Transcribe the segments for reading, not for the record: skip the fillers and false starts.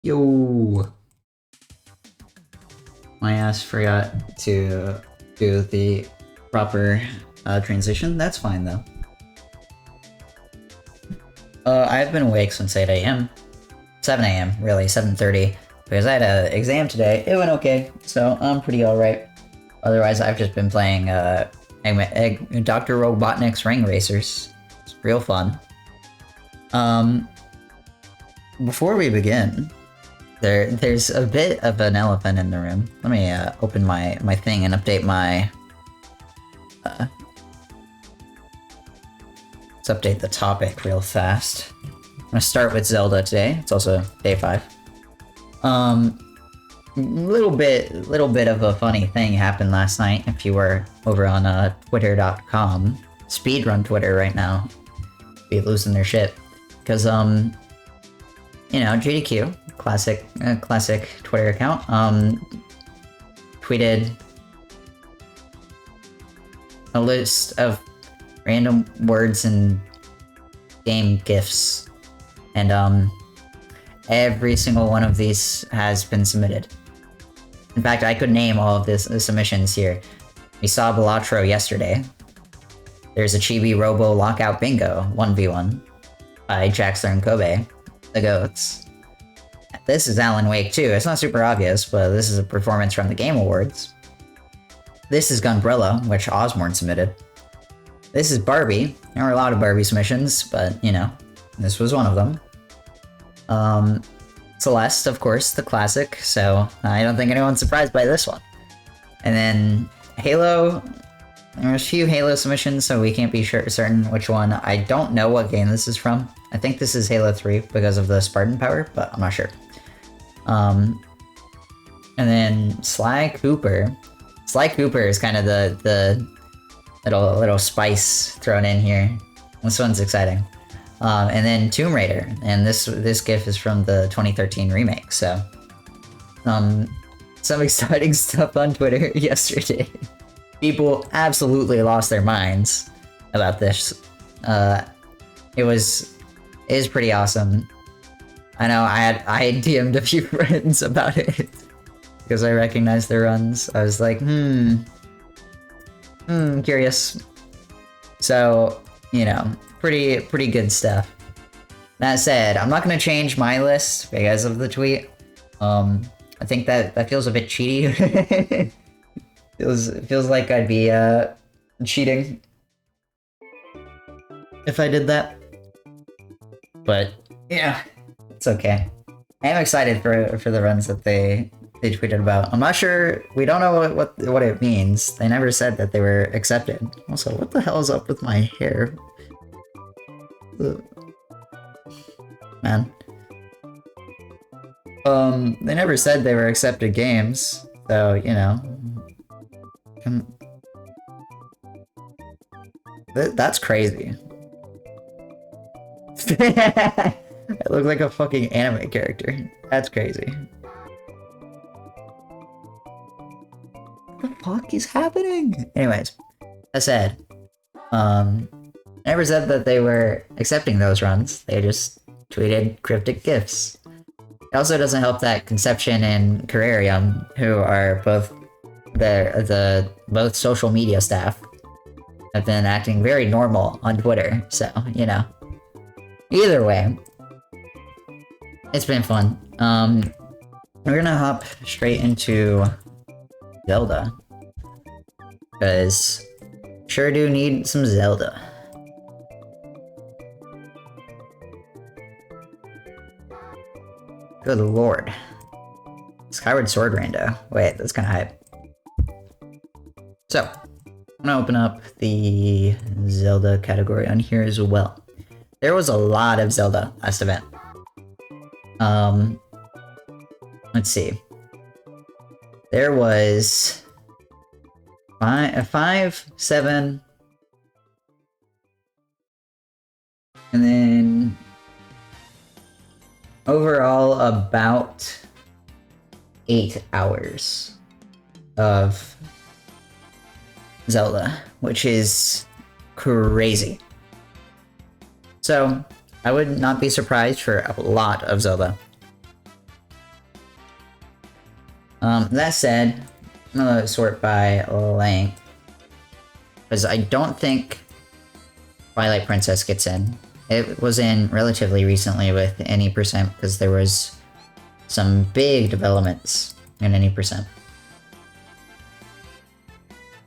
Yo! My ass forgot to do the proper transition. That's fine though. I've been awake since 8 a.m. 7 a.m. really, 7:30. Because I had an exam today. It went okay, so I'm pretty alright. Otherwise, I've just been playing Dr. Robotnik's Ring Racers. It's real fun. Before we begin, there's a bit of an elephant in the room. Let me open my thing and update my... let's update the topic real fast. I'm gonna start with Zelda today. It's also day 5. Little bit of a funny thing happened last night. If you were over on twitter.com, speedrun Twitter right now, be losing their shit because you know, SGDQ, classic Twitter account, tweeted a list of random words and game gifs, and every single one of these has been submitted. In fact, I could name all of the submissions here. We saw Balatro yesterday. There's a Chibi Robo Lockout Bingo 1v1 by Jaxler and Kobe, the GOATs. This is Alan Wake 2. It's not super obvious, but this is a performance from the Game Awards. This is Gunbrella, which Osborne submitted. This is Barbie. There were a lot of Barbie submissions, but, you know, this was one of them. Celeste, of course, the classic, so I don't think anyone's surprised by this one. And then Halo, there's a few Halo submissions, so we can't be certain which one. I don't know what game this is from. I think this is Halo 3 because of the Spartan power, but I'm not sure. And then Sly Cooper. Sly Cooper is kind of the little spice thrown in here. This one's exciting. And then Tomb Raider, and this GIF is from the 2013 remake, so some exciting stuff on Twitter yesterday. People absolutely lost their minds about this. It is pretty awesome. I know I had DM'd a few friends about it because I recognized their runs. I was like, curious. So, you know, pretty good stuff. That said, I'm not gonna change my list because of the tweet. I think that feels a bit cheaty. feels like I'd be cheating if I did that. But yeah, it's okay. I am excited for the runs that they tweeted about. I'm not sure. We don't know what it means. They never said that they were accepted. Also, what the hell is up with my hair? Man. They never said they were accepted games, so, you know. That's crazy. I look like a fucking anime character. That's crazy. What the fuck is happening? Anyways, that said, never said that they were accepting those runs. They just tweeted cryptic gifs. It also doesn't help that Conception and Carrarium, who are both both social media staff, have been acting very normal on Twitter. So, you know. Either way, it's been fun. We're gonna hop straight into Zelda, because sure do need some Zelda. Good lord. Skyward Sword rando. Wait, that's kind of hype. So, I'm gonna open up the Zelda category on here as well. There was a lot of Zelda last event. Let's see. There was 5, 7, and then overall about 8 hours of Zelda, which is crazy. So, I would not be surprised for a lot of Zelda. That said, I'm gonna sort by length. Because I don't think Twilight Princess gets in. It was in relatively recently with any percent because there was some big developments in any percent.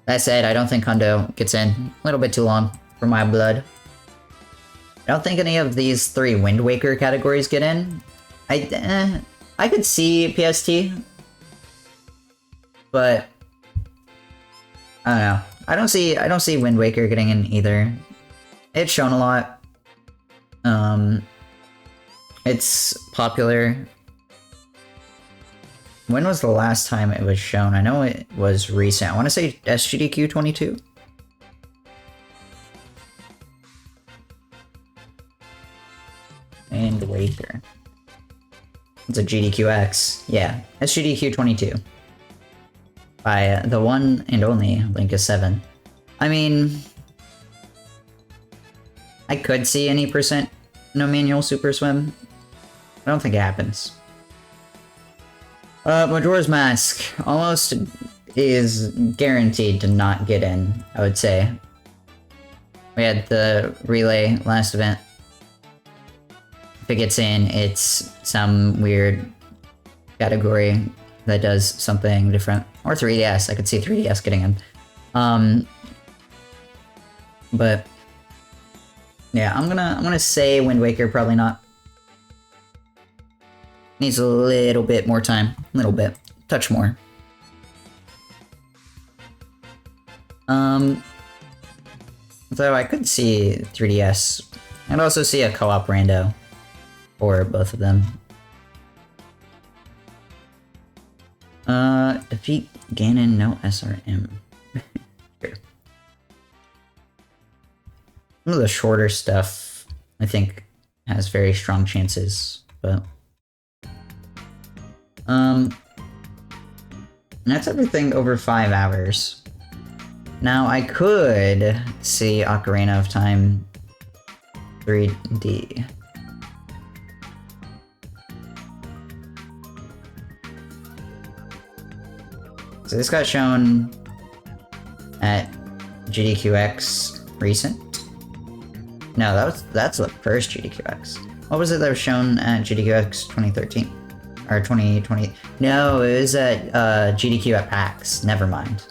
That said, I don't think Hondo gets in. A little bit too long for my blood. I don't think any of these 3 Wind Waker categories get in. I could see PST, but I don't know. I don't see Wind Waker getting in either. It's shown a lot. It's popular. When was the last time it was shown? I know it was recent. I want to say SGDQ 22. And Waker. It's a GDQX. Yeah, SGDQ 22. By the one and only Linkus7. I mean, I could see any percent no manual Super Swim. I don't think it happens. Majora's Mask almost is guaranteed to not get in, I would say. We had the relay last event. If it gets in, it's some weird category that does something different. Or 3DS, I could see 3DS getting in. But yeah, I'm gonna say Wind Waker, probably not. Needs a little bit more time. A little bit. Touch more. Though I could see 3DS. I'd also see a co-op rando for both of them. Defeat Ganon, no SRM. Sure. Some of the shorter stuff, I think, has very strong chances, but... that's everything over 5 hours. Now, I could see Ocarina of Time 3D. So this got shown at GDQX recent. No, that's the first GDQX. What was it that was shown at GDQX 2013? Or 2020? No, it was at GDQ at PAX. Never mind.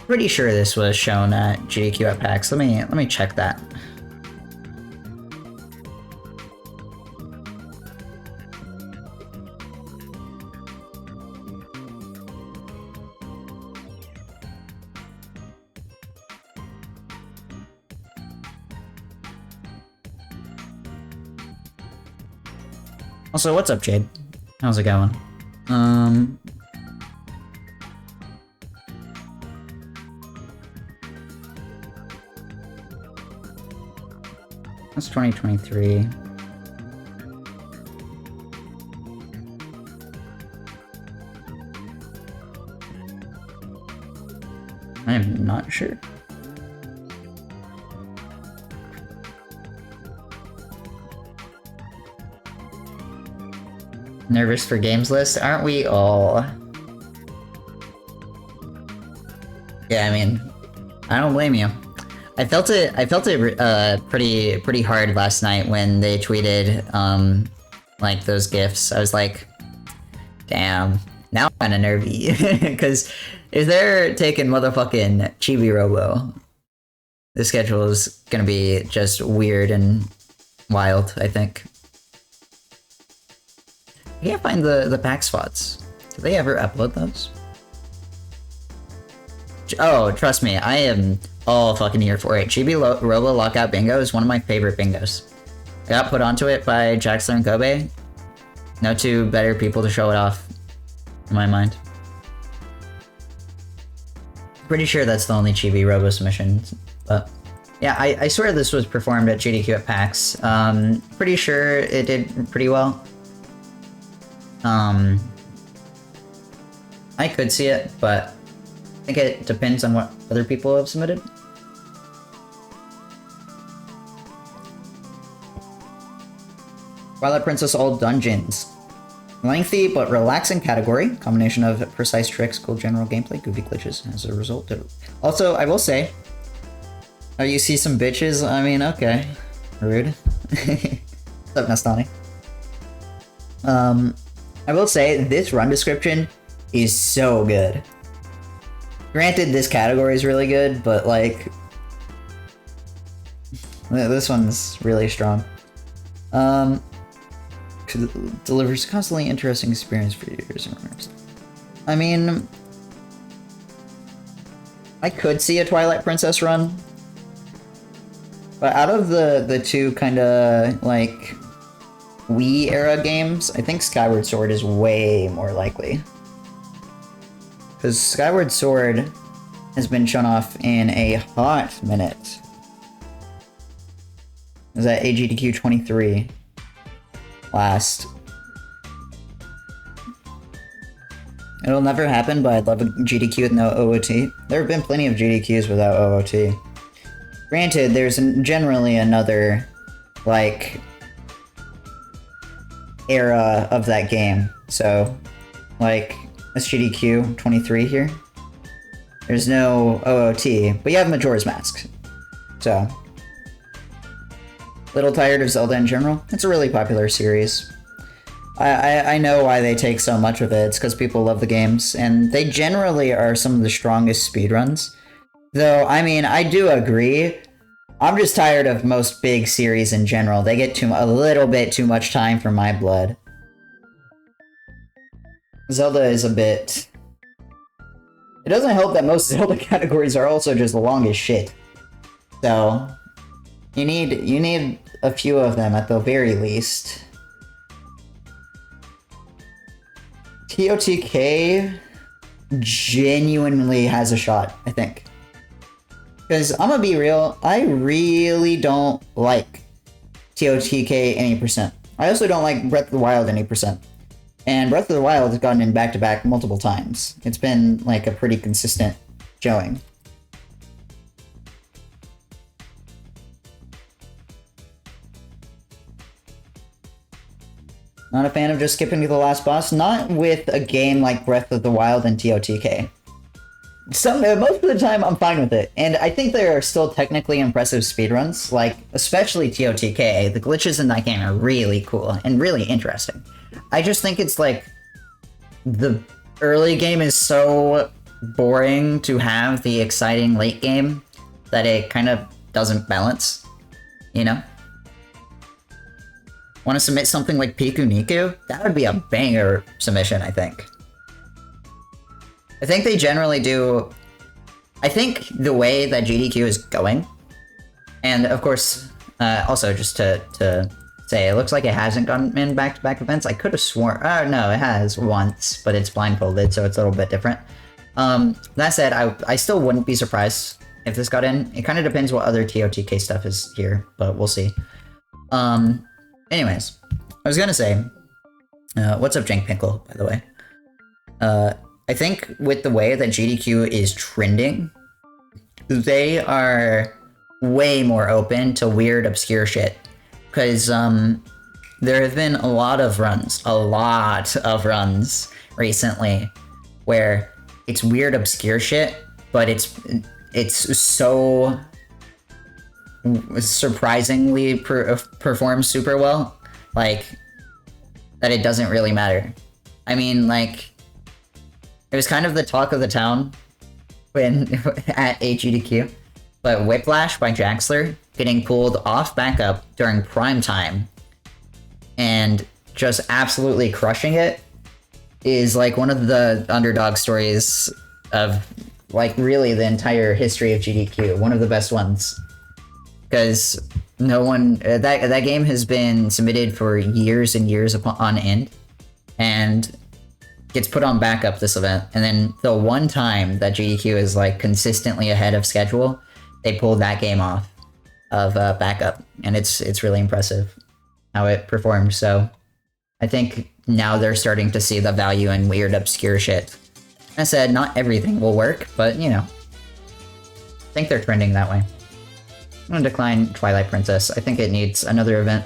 Pretty sure this was shown at GDQ at PAX. Let me check that. Also, what's up, Jade? How's it going? That's 2023. I am not sure. Nervous for games list? Aren't we all? Yeah, I mean, I don't blame you. I felt it pretty hard last night when they tweeted like those gifs. I was like, damn, now I'm kinda nervy. Cause if they're taking motherfucking Chibi Robo, the schedule is gonna be just weird and wild, I think. I can't find the pack spots. Do they ever upload those? Oh, trust me, I am all fucking here for it. Chibi Robo Lockout Bingo is one of my favorite bingos. I got put onto it by Jaxler and Kobe. No two better people to show it off, in my mind. Pretty sure that's the only Chibi Robo submission, but... yeah, I swear this was performed at GDQ at PAX. Pretty sure it did pretty well. I could see it, but I think it depends on what other people have submitted. Twilight Princess all dungeons. Lengthy but relaxing category. Combination of precise tricks, cool general gameplay, goofy glitches as a result. Also, I will say, oh, you see some bitches? I mean, okay. Rude. What's up, Nastani? I will say, this run description is so good. Granted, this category is really good, but like... this one's really strong. Delivers constantly interesting experience for users and runners. I mean... I could see a Twilight Princess run. But out of the two kinda, like... Wii era games, I think Skyward Sword is way more likely. Because Skyward Sword has been shown off in a hot minute. It was at SGDQ 23 last. It'll never happen, but I'd love a GDQ with no OOT. There have been plenty of GDQs without OOT. Granted, there's generally another, like, era of that game. So, like, SGDQ 23 here. There's no OOT, but you have Majora's Mask. So, little tired of Zelda in general. It's a really popular series. I know why they take so much of it. It's because people love the games, and they generally are some of the strongest speedruns. Though, I mean, I do agree. I'm just tired of most big series in general. They get a little bit too much time for my blood. Zelda is a bit... It doesn't help that most Zelda categories are also just long as shit. So, you need a few of them at the very least. TOTK genuinely has a shot, I think. Because I'm gonna be real, I really don't like TOTK any percent. I also don't like Breath of the Wild any percent. And Breath of the Wild has gotten in back-to-back multiple times. It's been like a pretty consistent showing. Not a fan of just skipping to the last boss. Not with a game like Breath of the Wild and TOTK. Most of the time, I'm fine with it. And I think there are still technically impressive speedruns, like, especially TOTK. The glitches in that game are really cool and really interesting. I just think it's like, the early game is so boring to have the exciting late game that it kind of doesn't balance, you know? Want to submit something like Piku Niku? That would be a banger submission, I think. I think they generally do... I think the way that GDQ is going, and of course, also just to say, it looks like it hasn't gone in back-to-back events. I could have sworn... Oh, no, it has once, but it's blindfolded, so it's a little bit different. That said, I still wouldn't be surprised if this got in. It kind of depends what other TOTK stuff is here, but we'll see. Anyways, I was gonna say, what's up, Jank Pinkle, by the way? I think with the way that GDQ is trending, they are way more open to weird, obscure shit. Because, there have been a lot of runs recently where it's weird, obscure shit, but it's so surprisingly performs super well, like, that it doesn't really matter. I mean, like, it was kind of the talk of the town when at HGDQ, but Whiplash by Jaxler getting pulled off backup during prime time and just absolutely crushing it is like one of the underdog stories of, like, really the entire history of GDQ. One of the best ones. Because no one... that game has been submitted for years and years on end, and gets put on backup this event, and then the one time that GDQ is, like, consistently ahead of schedule, they pulled that game off of backup, and it's really impressive how it performed. So I think now they're starting to see the value in weird, obscure shit. I said, not everything will work, but, you know, I think they're trending that way. I'm gonna decline Twilight Princess. I think it needs another event.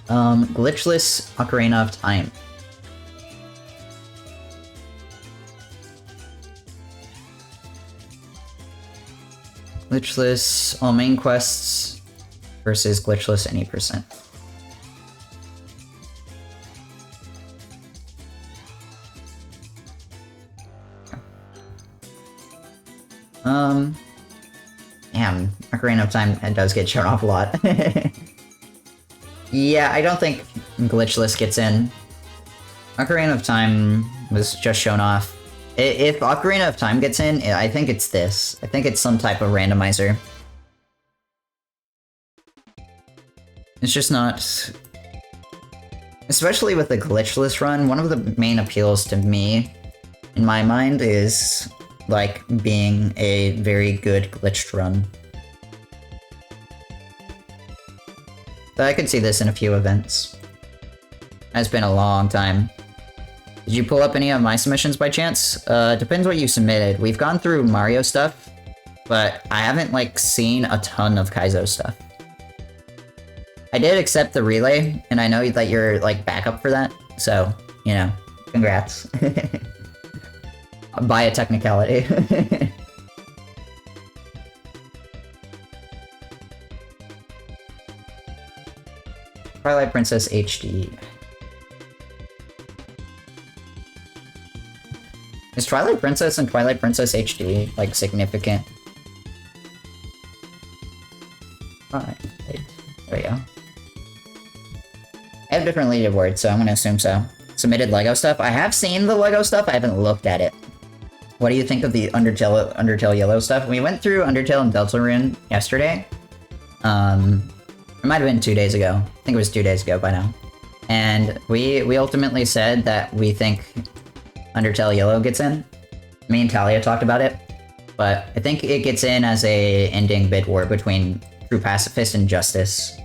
Glitchless Ocarina of Time. Glitchless all main quests versus glitchless any percent. Damn, Ocarina of Time does get shown off a lot. Yeah, I don't think glitchless gets in. Ocarina of Time was just shown off. If Ocarina of Time gets in, I think it's this. I think it's some type of randomizer. It's just not... Especially with the glitchless run, one of the main appeals to me, in my mind, is like being a very good glitched run. So I could see this in a few events. It's been a long time. Did you pull up any of my submissions by chance? Depends what you submitted. We've gone through Mario stuff, but I haven't like seen a ton of Kaizo stuff. I did accept the relay, and I know that you're like backup for that, so, you know, congrats. By a technicality. Twilight Princess HD. Is Twilight Princess and Twilight Princess HD, like, significant? Alright, there we go. I have different leaderboards, so I'm gonna assume so. Submitted LEGO stuff? I have seen the LEGO stuff, I haven't looked at it. What do you think of the Undertale Yellow stuff? We went through Undertale and Deltarune yesterday. It might have been 2 days ago. I think it was 2 days ago by now. And we ultimately said that we think Undertale Yellow gets in. Me and Talia talked about it. But I think it gets in as a ending bid war between True Pacifist and Justice.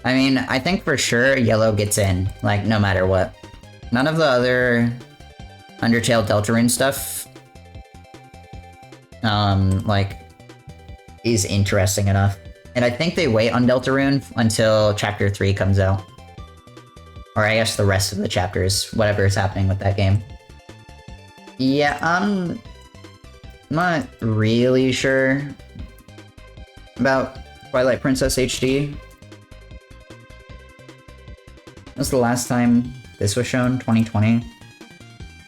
I mean, I think for sure Yellow gets in, like, no matter what. None of the other Undertale Deltarune stuff, like, is interesting enough. And I think they wait on Deltarune until Chapter 3 comes out. Or I guess the rest of the chapters, whatever is happening with that game. Yeah, I'm not really sure about Twilight Princess HD. That was the last time this was shown, 2020.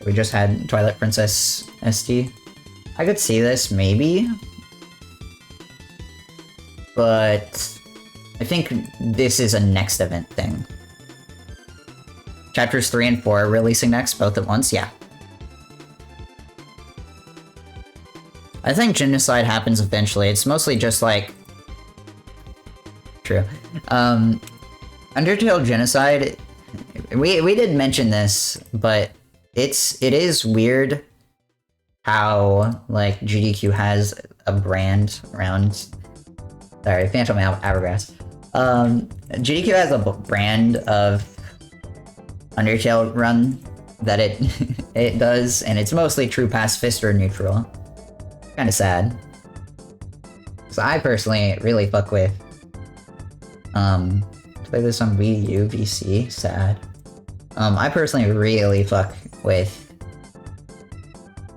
We just had Twilight Princess SD. I could see this, maybe. But I think this is a next event thing. Chapters 3 and 4 are releasing next, both at once, yeah. I think genocide happens eventually. It's mostly just like... True. Undertale Genocide, we did mention this, but it is weird how, like, GDQ has a brand around... Sorry, Phantom Hourglass. GDQ has a brand of Undertale run that it does, and it's mostly true pacifist or neutral. Kinda sad. So I personally really fuck with... play this on Wii U, VC, sad. I personally really fuck with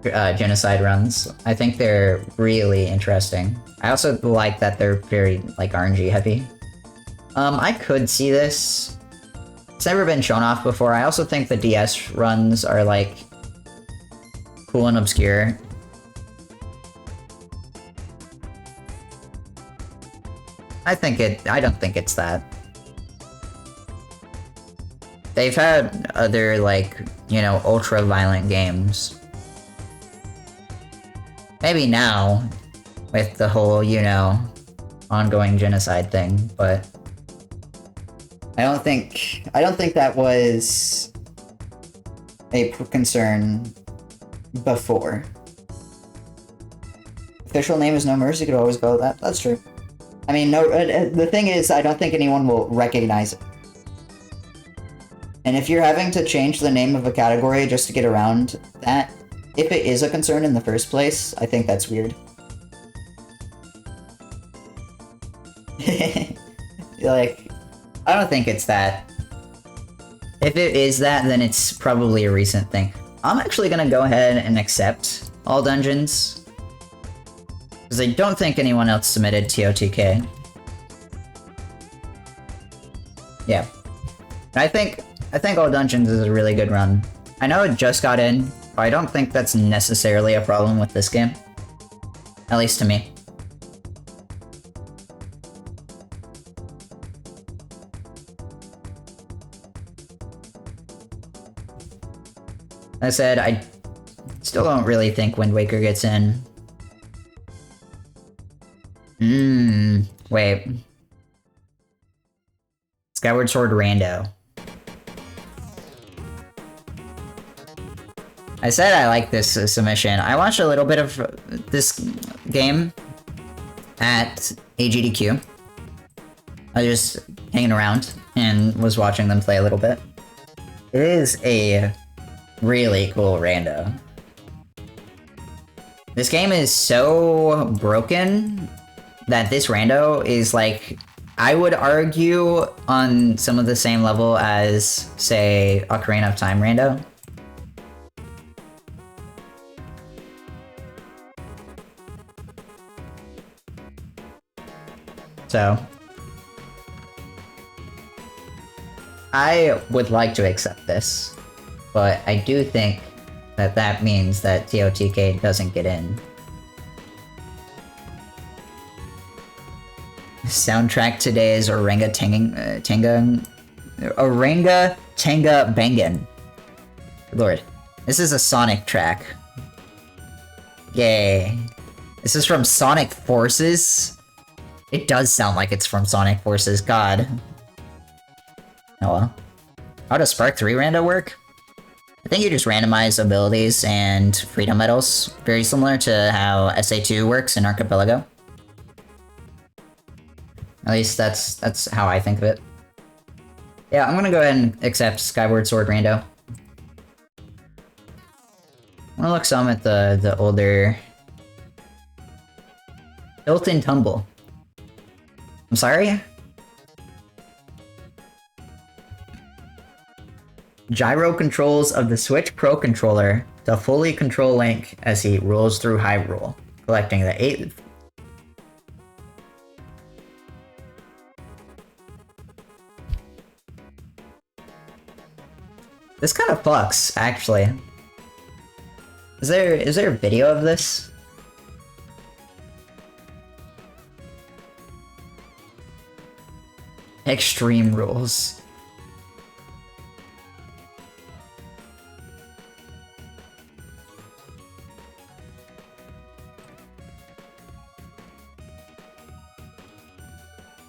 genocide runs. I think they're really interesting. I also like that they're very, like, RNG heavy. I could see this. It's never been shown off before. I also think the DS runs are, like, cool and obscure. I don't think it's that. They've had other, like, you know, ultra-violent games. Maybe now, with the whole, you know, ongoing genocide thing, but... I don't think that was a concern before. Official name is No Mercy, could always go with that. That's true. I mean, no. The thing is, I don't think anyone will recognize it. And if you're having to change the name of a category just to get around that, if it is a concern in the first place, I think that's weird. Like, I don't think it's that. If it is that, then it's probably a recent thing. I'm actually gonna go ahead and accept all dungeons. Because I don't think anyone else submitted TOTK. Yeah. I think all dungeons is a really good run. I know it just got in, but I don't think that's necessarily a problem with this game. At least to me. I said, I still don't really think Wind Waker gets in. Wait. Skyward Sword Rando. I said I like this submission. I watched a little bit of this game at SGDQ. I was just hanging around and was watching them play a little bit. It is a really cool rando. This game is so broken that this rando is like, I would argue on some of the same level as, say, Ocarina of Time rando. So, I would like to accept this, but I do think that that means that TOTK doesn't get in. Soundtrack today is Orenga Tenga Bangan. Lord, this is a Sonic track. Yay. This is from Sonic Forces? It does sound like it's from Sonic Forces, god. Oh well. How does Spark 3 rando work? I think you just randomize abilities and freedom medals, very similar to how SA2 works in Archipelago. At least that's how I think of it. Yeah, I'm gonna go ahead and accept Skyward Sword rando. I'm gonna look some at the older... Tilt and Tumble. I'm sorry? Gyro controls of the Switch Pro controller to fully control Link as he rolls through Hyrule, collecting the 8th... This kind of fucks, actually. Is there a video of this? Extreme rules.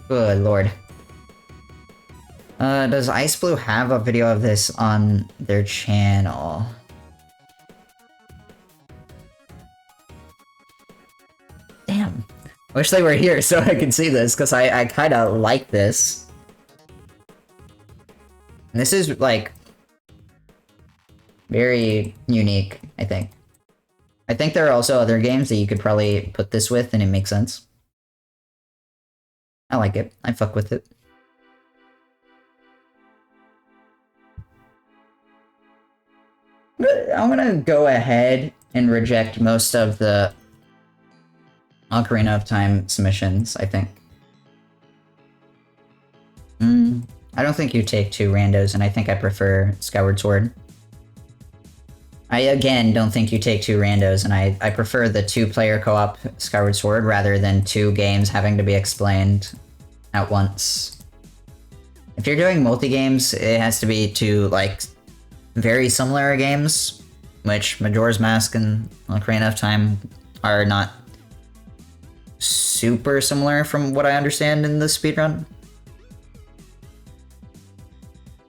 Good lord. Does Ice Blue have a video of this on their channel? Damn. I wish they were here so I could see this, because I kinda like this. And this is, like, very unique, I think. I think there are also other games that you could probably put this with and it makes sense. I like it. I fuck with it. I'm gonna go ahead and reject most of the Ocarina of Time submissions, I think. I don't think you take 2 randos, and I think I prefer Skyward Sword. I, again, don't think you take 2 randos, and I prefer the 2-player co-op Skyward Sword rather than 2 games having to be explained at once. If you're doing multi-games, it has to be 2, like, very similar games, which Majora's Mask and Ocarina of Time are not super similar from what I understand in the speedrun.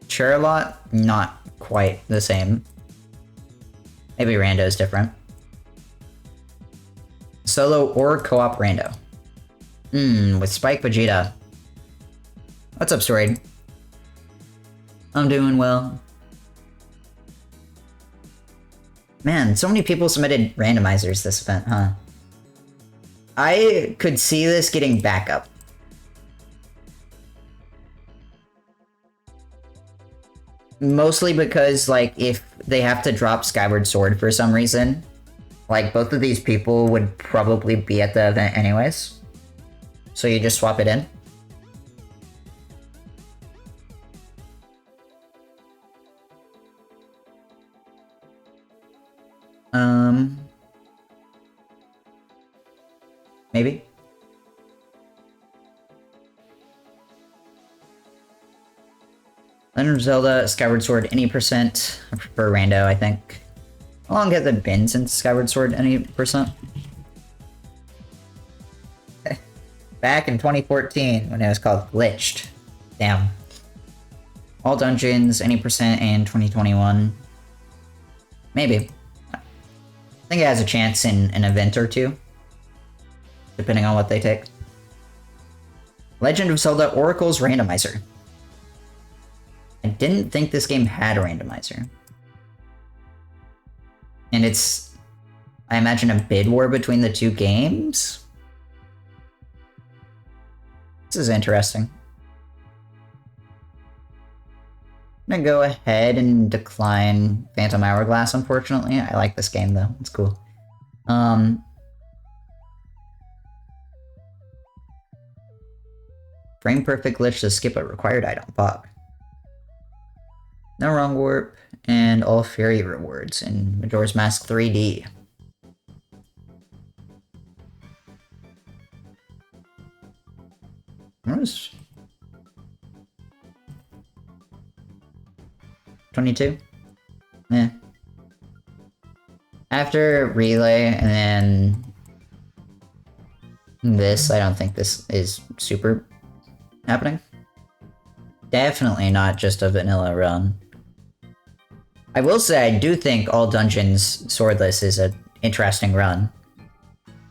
Share a lot, not quite the same. Maybe rando is different. Solo or co-op rando. With Spike Vegeta. What's up, Storied? I'm doing well. Man, so many people submitted randomizers this event, huh? I could see this getting backup. Mostly because, like, if they have to drop Skyward Sword for some reason, like, both of these people would probably be at the event anyways. So you just swap it in. Maybe? Legend of Zelda, Skyward Sword, any percent. I prefer Rando, I think. How long have there been since Skyward Sword, any percent? Back in 2014, when it was called Glitched. Damn. All dungeons, any percent, and 2021. Maybe. I think it has a chance in an event or two. Depending on what they take. Legend of Zelda Oracle's Randomizer. I didn't think this game had a randomizer. And it's, I imagine, a bid war between the two games? This is interesting. I'm gonna go ahead and decline Phantom Hourglass, unfortunately. I like this game, though. It's cool. Frame perfect glitch to skip a required item. Fuck. No wrong warp, and all fairy rewards in Majora's Mask 3D. What is 22? Yeah. After Relay and then this, I don't think this is super happening. Definitely not just a vanilla run. I will say I do think All Dungeons Swordless is an interesting run.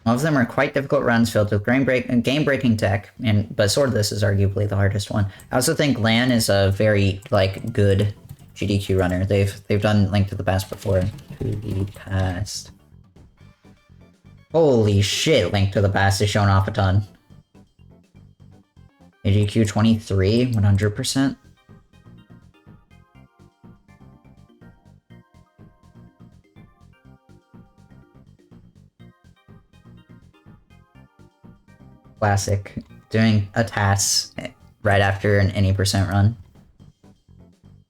All of them are quite difficult runs filled with game-breaking tech, but Swordless is arguably the hardest one. I also think Lan is a very, like, good GDQ runner. They've done Link to the Past before. To the Past. Holy shit, Link to the Past is showing off a ton. GDQ 23, 100%. Classic. Doing a task right after an any percent run.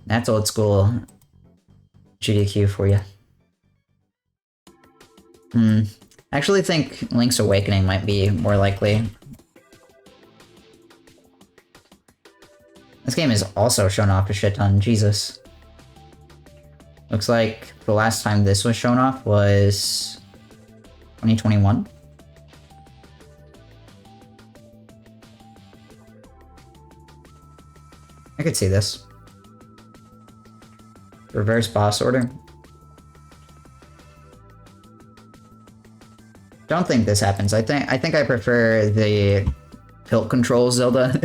That's old school GDQ for you. I actually think Link's Awakening might be more likely. This game is also shown off a shit ton. Jesus. Looks like the last time this was shown off was 2021. I could see this. Reverse boss order. Don't think this happens. I think I prefer the tilt control Zelda.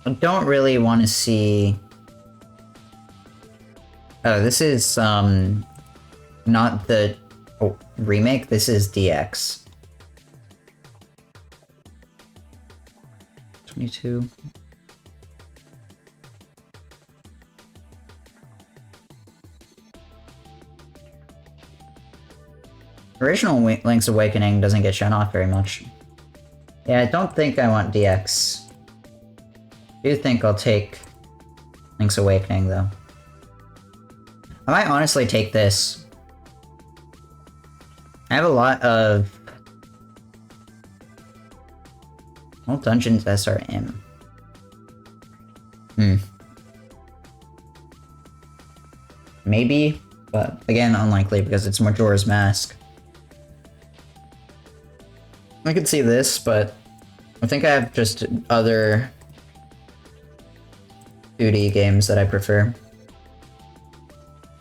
I don't really want to see... Oh, this is, not the remake, this is DX. 22. Original Link's Awakening doesn't get shown off very much. Yeah, I don't think I want DX. I do think I'll take Link's Awakening, though. I might honestly take this. I have a lot of... All Dungeons SRM. Maybe, but again, unlikely because it's Majora's Mask. I could see this, but I think I have just other 2D games that I prefer.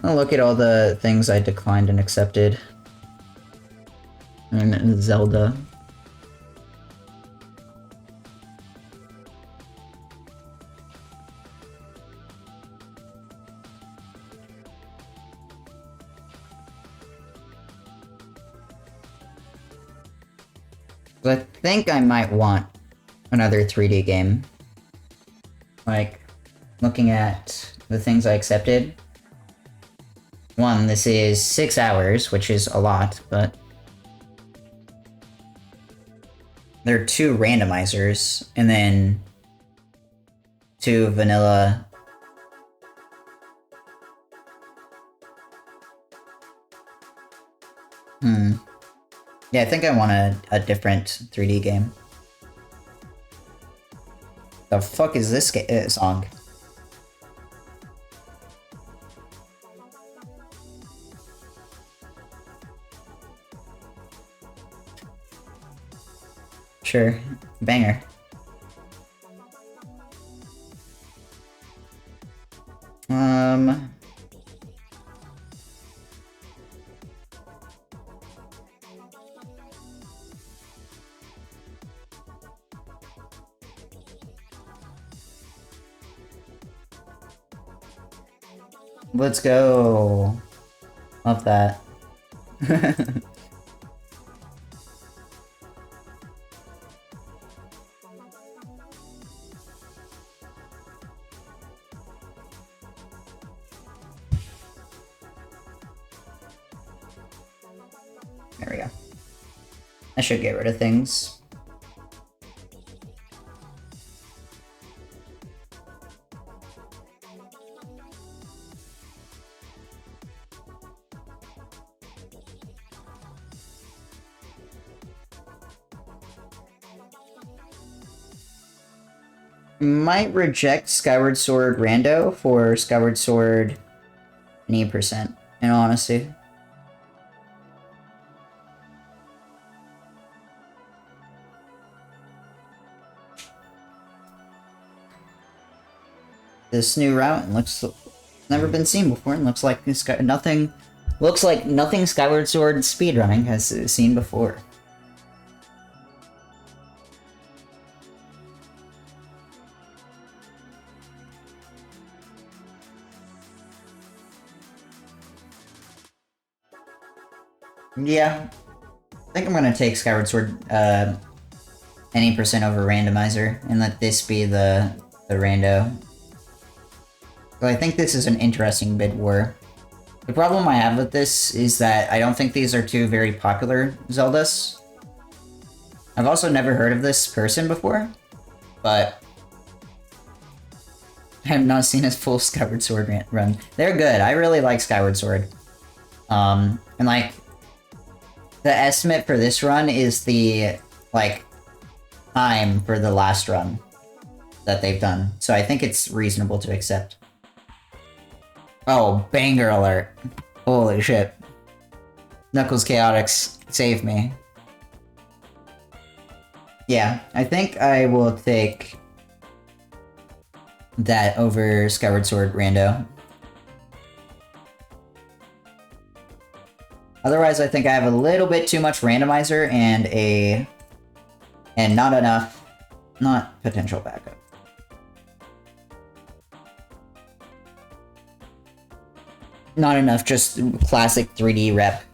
I'll look at all the things I declined and accepted. And Zelda. So I think I might want another 3D game. Like, looking at the things I accepted. One, this is 6 hours, which is a lot, but there are 2 randomizers, and then 2 vanilla. Yeah, I think I want a different 3D game. The fuck is this song? Sure, banger. Let's go. Love that. There we go. I should get rid of things. Might reject Skyward Sword Rando for Skyward Sword any percent, in all honesty. This new route looks never been seen before, and looks like nothing Skyward Sword speedrunning has seen before. Yeah, I think I'm gonna take Skyward Sword any percent over randomizer and let this be the rando. So I think this is an interesting bid war. The problem I have with this is that I don't think these are 2 very popular Zeldas. I've also never heard of this person before, but I have not seen his full Skyward Sword run. They're good. I really like Skyward Sword. And like, the estimate for this run is the, like, time for the last run that they've done. So I think it's reasonable to accept. Oh, banger alert. Holy shit. Knuckles Chaotix, save me. Yeah, I think I will take that over Skyward Sword Rando. Otherwise, I think I have a little bit too much randomizer and not enough, not potential backup. Not enough just classic 3D rep.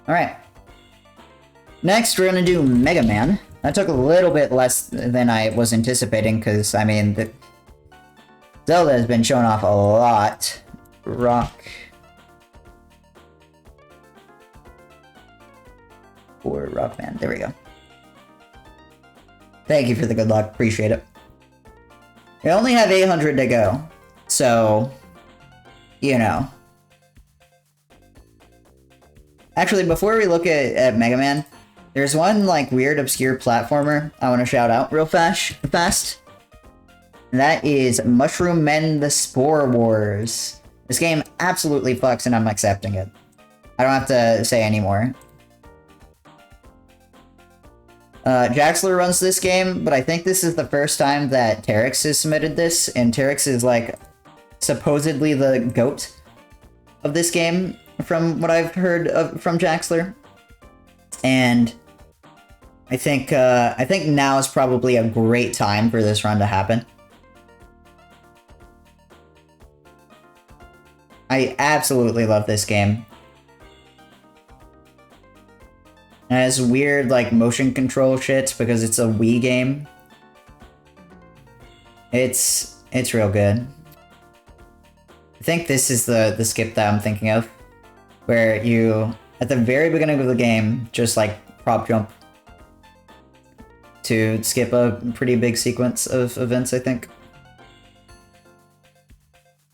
Alright. Next, we're gonna do Mega Man. That took a little bit less than I was anticipating, because, I mean, Zelda has been showing off a lot. Rock. Or Rockman. There we go. Thank you for the good luck. Appreciate it. We only have 800 to go. So, you know. Actually, before we look at Mega Man, there's one, like, weird, obscure platformer I want to shout out real fast. And that is Mushroom Men The Spore Wars. This game absolutely fucks, and I'm accepting it. I don't have to say any more. Jaxler runs this game, but I think this is the first time that Terex has submitted this, and Terex is like supposedly the GOAT of this game, from what I've heard from Jaxler. And I think now is probably a great time for this run to happen. I absolutely love this game. It has weird, like, motion control shits because it's a Wii game. It's real good. I think this is the skip that I'm thinking of, where you, at the very beginning of the game, just, like, prop jump to skip a pretty big sequence of events, I think.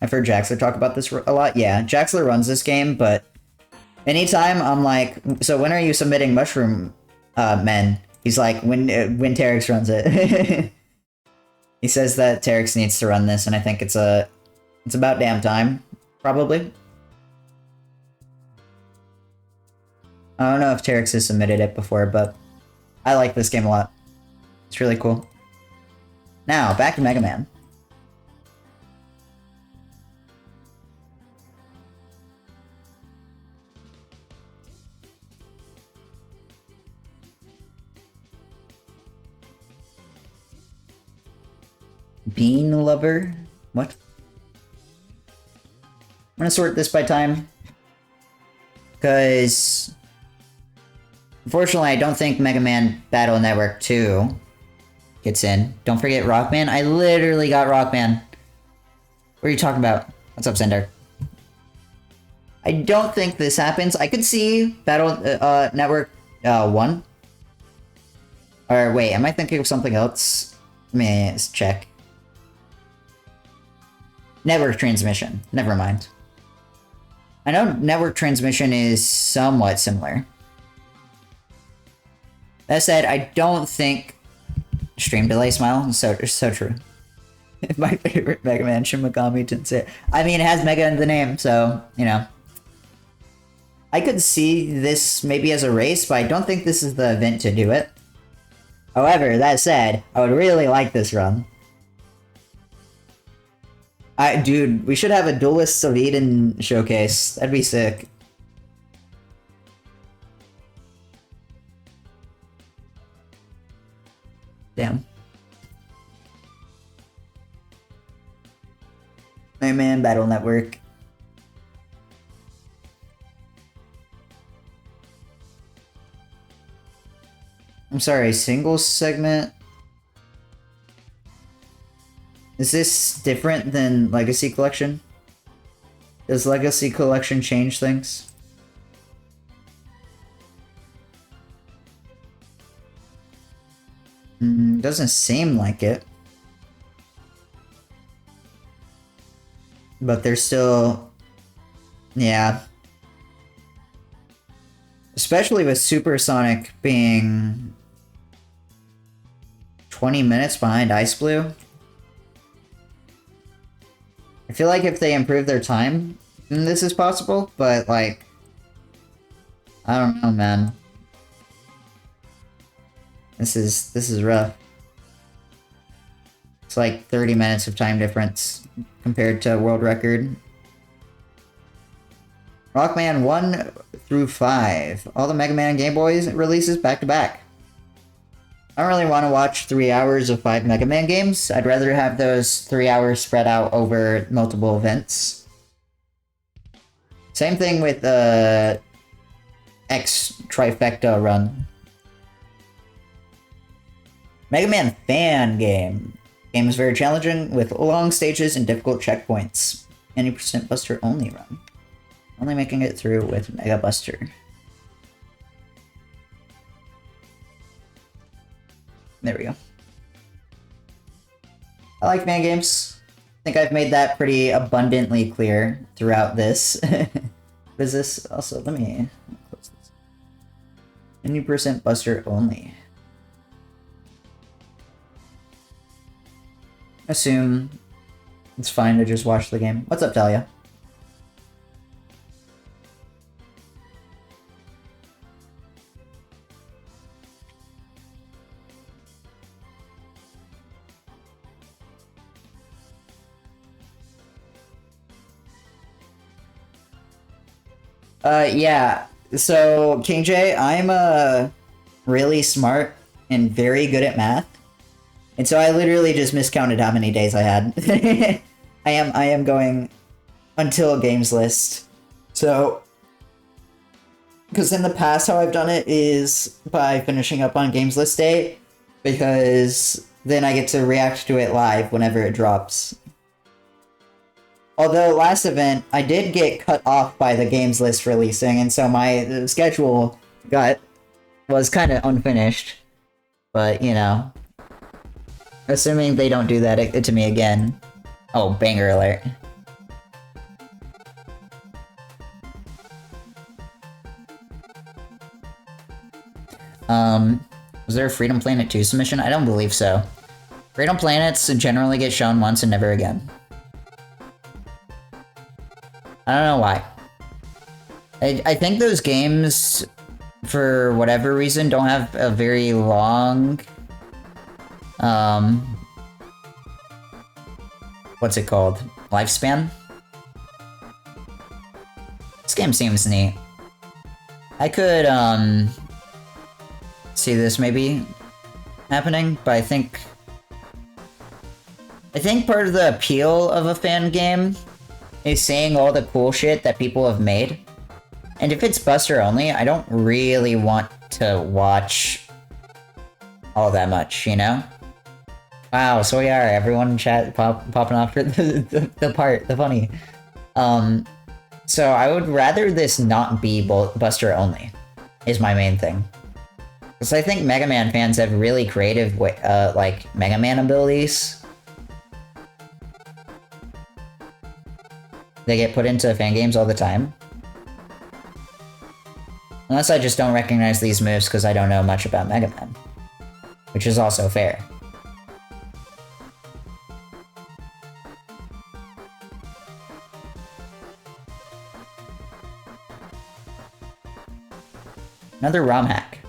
I've heard Jaxler talk about this a lot. Yeah, Jaxler runs this game, but anytime I'm like, so when are you submitting Mushroom Men? He's like, when Terex runs it. He says that Terex needs to run this, and I think it's about damn time, probably. I don't know if Terex has submitted it before, but I like this game a lot. It's really cool. Now, back to Mega Man. Bean Lover? What? I'm gonna sort this by time. Because unfortunately, I don't think Mega Man Battle Network 2 gets in. Don't forget Rockman. I literally got Rockman. What are you talking about? What's up, Sender? I don't think this happens. I could see Battle Network 1. Or wait, am I thinking of something else? Let me just check. Network transmission. Never mind. I know network transmission is somewhat similar. That said, I don't think... Stream delay smile? So true. My favorite Mega Man, Shin Megami Tensei. I mean, it has Mega in the name, so, you know. I could see this maybe as a race, but I don't think this is the event to do it. However, that said, I would really like this run. Dude, we should have a Duelists of Eden showcase. That'd be sick. Damn. Mega Man Battle Network. I'm sorry, single segment? Is this different than Legacy Collection? Does Legacy Collection change things? Doesn't seem like it. But they're still... Yeah. Especially with Supersonic being 20 minutes behind Ice Blue. I feel like if they improve their time, then this is possible, but like... I don't know, man. This is rough. It's like 30 minutes of time difference compared to world record. Rockman 1 through 5. All the Mega Man Game Boys releases back to back. I don't really want to watch 3 hours of 5 Mega Man games. I'd rather have those 3 hours spread out over multiple events. Same thing with the X Trifecta run. Mega Man Fan Game. Game is very challenging with long stages and difficult checkpoints. Any percent Buster only run. Only making it through with Mega Buster. There we go. I like fan games. I think I've made that pretty abundantly clear throughout this. What is this? Also, let me close this. Any percent Buster only. Assume it's fine to just watch the game. What's up, Talia? Yeah. So, King J, I'm really smart and very good at math. And so I literally just miscounted how many days I had. I am going until games list. So, because in the past how I've done it is by finishing up on games list day, because then I get to react to it live whenever it drops. Although last event, I did get cut off by the games list releasing, and so my schedule was kind of unfinished. But, you know, assuming they don't do that to me again. Oh, banger alert. Was there a Freedom Planet 2 submission? I don't believe so. Freedom Planets generally get shown once and never again. I don't know why. I think those games, for whatever reason, don't have a very long... what's it called? Lifespan? This game seems neat. I could, see this maybe happening, but I think part of the appeal of a fan game is seeing all the cool shit that people have made. And if it's Buster only, I don't really want to watch all that much, you know? Wow, so we are. Everyone in chat popping off for the funny. So I would rather this not be Buster only, is my main thing. Because I think Mega Man fans have really creative, like, Mega Man abilities. They get put into fan games all the time. Unless I just don't recognize these moves because I don't know much about Mega Man. Which is also fair. Another ROM hack.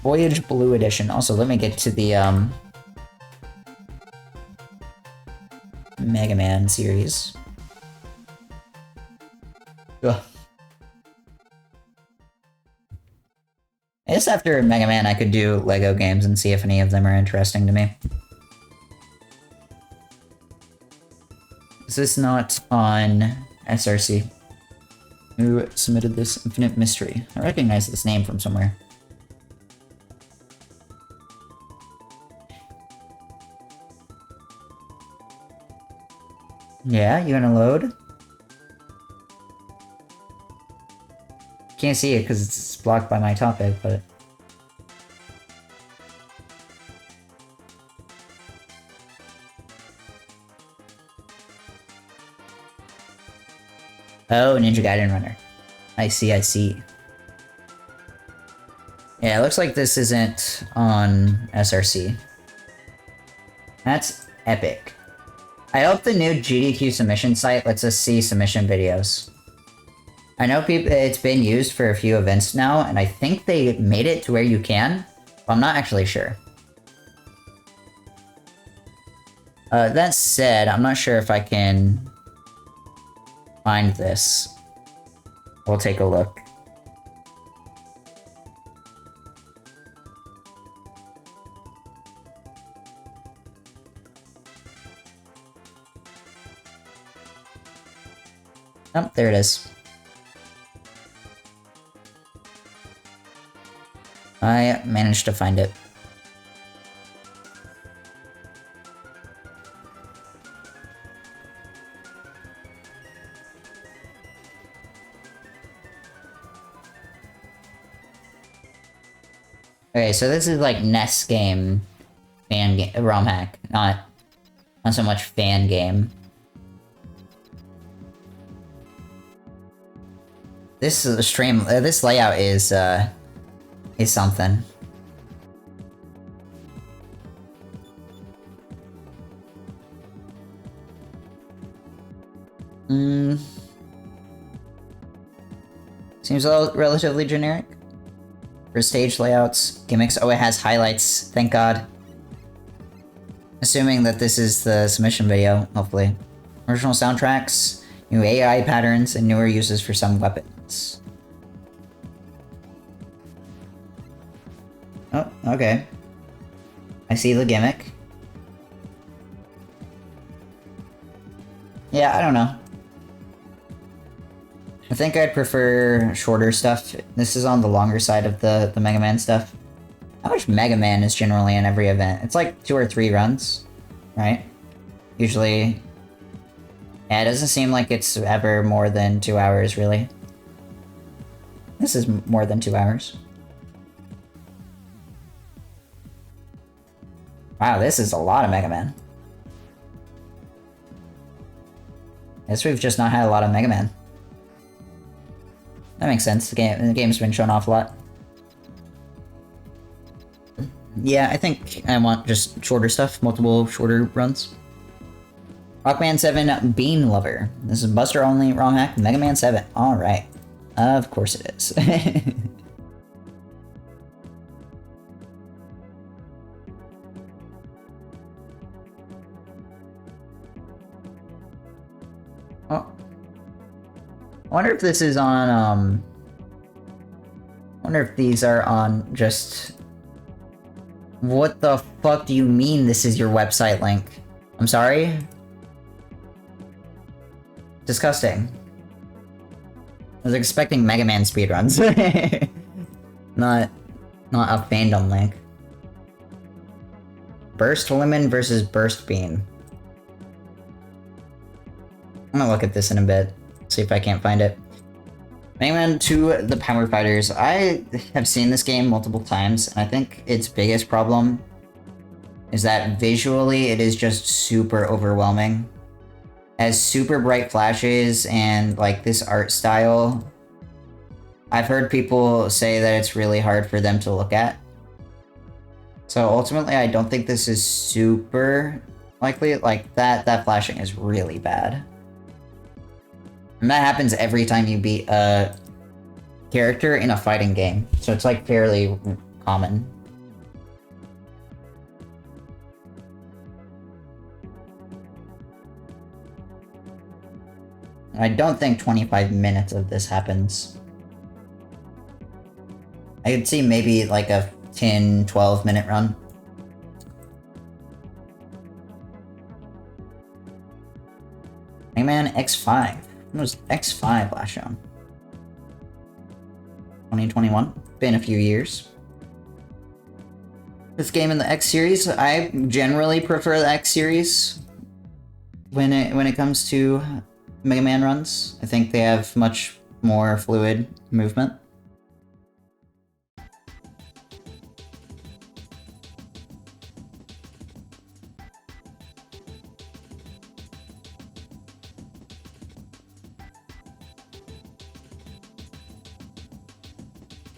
Voyage Blue Edition. Also, let me get to the, Mega Man series. Ugh. I guess after Mega Man, I could do Lego games and see if any of them are interesting to me. Is this not on SRC? Who submitted this Infinite Mystery? I recognize this name from somewhere. Yeah, you gonna load? Can't see it because it's blocked by my topic, but... Oh, Ninja Gaiden Runner. I see, I see. Yeah, it looks like this isn't on SRC. That's epic. I hope the new GDQ submission site lets us see submission videos. I know it's been used for a few events now, and I think they made it to where you can, but I'm not actually sure. That said, I'm not sure if I can find this. We'll take a look. Oh, there it is. I managed to find it. Okay, so this is like NES game, ROM hack, not so much fan game. This stream, this layout is something. Seems relatively generic. For stage layouts, gimmicks. Oh, it has highlights. Thank God. Assuming that this is the submission video, hopefully. Original soundtracks, new AI patterns, and newer uses for some weapons. Oh, okay. I see the gimmick. Yeah, I don't know. I think I'd prefer shorter stuff. This is on the longer side of the Mega Man stuff. How much Mega Man is generally in every event? It's like 2 or 3 runs, right? Usually... Yeah, it doesn't seem like it's ever more than 2 hours, really. This is more than 2 hours. Wow, this is a lot of Mega Man. Guess we've just not had a lot of Mega Man. That makes sense. The game's been shown off a lot. Yeah, I think I want just shorter stuff, multiple shorter runs. Rockman 7 Bean Lover. This is Buster only, wrong hack, Mega Man 7. Alright. Of course it is. Oh. I wonder if this is on, I wonder if these are on just... What the fuck do you mean this is your website link? I'm sorry? Disgusting. I was expecting Mega Man speedruns. not a fandom link. Burst Lemon versus Burst Bean. I'm gonna look at this in a bit. See if I can't find it. Mega Man 2 The Power Fighters. I have seen this game multiple times, and I think its biggest problem is that visually it is just super overwhelming. It has super bright flashes and like this art style. I've heard people say that it's really hard for them to look at. So ultimately I don't think this is super likely. Like that flashing is really bad. And that happens every time you beat a character in a fighting game. So it's like fairly common. I don't think 25 minutes of this happens. I could see maybe like a 10-12 minute run. Mega Man X5. When was X5 last shown? 2021? Been a few years. This game in the X series, I generally prefer the X series when it comes to Mega Man runs. I think they have much more fluid movement.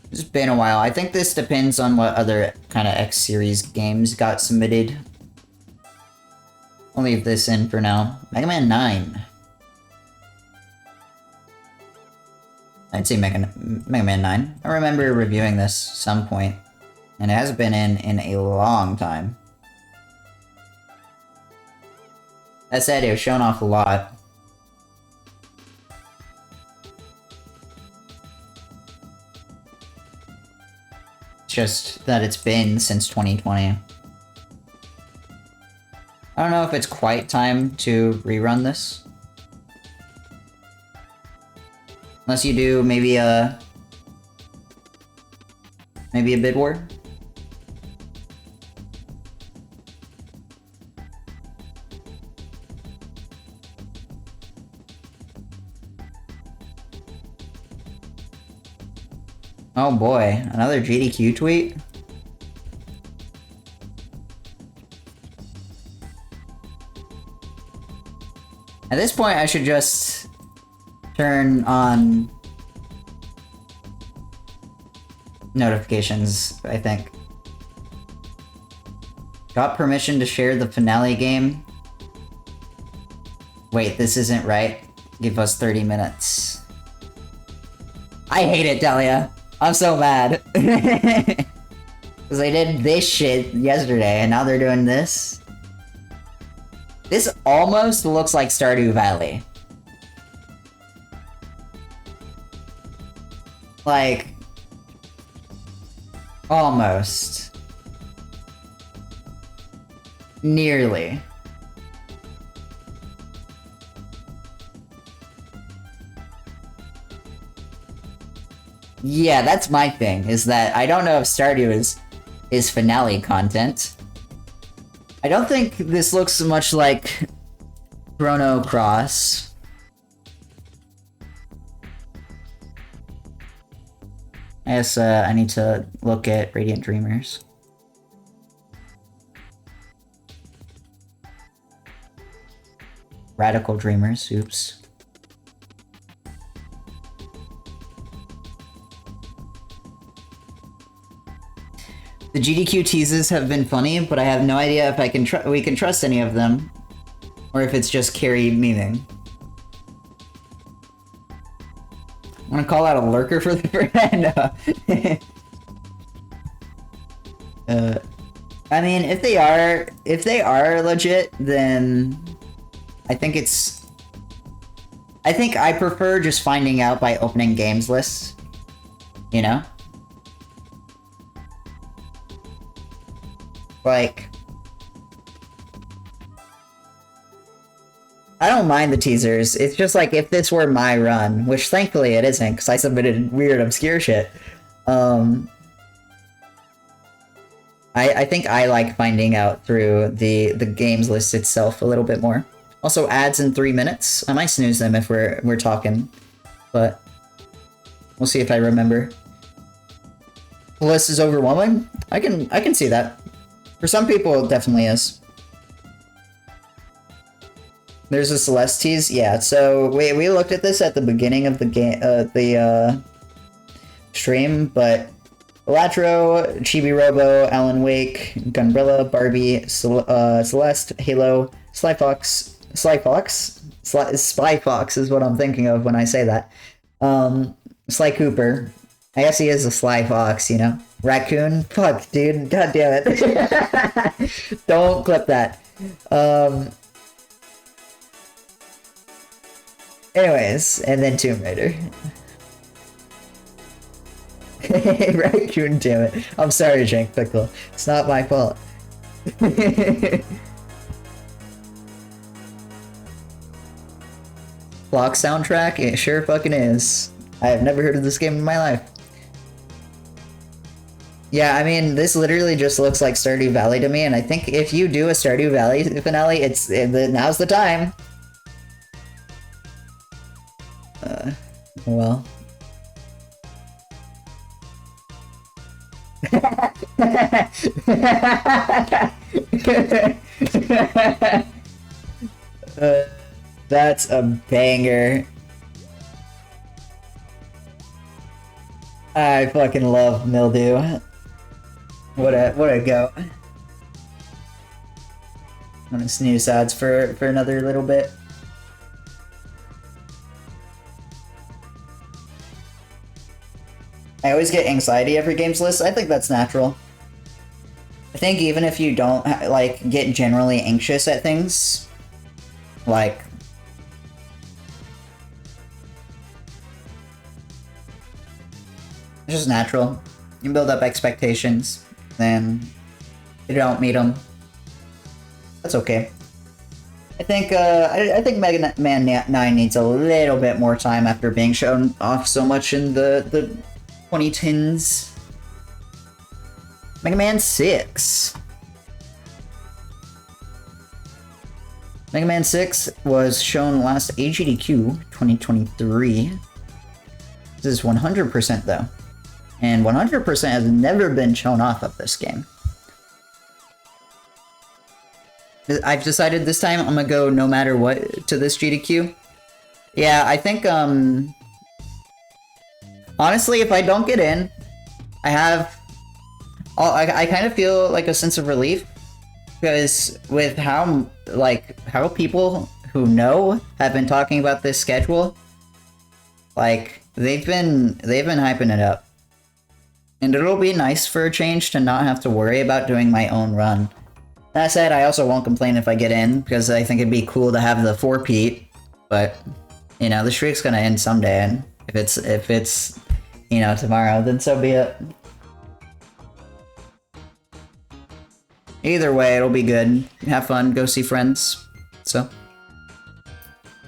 It's been a while. I think this depends on what other kind of X series games got submitted. I'll leave this in for now. Mega Man 9. I'd say Mega Man 9. I remember reviewing this some point, and it hasn't been in a long time. That said, it was shown off a lot. It's just that it's been since 2020. I don't know if it's quite time to rerun this. Unless you do maybe a bid war. Oh boy, another GDQ tweet? At this point, I should just turn on notifications, I think. Got permission to share the finale game? Wait, this isn't right. Give us 30 minutes. I hate it, Delia. I'm so mad. Because they did this shit yesterday, and now they're doing this. This almost looks like Stardew Valley. Like, almost. Nearly. Yeah, that's my thing, is that I don't know if Stardew is finale content. I don't think this looks much like Chrono Cross. I guess I need to look at Radiant Dreamers. Radical Dreamers, oops. The GDQ teases have been funny, but I have no idea if we can trust any of them, or if it's just Carrie memeing. I'm gonna call out a lurker for the friend. I mean, if they are legit, then I think I prefer just finding out by opening games lists, you know? Like, I don't mind the teasers. It's just like if this were my run, which thankfully it isn't, because I submitted weird, obscure shit. I think I like finding out through the games list itself a little bit more. Also, ads in 3 minutes. I might snooze them if we're talking, but we'll see if I remember. The list is overwhelming. I can see that. For some people, it definitely is. There's a Celeste tease? Yeah, so we looked at this at the beginning of the game, stream, but Elatro, Chibi Robo, Alan Wake, Gunbrella, Barbie, Celeste, Halo, Spy Fox is what I'm thinking of when I say that. Sly Cooper. I guess he is a Sly Fox, you know? Raccoon? Fuck, dude. God damn it. Don't clip that. Anyways, and then Tomb Raider. Raccoon, damn it. I'm sorry, Jank Pickle. It's not my fault. Clock soundtrack? It sure fucking is. I have never heard of this game in my life. Yeah, I mean, this literally just looks like Stardew Valley to me, and I think if you do a Stardew Valley finale, now's the time. Well. That's a banger. I fucking love Mildew. What a go. I'm gonna snooze ads for another little bit. I always get anxiety every games list. I think that's natural. I think even if you don't like get generally anxious at things, like it's just natural. You build up expectations, then you don't meet them. That's okay. I think Mega Man 9 needs a little bit more time after being shown off so much in the 2010s. Mega Man 6. Mega Man 6 was shown last SGDQ 2023. This is 100% though. And 100% has never been shown off of this game. I've decided this time I'm gonna go no matter what to this GDQ. Yeah, I think, honestly, if I don't get in, I kind of feel like a sense of relief. Because with how people who know have been talking about this schedule, like, they've been hyping it up. And it'll be nice for a change to not have to worry about doing my own run. That said, I also won't complain if I get in, because I think it'd be cool to have the 4-peat, but, you know, the streak's gonna end someday, and if it's, you know, tomorrow, then so be it. Either way, it'll be good. Have fun, go see friends. So,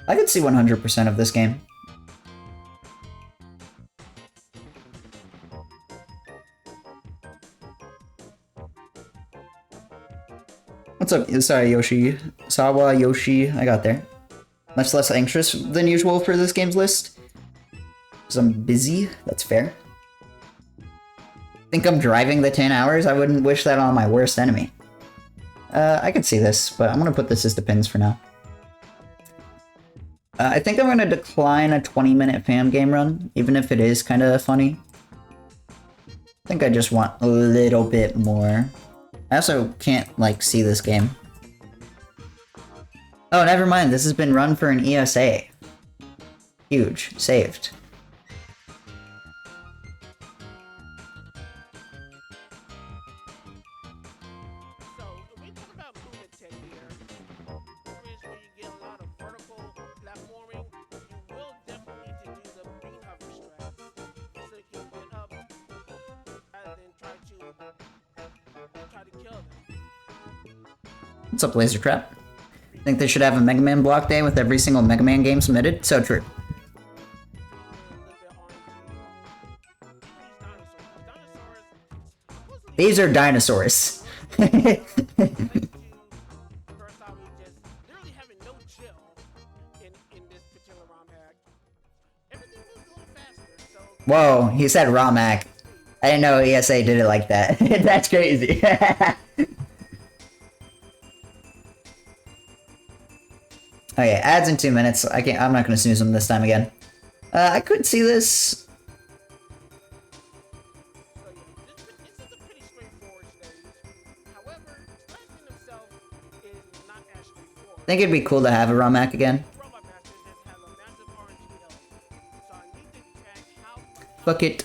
I could see 100% of this game. What's up? Sorry, Yoshi. Sawa, Yoshi. I got there. Much less anxious than usual for this game's list. Because I'm busy. That's fair. Think I'm driving the 10 hours? I wouldn't wish that on my worst enemy. I could see this, but I'm gonna put this as the pins for now. I think I'm gonna decline a 20-minute fam game run, even if it is kind of funny. I think I just want a little bit more. I also can't, like, see this game. Oh, never mind. This has been run for an ESA. Huge. Saved. So, when we talk about movement tech here, areas where you get a lot of vertical platforming, you will definitely need to do the bean hover strat so you can get up rather than try to kill them. What's up, Laser Trap? Think they should have a Mega Man block day with every single Mega Man game submitted? So true. These are dinosaurs. Whoa, he said ROMAC. I didn't know ESA did it like that. That's crazy. Okay, ads in 2 minutes. I'm not gonna snooze them this time again. I could see this. I think it'd be cool to have a ROMAC again. Fuck it.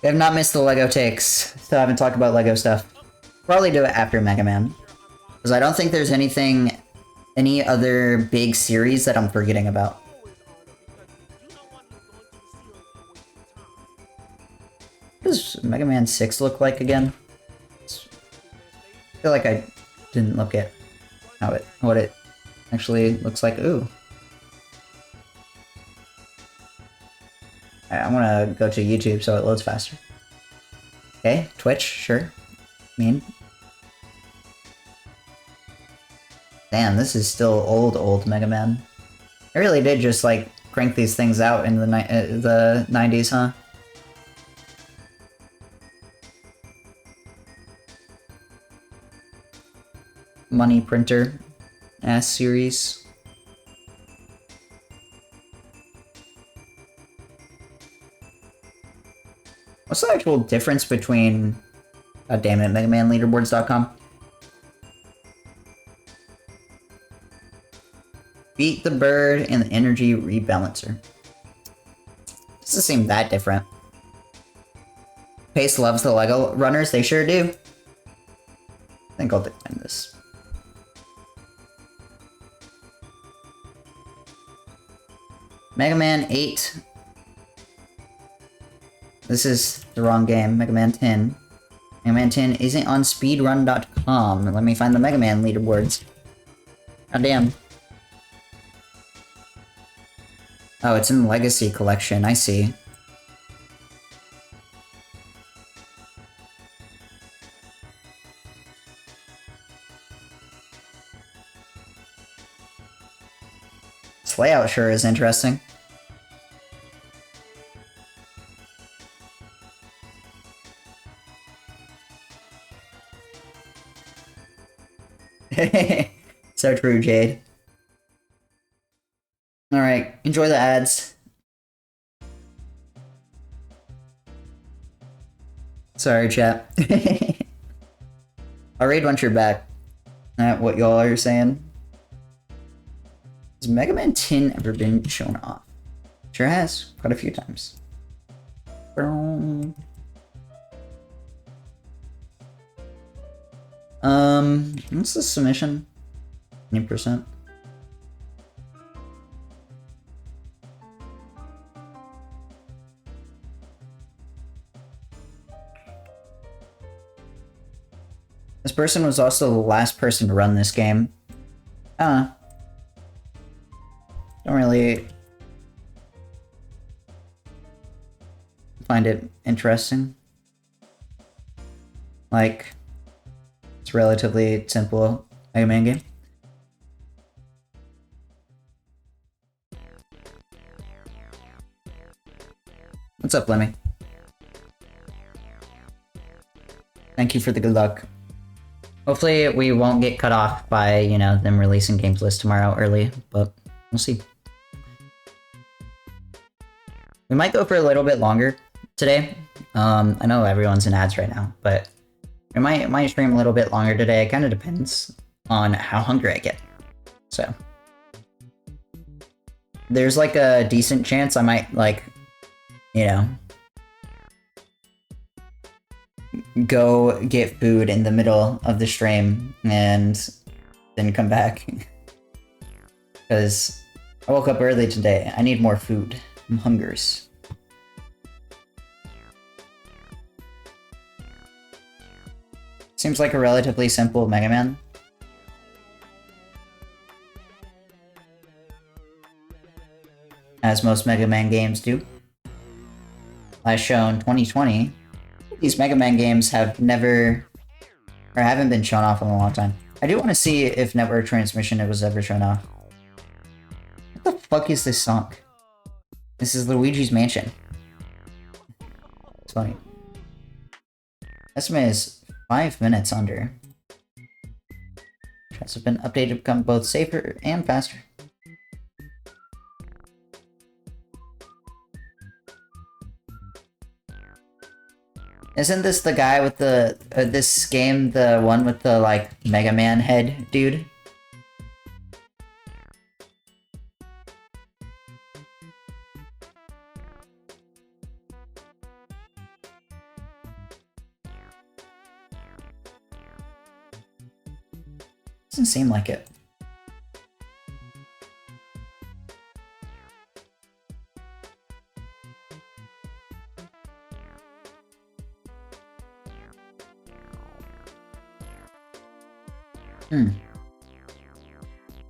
We have not missed the LEGO takes. Still haven't talked about LEGO stuff. Probably do it after Mega Man. Because I don't think there's any other big series that I'm forgetting about. What does Mega Man 6 look like again? I feel like I didn't look at what it actually looks like. Ooh. I'm gonna go to YouTube so it loads faster. Okay, Twitch, sure. Damn, this is still old Mega Man. I really did just, like, crank these things out in the 90s, huh? Money printer ass series. What's the actual difference between... God damn it, MegaManLeaderboards.com? Beat the Bird and the Energy Rebalancer. Doesn't seem that different. Pace loves the LEGO runners, they sure do. I think I'll decline this. Mega Man 8. This is the wrong game. Mega Man 10. Mega Man 10 isn't on speedrun.com. Let me find the Mega Man leaderboards. God damn. Oh, it's in the Legacy Collection. I see. This layout sure is interesting. So true, Jade. Alright, enjoy the ads. Sorry, chat. I'll read once you're back. What y'all are saying. Has Mega Man 10 ever been shown off? Sure has, quite a few times. What's the submission? 20%. This person was also the last person to run this game. Don't really find it interesting. Like, it's a relatively simple Mega Man game. What's up, Lemmy? Thank you for the good luck. Hopefully we won't get cut off by, you know, them releasing games list tomorrow early, but we'll see. We might go for a little bit longer today. I know everyone's in ads right now, but I might stream a little bit longer today. It kind of depends on how hungry I get. So there's like a decent chance I might, like, you know, go get food in the middle of the stream and then come back. Because I woke up early today. I need more food. I'm hungers. Seems like a relatively simple Mega Man. As most Mega Man games do. Last shown 2020. These Mega Man games have never, or haven't been shown off in a long time. I do want to see if Network Transmission was ever shown off. What the fuck is this song? This is Luigi's Mansion. It's funny. Estimate is 5 minutes under. Tracks have been updated to become both safer and faster. Isn't this the guy with the, this game, the one with the, like, Mega Man head dude? Doesn't seem like it.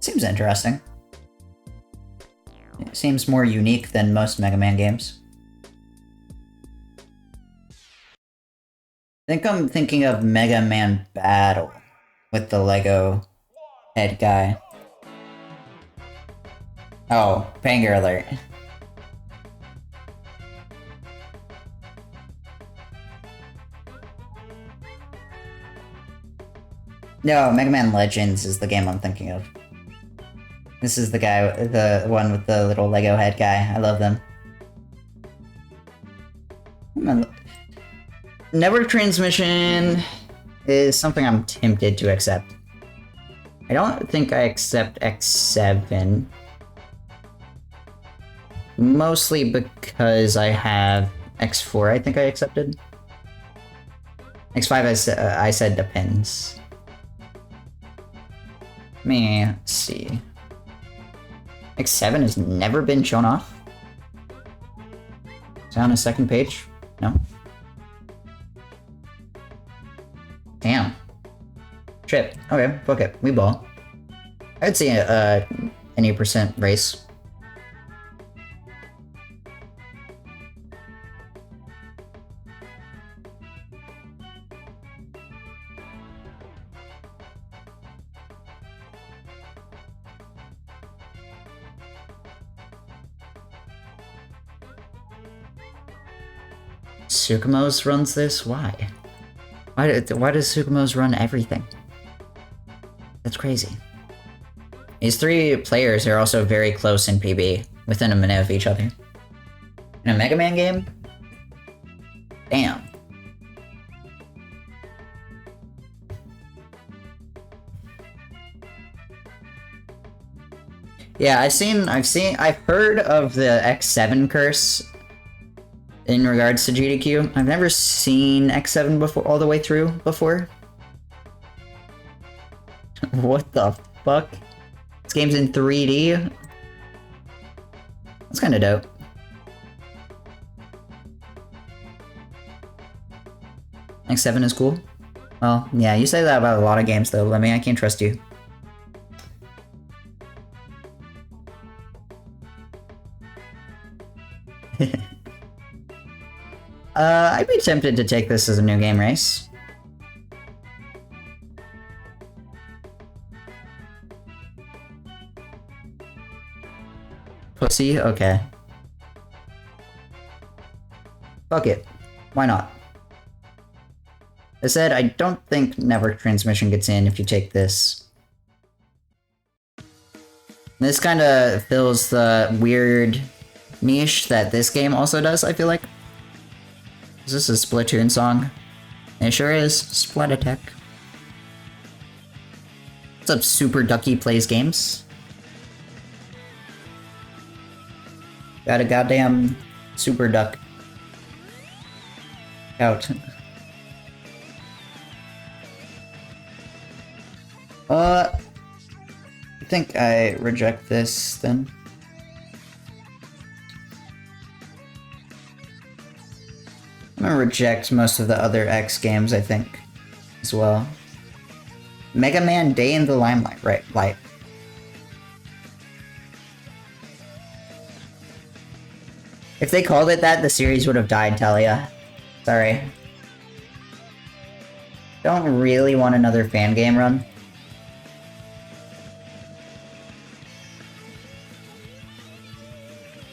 Seems interesting. It seems more unique than most Mega Man games. I think I'm thinking of Mega Man Battle with the Lego head guy. Oh, banger alert. No, Mega Man Legends is the game I'm thinking of. This is the guy, the one with the little Lego head guy. I love them. Network transmission is something I'm tempted to accept. I don't think I accept X7. Mostly because I have X4, I think I accepted. X5 I said depends. Let me see. X7 has never been shown off? Is that on a second page? No? Damn. Shit. Okay, fuck it. We ball. I'd say an 8% race. Sukumo's runs this? Why? Why does Sukumo's run everything? That's crazy. These three players are also very close in PB, within a minute of each other. In a Mega Man game? Damn. Yeah, I've heard of the X7 curse in regards to GDQ. I've never seen X7 before, all the way through before. What the fuck? This game's in 3D? That's kinda dope. X7 is cool. Well, yeah, you say that about a lot of games though, Lemmy. I can't trust you. I'd be tempted to take this as a new game race. Pussy? Okay. Fuck it. Why not? I said, I don't think network transmission gets in if you take this. This kind of fills the weird niche that this game also does, I feel like. Is this a Splatoon song? It sure is. Splat-attack. What's up, Super Ducky Plays Games? Got a goddamn Super Duck out. I think I reject this then. I'm gonna reject most of the other X games, I think, as well. Mega Man Day in the Limelight, right, light. If they called it that, the series would have died, Talia. Sorry. Don't really want another fan game run.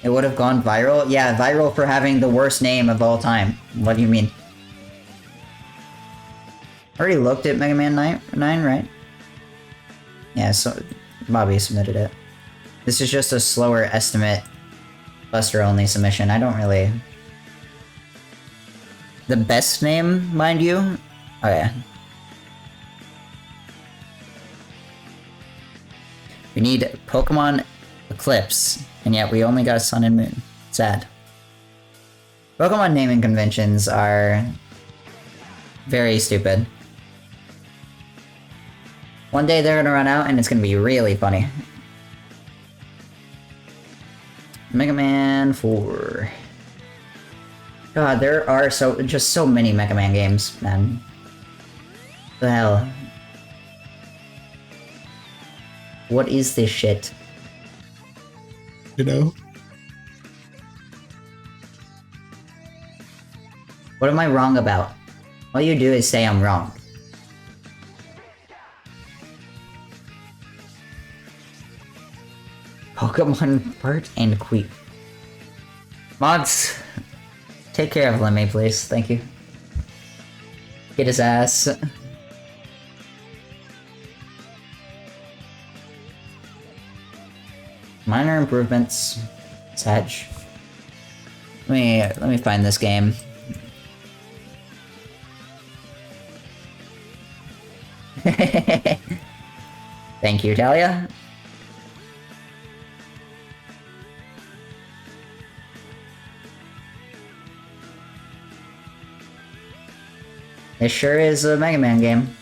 It would have gone viral? Yeah, viral for having the worst name of all time. What do you mean? Already looked at Mega Man 9, right? Yeah, so Bobby submitted it. This is just a slower estimate Buster-only submission. I don't really... The best name, mind you? Oh yeah. We need Pokemon Eclipse, and yet we only got Sun and Moon. Sad. Pokemon naming conventions are very stupid. One day they're gonna run out and it's gonna be really funny. Mega Man 4. God, there are just so many Mega Man games, man. What the hell? What is this shit? You know? What am I wrong about? All you do is say I'm wrong. Pokemon Bart and Queep. Mods, take care of Lemmy, please. Thank you. Get his ass. Minor improvements. Sag. Let me find this game. Thank you, Talia. It sure is a Mega Man game.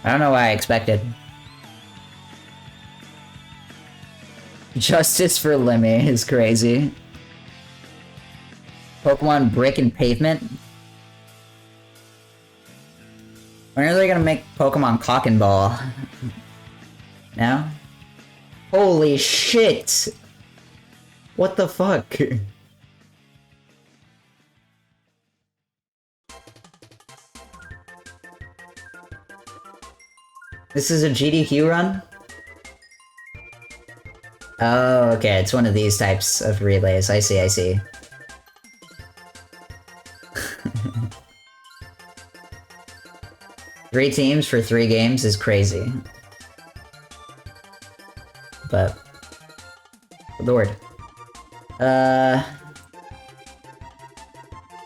I don't know what I expected. Justice for Lemmy is crazy. Pokemon Brick and Pavement? When are they gonna make Pokemon Cock and Ball? Now? Holy shit! What the fuck? This is a GDQ run? Oh, okay, it's one of these types of relays. I see, I see. Three teams for 3 games is crazy. But... Lord. I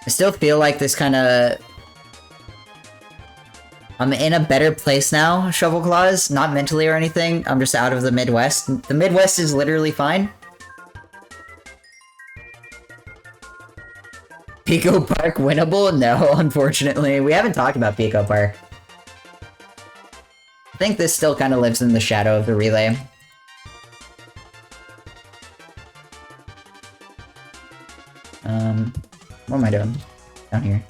still feel like this kinda... I'm in a better place now, Shovel Claws. Not mentally or anything. I'm just out of the Midwest. The Midwest is literally fine. Pico Park winnable? No, unfortunately. We haven't talked about Pico Park. think this still kind of lives in the shadow of the relay. What am I doing? Down here.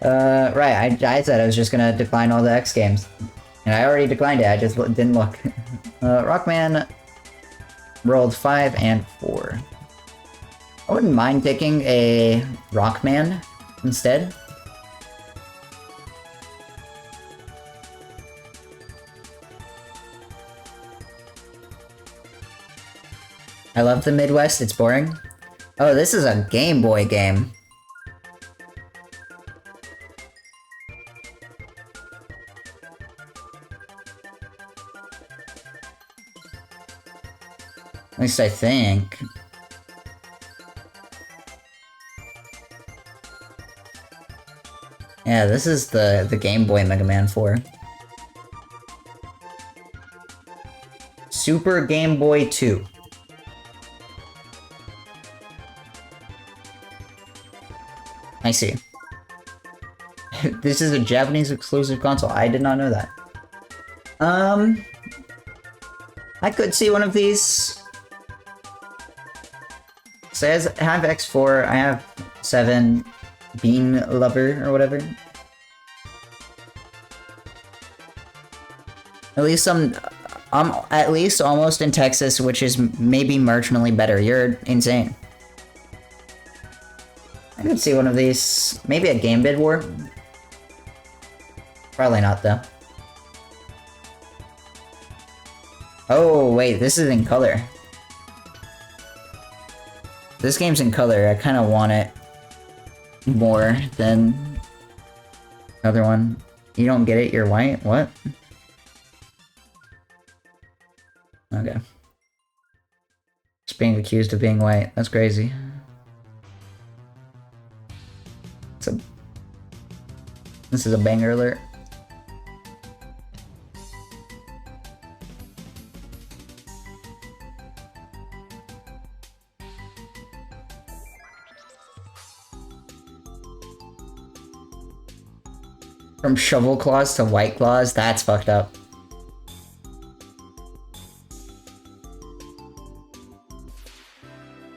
Right, I said I was just gonna decline all the X games. And I already declined it, I just didn't look. Rockman rolled 5 and 4. I wouldn't mind taking a Rockman instead. I love the Midwest, it's boring. Oh, this is a Game Boy game. At least I think. Yeah, this is the Game Boy Mega Man 4. Super Game Boy 2. I see. This is a Japanese exclusive console. I did not know that. I could see one of these. Says I have X4, I have 7, Bean Lover or whatever. At least I'm at least almost in Texas, which is maybe marginally better. You're insane. I could see one of these. Maybe a Game Bid War? Probably not, though. Oh, wait, this is in color. This game's in color. I kind of want it more than the other one. You don't get it, you're white? What? Okay. Just being accused of being white. That's crazy. This is a banger alert. From shovel claws to white claws, that's fucked up.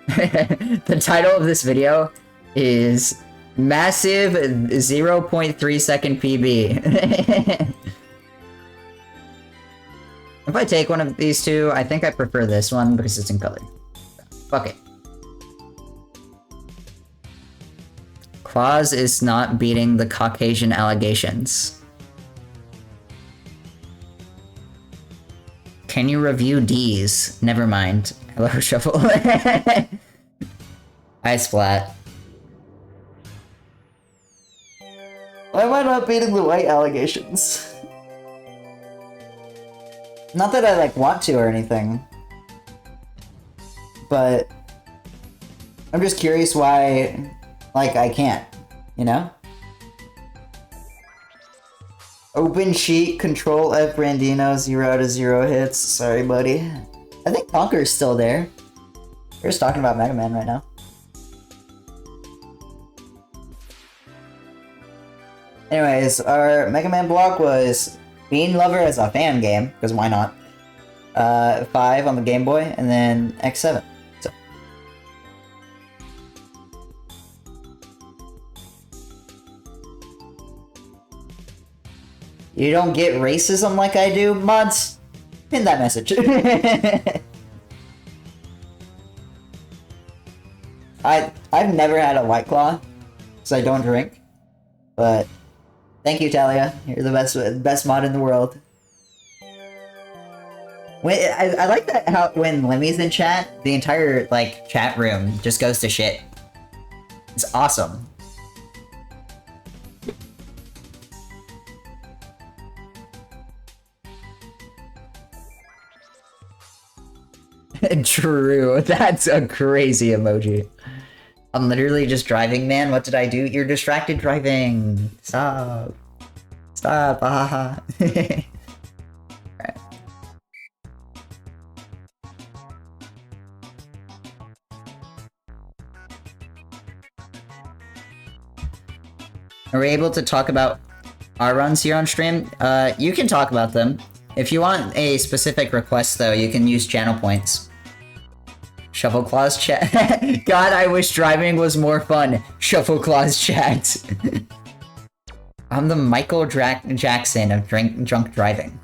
The title of this video is Massive 0.3 second PB. If I take one of these two, I think I prefer this one because it's in color. Fuck it. Claus is not beating the Caucasian allegations. Can you review D's? Never mind. Hello, Shuffle. I splat. Why am I not beating the white allegations? Not that I, like, want to or anything. But I'm just curious why, like, I can't, you know? Open sheet, Control F Brandino, 0 out of 0 hits. Sorry, buddy. I think Conker's still there. We're just talking about Mega Man right now. Anyways, our Mega Man block was Bean Lover as a fan game, because why not? 5 on the Game Boy, and then X7. So. You don't get racism like I do? Mods, pin that message. I've never had a White Claw, because I don't drink. But thank you, Talia. You're the best mod in the world. I like that how when Lemmy's in chat, the entire like chat room just goes to shit. It's awesome. True. That's a crazy emoji. I'm literally just driving, man. What did I do? You're distracted driving. Stop. Stop. Ahaha. Alright. Are we able to talk about our runs here on stream, you can talk about them. If you want a specific request, though, you can use channel points. Shuffle Claws chat. God, I wish driving was more fun. Shuffle Claws chat. I'm the Michael Jackson of drunk driving.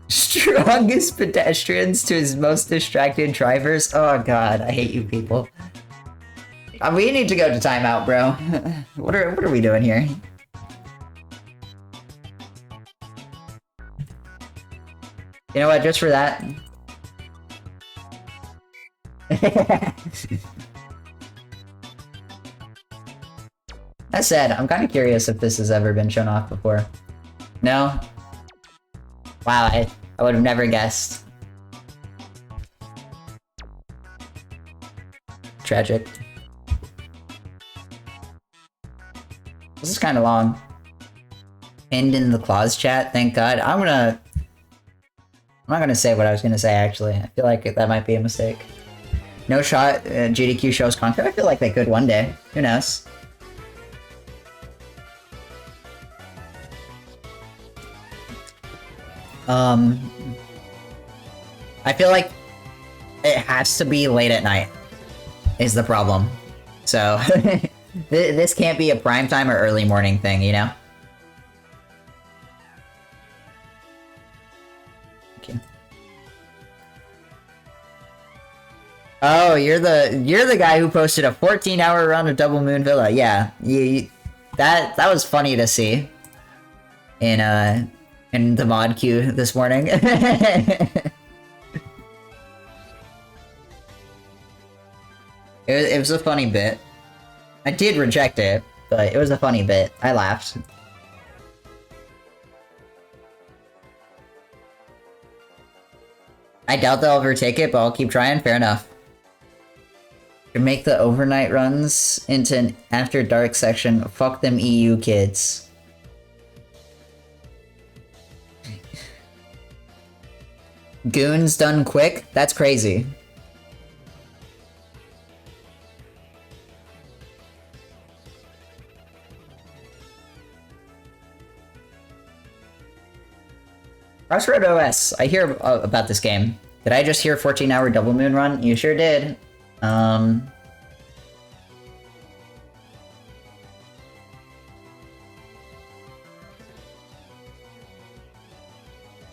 Strongest pedestrians to his most distracted drivers. Oh god, I hate you people. We need to go to timeout, bro. What are we doing here? You know what? Just for that. That said, I'm kind of curious if this has ever been shown off before. No? Wow, I would have never guessed. Tragic. This is kind of long. Pinned in the claws chat, thank god. I'm not gonna say what I was gonna say, actually. I feel like that might be a mistake. No shot, GDQ shows content. I feel like they could one day. Who knows? I feel like it has to be late at night, is the problem. So, this can't be a primetime or early morning thing, you know? Okay. Oh, you're the guy who posted a 14-hour run of Double Moon Villa. Yeah, that was funny to see in the mod queue this morning. It was a funny bit. I did reject it, but it was a funny bit. I laughed. I doubt they'll overtake it, but I'll keep trying. Fair enough. To make the overnight runs into an after dark section. Fuck them EU kids. Goons done quick? That's crazy. Crossroad OS, I hear about this game. Did I just hear 14-hour Double Moon run? You sure did.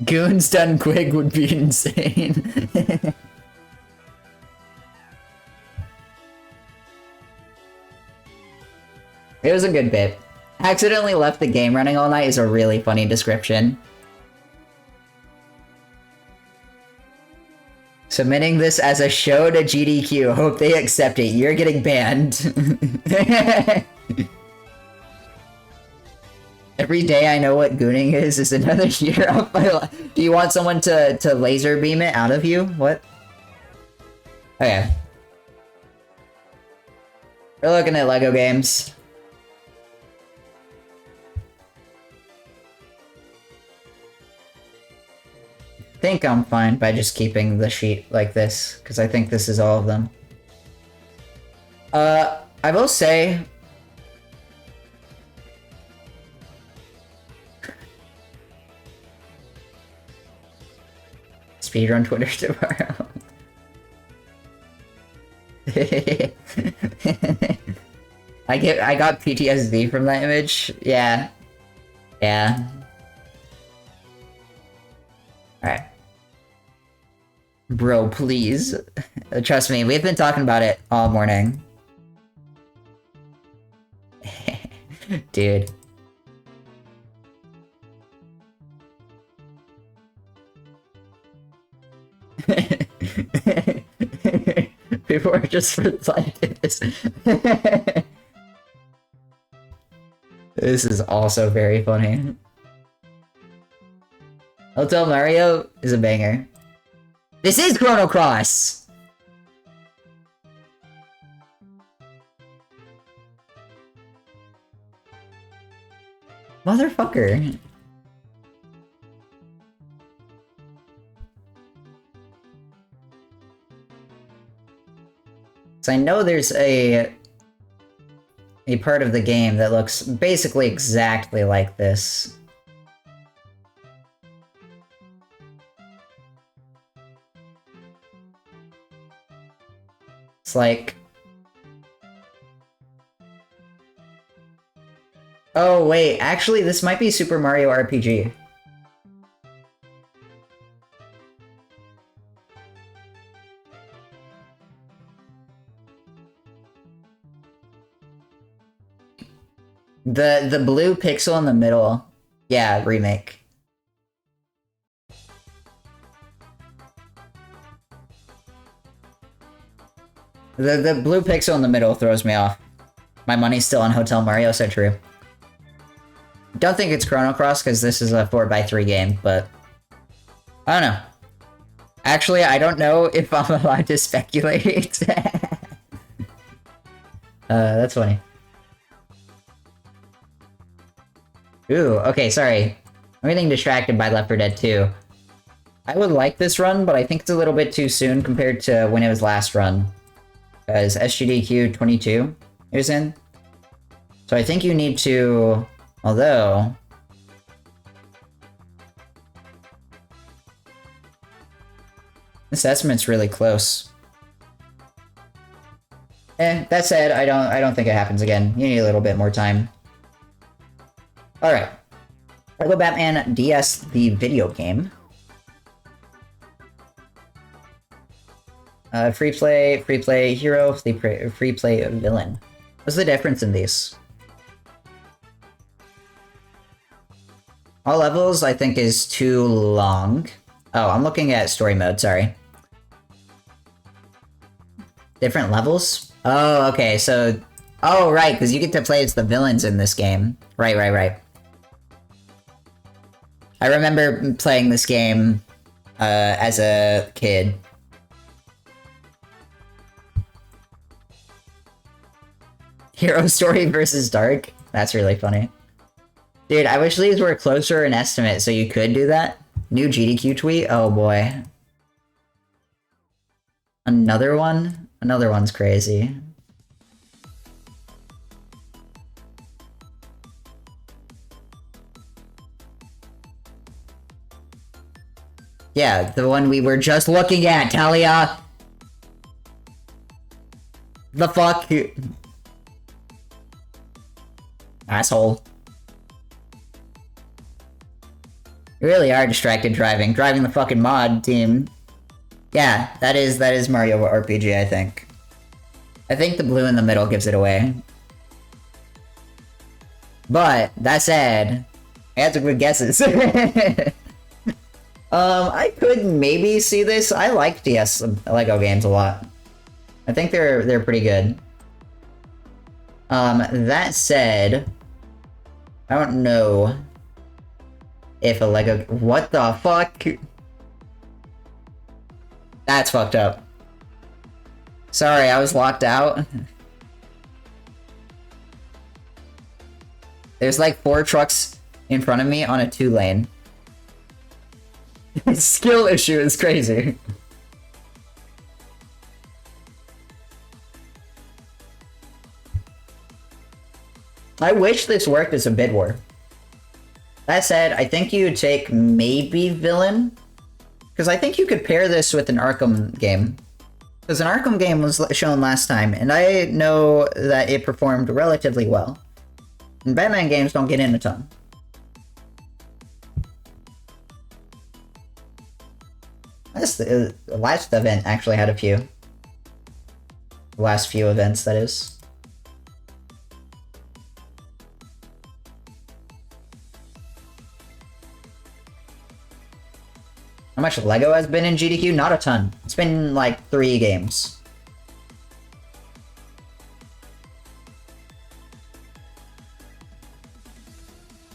Goons done quick would be insane. It was a good bit. Accidentally left the game running all night is a really funny description. Submitting this as a show to GDQ. Hope they accept it. You're getting banned. Every day I know what gooning is another year of my life. Do you want someone to laser beam it out of you? What? Okay. We're looking at Lego games. I think I'm fine by just keeping the sheet like this, because I think this is all of them. I will say... Speedrun Twitter tomorrow. I got PTSD from that image. Yeah. Yeah. Alright. Bro, please. Trust me, we've been talking about it all morning. Dude. People are just reflecting this. This is also very funny. Hotel Mario is a banger. This is Chrono Cross! Motherfucker. So I know there's a a part of the game that looks basically exactly like this. It's like... Oh, wait, actually, this might be Super Mario RPG. The blue pixel in the middle. Yeah, remake. The blue pixel in the middle throws me off. My money's still on Hotel Mario, so true. Don't think it's Chrono Cross, because this is a 4x3 game, but... I don't know. Actually, I don't know if I'm allowed to speculate. That's funny. Ooh, okay, sorry. I'm getting distracted by Left 4 Dead 2. I would like this run, but I think it's a little bit too soon compared to when it was last run. Because SGDQ 22 it was in. So I think you need to... Although... This estimate's really close. That said, I don't think it happens again. You need a little bit more time. Alright. Lego Batman DS, the video game. Free play hero, free play villain. What's the difference in these? All levels, I think, is too long. Oh, I'm looking at story mode, sorry. Different levels? Oh, okay, so... Oh, right, because you get to play as the villains in this game. Right. I remember playing this game as a kid. Hero story versus dark? That's really funny. Dude, I wish these were closer in estimate so you could do that. New GDQ tweet? Oh boy. Another one? Another one's crazy. Yeah, the one we were just looking at, Talia! The fuck? Asshole. You really are distracted driving. Driving the fucking mod team. Yeah, that is Mario RPG, I think. I think the blue in the middle gives it away. But, that said, I had some good guesses. I could maybe see this. I like DS Lego games a lot. I think they're pretty good. That said, I don't know if a Lego... What the fuck? That's fucked up. Sorry, I was locked out. There's like 4 trucks in front of me on a 2-lane. Skill issue is crazy. I wish this worked as a bid war. That said, I think you would take maybe villain. Because I think you could pair this with an Arkham game. Because an Arkham game was shown last time, and I know that it performed relatively well. And Batman games don't get in a ton. The last event actually had a few. The last few events, that is. How much Lego has been in GDQ? Not a ton. It's been like 3 games.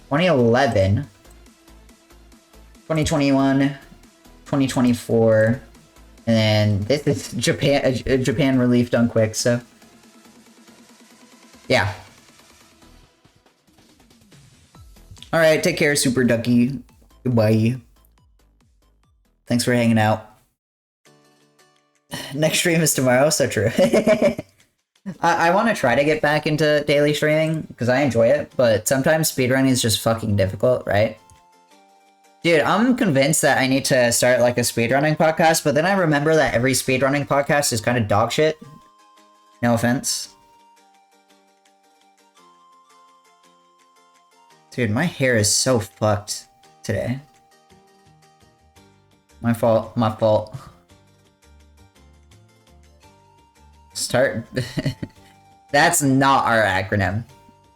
(2011), 2021, 2024, and then this is Japan relief done quick, so yeah. Alright, take care, Super Ducky. Goodbye. Thanks for hanging out. Next stream is tomorrow, so true. I want to try to get back into daily streaming because I enjoy it, but sometimes speedrunning is just fucking difficult, right? Dude, I'm convinced that I need to start like a speedrunning podcast, but then I remember that every speedrunning podcast is kind of dog shit. No offense. Dude, my hair is so fucked today. My fault, my fault. Start. That's not our acronym.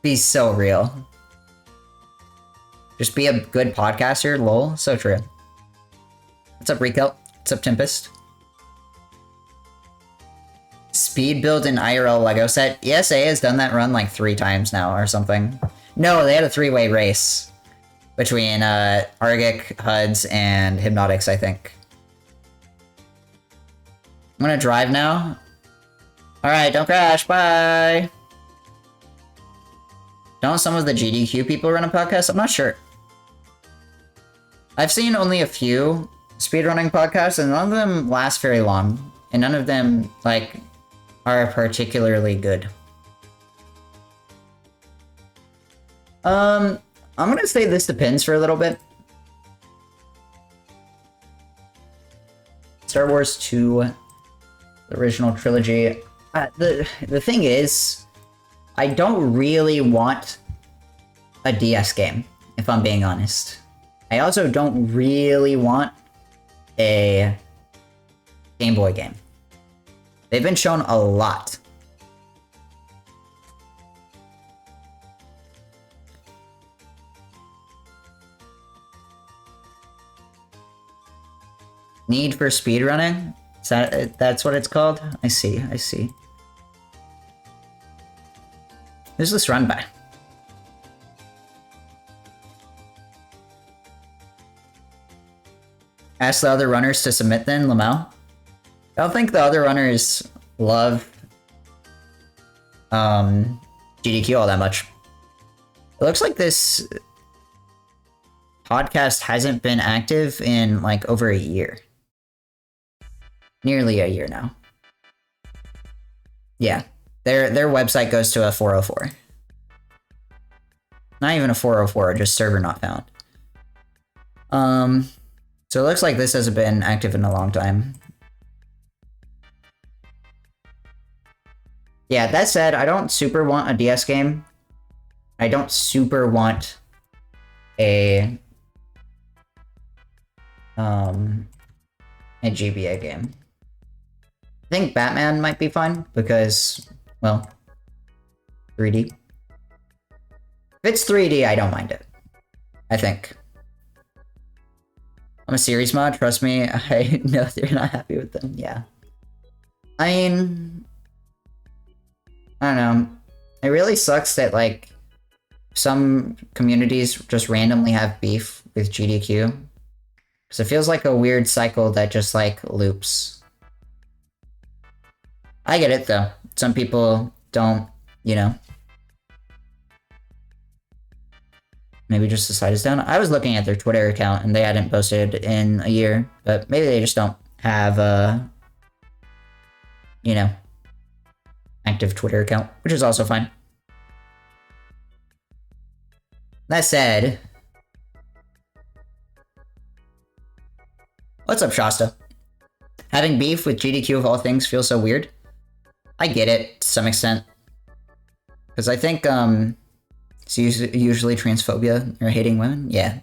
Be so real. Just be a good podcaster, lol. So true. What's up, Rico? What's up, Tempest? Speed build in IRL Lego set. ESA has done that run like 3 times now or something. No, they had a 3-way race between Argic, Huds, and Hypnotics, I think. I'm gonna drive now. Alright, don't crash, bye! Don't some of the GDQ people run a podcast? I'm not sure. I've seen only a few speedrunning podcasts, and none of them last very long. And none of them, like, are particularly good. I'm gonna say this depends for a little bit. Star Wars 2, the original trilogy. The thing is, I don't really want a DS game, if I'm being honest. I also don't really want a Game Boy game. They've been shown a lot. Need for speedrunning? Is that's what it's called? I see, I see. Who's this run by? Ask the other runners to submit then, Lamau? I don't think the other runners love GDQ all that much. It looks like this podcast hasn't been active in like over a year. Nearly a year now. Yeah. Their website goes to a 404. Not even a 404, just server not found. So it looks like this hasn't been active in a long time. Yeah, that said, I don't super want a DS game. I don't super want a GBA game. I think Batman might be fun because, well, 3D. If it's 3D, I don't mind it. I think. I'm a series mod, trust me. I know they're not happy with them, yeah. I mean, I don't know. It really sucks that, like, some communities just randomly have beef with GDQ. Because it feels like a weird cycle that just, like, loops. I get it, though. Some people don't, you know. Maybe just the site is down. I was looking at their Twitter account, and they hadn't posted in a year. But maybe they just don't have a, you know, active Twitter account, which is also fine. That said, what's up, Shasta? Having beef with GDQ of all things feels so weird. I get it to some extent. Because I think, it's usually transphobia or hating women. Yeah.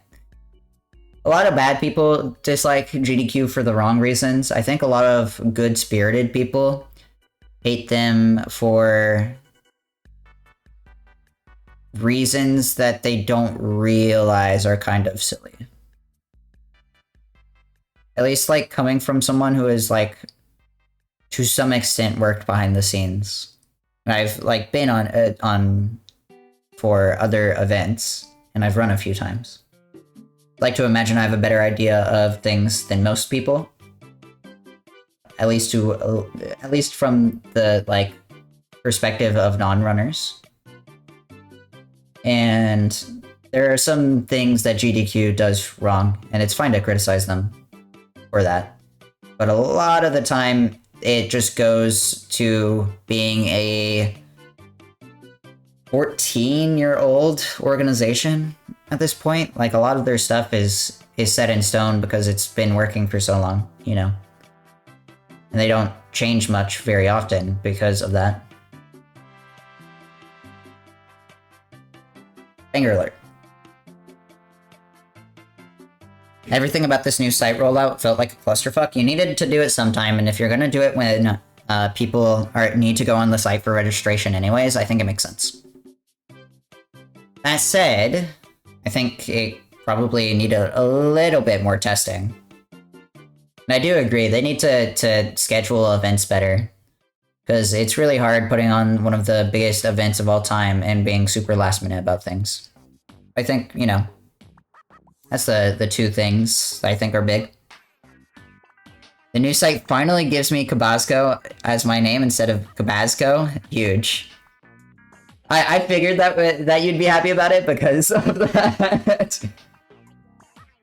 A lot of bad people dislike GDQ for the wrong reasons. I think a lot of good-spirited people hate them for reasons that they don't realize are kind of silly. At least, like, coming from someone who is, like, to some extent worked behind the scenes. And I've, like, been on for other events, and I've run a few times. I'd like to imagine I have a better idea of things than most people. At least from the, like, perspective of non-runners. And there are some things that GDQ does wrong, and it's fine to criticize them for that. But a lot of the time, it just goes to being a 14-year-old organization at this point. Like, a lot of their stuff is set in stone because it's been working for so long, you know? And they don't change much very often because of that. Finger alert. Everything about this new site rollout felt like a clusterfuck. You needed to do it sometime, and if you're gonna do it when people need to go on the site for registration anyways, I think it makes sense. That said, I think it probably needed a little bit more testing. And I do agree, they need to schedule events better. Because it's really hard putting on one of the biggest events of all time and being super last minute about things. I think, you know, that's the two things I think are big. The new site finally gives me Cabasco as my name instead of Cabasco. Huge. I figured that you'd be happy about it because of that.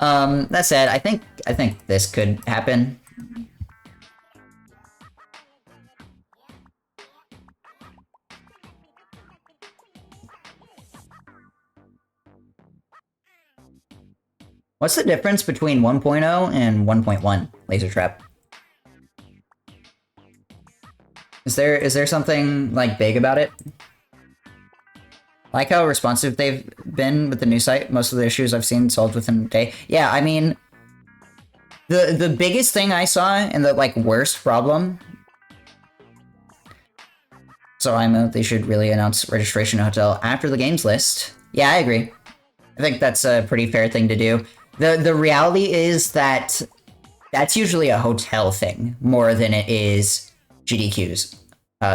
That said, I think this could happen. What's the difference between 1.0 and 1.1 laser trap? Is there something like big about it? I like how responsive they've been with the new site. Most of the issues I've seen solved within a day. Yeah, I mean, the biggest thing I saw and the like worst problem. So they should really announce registration hotel after the games list. Yeah, I agree. I think that's a pretty fair thing to do. The reality is that that's usually a hotel thing more than it is GDQ's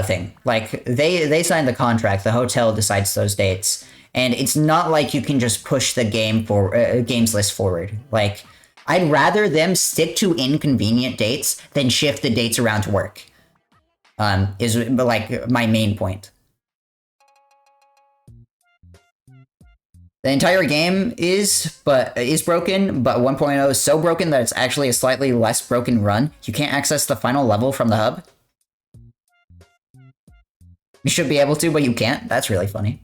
thing. Like, they sign the contract, the hotel decides those dates, and it's not like you can just push the games list forward. Like, I'd rather them stick to inconvenient dates than shift the dates around to work. Is like my main point. The entire game is broken, but 1.0 is so broken that it's actually a slightly less broken run. You can't access the final level from the hub. You should be able to, but you can't. That's really funny.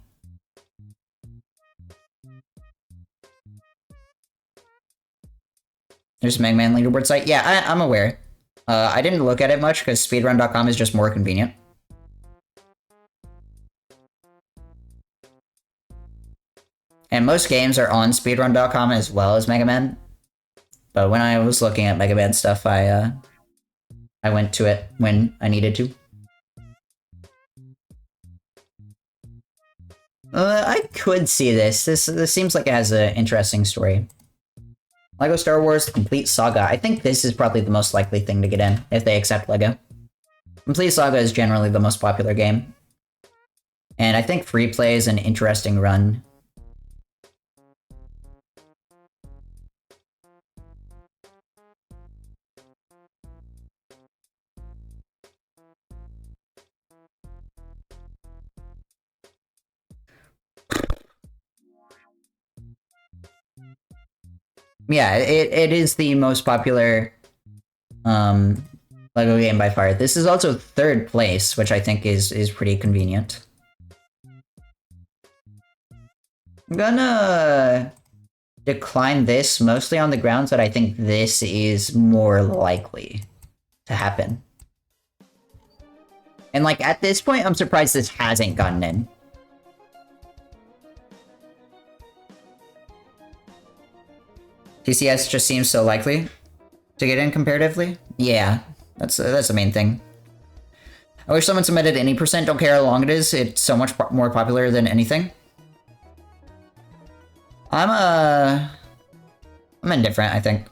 There's Mega Man leaderboard site. Yeah, I'm aware. I didn't look at it much because speedrun.com is just more convenient. And most games are on speedrun.com as well as Mega Man. But when I was looking at Mega Man stuff, I went to it when I needed to. I could see this. This seems like it has an interesting story. LEGO Star Wars Complete Saga. I think this is probably the most likely thing to get in, if they accept LEGO. Complete Saga is generally the most popular game. And I think free play is an interesting run. Yeah, it is the most popular LEGO game by far. This is also third place, which I think is pretty convenient. I'm gonna decline this mostly on the grounds that I think this is more likely to happen. And like at this point, I'm surprised this hasn't gotten in. TCS just seems so likely to get in comparatively. Yeah, that's the main thing. I wish someone submitted any %, don't care how long it is. It's so much more popular than anything. I'm indifferent, I think.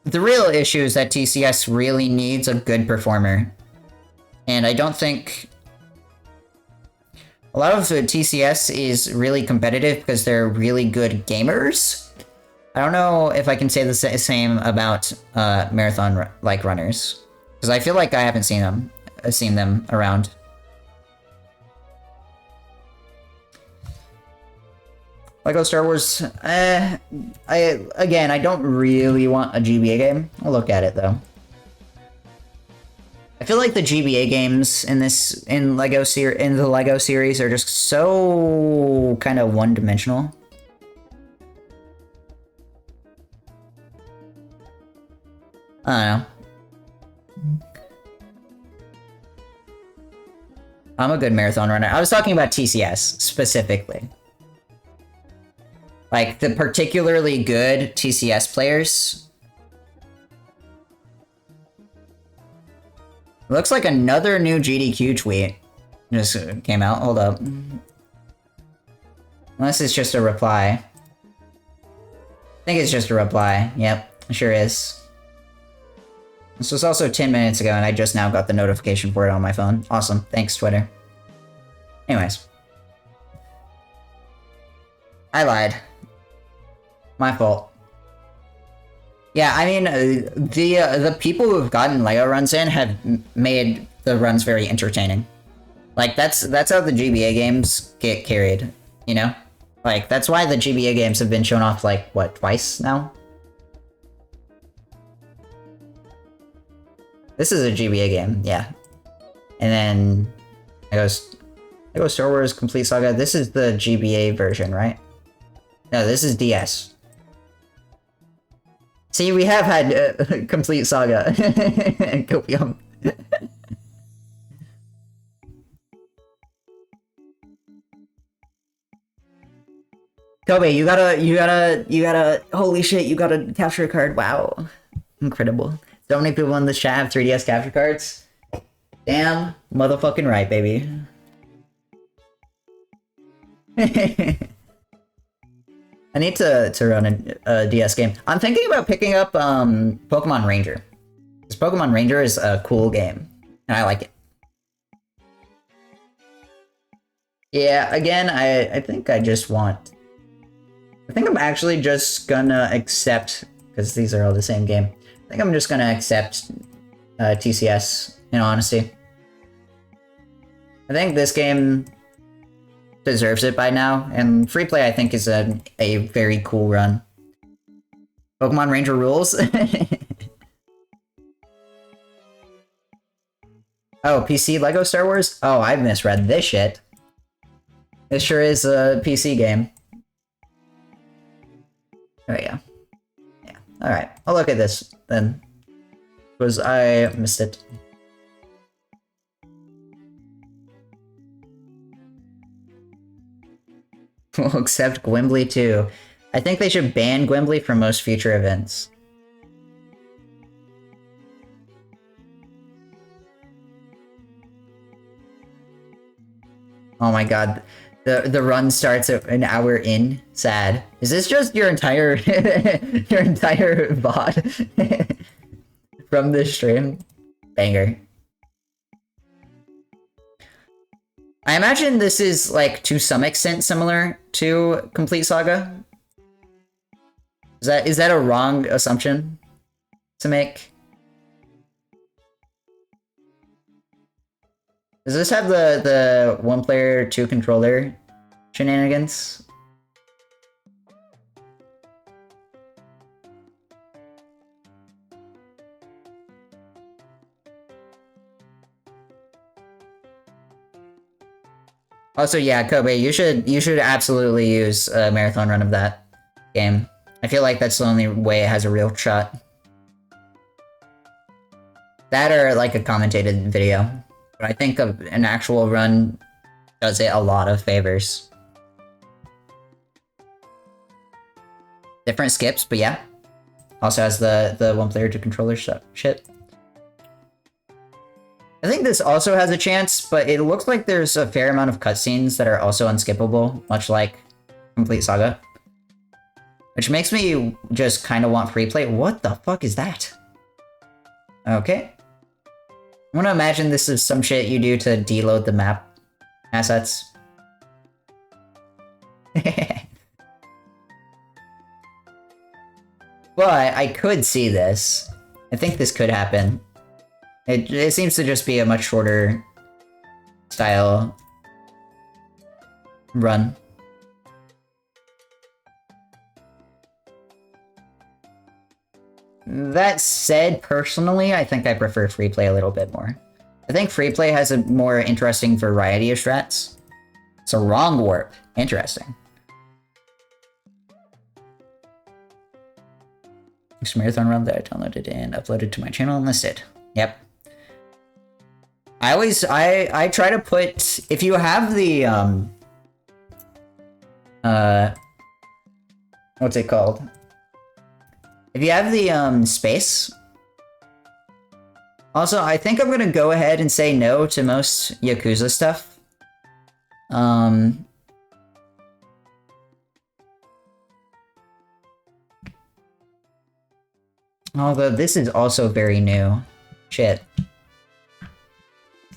The real issue is that TCS really needs a good performer. And I don't think... A lot of TCS is really competitive because they're really good gamers. I don't know if I can say the same about marathon-like runners. Because I feel like I haven't seen them around. LEGO Star Wars, I don't really want a GBA game. I'll look at it, though. I feel like the GBA games in the Lego series are just so kind of one-dimensional. I don't know. I'm a good marathon runner. I was talking about TCS specifically. Like the particularly good TCS players. Looks like another new GDQ tweet just came out. Hold up. Unless it's just a reply. I think it's just a reply. Yep, it sure is. This was also 10 minutes ago, and I just now got the notification for it on my phone. Awesome. Thanks, Twitter. Anyways. I lied. My fault. Yeah, I mean, the people who've gotten Lego runs in have made the runs very entertaining. Like, that's how the GBA games get carried, you know? Like, that's why the GBA games have been shown off, like, what, twice now? This is a GBA game, yeah. And then Lego Star Wars Complete Saga. This is the GBA version, right? No, this is DS. See, we have had Complete Saga. Copium. Kobe, you gotta, holy shit, you got a capture card. Wow. Incredible. So many people in this chat have 3DS capture cards. Damn motherfucking right, baby. I need to run a DS game. I'm thinking about picking up Pokemon Ranger. This Pokemon Ranger is a cool game, and I like it. Yeah, again, I think I just want... I think I'm actually just gonna accept, because these are all the same game, I think I'm just gonna accept TCS, in honesty. I think this game deserves it by now, and free play I think is a very cool run. Pokemon Ranger rules. Oh, PC Lego Star Wars? Oh, I misread this shit. This sure is a PC game. There we go. Yeah, alright. I'll look at this then. Because I missed it. We'll accept Gwimbly too. I think they should ban Gwimbly from most future events. Oh my god. The run starts an hour in. Sad. Is this just your entire your entire VOD from this stream? Banger. I imagine this is, like, to some extent similar to Complete Saga. Is that a wrong assumption to make? Does this have the one player, two controller shenanigans? Also, yeah, Kobe, you should absolutely use a marathon run of that game. I feel like that's the only way it has a real shot. That or like a commentated video. But I think an actual run does it a lot of favors. Different skips, but yeah. Also has the one player to controller shit. I think this also has a chance, but it looks like there's a fair amount of cutscenes that are also unskippable, much like Complete Saga. Which makes me just kind of want free play. What the fuck is that? Okay. I want to imagine this is some shit you do to deload the map assets. But I could see this. I think this could happen. It seems to just be a much shorter style run. That said, personally, I think I prefer free play a little bit more. I think free play has a more interesting variety of strats. So wrong warp. Interesting. Next marathon run that I downloaded and uploaded to my channel and listed. Yep. I try to put, if you have the what's it called? If you have the space. Also, I think I'm gonna go ahead and say no to most Yakuza stuff. Although this is also very new. Shit.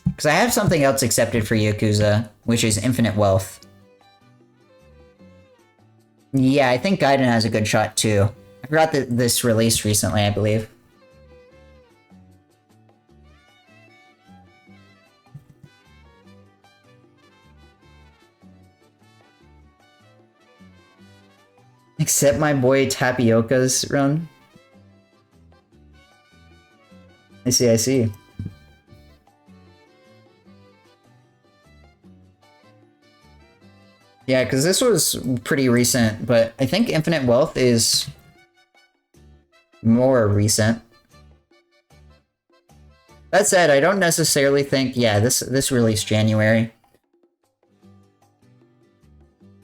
Because I have something else accepted for Yakuza, which is Infinite Wealth. Yeah, I think Gaiden has a good shot too. I forgot that this released recently, I believe. Except my boy Tapioca's run. I see, I see. Yeah, because this was pretty recent, but I think Infinite Wealth is more recent. That said, I don't necessarily think, yeah, this released January.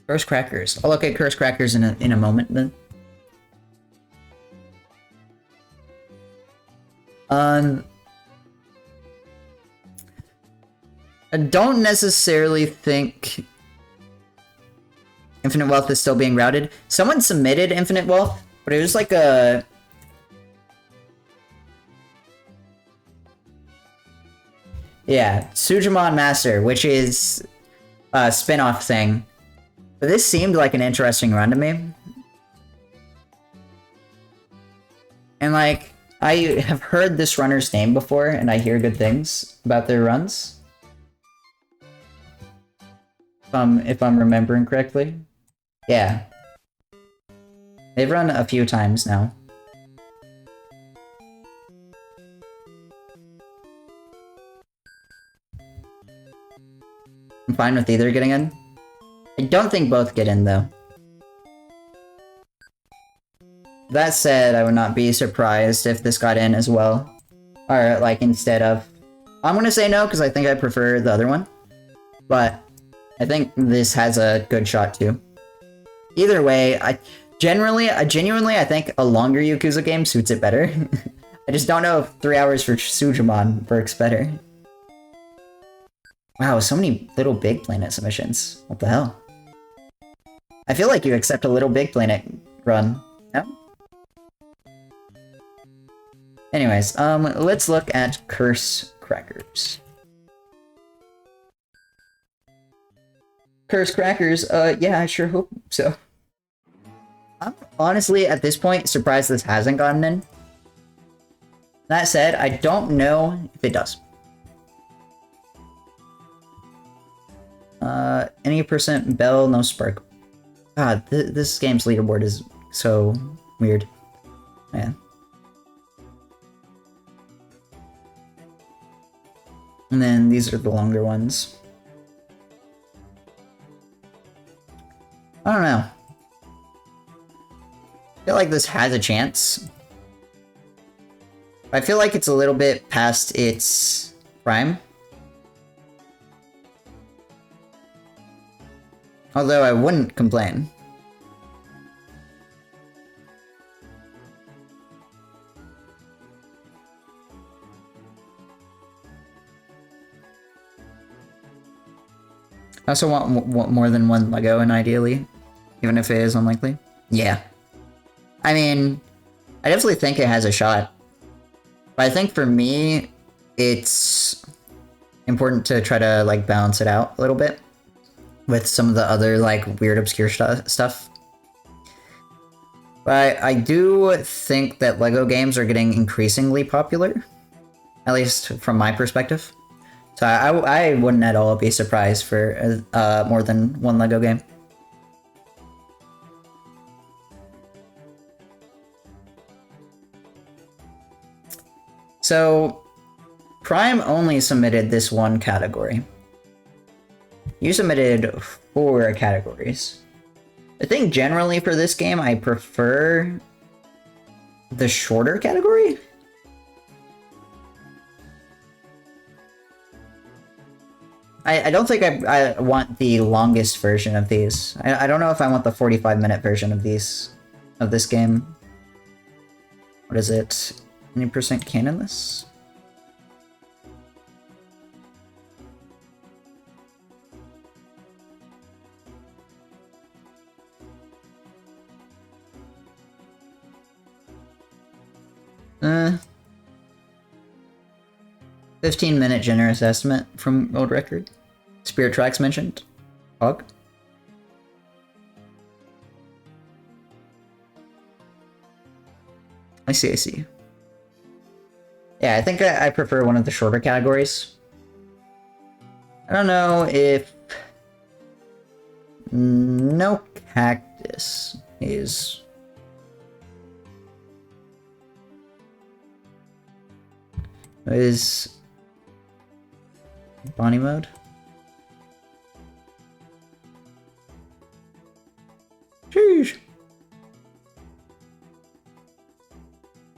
Curse Crackers. I'll look at Curse Crackers in a moment then. I don't necessarily think Infinite Wealth is still being routed. Someone submitted Infinite Wealth, but it was like a... Yeah, Sujimon Master, which is a spin-off thing. But this seemed like an interesting run to me. And like, I have heard this runner's name before, and I hear good things about their runs. If I'm remembering correctly. Yeah. They've run a few times now. I'm fine with either getting in. I don't think both get in, though. That said, I would not be surprised if this got in as well. Or, like, instead of... I'm gonna say no, because I think I prefer the other one. But I think this has a good shot, too. Either way, I genuinely, I think a longer Yakuza game suits it better. I just don't know if 3 hours for Sujimon works better. Wow, so many Little Big Planet submissions. What the hell? I feel like you accept a Little Big Planet run. No? Anyways, let's look at Curse Crackers. Curse Crackers, yeah, I sure hope so. I'm honestly, at this point, surprised this hasn't gotten in. That said, I don't know if it does. Any percent Bell, no Spark. God, this game's leaderboard is so weird. Man. And then these are the longer ones. I don't know. I feel like this has a chance. I feel like it's a little bit past its prime. Although I wouldn't complain. I also want more than one Lego, and ideally, even if it is unlikely. Yeah. I mean, I definitely think it has a shot. But I think for me, it's important to try to, like, balance it out a little bit with some of the other, like, weird, obscure stuff. But I do think that Lego games are getting increasingly popular, at least from my perspective. So I wouldn't at all be surprised for more than one Lego game. So, Prime only submitted this one category. You submitted 4 categories. I think generally for this game, I prefer the shorter category. I don't think I want the longest version of these. I don't know if I want the 45-minute version of this game. What is it? 20% canonless? Uh, 15-minute generous estimate from World Record. Spirit Tracks mentioned. Hog. I see. Yeah, I think I prefer one of the shorter categories. I don't know if... No Cactus is... Is... Bonnie mode? Sheesh.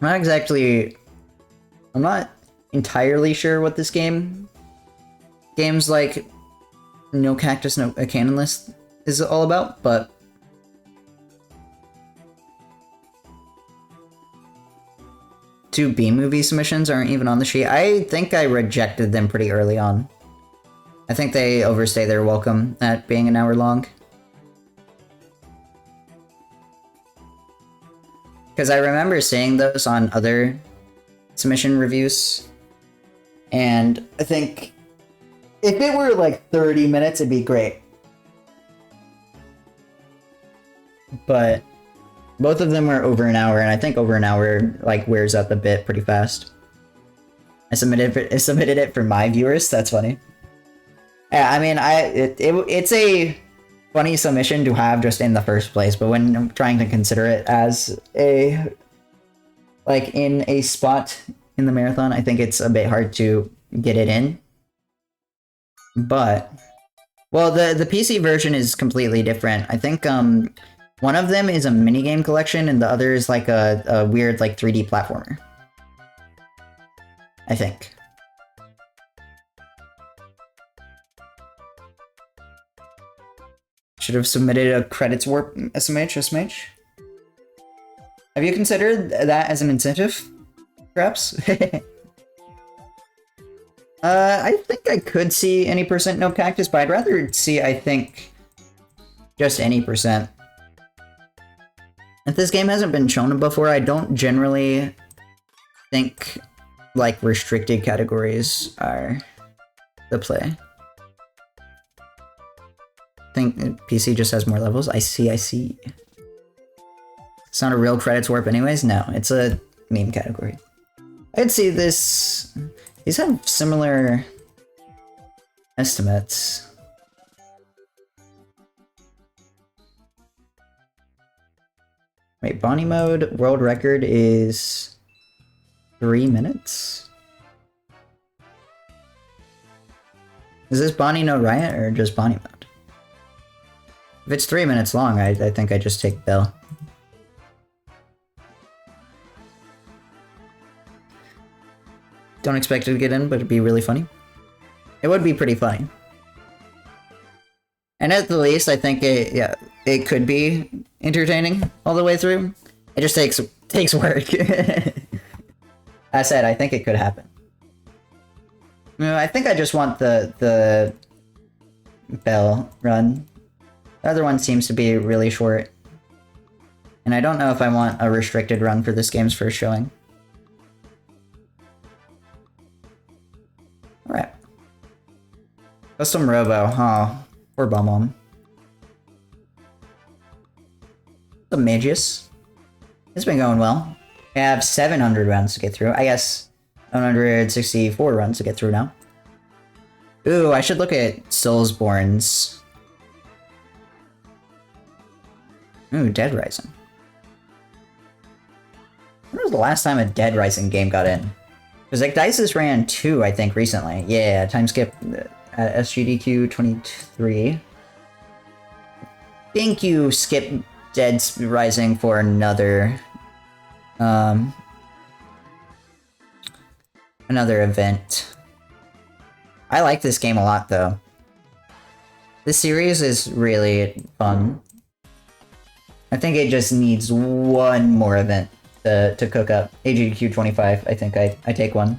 I'm not entirely sure what this game's like No Cactus, No Canonless is all about, but two B-movie submissions aren't even on the sheet. I think I rejected them pretty early on. I think they overstay their welcome at being an hour long. Because I remember seeing those on other submission reviews, and I think if it were like 30 minutes, it'd be great. But both of them were over an hour, and I think over an hour like wears out the bit pretty fast. I submitted it for my viewers. That's funny. Yeah, I mean, it's a funny submission to have just in the first place, but when I'm trying to consider it as a in a spot in the marathon, I think it's a bit hard to get it in. But well, the PC version is completely different. I think one of them is a minigame collection, and the other is like a weird 3D platformer. I think. Should have submitted a credits warp SMH. Have you considered that as an incentive? Perhaps? I think I could see any percent no cactus, but I'd rather see, I think, just any percent. If this game hasn't been shown before, I don't generally think, restricted categories are the play. I think PC just has more levels. I see. It's not a real credits warp anyways? No, it's a meme category. I'd see this... These have similar estimates. Wait, Bonnie mode, world record is 3 minutes? Is this Bonnie No Riot or just Bonnie mode? If it's 3 minutes long, I think I just take Bell. Don't expect it to get in, but it'd be really funny. It would be pretty funny. And at the least, I think it could be entertaining all the way through. It just takes work. I said, I think it could happen. No, I think I just want the Bell run. The other one seems to be really short. And I don't know if I want a restricted run for this game's first showing. Alright. Custom Robo, huh? Poor Bum. The Magius. It's been going well. We have 700 rounds to get through. I guess 164 runs to get through now. Ooh, I should look at Soulsborne's. Ooh, Dead Rising. When was the last time a Dead Rising game got in? Because like Dices ran 2, I think, recently. Yeah, time skip at SGDQ 23. Thank you, Skip Dead Rising, for another another event. I like this game a lot, though. This series is really fun. I think it just needs one more event to cook up. AGDQ 25, I think I take one.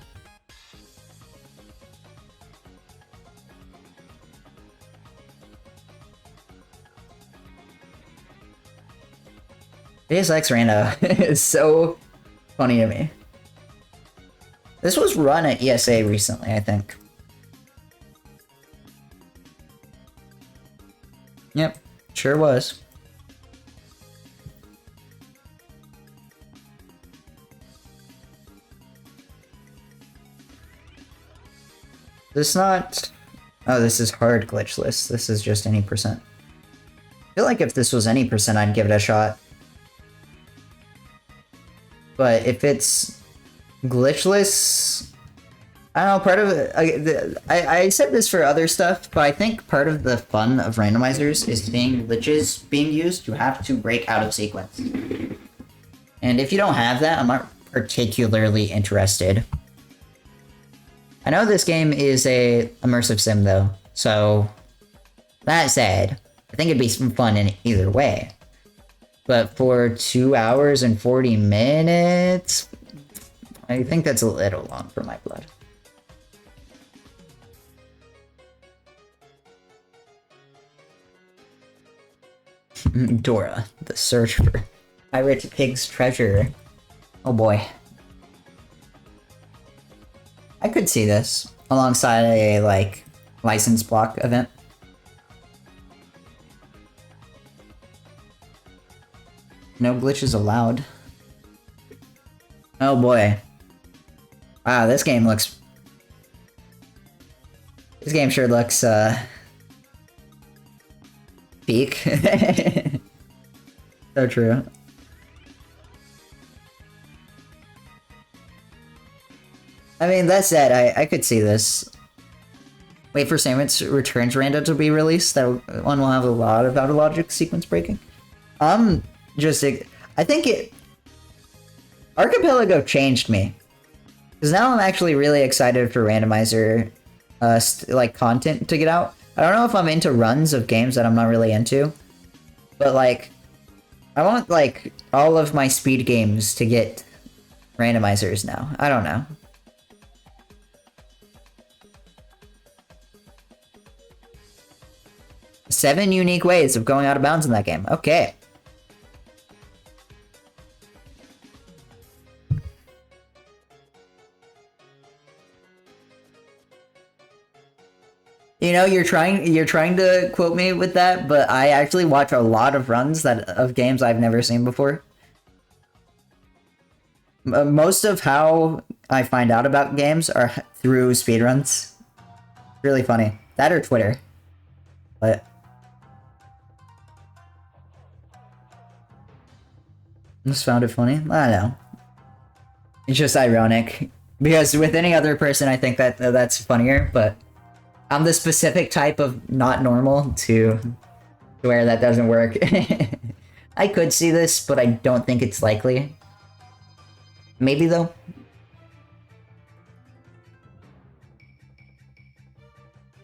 PSX Rando is so funny to me. This was run at ESA recently, I think. Yep, sure was. This not... Oh, this is hard glitchless. This is just any percent. I feel like if this was any percent, I'd give it a shot. But if it's glitchless... I don't know, part of it... I said this for other stuff, but I think part of the fun of randomizers is seeing glitches being used. You have to break out of sequence. And if you don't have that, I'm not particularly interested. I know this game is a immersive sim, though, so... That said, I think it'd be some fun in either way. But for 2 hours and 40 minutes, I think that's a little long for my blood. Dora, the search for Pirate Pig's treasure. Oh boy. I could see this alongside a, like, license block event. No glitches allowed. Oh boy. Wow, this game looks... This game sure looks, peak. So true. I mean, that said, I could see this. Wait for Samus Returns Rando to be released. That one will have a lot of out-of-logic sequence breaking. I think it... Archipelago changed me. Because now I'm actually really excited for randomizer, like, content to get out. I don't know if I'm into runs of games that I'm not really into. But, like, I want, like, all of my speed games to get randomizers now. I don't know. Seven unique ways of going out of bounds in that game. Okay. You know, you're trying to quote me with that, but I actually watch a lot of runs of games I've never seen before. Most of how I find out about games are through speedruns. Really funny. That or Twitter. But just found it funny. I don't know. It's just ironic because with any other person, I think that that's funnier, but I'm the specific type of not normal to where that doesn't work. I could see this, but I don't think it's likely. Maybe, though.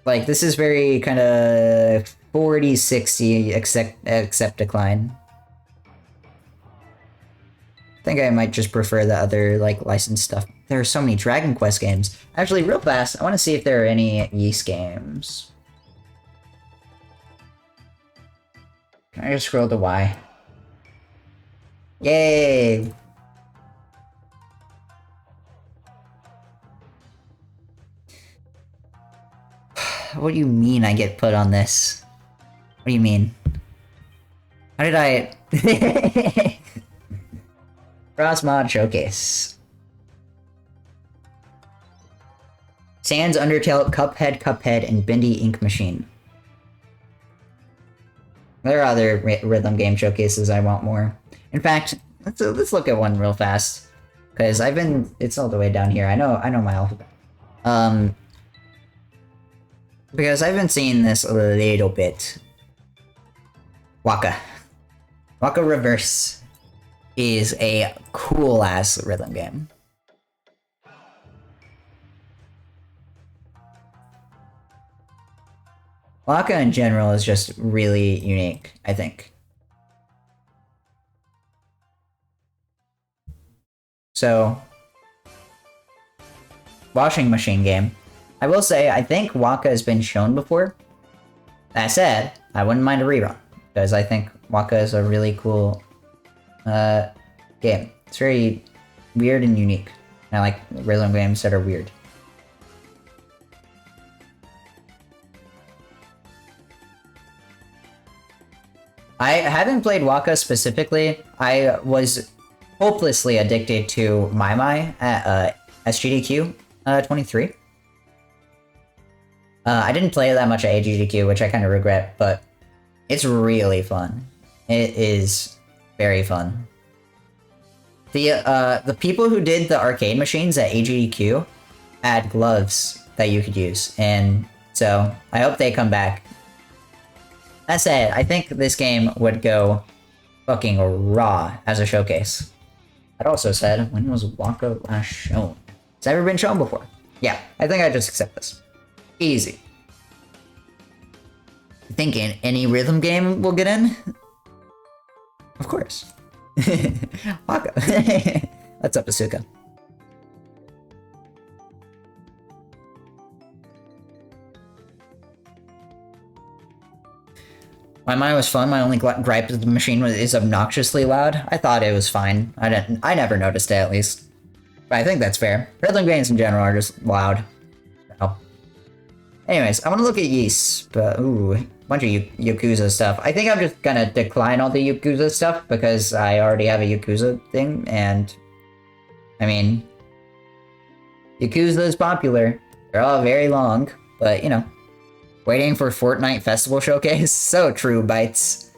Like, this is very kind of 40-60 accept decline. I think I might just prefer the other, like, licensed stuff. There are so many Dragon Quest games. Actually, real fast, I want to see if there are any Ys games. Can I just scroll to Y? Yay! What do you mean I get put on this? What do you mean? How did I... Cross Mod Showcase. Sans, Undertale, Cuphead, and Bindi Ink Machine. There are other rhythm game showcases I want more. In fact, let's look at one real fast. Because it's all the way down here. I know my alphabet. Because I've been seeing this a little bit. Waka. Waka Reverse is a cool-ass rhythm game. Waka in general is just really unique, I think. So, washing machine game. I will say, I think Waka has been shown before. That said, I wouldn't mind a rerun, because I think Waka is a really cool game. It's very weird and unique. And I like rhythm games that are weird. I haven't played Waka specifically. I was hopelessly addicted to My at SGDQ 23. I didn't play that much at SGDQ, which I kind of regret, but it's really fun. It is very fun. The people who did the arcade machines at AGDQ had gloves that you could use, and so I hope they come back. That said, I think this game would go fucking raw as a showcase. That also said, when was Waka last shown? It's never been shown before. Yeah, I think I just accept this. Easy. You think any rhythm game will get in? Of course. Waka. What's up, Asuka? My mind was fun. My only gripe with the machine is obnoxiously loud. I thought it was fine. I never noticed it, at least. But I think that's fair. Rhythm games in general are just loud. So. Anyways, I want to look at Yeast, but ooh, a bunch of Yakuza stuff. I think I'm just gonna decline all the Yakuza stuff because I already have a Yakuza thing, and I mean, Yakuza is popular. They're all very long, but you know. Waiting for Fortnite Festival Showcase? So true, Bites.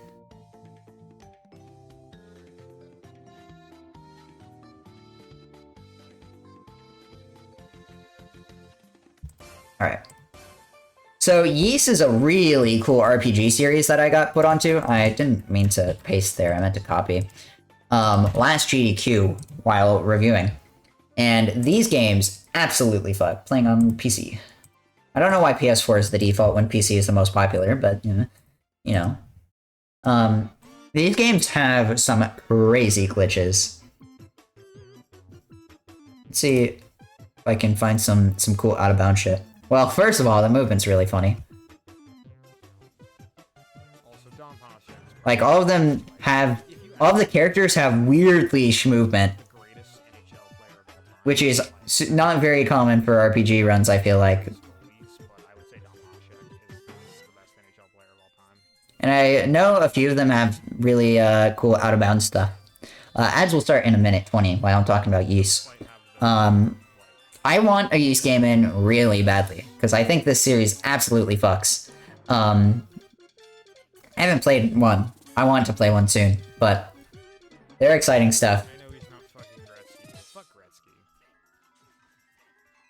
Alright. So, Yeast is a really cool RPG series that I got put onto. I didn't mean to paste there, I meant to copy. Last GDQ, while reviewing. And these games absolutely fuck, playing on PC. I don't know why PS4 is the default when PC is the most popular, but, you know. These games have some crazy glitches. Let's see if I can find some cool out-of-bounds shit. Well, first of all, the movement's really funny. Like, all of the characters have weird leash movement. Which is not very common for RPG runs, I feel like. And I know a few of them have really cool out-of-bounds stuff. Ads will start in a minute 20 while I'm talking about Yeast. I want a Yeast game in really badly, because I think this series absolutely fucks. I haven't played one. I want to play one soon, but they're exciting stuff.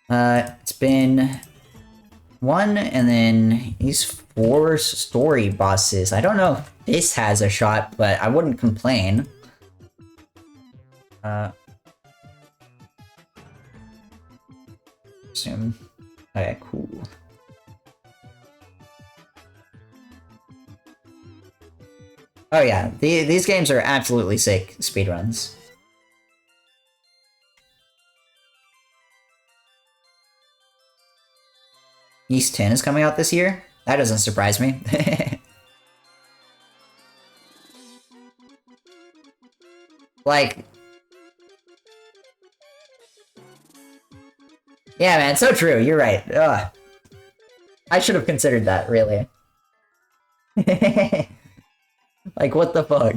It's been one, and then these 4 story bosses. I don't know if this has a shot, but I wouldn't complain. Assume. Okay, cool. Oh yeah, these games are absolutely sick speedruns. Yeast 10 is coming out this year? That doesn't surprise me. Like... Yeah, man, so true, you're right. Ugh. I should have considered that, really. Like, what the fuck?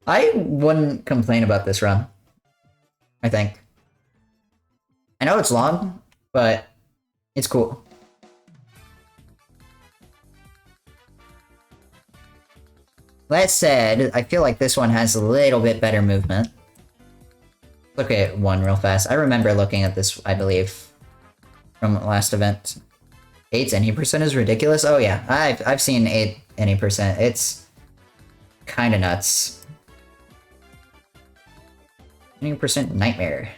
I wouldn't complain about this run. I think. I know it's long, but it's cool. That said, I feel like this one has a little bit better movement. Look at one real fast. I remember looking at this, I believe, from last event. 8's any percent is ridiculous. Oh yeah, I've seen 8 any percent. It's kind of nuts. Any percent nightmare.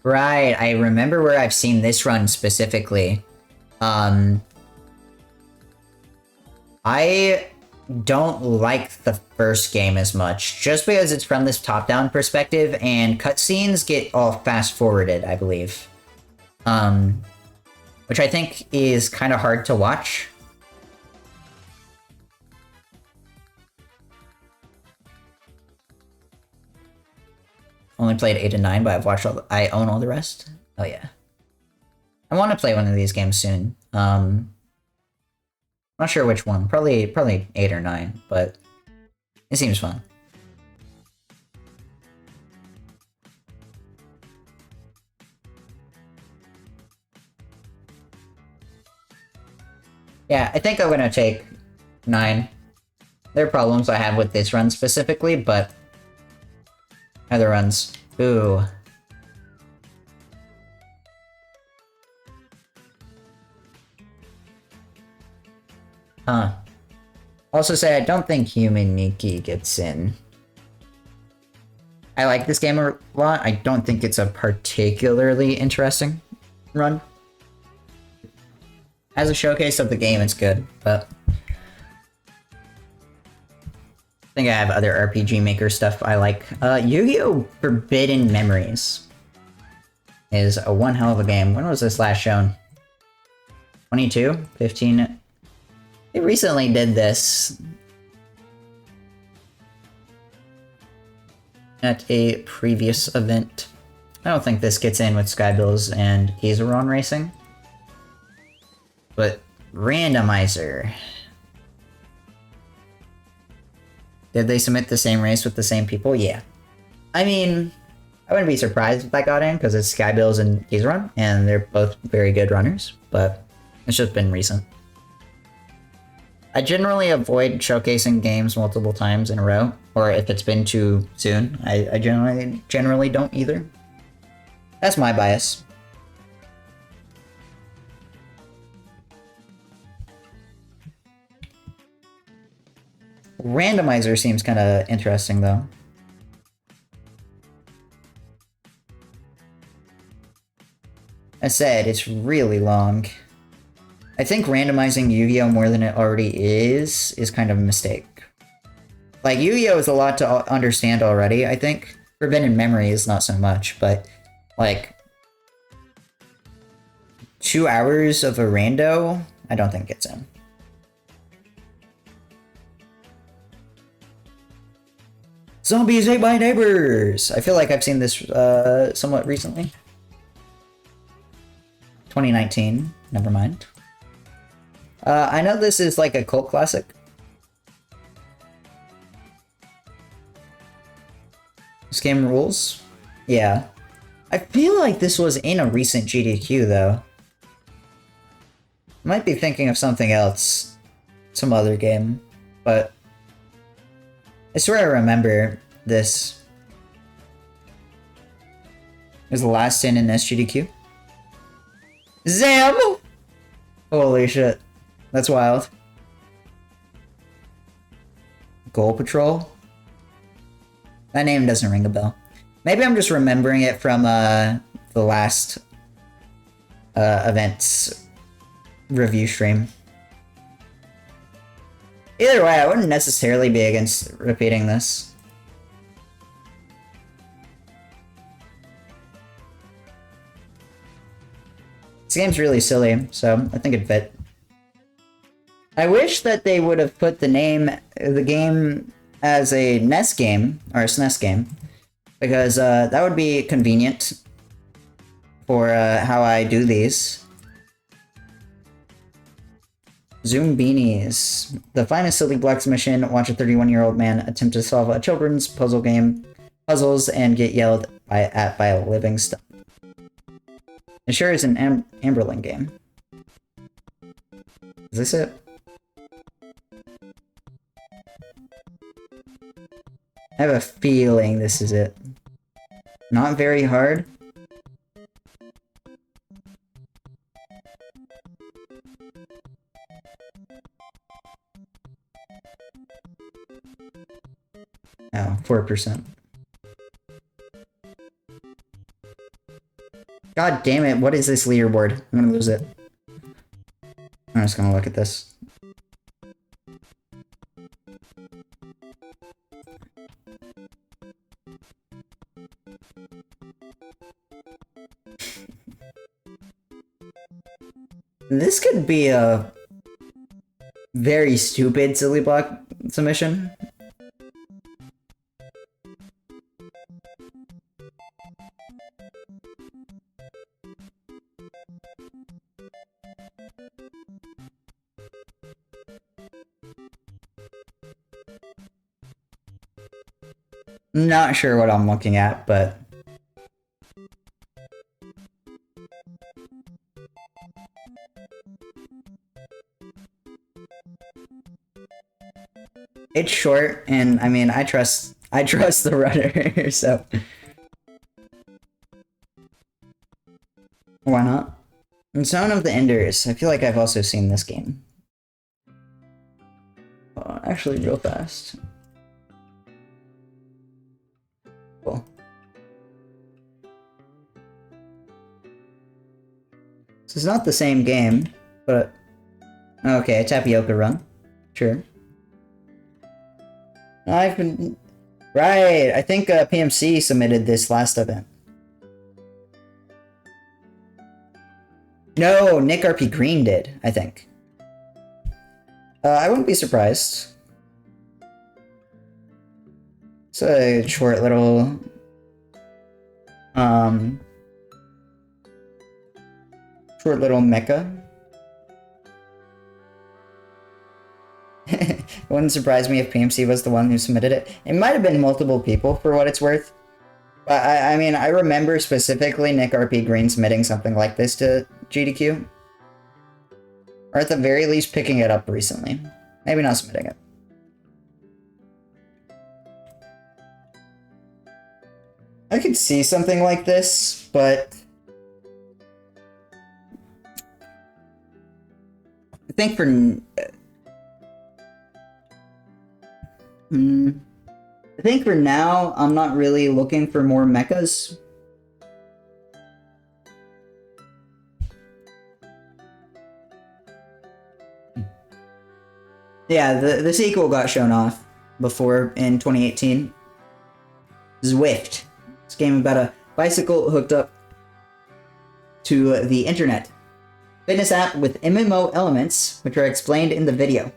Right, I remember where I've seen this run specifically. I don't like the first game as much, just because it's from this top-down perspective, and cutscenes get all fast-forwarded, I believe. Which I think is kind of hard to watch. Only played 8 and 9, but I've watched all I own all the rest. Oh yeah. I want to play one of these games soon. Not sure which one. Probably 8 or 9, but it seems fun. Yeah, I think I'm gonna take 9. There are problems I have with this run specifically, but other runs. Ooh. Huh. Also say I don't think Human Nikki gets in. I like this game a lot. I don't think it's a particularly interesting run. As a showcase of the game, it's good, but I think I have other RPG Maker stuff I like. Yu-Gi-Oh! Forbidden Memories is a one hell of a game. When was this last shown? 22? 15? They recently did this at a previous event. I don't think this gets in with Skybills and Kizaron Racing. But Randomizer. Did they submit the same race with the same people? Yeah. I mean, I wouldn't be surprised if that got in, because it's Skybills and Kizaron, and they're both very good runners, but it's just been recent. I generally avoid showcasing games multiple times in a row, or if it's been too soon, I generally don't either. That's my bias. Randomizer seems kind of interesting, though. I said, it's really long. I think randomizing Yu-Gi-Oh! More than it already is kind of a mistake. Like, Yu-Gi-Oh! Is a lot to understand already, I think. Forbidden Memory is not so much, but, like, 2 hours of a rando, I don't think gets in. Zombies ate my neighbors! I feel like I've seen this somewhat recently. 2019, never mind. I know this is like a cult classic. This game rules? Yeah. I feel like this was in a recent GDQ though. Might be thinking of something else. Some other game. But I swear I remember this. It was the last sin in SGDQ. Zam! Holy shit. That's wild. Goal Patrol? That name doesn't ring a bell. Maybe I'm just remembering it from the last event's review stream. Either way, I wouldn't necessarily be against repeating this. This game's really silly, so I think it'd fit. I wish that they would have put the game as a NES game, or a SNES game, because that would be convenient for how I do these. Zoom Beanies. The finest silly blocks mission. Watch a 31-year-old man attempt to solve a children's puzzles and get yelled at by a living stump. It sure is an Amberlin game. Is this it? I have a feeling this is it. Not very hard. Oh, 4%. God damn it, what is this leaderboard? I'm gonna lose it. I'm just gonna look at this. This could be a very stupid silly block submission. Not sure what I'm looking at, but it's short, and I mean, I trust the runner, so why not? And Zone of the Enders. I feel like I've also seen this game. Actually, real fast. Cool. This is not the same game, but okay, Tapioca Run. Sure. I've been right. I think PMC submitted this last event. No, Nick RP Green did, I think. I wouldn't be surprised. It's a short little mecha. It wouldn't surprise me if PMC was the one who submitted it. It might have been multiple people, for what it's worth. But I mean, I remember specifically Nick RP Green submitting something like this to GDQ. Or at the very least picking it up recently. Maybe not submitting it. I could see something like this, but I think for I think for now, I'm not really looking for more mechas. Yeah, the sequel got shown off before in 2018. Zwift. This game about a bicycle hooked up to the internet. Fitness app with MMO elements, which are explained in the video.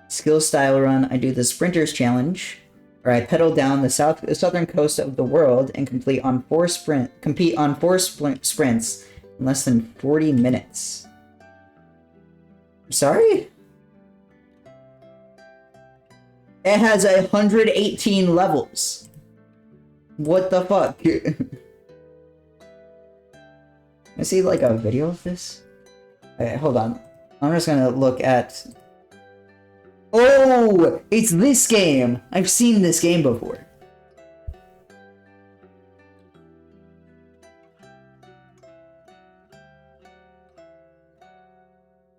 Skill style run, I do the Sprinters Challenge, where I pedal down the southern coast of the world and compete on four sprints in less than 40 minutes. Sorry? It has 118 levels. What the fuck? I see like a video of this. Okay, hold on. I'm just gonna look at. Oh, it's this game. I've seen this game before.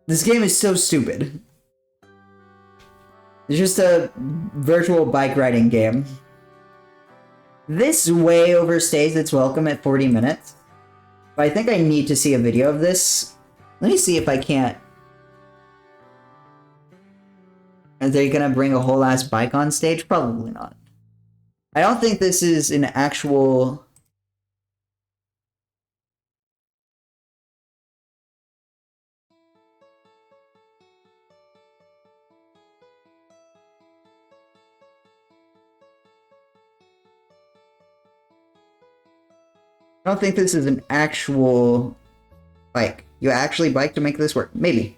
This game is so stupid. It's just a virtual bike riding game. This way overstays its welcome at 40 minutes. But I think I need to see a video of this. Let me see if I can't. Are they gonna bring a whole ass bike on stage? Probably not. I don't think this is an actual. I don't think this is an actual bike. You actually bike to make this work. Maybe.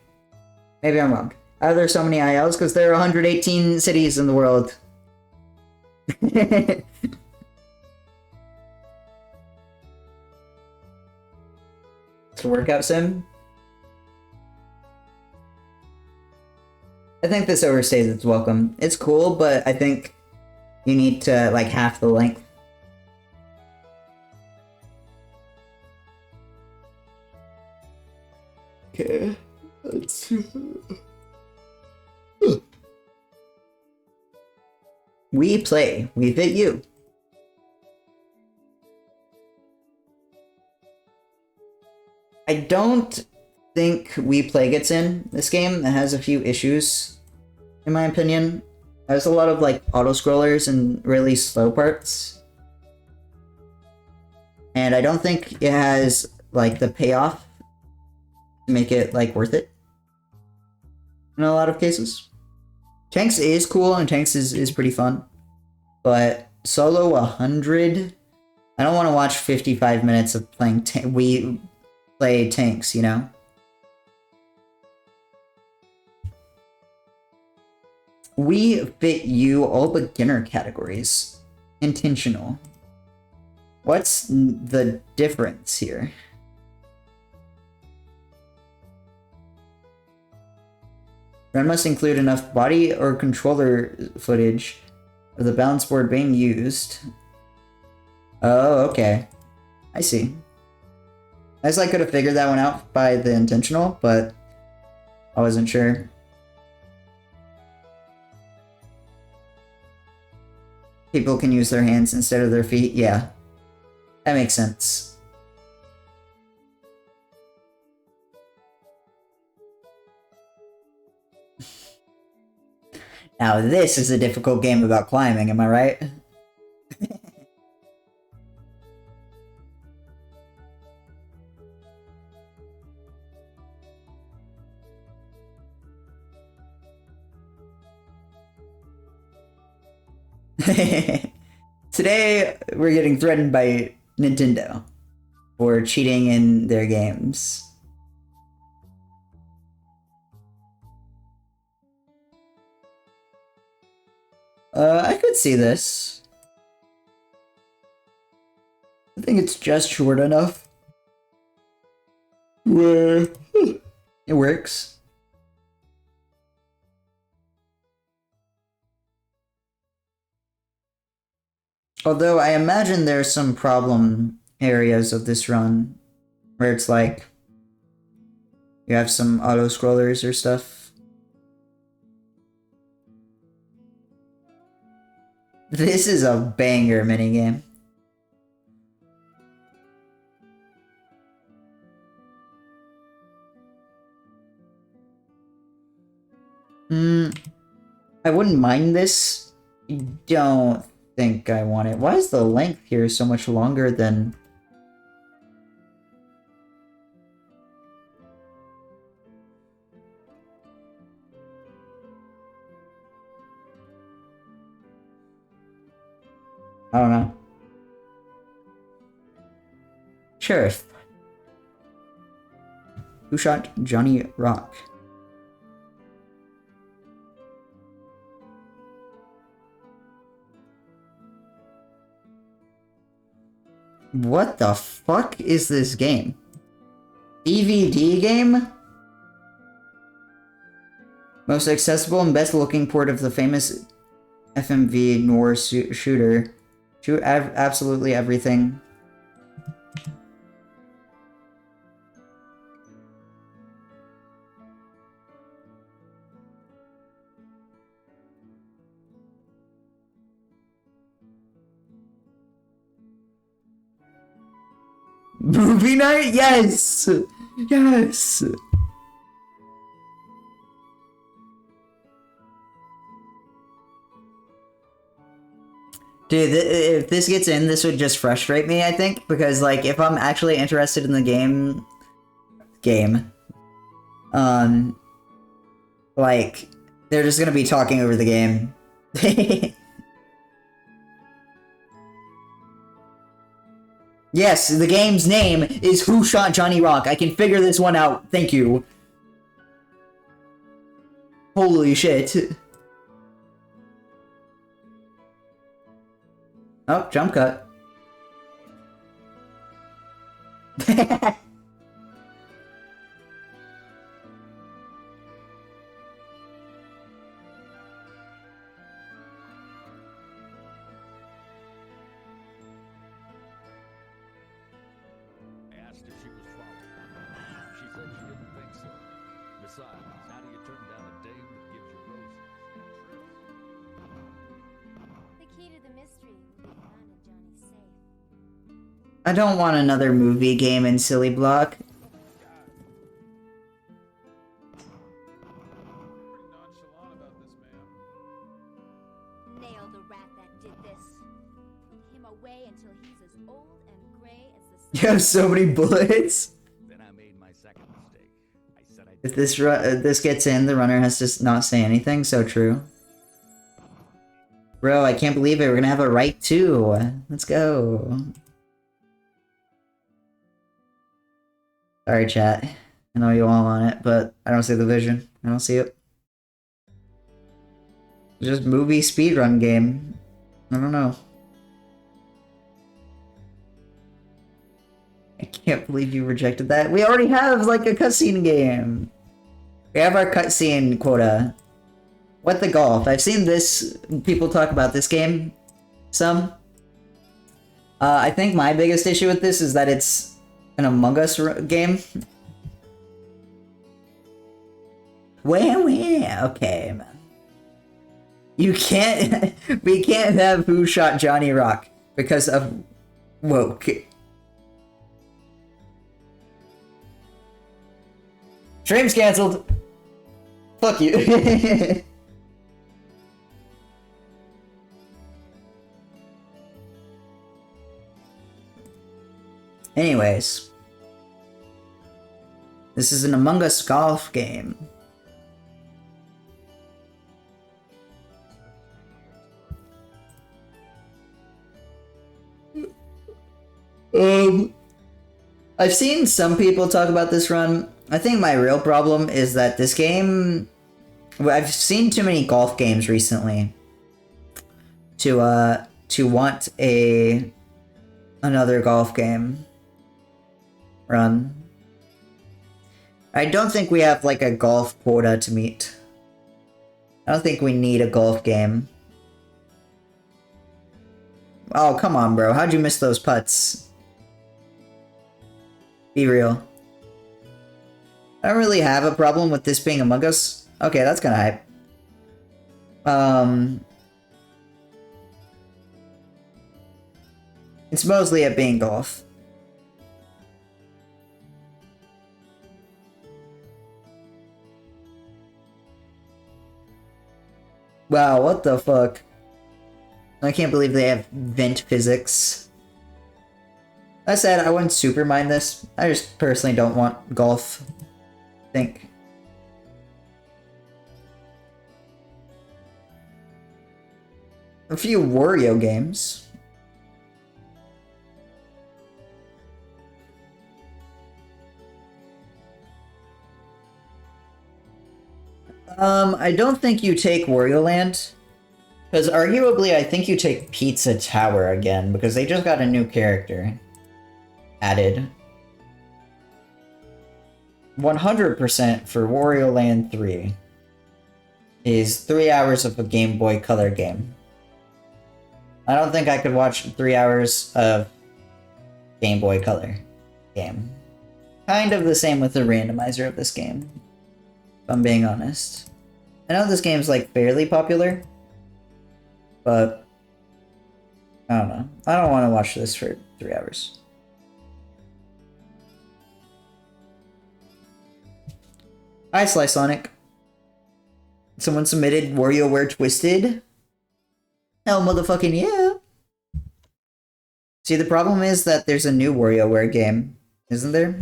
Maybe I'm wrong. Are there so many ILs? Because there are 118 cities in the world. It's a workout sim. I think this overstays its welcome. It's cool, but I think you need to like half the length. Okay, let's. We play. We fit you. I don't think We Play gets in this game. It has a few issues, in my opinion. There's a lot of like auto scrollers and really slow parts. And I don't think it has like the payoff to make it like worth it in a lot of cases. Tanks is cool and Tanks is pretty fun. But solo 100, I don't want to watch 55 minutes of playing We Play Tanks, you know? We fit you all beginner categories. Intentional. What's the difference here? Run must include enough body or controller footage of the balance board being used. Oh, okay. I see. I guess I could have figured that one out by the intentional, but I wasn't sure. People can use their hands instead of their feet. Yeah, that makes sense. Now this is a difficult game about climbing, am I right? Today, we're getting threatened by Nintendo for cheating in their games. I could see this. I think it's just short enough where it works. Although I imagine there's some problem areas of this run where it's like you have some auto scrollers or stuff. This is a banger minigame. I wouldn't mind this. I don't think I want it. Why is the length here so much longer than... I don't know. Sheriff. Who shot Johnny Rock? What the fuck is this game? DVD game? Most accessible and best looking port of the famous FMV noir shooter. Shoot absolutely everything. Movie night? Yes! Yes! Dude, if this gets in, this would just frustrate me, I think, because, like, if I'm actually interested in the game, like, they're just gonna be talking over the game. Yes, the game's name is Who Shot Johnny Rock. I can figure this one out. Thank you. Holy shit. Oh, jump cut. if she was following. She said she didn't think so. Besides, how do you turn down a dame that gives you roses? The key to the mystery will be found in Johnny's safe. I don't want another movie game in Silly Block. Pretty nonchalant about this, ma'am. Nail the rat that did this. Put him away until he's as old and gray as the sun. You have so many bullets. Then I made my second mistake. I said I If this gets in, the runner has to not say anything. So true. Bro, I can't believe it. We're gonna have a right too. Let's go. Sorry, chat. I know you all want it, but I don't see the vision. I don't see it. It's just movie speedrun game. I don't know. I can't believe you rejected that. We already have, like, a cutscene game. We have our cutscene quota. What the golf? I've seen this, people talk about this game some. I think my biggest issue with this is that it's an Among Us game. Wah. Okay, man. You can't, we can't have Who Shot Johnny Rock because of woke. Stream's cancelled. Fuck you. Anyways. This is an Among Us golf game. I've seen some people talk about this run. I think my real problem is that this game... I've seen too many golf games recently to want another golf game run. I don't think we have, like, a golf quota to meet. I don't think we need a golf game. Oh, come on, bro. How'd you miss those putts? Be real. I don't really have a problem with this being Among Us. Okay, that's kinda hype. It's mostly it being golf. Wow, what the fuck? I can't believe they have vent physics. I said I wouldn't super mind this. I just personally don't want golf. I think. A few Wario games. I don't think you take Wario Land. Because arguably, I think you take Pizza Tower again, because they just got a new character added. 100% for Wario Land 3 is 3 hours of a Game Boy Color game. I don't think I could watch 3 hours of Game Boy Color game. Kind of the same with the randomizer of this game, if I'm being honest. I know this game's, like, fairly popular, but I don't know. I don't want to watch this for 3 hours. Hi, Slice Sonic. Someone submitted WarioWare Twisted. Hell, motherfucking yeah. See, the problem is that there's a new WarioWare game, isn't there?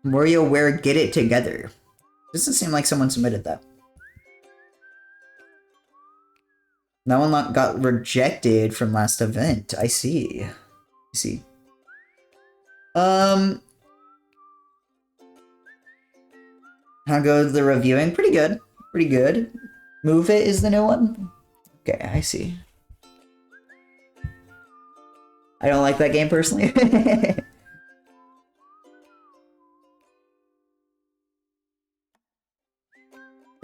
WarioWare Get It Together. Doesn't seem like someone submitted that. That one got rejected from last event. I see. I see. How goes the reviewing? Pretty good. Pretty good. Move It is the new one? Okay, I see. I don't like that game personally.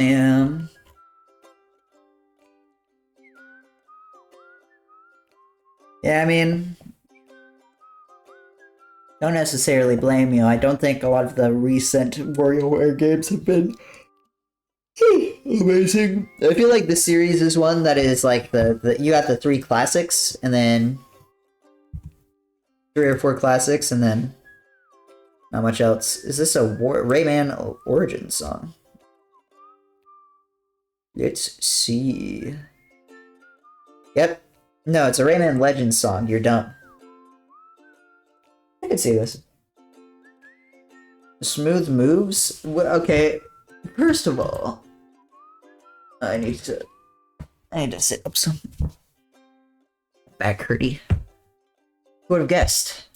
Yeah. Yeah, I mean, don't necessarily blame you. I don't think a lot of the recent WarioWare games have been amazing. I feel like the series is one that is like the you got the 3 classics and then 3 or 4 classics and then not much else. Is this a Rayman Origin song? Let's see. Yep. No, it's a Rayman Legends song. You're dumb. I can see this. Smooth moves? Okay. First of all, I need to sit up some. Back hurty. Who would have guessed?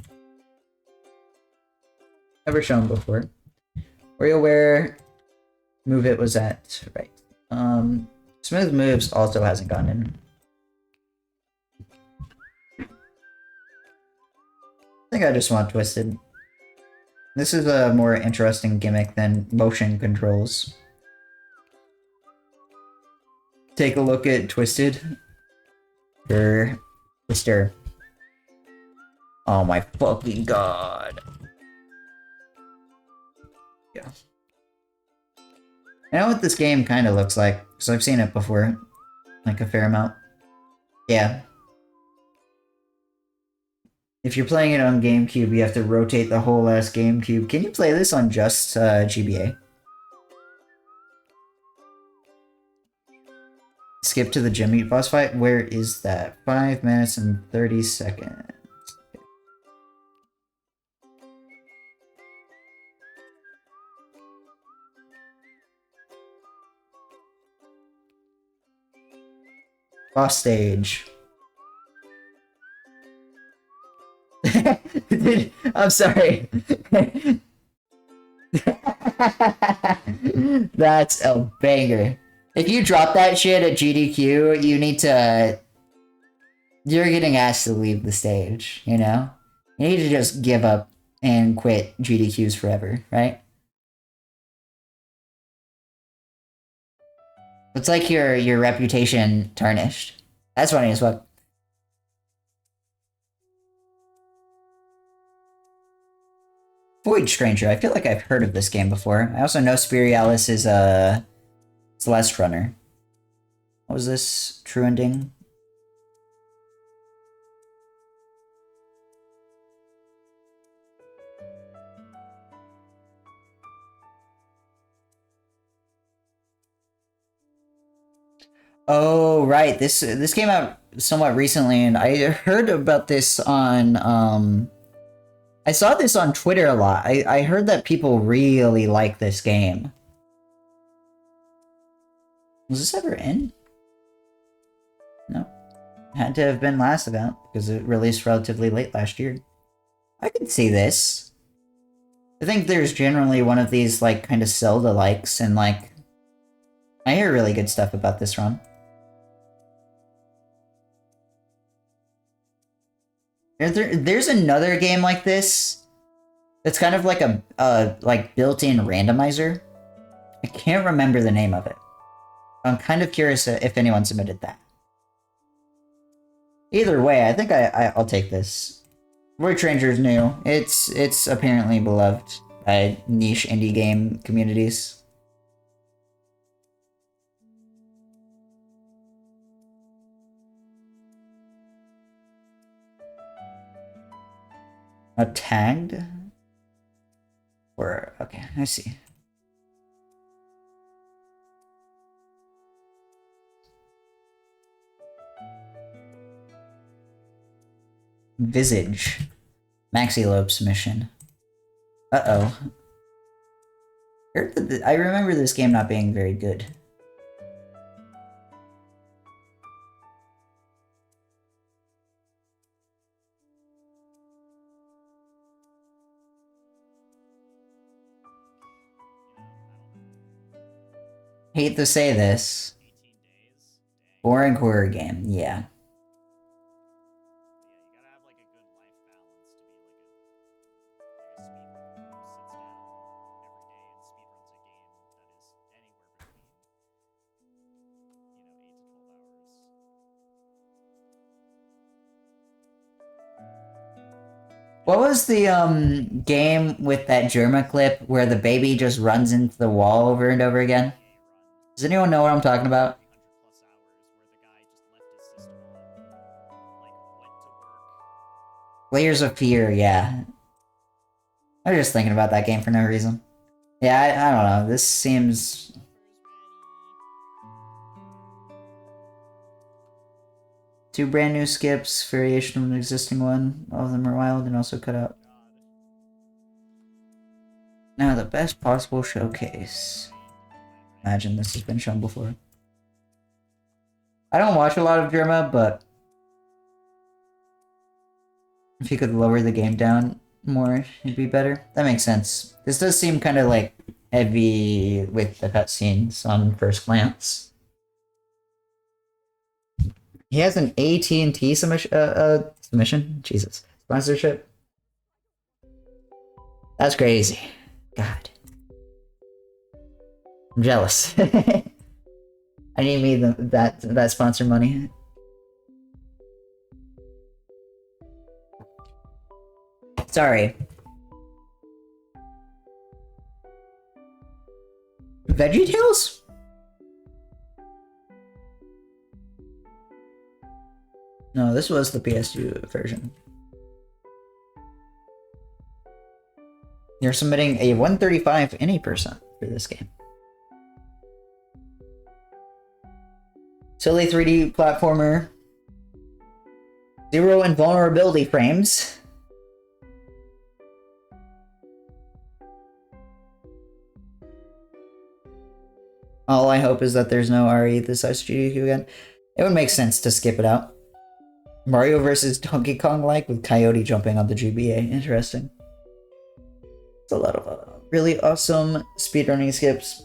Never shown before. WarioWare Move It was at right. Smooth Moves also hasn't gone in. I think I just want Twisted. This is a more interesting gimmick than motion controls. Take a look at Twisted. Twister. Oh my fucking god. Yeah. I know what this game kind of looks like, because I've seen it before. Like a fair amount. Yeah. If you're playing it on GameCube, you have to rotate the whole ass GameCube. Can you play this on just GBA? Skip to the gym meat boss fight? Where is that? 5 minutes and 30 seconds. Boss stage. Dude, I'm sorry. That's a banger. If you drop that shit at GDQ, you need to... You're getting asked to leave the stage, you know? You need to just give up and quit GDQs forever, right? It's like your reputation tarnished. That's funny as fuck. Void Stranger. I feel like I've heard of this game before. I also know Spirialis is a Celeste runner. What was this? True Ending? Oh, right. This came out somewhat recently, and I heard about this on I saw this on Twitter a lot. I heard that people really like this game. Was this ever in? No. Had to have been last event, because it released relatively late last year. I could see this. I think there's generally one of these, like, kind of Zelda-likes, and, like... I hear really good stuff about this run. There's another game like this that's kind of like a like built-in randomizer. I can't remember the name of it. I'm kind of curious if anyone submitted that. Either way, I think I'll take this. Void Stranger's new. It's apparently beloved by niche indie game communities. Tagged? Or, okay, I see. Visage. Maxi Lopes mission. Uh-oh. I remember this game not being very good. Hate to say this. 18 days. Dang. Boring horror game, yeah. Yeah, you gotta have like a good life balance to be like a speedrunner who sits down every day and speedruns a game that is anywhere between What was the game with that Germa clip where the baby just runs into the wall over and over again? Does anyone know what I'm talking about? Layers of Fear, yeah. I was just thinking about that game for no reason. Yeah, I don't know. This seems... Two brand new skips, variation of an existing one. All of them are wild and also cut out. Now, the best possible showcase. Imagine this has been shown before. I don't watch a lot of Germa, but if you could lower the game down more, it'd be better. That makes sense. This does seem kind of like heavy with the cutscenes on first glance. He has an AT&T submission? Jesus. Sponsorship? That's crazy. God. I'm jealous. I need me that sponsor money. Sorry. VeggieTales? No, this was the PS2 version. You're submitting a 135 any percent for this game. Silly 3D platformer. 0 invulnerability frames. All I hope is that there's no RE this SGDQ again. It would make sense to skip it out. Mario vs. Donkey Kong like with Coyote jumping on the GBA. Interesting. It's a lot of really awesome speedrunning skips.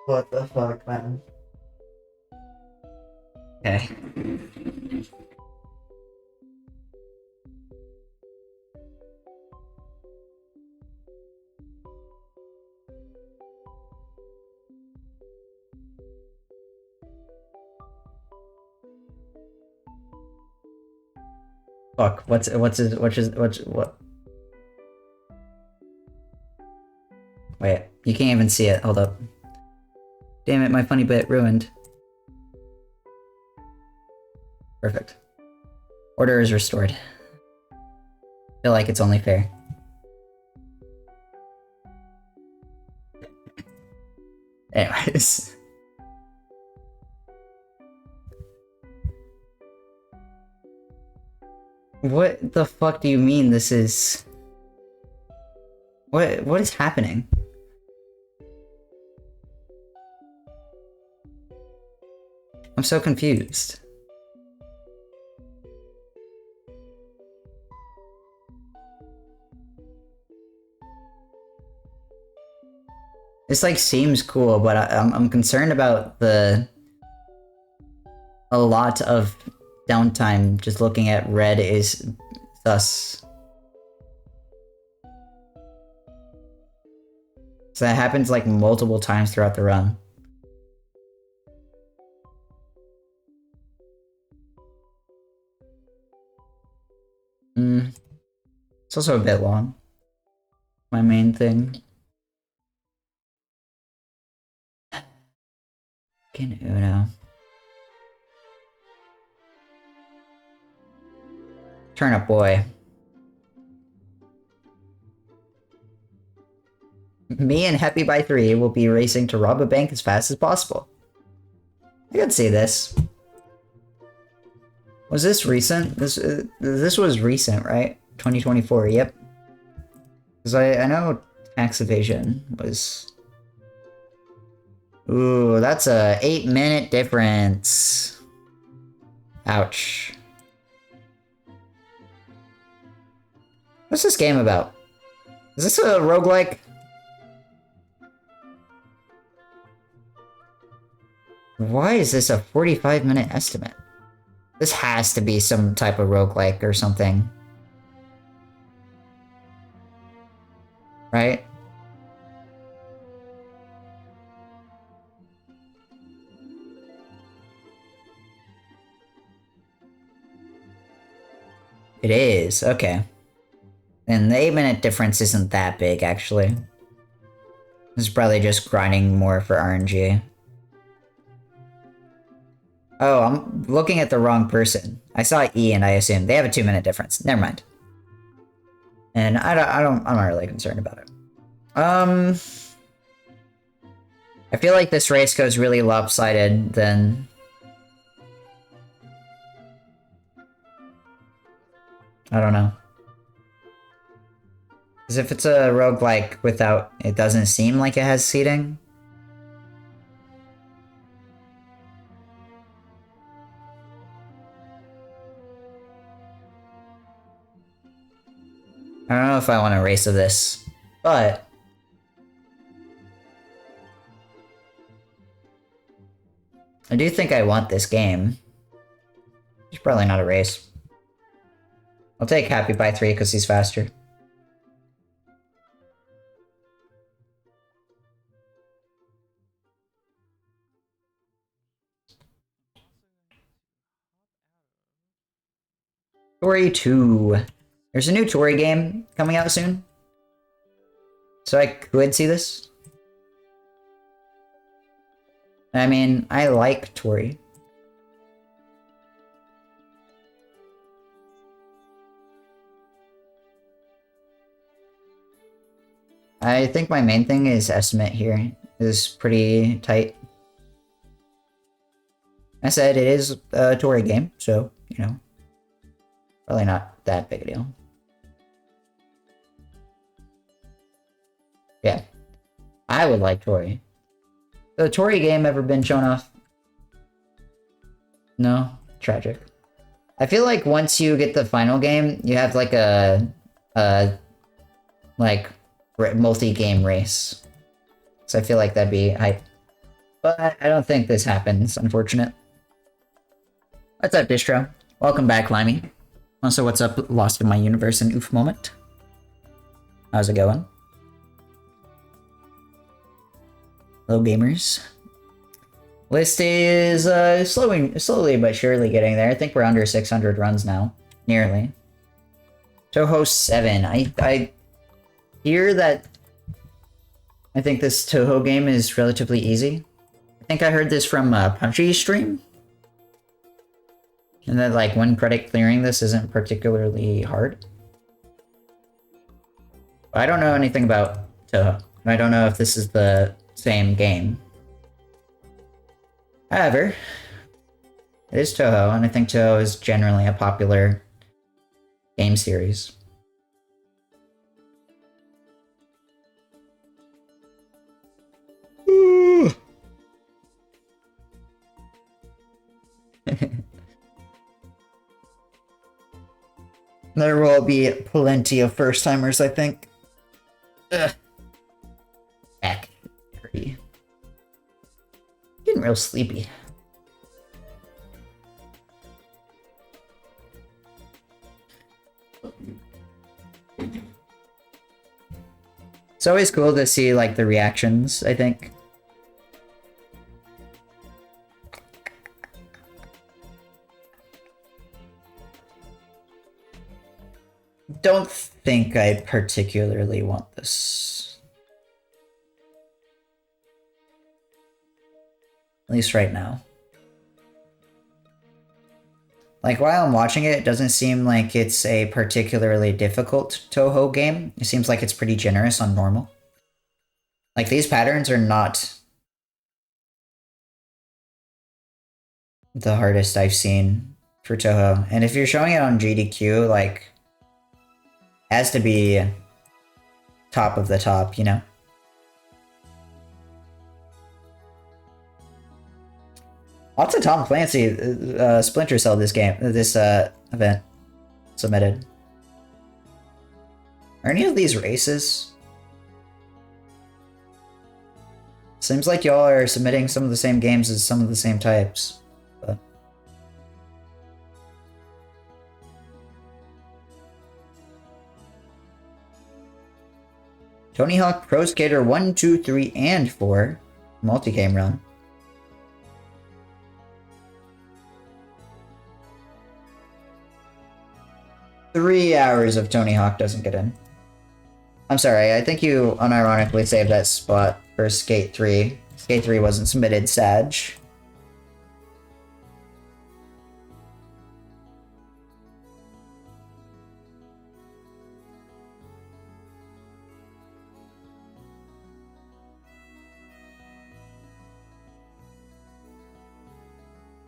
What the fuck, man? Okay. Fuck, what? Wait, you can't even see it. Hold up. Damn it, my funny bit ruined. Perfect. Order is restored. Feel like it's only fair. Anyways. What the fuck do you mean this is... What is happening? I'm so confused. This like seems cool, but I'm concerned about a lot of downtime. Just looking at red is sus. So that happens like multiple times throughout the run. It's also a bit long. My main thing. Fucking Uno. Turnip boy. Me and Happy by 3 will be racing to rob a bank as fast as possible. I could see this. Was this recent? This was recent, right? 2024, yep. Because I know tax evasion was... Ooh, that's a 8-minute difference. Ouch. What's this game about? Is this a roguelike? Why is this a 45-minute estimate? This has to be some type of roguelike or something. right? It is, okay. And the 8-minute difference isn't that big, actually. This is probably just grinding more for RNG. Oh, I'm looking at the wrong person. I saw E and I assumed they have a 2-minute difference. Never mind. And I'm not really concerned about it. I feel like this race goes really lopsided, then... I don't know. Because if it's a roguelike without... It doesn't seem like it has seating. I don't know if I want a race of this, but... I do think I want this game. It's probably not a race. I'll take Happy by 3 because he's faster. Tori 2. There's a new Tori game coming out soon. So I could see this. I mean, I like Tori. I think my main thing is estimate here is pretty tight. I said it is a Tori game, so, you know, probably not that big a deal. Yeah, I would like Tori. The Tori game ever been shown off? No? Tragic. I feel like once you get the final game, you have like a like multi-game race. So I feel like that'd be hype. But I don't think this happens, unfortunate. What's up, Distro? Welcome back, Limey. Also, what's up, Lost in My Universe and Oof Moment? How's it going? Hello, gamers. List is slowly but surely getting there. I think we're under 600 runs now. Nearly. Toho 7. I hear that... I think this Toho game is relatively easy. I think I heard this from Punchy's stream. And that, like, one credit clearing this isn't particularly hard. But I don't know anything about Toho. And I don't know if this is the same game. However, it is Toho, and I think Toho is generally a popular game series. There will be plenty of first-timers, I think. Ugh. Back. Hurry. Getting real sleepy. It's always cool to see, like, the reactions, I think. Don't think I particularly want this. At least right now. Like, while I'm watching it, it doesn't seem like it's a particularly difficult Toho game. It seems like it's pretty generous on normal. Like, these patterns are not the hardest I've seen for Toho. And if you're showing it on GDQ, like, it has to be top of the top, you know? Lots of Tom Clancy Splinter Cell this event submitted. Are any of these races? Seems like y'all are submitting some of the same games as some of the same types. But... Tony Hawk Pro Skater 1, 2, 3, and 4 multi-game run. Three hours of Tony Hawk doesn't get in. I'm sorry, I think you unironically saved that spot for Skate 3. Skate 3 wasn't submitted, Sag.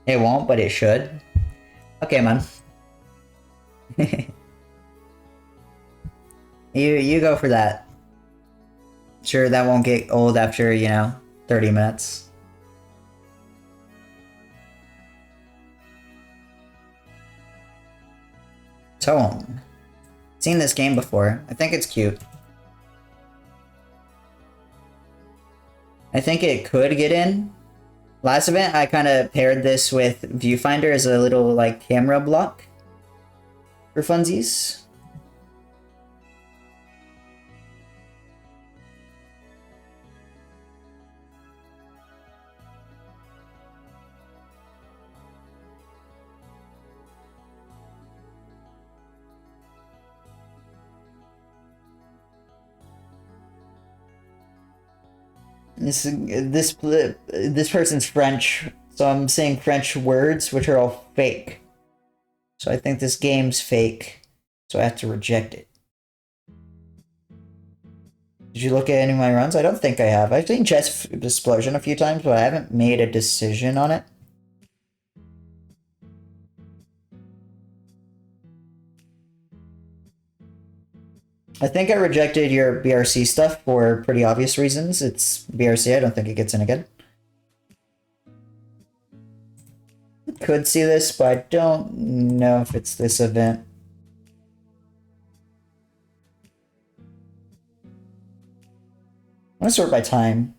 It won't, but it should. Okay, man. You go for that. Sure, that won't get old after, 30 minutes. Tone. Seen this game before. I think it's cute. I think it could get in. Last event, I kind of paired this with Viewfinder as a little, like, camera block for funsies. This person's French, so I'm saying French words, which are all fake. So I think this game's fake, so I have to reject it. Did you look at any of my runs? I don't think I have. I've seen Chess Explosion a few times, but I haven't made a decision on it. I think I rejected your BRC stuff for pretty obvious reasons. It's BRC, I don't think it gets in again. Could see this, but I don't know if it's this event. I'm gonna sort by time.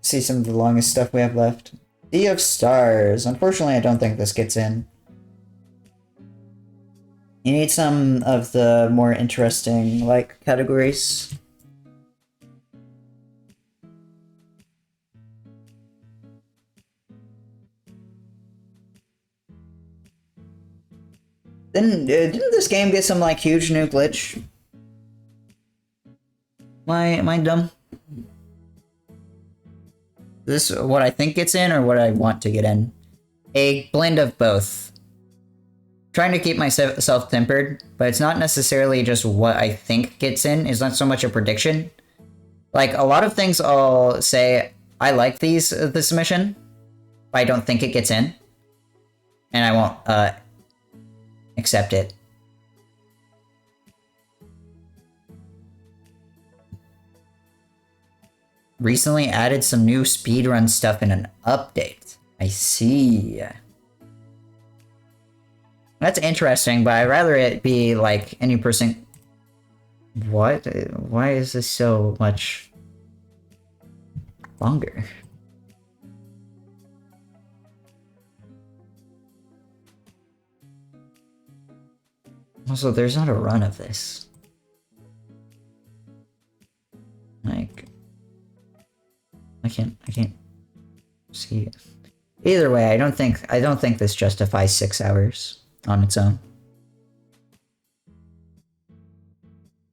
See some of the longest stuff we have left. Sea of Stars. Unfortunately, I don't think this gets in. You need some of the more interesting, like, categories. Didn't this game get some, like, huge new glitch? Am I dumb? Is this what I think gets in or what I want to get in? A blend of both. Trying to keep myself tempered, but it's not necessarily just what I think gets in. It's not so much a prediction. Like, a lot of things I'll say, I like this mission, but I don't think it gets in. And I won't accept it. Recently added some new speedrun stuff in an update. I see. That's interesting, but I'd rather it be like any person. What? Why is this so much longer? Also, there's not a run of this. Like, I can't see it. Either way, I don't think this justifies 6 hours on its own.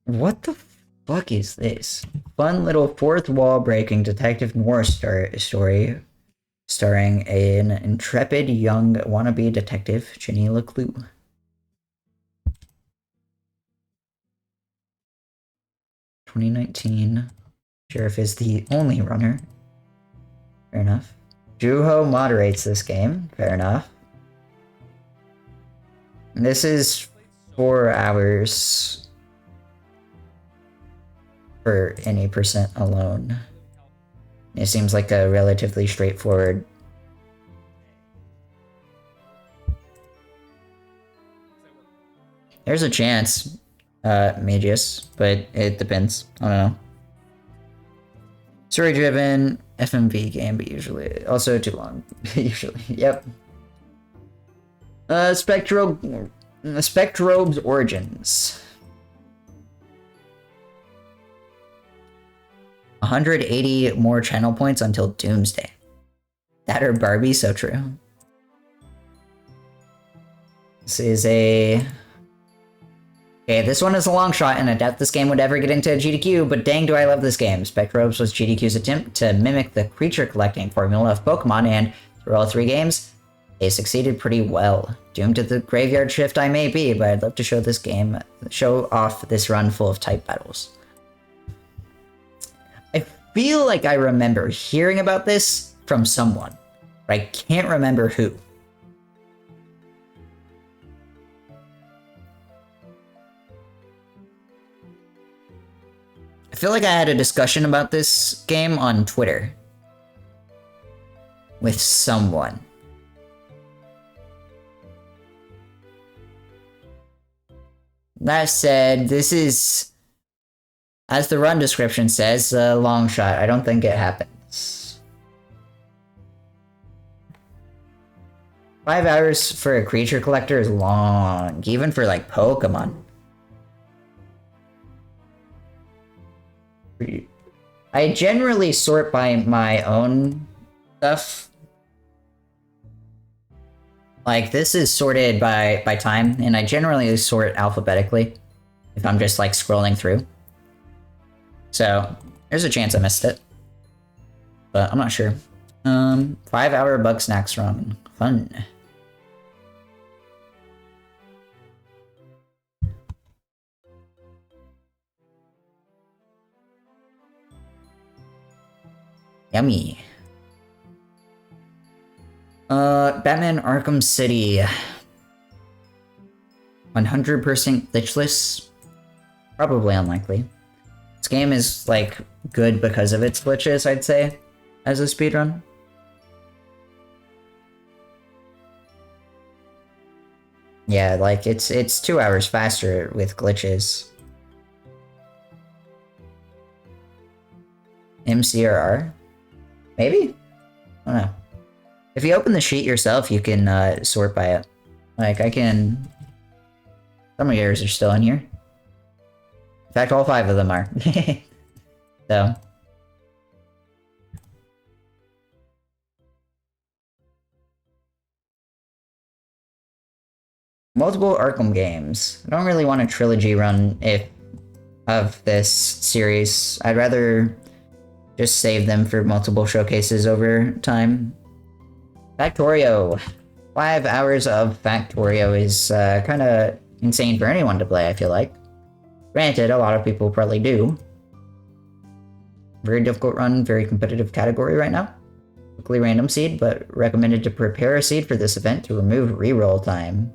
What the fuck is this? Fun little fourth wall breaking detective noir story starring an intrepid young wannabe detective, Ginny LeClue. (2019). Sheriff is the only runner. Fair enough. Juho moderates this game. Fair enough. This is 4 hours for any percent alone. It seems like a relatively straightforward. There's a chance, Magius, but it depends. I don't know. Story driven FMV game, but usually also too long. Usually, yep. Spectrobe's origins. 180 more channel points until Doomsday. That or Barbie, so true. This is a... Okay, this one is a long shot, and I doubt this game would ever get into GDQ, but dang do I love this game. Spectrobes was GDQ's attempt to mimic the creature collecting formula of Pokemon, and through all 3 games, they succeeded pretty well. Doomed to the graveyard shift I may be, but I'd love to show off this run full of type battles. I feel like I remember hearing about this from someone, but I can't remember who. I feel like I had a discussion about this game on Twitter with someone. That said, this is, as the run description says, a long shot. I don't think it happens. 5 hours for a creature collector is long, even for like Pokemon. I generally sort by my own stuff. Like, this is sorted by time, and I generally sort alphabetically if I'm just, like, scrolling through. So, there's a chance I missed it. But I'm not sure. 5-hour bug snacks run. Fun. Yummy. Batman Arkham City. 100% glitchless? Probably unlikely. This game is, like, good because of its glitches, I'd say, as a speedrun. Yeah, like, it's 2 hours faster with glitches. MCRR? Maybe? I don't know. If you open the sheet yourself, you can sort by it. Like, I can... Some of yours are still in here. In fact, all 5 of them are. So... Multiple Arkham games. I don't really want a trilogy run of this series. I'd rather just save them for multiple showcases over time. Factorio. 5 hours of Factorio is kind of insane for anyone to play, I feel like. Granted, a lot of people probably do. Very difficult run, very competitive category right now. Quickly random seed, but recommended to prepare a seed for this event to remove reroll time.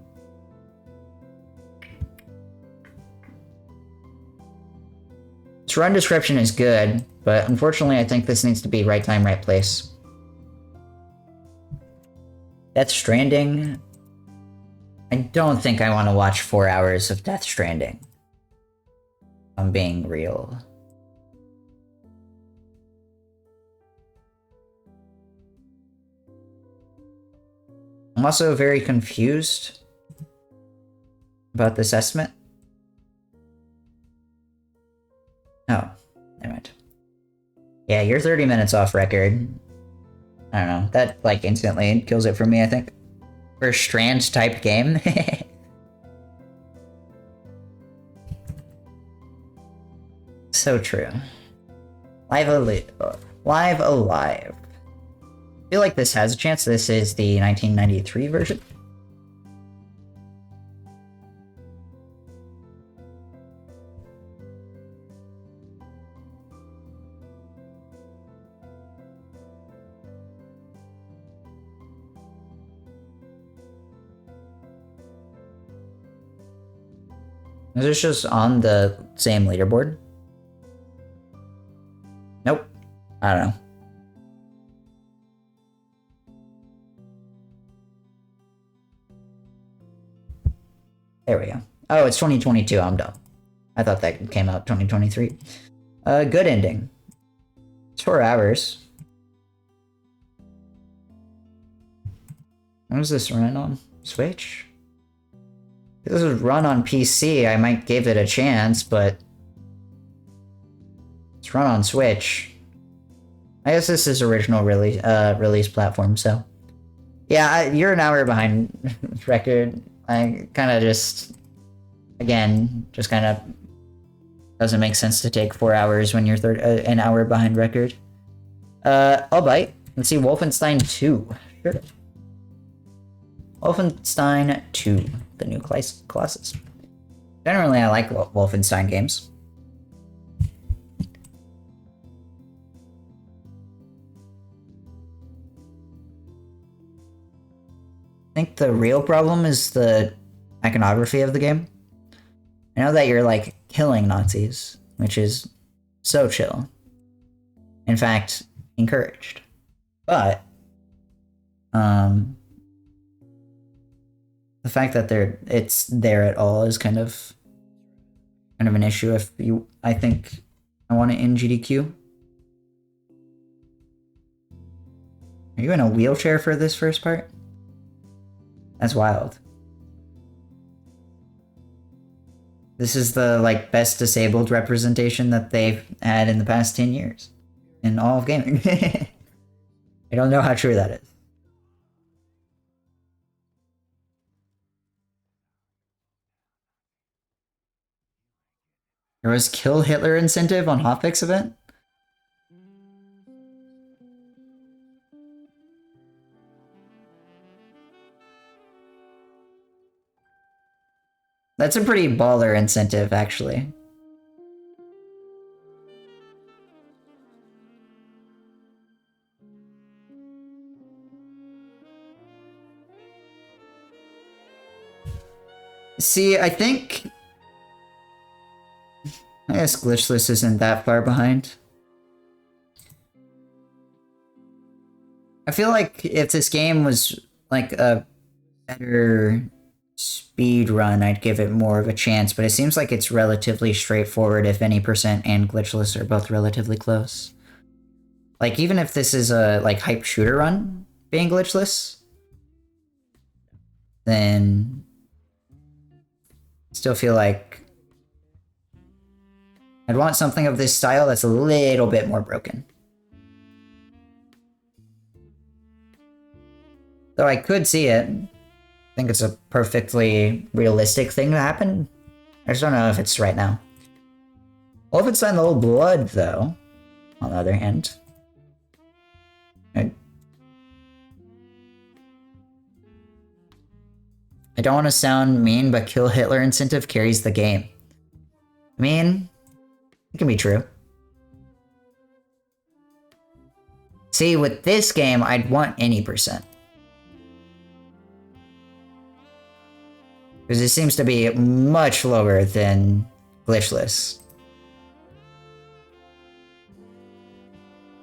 This run description is good, but unfortunately I think this needs to be right time, right place. Death Stranding. I don't think I want to watch 4 hours of Death Stranding. I'm being real. I'm also very confused about this estimate. Oh, never mind. Yeah, you're 30 minutes off record. I don't know. That, like, instantly kills it for me, I think. For a Strand-type game. So true. Live Alive. I feel like this has a chance. This is the 1993 version. Is this just on the same leaderboard? Nope. I don't know. There we go. Oh, it's 2022. I'm dumb. I thought that came out 2023. Good ending. It's 4 hours. When was this run on? Switch? If this was run on PC, I might give it a chance, but it's run on Switch. I guess this is original release platform, so yeah, you're an hour behind record. I kind of just, again, just kind of doesn't make sense to take 4 hours when you're an hour behind record. I'll bite. Let's see, Wolfenstein 2. Sure. Wolfenstein 2, the new Colossus. Generally, I like Wolfenstein games. I think the real problem is the iconography of the game. I know that you're like killing Nazis, which is so chill. In fact, encouraged. But the fact that it's there at all is kind of an issue. I think I want it in GDQ. Are you in a wheelchair for this first part? That's wild. This is the like best disabled representation that they've had in the past 10 years in all of gaming. I don't know how true that is. There was Kill Hitler incentive on Hotfix event? That's a pretty baller incentive, actually. See, I guess Glitchless isn't that far behind. I feel like if this game was like a better speed run, I'd give it more of a chance, but it seems like it's relatively straightforward if any percent and Glitchless are both relatively close. Like, even if this is a like hype shooter run being Glitchless, then I still feel like I'd want something of this style that's a little bit more broken. Though I could see it. I think it's a perfectly realistic thing to happen. I just don't know if it's right now. Wolfenstein: The Old Blood, though, on the other hand. I don't want to sound mean, but Kill Hitler incentive carries the game. I mean, it can be true. See, with this game, I'd want any percent. Because it seems to be much lower than Glitchless.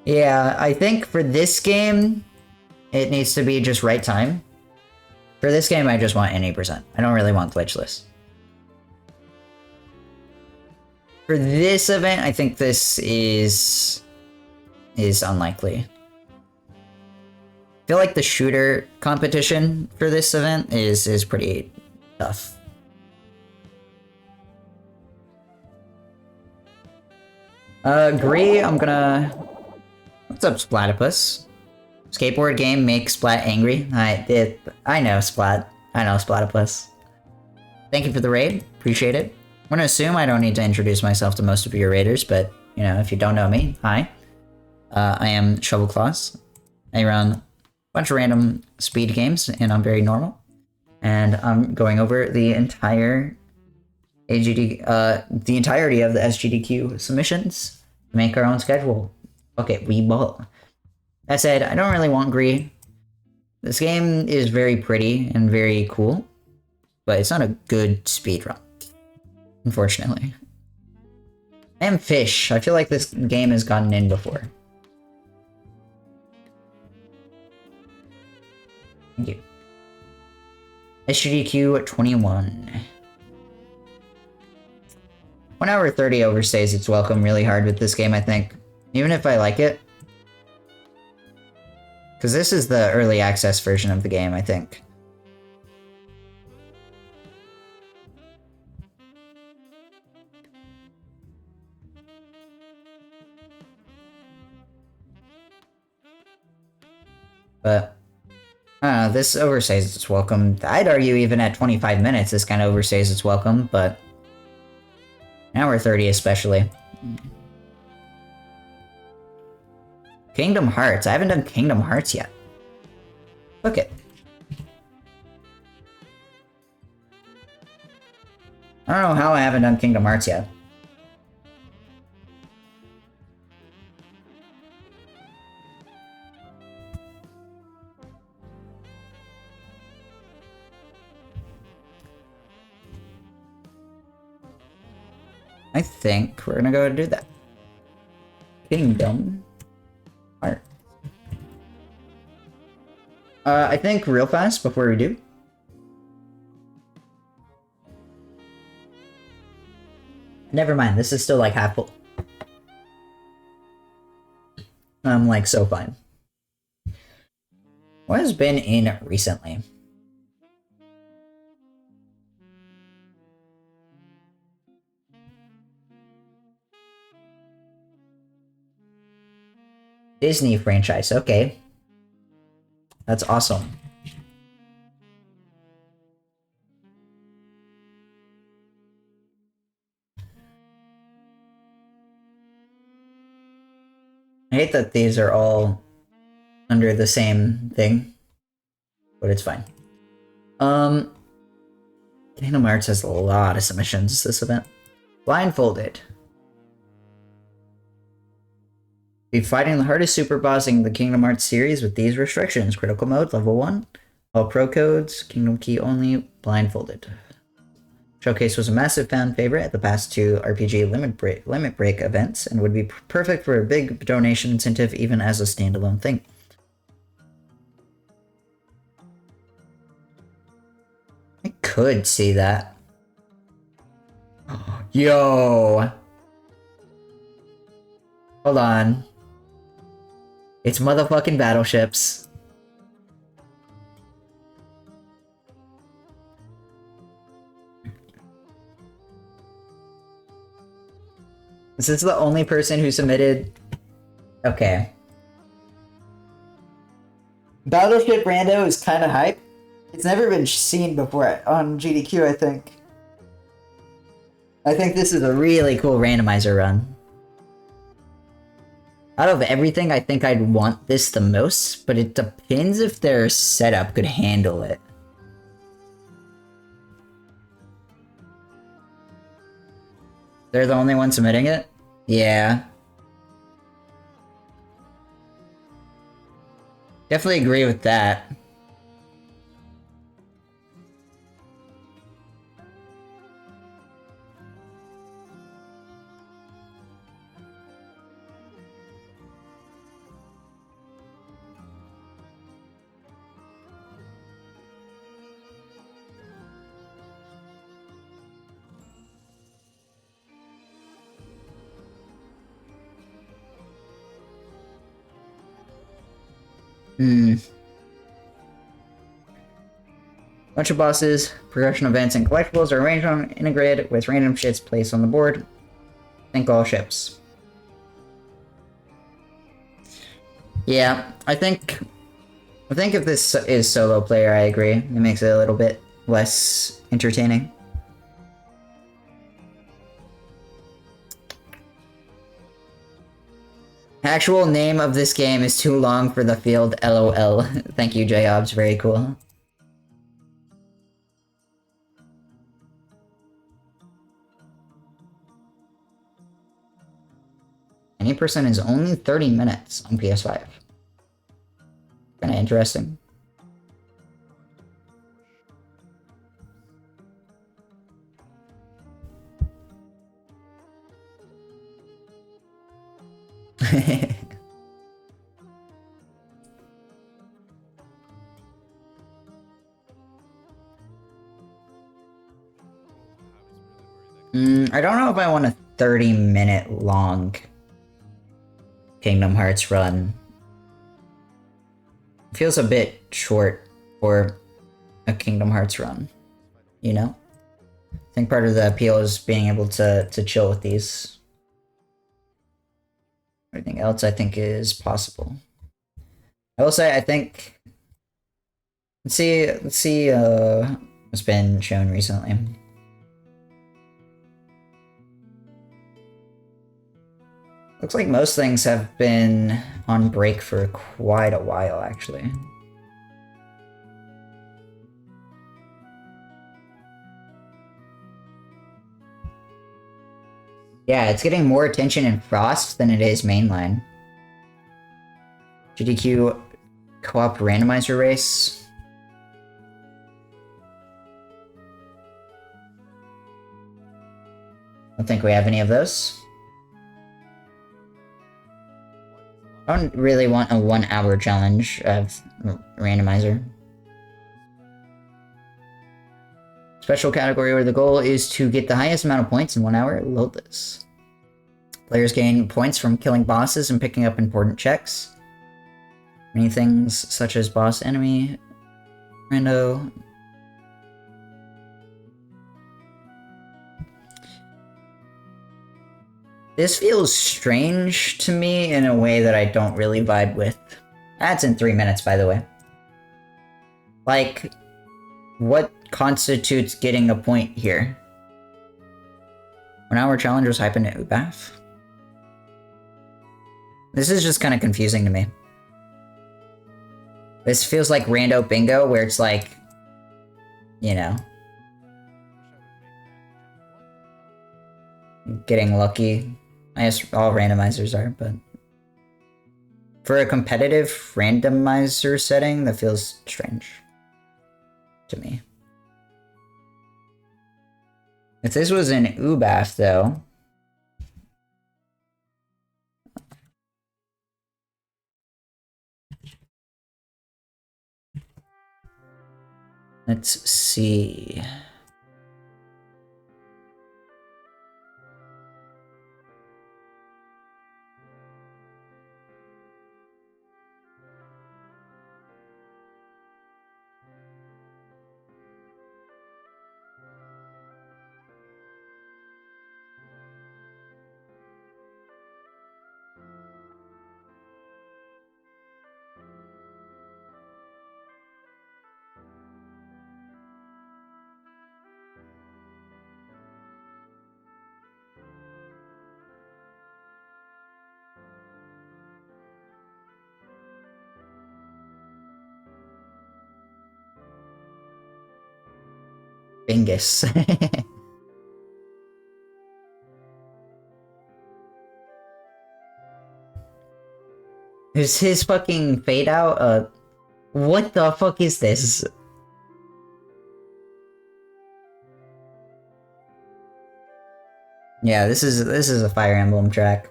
Yeah, I think for this game, it needs to be just right time. For this game, I just want any percent. I don't really want Glitchless. For this event, I think this is unlikely. I feel like the shooter competition for this event is pretty tough. Agree, I'm gonna... What's up, Splatipus? Skateboard game makes Splat angry. I know, Splat. I know, Splatipus. Thank you for the raid. Appreciate it. I'm gonna assume I don't need to introduce myself to most of your raiders, but, you know, if you don't know me, hi. I am Shovelclaws. I run a bunch of random speed games, and I'm very normal. And I'm going over the entire the entirety of the SGDQ submissions to make our own schedule. Okay, we ball. That said, I don't really want Gree. This game is very pretty and very cool, but it's not a good speedrun, unfortunately. I am Fish. I feel like this game has gotten in before. Thank you. SGDQ 21. 1 hour 30 overstays its welcome really hard with this game, I think. Even if I like it. Because this is the early access version of the game, I think. But I don't know, this overstays its welcome. I'd argue even at 25 minutes, this kind of overstays its welcome, but now we're 30 especially. Kingdom Hearts. I haven't done Kingdom Hearts yet. Look it. I don't know how I haven't done Kingdom Hearts yet. I think we're gonna go do that. Kingdom Hearts. I think real fast before we do. Never mind, this is still like half full. I'm like so fine. What has been in recently? Disney franchise, okay. That's awesome. I hate that these are all under the same thing, but it's fine. Kingdom Hearts has a lot of submissions this event. Blindfolded. Be fighting the hardest super boss in the Kingdom Hearts series with these restrictions. Critical mode, level 1. All pro codes, Kingdom Key only, blindfolded. Showcase was a massive fan favorite at the past 2 RPG Limit Break events and would be perfect for a big donation incentive even as a standalone thing. I could see that. Yo! Hold on. It's motherfucking battleships. Is this the only person who submitted? Okay. Battleship Rando is kind of hype. It's never been seen before on GDQ, I think. I think this is a really cool randomizer run. Out of everything, I think I'd want this the most, but it depends if their setup could handle it. They're the only one submitting it? Yeah. Definitely agree with that. Bunch of bosses, progression events, and collectibles are arranged in a grid with random shits placed on the board. Think all ships. Yeah, I think if this is solo player, I agree. It makes it a little bit less entertaining. Actual name of this game is too long for the field, LOL. Thank you, J-Obs, very cool. Any percent is only 30 minutes on PS5. Kinda interesting. I don't know if I want a 30-minute long Kingdom Hearts run. Feels a bit short for a Kingdom Hearts run, you know? I think part of the appeal is being able to chill with these. Everything else I think is possible. I will say I think let's see what's been shown recently. Looks like most things have been on break for quite a while, actually. Yeah, it's getting more attention in Frost than it is mainline. GDQ co-op randomizer race. Don't think we have any of those. I don't really want a 1-hour challenge of randomizer. Special category where the goal is to get the highest amount of points in 1 hour. Load this. Players gain points from killing bosses and picking up important checks. Many things such as boss enemy, rando. This feels strange to me in a way that I don't really vibe with. That's in 3 minutes, by the way. Like, what constitutes getting a point here? 1 hour challenge was hyping at Ubaf? This is just kind of confusing to me. This feels like rando bingo, where it's like, you know, getting lucky. I guess all randomizers are, but for a competitive randomizer setting, that feels strange to me. If this was in Ubaf, though, let's see. Bingus. Is his fucking fade out? What the fuck is this? Yeah, this is a Fire Emblem track.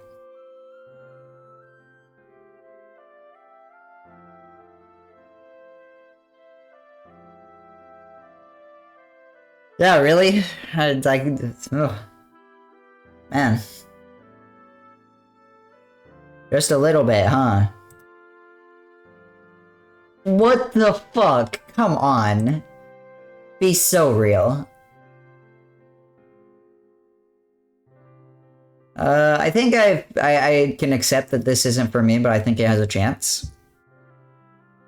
Yeah, really? Oh. Man. Just a little bit, huh? What the fuck? Come on. Be so real. I think I can accept that this isn't for me, but I think it has a chance.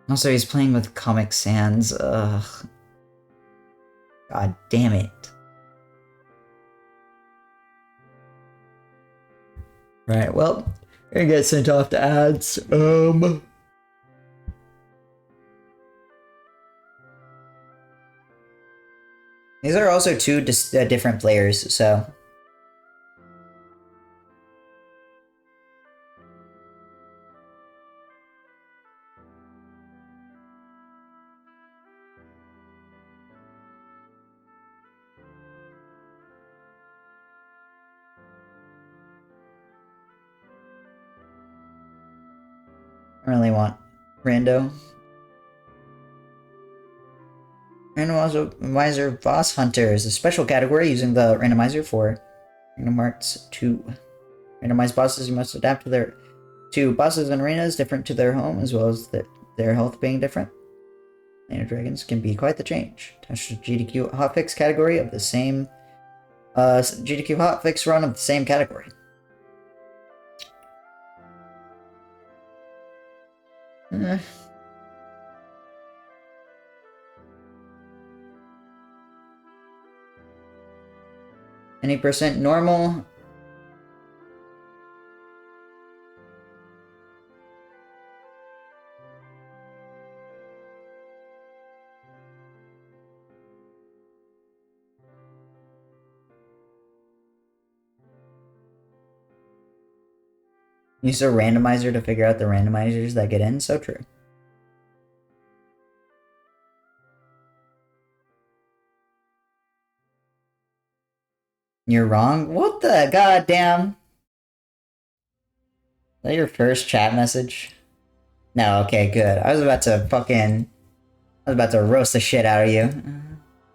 Also, he's playing with Comic Sans. Ugh. God damn it. Right, well, gonna get sent off to ads. These are also two different players, so. I really want Rando. Randomizer Boss Hunter is a special category using the randomizer for Random Hearts 2. Randomized bosses you must adapt to bosses and arenas different to their home, as well as their health being different. Laner Dragons can be quite the change. Attached to GDQ hotfix category of the same GDQ hotfix run of the same category. 20% normal. Use a randomizer to figure out the randomizers that get in. So true. You're wrong? What the goddamn? Is that your first chat message? No, okay, good. I was about to roast the shit out of you.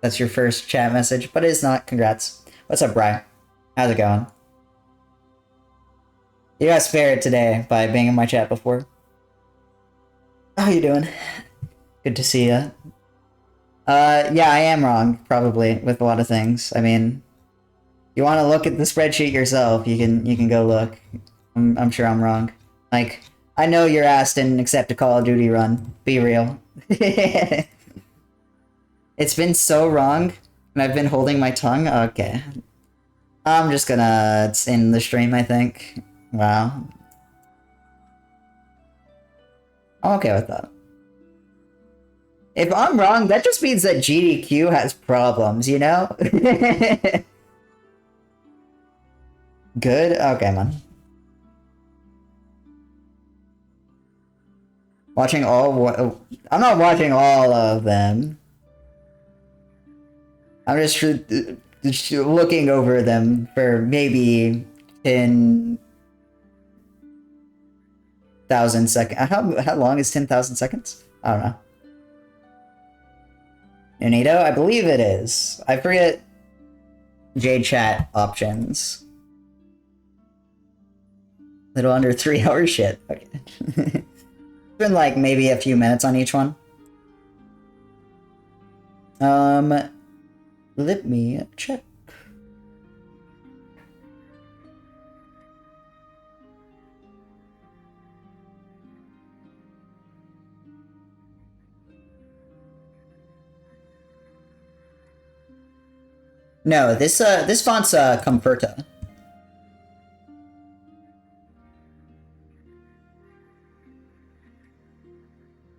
That's your first chat message, but it's not. Congrats. What's up, Bri? How's it going? You got spared today by being in my chat before. How you doing? Good to see ya. Yeah, I am wrong, probably, with a lot of things. I mean, you want to look at the spreadsheet yourself, you can go look. I'm sure I'm wrong. Like, I know your ass didn't accept a Call of Duty run. Be real. It's been so wrong, and I've been holding my tongue. Okay. I'm just gonna end the stream, I think. Wow. I'm okay with that. If I'm wrong, that just means that GDQ has problems, you know? Good? Okay, man. Watching all... I'm not watching all of them. I'm just looking over them for maybe 10,000 seconds. How long is 10,000 seconds? I don't know. Unito? I believe it is. I forget JChat options. Little under 3 hours? Shit. Okay. It's been like maybe a few minutes on each one. Let me check. No, this font's Comforta.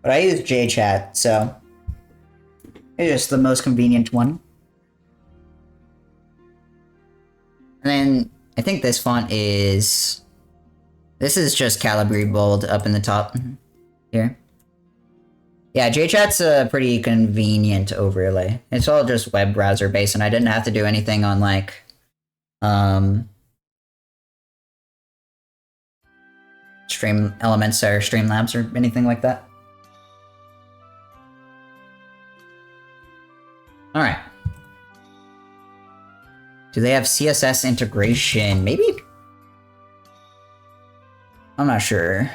But I use JChat, so it's just the most convenient one. And then I think this font is... This is just Calibri Bold up in the top here. Yeah, JChat's a pretty convenient overlay. It's all just web browser based, and I didn't have to do anything on like Stream Elements or Streamlabs or anything like that. Alright. Do they have CSS integration? Maybe? I'm not sure.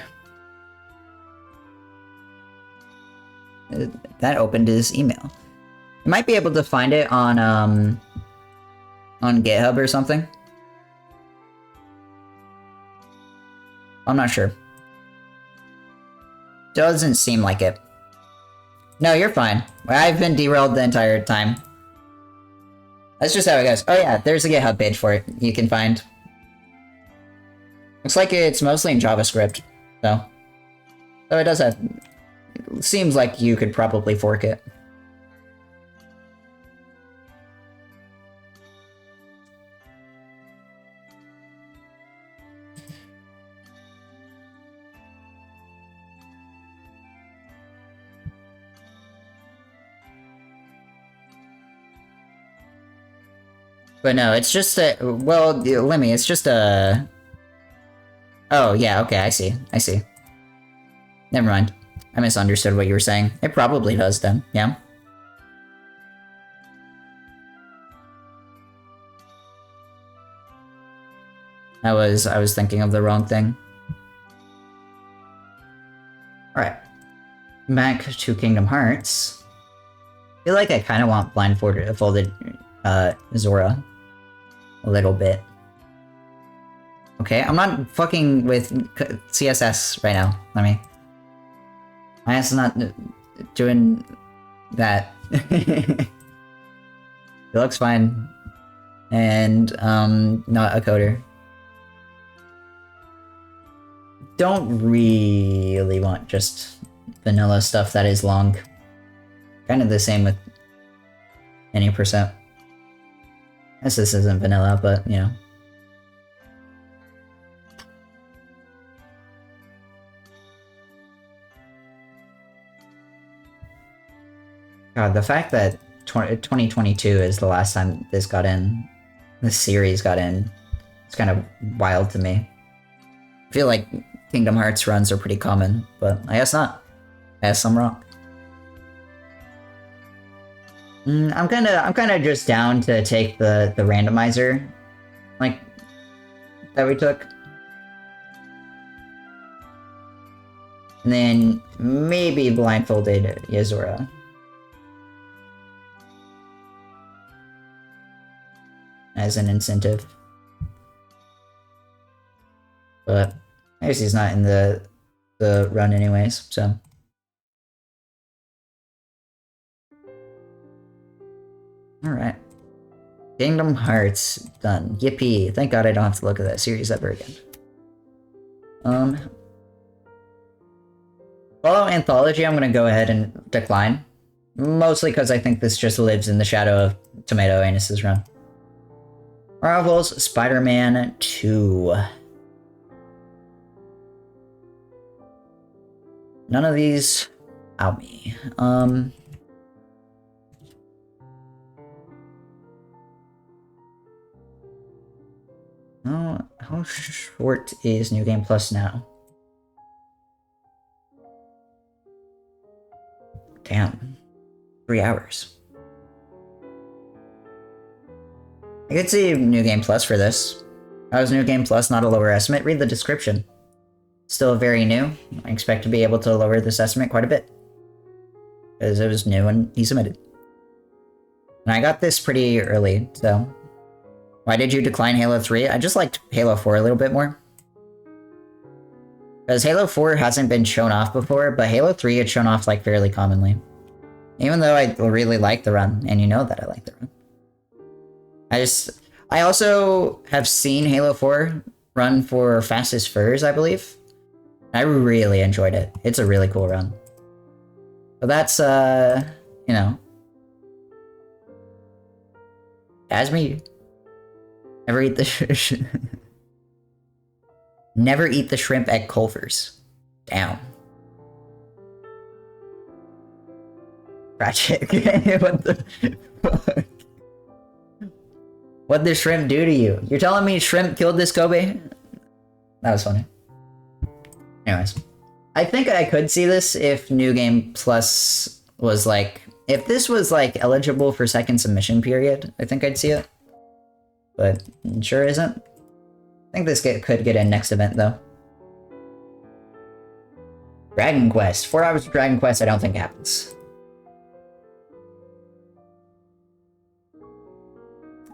That opened his email. You might be able to find it on GitHub or something. I'm not sure. Doesn't seem like it. No, you're fine. I've been derailed the entire time. That's just how it goes. Oh yeah, there's a GitHub page for it you can find. Looks like it's mostly in JavaScript, so it does have... It seems like you could probably fork it. But no, it's just a... Well, Lemmy, it's just a... Oh, yeah, okay, I see. Never mind. I misunderstood what you were saying. It probably does, then. Yeah. I was thinking of the wrong thing. Alright. Back to Kingdom Hearts. I feel like I kind of want blindfolded Zora a little bit. Okay, I'm not fucking with CSS right now. My ass is not doing that. It looks fine. and not a coder. Don't really want just vanilla stuff that is long. Kind of the same with any percent. Guess this isn't vanilla, but you know. God, the fact that 2022 is the last time this got in, this series got in, it's kind of wild to me. I feel like Kingdom Hearts runs are pretty common, but I guess not. I guess I'm wrong. I'm kind of just down to take the randomizer, like that we took, and then maybe blindfolded Yuzura. As an incentive. But I guess he's not in the run anyways, so. Alright. Kingdom Hearts done. Yippee. Thank God I don't have to look at that series ever again. Follow Anthology, I'm gonna go ahead and decline. Mostly because I think this just lives in the shadow of Tomato Anus's run. Marvel's Spider-Man 2. None of these out me. How short is New Game Plus now? Damn. 3 hours. I could see New Game Plus for this. How is New Game Plus not a lower estimate? Read the description. Still very new. I expect to be able to lower this estimate quite a bit. Because it was new and he submitted. And I got this pretty early, so... Why did you decline Halo 3? I just liked Halo 4 a little bit more. Because Halo 4 hasn't been shown off before, but Halo 3 had shown off like fairly commonly. Even though I really like the run, and you know that I like the run. I also have seen Halo 4 run for Fastest Furs, I believe. I really enjoyed it. It's a really cool run. But that's, you know. Asmi, never eat the never eat the shrimp at Culver's. Damn. Ratchet. What the fuck? What'd the shrimp do to you? You're telling me shrimp killed this Kobe? That was funny. Anyways. I think I could see this if New Game Plus was like... If this was like eligible for second submission period, I think I'd see it. But it sure isn't. I think this could get in next event though. Dragon Quest. 4 hours of Dragon Quest I don't think happens.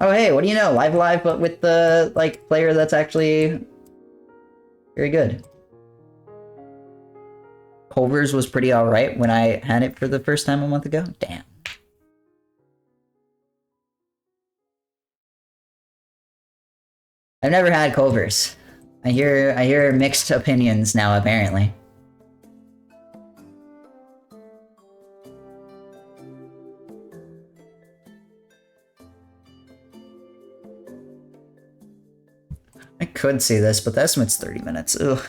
Oh hey, what do you know? Live, but with the, like, player that's actually very good. Culver's was pretty alright when I had it for the first time a month ago. Damn. I've never had Culver's. I hear mixed opinions now, apparently. I could see this, but the estimate's 30 minutes. Ugh.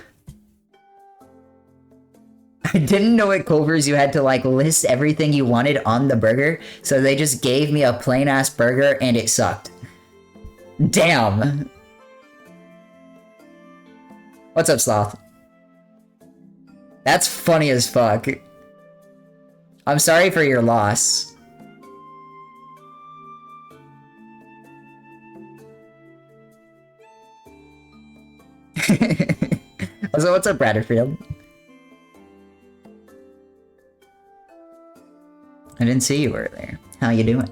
I didn't know at Culver's you had to, like, list everything you wanted on the burger, so they just gave me a plain-ass burger and it sucked. Damn. What's up, Sloth? That's funny as fuck. I'm sorry for your loss. Also, what's up, Bradderfield? I didn't see you earlier. How you doing?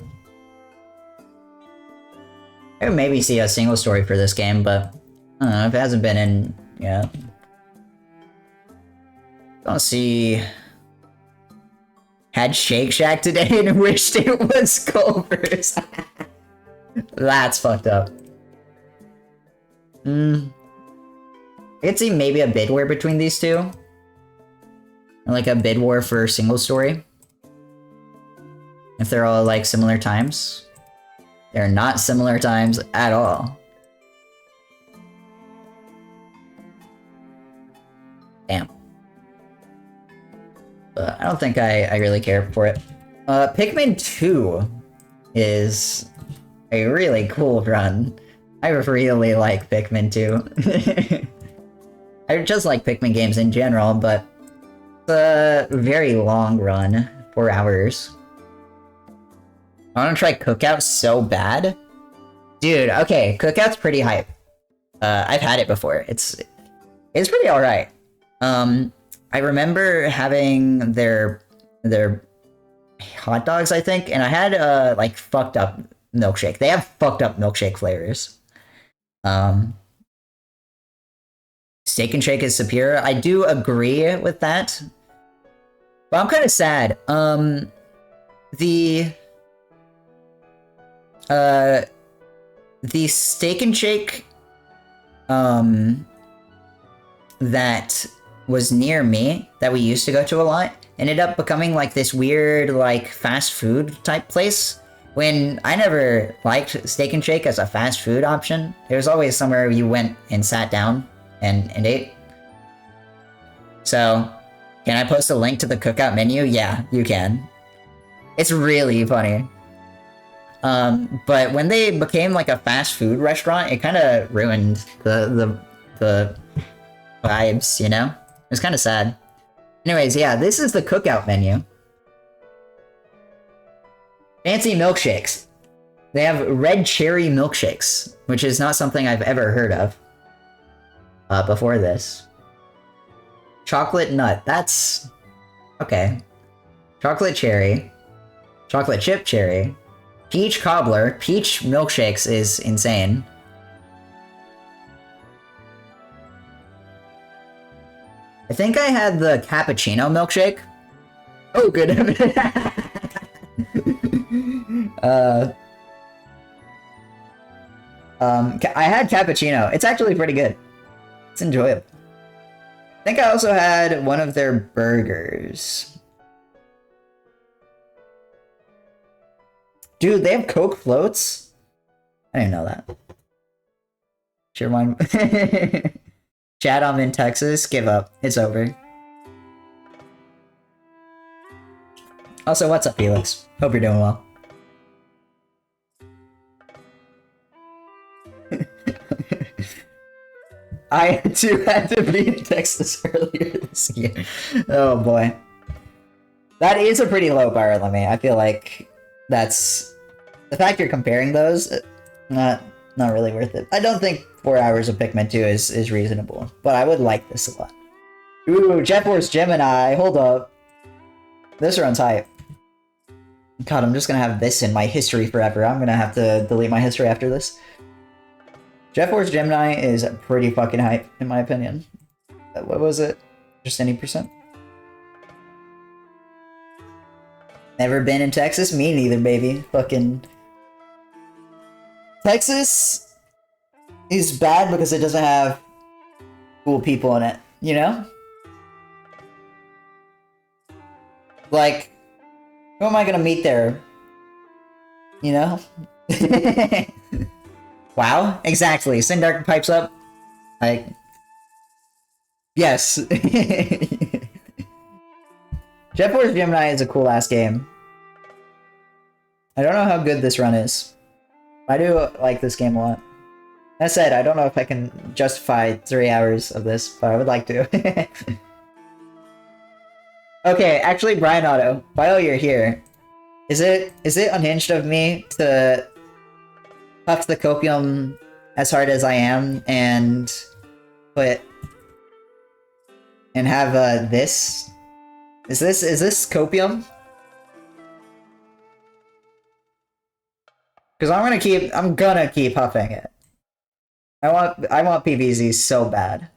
I would maybe see a single story for this game, but I don't know, if it hasn't been in yet. Don't see... Had Shake Shack today and wished it was Culver's. That's fucked up. I could see maybe a bid war between these two. Like a bid war for single story. If they're all like similar times. They're not similar times at all. Damn. But I don't think I really care for it. Pikmin 2 is a really cool run. I really like Pikmin 2. I just like Pikmin games in general, but it's a very long run. 4 hours. I want to try Cookout so bad. Dude, okay, Cookout's pretty hype. I've had it before. It's pretty alright. I remember having their hot dogs, I think, and I had like fucked up milkshake. They have fucked up milkshake flavors. Steak and Shake is superior. I do agree with that. But I'm kind of sad. The Steak and Shake that was near me, that we used to go to a lot, ended up becoming like this weird like fast food type place, when I never liked Steak and Shake as a fast food option. It was always somewhere you went and sat down and ate. So, can I post a link to the Cookout menu? Yeah, you can. It's really funny. But when they became like a fast food restaurant, it kind of ruined the vibes, you know? It was kind of sad. Anyways, yeah, this is the Cookout menu. Fancy milkshakes. They have red cherry milkshakes, which is not something I've ever heard of before this. Chocolate nut, that's... okay. Chocolate cherry. Chocolate chip cherry. Peach cobbler. Peach milkshakes is insane. I think I had the cappuccino milkshake. Oh, good. I had cappuccino. It's actually pretty good. It's enjoyable. I think I also had one of their burgers. Dude, they have Coke floats? I didn't know that. Sure, mine. Chad, I'm in Texas. Give up. It's over. Also, what's up, Felix? Hope you're doing well. I too had to be in Texas earlier this year. Oh boy. That is a pretty low bar limit. I feel like that's... the fact you're comparing those, not really worth it. I don't think 4 hours of Pikmin 2 is reasonable, but I would like this a lot. Ooh, Jet Force Gemini, hold up. This run's hype. God, I'm just gonna have this in my history forever. I'm gonna have to delete my history after this. Jet Force Gemini is pretty fucking hype, in my opinion. What was it? Just any percent? Never been in Texas? Me neither, baby. Fucking... Texas is bad because it doesn't have cool people in it, you know? Like, who am I gonna meet there? You know? Wow, exactly. Sindark pipes up. Like, yes. Jet Force Gemini is a cool ass game. I don't know how good this run is. I do like this game a lot. That said, I don't know if I can justify 3 hours of this, but I would like to. Okay, actually, Brian Otto, while you're here, is it unhinged of me to puff the copium as hard as I am and put and have this? Is this copium? Because I'm gonna keep huffing it. I want PVZ so bad.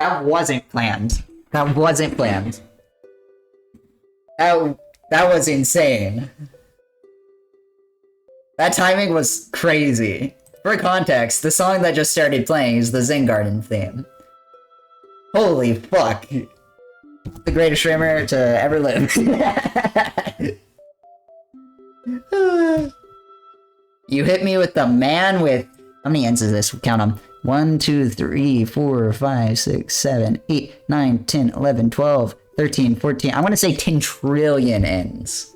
That wasn't planned. That wasn't planned. That was insane. That timing was crazy. For context, the song that just started playing is the Zen Garden theme. Holy fuck. The greatest streamer to ever live. You hit me with the man with... How many ends is this? Count them. 1, 2, 3, 4, 5, 6, 7, 8, 9, 10, 11, 12, 13, 14. I want to say 10 trillion ends.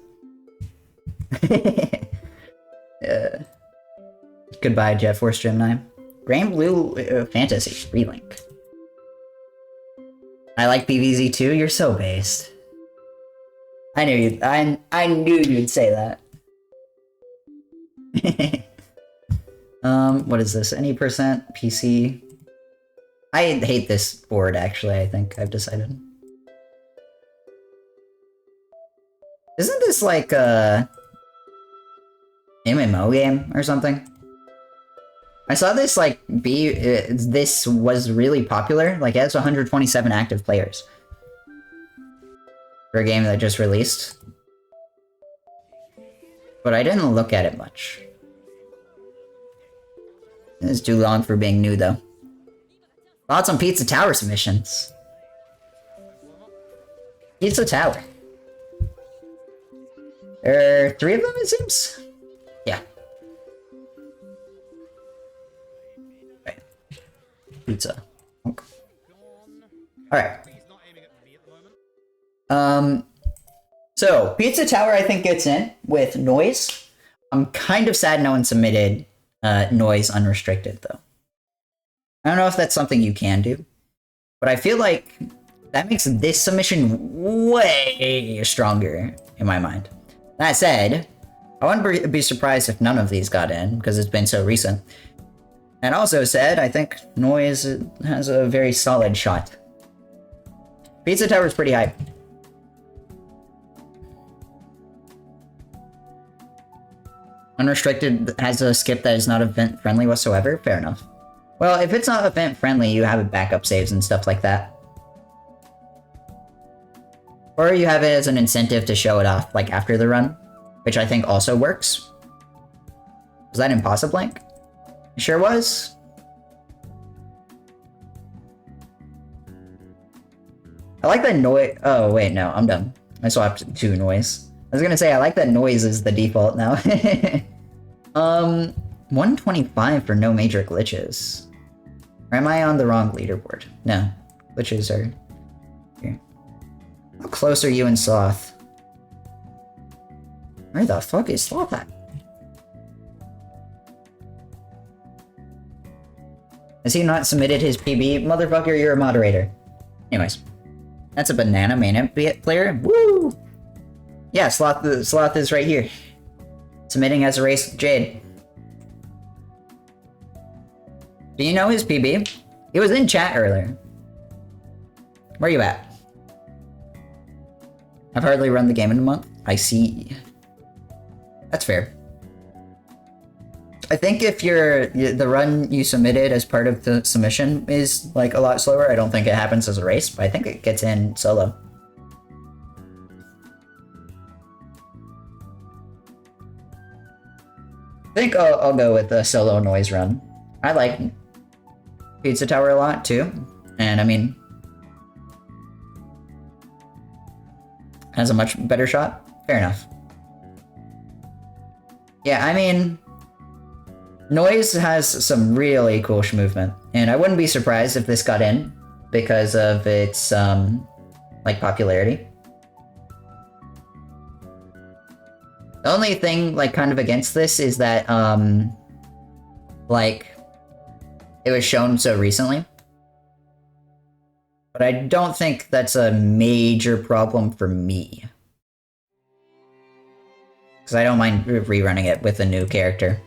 Goodbye, Jet Force Gemini. Grand Blue Fantasy Relink. I like BVZ too. You're so based. I knew you. I knew you'd say that. What is this? Any percent PC? I hate this board. Actually, I think I've decided. Isn't this like a MMO game or something? I saw this like this was really popular. Like it has 127 active players for a game that just released. But I didn't look at it much. It's too long for being new though. Thoughts on Pizza Tower submissions? Pizza Tower. There are 3 of them, it seems? Yeah. Right. Pizza. Okay. Alright. So, Pizza Tower I think gets in with noise. I'm kind of sad no one submitted noise unrestricted, though. I don't know if that's something you can do, but I feel like that makes this submission way stronger in my mind. That said, I wouldn't be surprised if none of these got in, because it's been so recent. And also said, I think noise has a very solid shot. Pizza Tower is pretty hype. Unrestricted has a skip that is not event friendly whatsoever. Fair enough. Well, if it's not event friendly, you have backup saves and stuff like that. Or you have it as an incentive to show it off, like after the run, which I think also works. Was that Impossible Link? It sure was. I like that noise. Oh, wait, no, I'm done. I swapped to noise. I was gonna say, I like that noise is the default now. 125 for no major glitches. Or am I on the wrong leaderboard? No, glitches are here. How close are you and Sloth? Where the fuck is Sloth at? Has he not submitted his PB? Motherfucker, you're a moderator. Anyways. That's a banana main player. Woo! Yeah, Sloth is right here. Submitting as a race with Jade. Do you know his PB? He was in chat earlier. Where you at? I've hardly run the game in a month. I see. That's fair. I think if the run you submitted as part of the submission is like a lot slower, I don't think it happens as a race, but I think it gets in solo. I think I'll go with the solo noise run. I like Pizza Tower a lot too, and I mean, has a much better shot. Fair enough. Yeah, I mean, noise has some really cool movement, and I wouldn't be surprised if this got in because of its like popularity. The only thing, like, kind of against this is that, like, it was shown so recently. But I don't think that's a major problem for me. Because I don't mind rerunning it with a new character.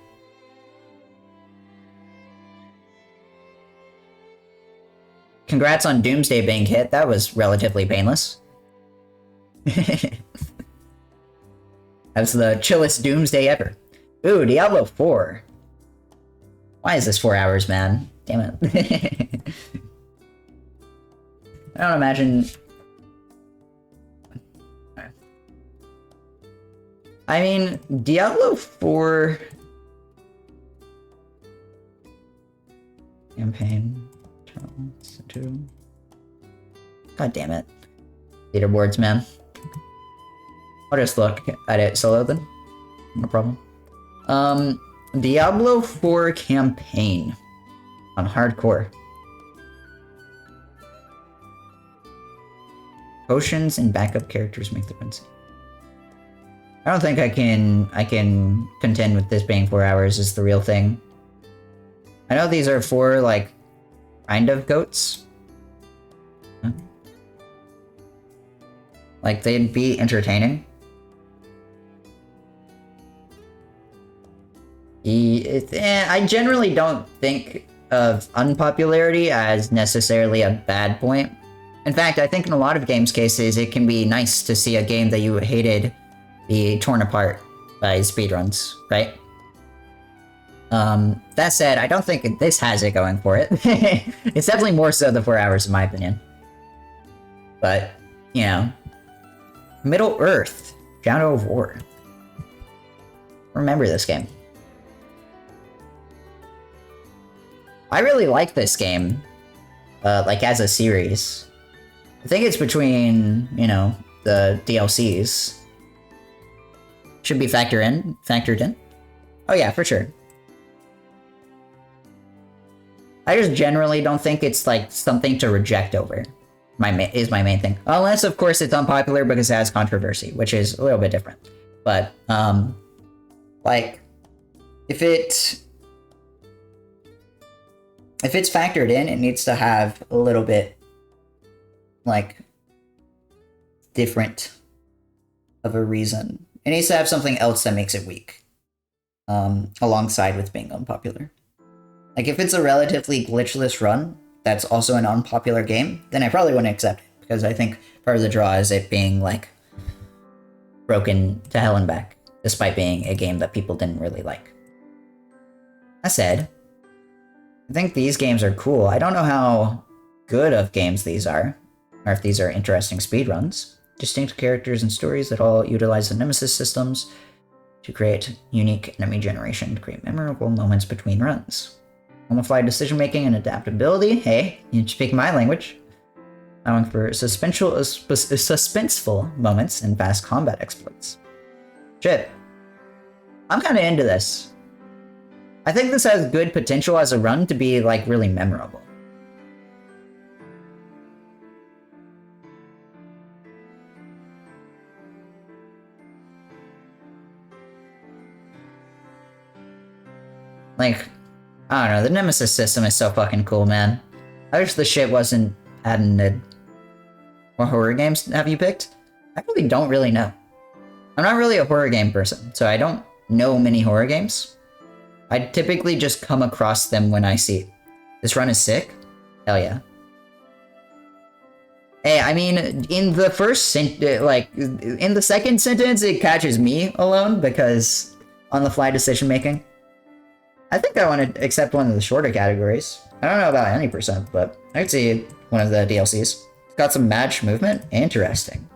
Congrats on Doomsday being hit, that was relatively painless. That's the chillest Doomsday ever. Ooh, Diablo 4. Why is this 4 hours, man? Damn it. I don't imagine... I mean, Diablo 4... Campaign... God damn it. Leaderboards, man. I'll just look at it solo then. No problem. Diablo 4 campaign. On hardcore. Potions and backup characters make the difference. I don't think I can contend with this being 4 hours is the real thing. I know these are 4, like, kind of goats. Huh? Like, they'd be entertaining. I generally don't think of unpopularity as necessarily a bad point. In fact, I think in a lot of games cases, it can be nice to see a game that you hated be torn apart by speedruns, right? That said, I don't think this has it going for it. It's definitely more so the 4 hours in my opinion. But, you know. Middle Earth, Shadow of War. Remember this game. I really like this game, like as a series. I think it's between, you know, the DLCs. Should be factored in. Oh yeah, for sure. I just generally don't think it's like something to reject over. Is my main thing. Unless of course it's unpopular because it has controversy, which is a little bit different. But like if it's factored in, it needs to have a little bit like different of a reason. It needs to have something else that makes it weak. Alongside with being unpopular. Like if it's a relatively glitchless run that's also an unpopular game, then I probably wouldn't accept it, because I think part of the draw is it being like broken to hell and back, despite being a game that people didn't really like. That said, I think these games are cool. I don't know how good of games these are, or if these are interesting speedruns. Distinct characters and stories that all utilize the Nemesis systems to create unique enemy generation to create memorable moments between runs. On-the-fly decision-making and adaptability. Hey, you speak my language. Allowing for suspenseful moments and fast combat exploits. Shit. I'm kind of into this. I think this has good potential as a run to be, like, really memorable. Like, I don't know, the Nemesis system is so fucking cool, man. I wish the shit wasn't patented. What horror games have you picked? I don't really know. I'm not really a horror game person, so I don't know many horror games. I typically just come across them when I see it. This run is sick? Hell yeah. Hey, I mean, in the in the second sentence, it catches me alone because on-the-fly decision-making. I think I want to accept one of the shorter categories. I don't know about any percent, but I could see one of the DLCs. It's got some match movement. Interesting.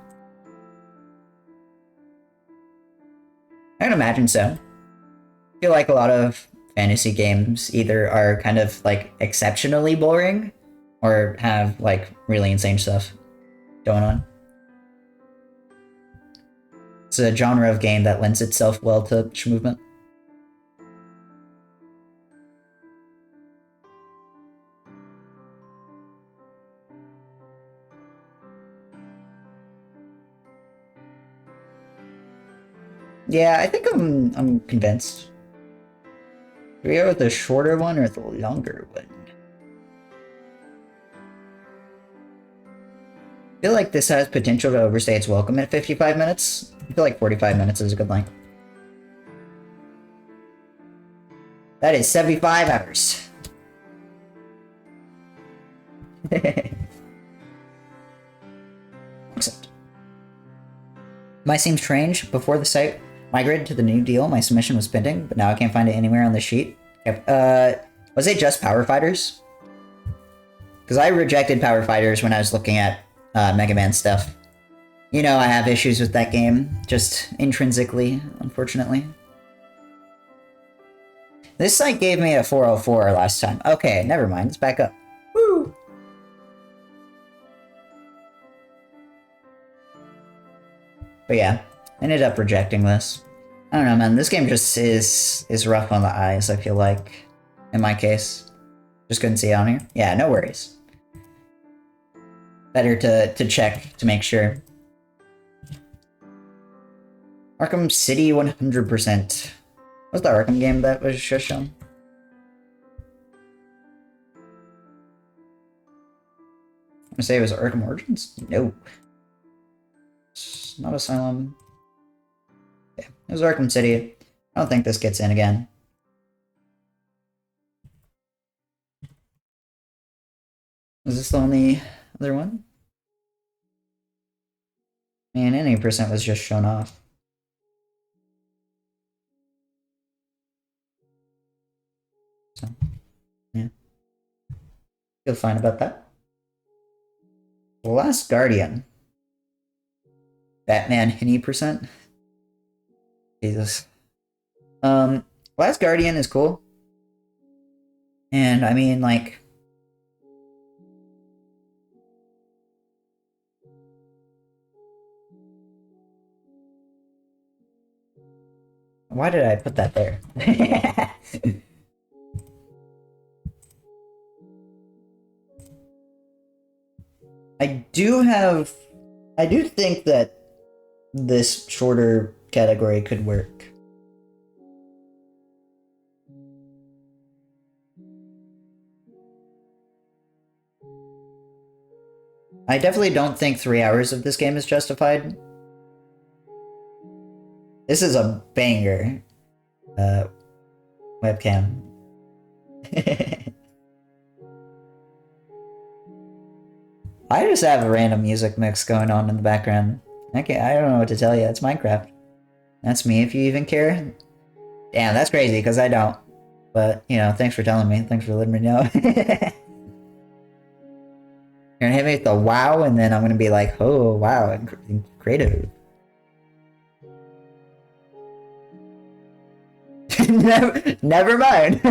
I can imagine so. I feel like a lot of fantasy games either are kind of like exceptionally boring or have like really insane stuff going on. It's a genre of game that lends itself well to movement. Yeah, I think I'm convinced. Do we go with the shorter one or the longer one? I feel like this has potential to overstay its welcome at 55 minutes. I feel like 45 minutes is a good length. That is 75 hours. Accept. Might seem strange. Before the site migrated to the new deal, my submission was pending, but now I can't find it anywhere on the sheet. Was it just Power Fighters? Because I rejected Power Fighters when I was looking at Mega Man stuff. You know, I have issues with that game, just intrinsically, unfortunately. This site gave me a 404 last time. Okay, never mind, let's back up. Woo! But yeah, I ended up rejecting this. I don't know, man, this game just is rough on the eyes, I feel like, in my case. Just couldn't see it on here. Yeah, no worries. Better to check to make sure. Arkham City 100%. What's the Arkham game that was just shown? I'm gonna say it was Arkham Origins? No. It's not Asylum. Yeah, it was Arkham City. I don't think this gets in again. Is this the only other one? Man, any percent was just shown off. So, yeah. Feel fine about that. The Last Guardian. Batman Henny percent. Jesus. Last Guardian is cool. And I mean, like, why did I put that there? I do think that this shorter category could work. I definitely don't think 3 hours of this game is justified. This is a banger. Webcam. I just have a random music mix going on in the background. I don't know what to tell you. It's Minecraft. That's me if you even care. Damn, that's crazy because I don't. But, you know, thanks for telling me. Thanks for letting me know. You're gonna hit me with the wow, and then I'm gonna be like, oh, wow, creative. never mind.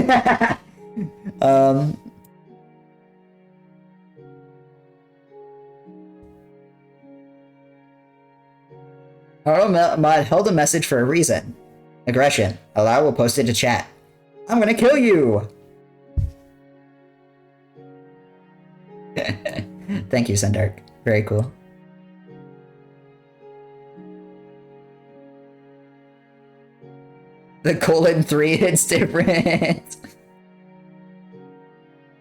Mod held a message for a reason. Aggression. Allow will post it to chat. I'm gonna kill you! Thank you, Sundark. Very cool. The :3 hits different.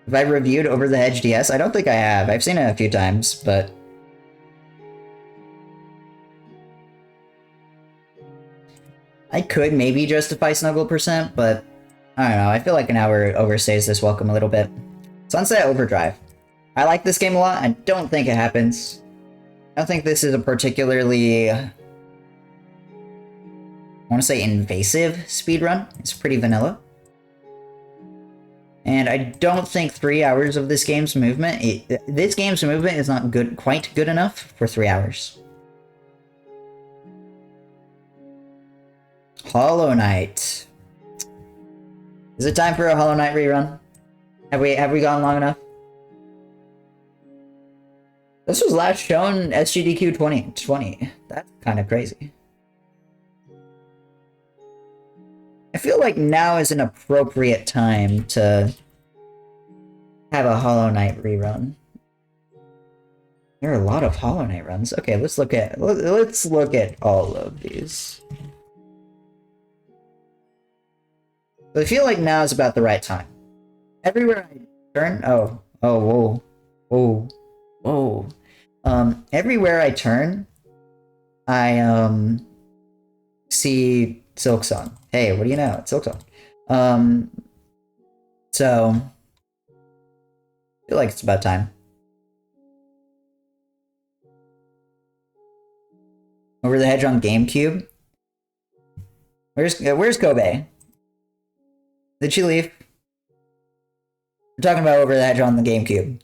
Have I reviewed Over the Hedge DS? I don't think I have. I've seen it a few times, but... I could maybe justify Snuggle percent, but... I don't know, I feel like an hour overstays this welcome a little bit. Sunset Overdrive. I like this game a lot. I don't think it happens. I don't think this is a particularly... I want to say invasive speedrun. It's pretty vanilla. And I don't think 3 hours of this game's movement... this game's movement is not quite good enough for 3 hours. Hollow Knight. Is it time for a Hollow Knight rerun? Have we gone long enough? This was last shown SGDQ 2020. That's kind of crazy. I feel like now is an appropriate time to have a Hollow Knight rerun. There are a lot of Hollow Knight runs. Okay, let's look at all of these. But I feel like now is about the right time. Everywhere I turn, whoa. Everywhere I turn, I see Silksong. Hey, what do you know? It's Silksong. So I feel like it's about time. Over the Hedge on GameCube. Where's Kobe? Did she leave? We're talking about Over the Hedge on the GameCube.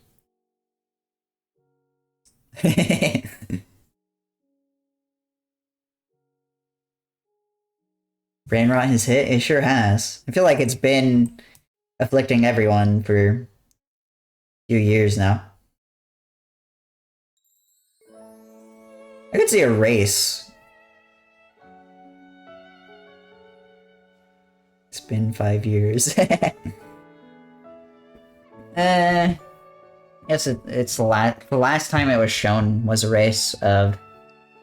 Brain rot has hit? It sure has. I feel like it's been afflicting everyone for a few years now. I could see a race. It's been 5 years. Yes, it's the last time it was shown was a race of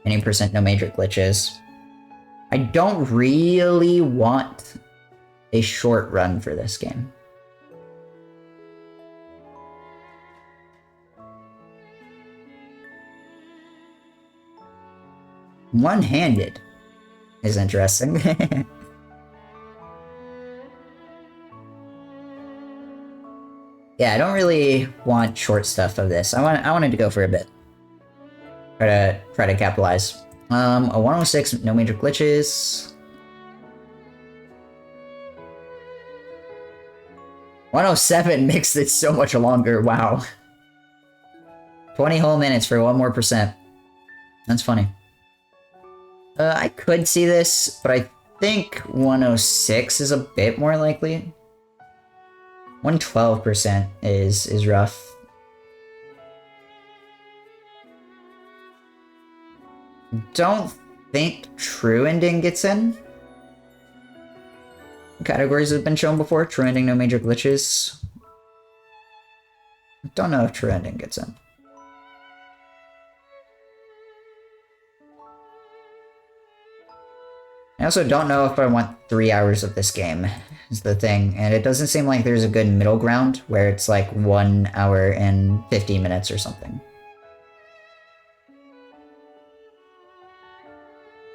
any percent no major glitches. I don't really want a short run for this game. One-handed is interesting. Yeah, I don't really want short stuff of this. I wanted to go for a bit. Try to capitalize. A 106, no major glitches. 107 makes it so much longer. Wow. 20 whole minutes for 1 more percent. That's funny. I could see this, but I think 106 is a bit more likely. 112% is rough. Don't think true ending gets in. Categories have been shown before. True ending, no major glitches. Don't know if true ending gets in. I also don't know if I want 3 hours of this game, is the thing. And it doesn't seem like there's a good middle ground where it's like 1 hour and 50 minutes or something.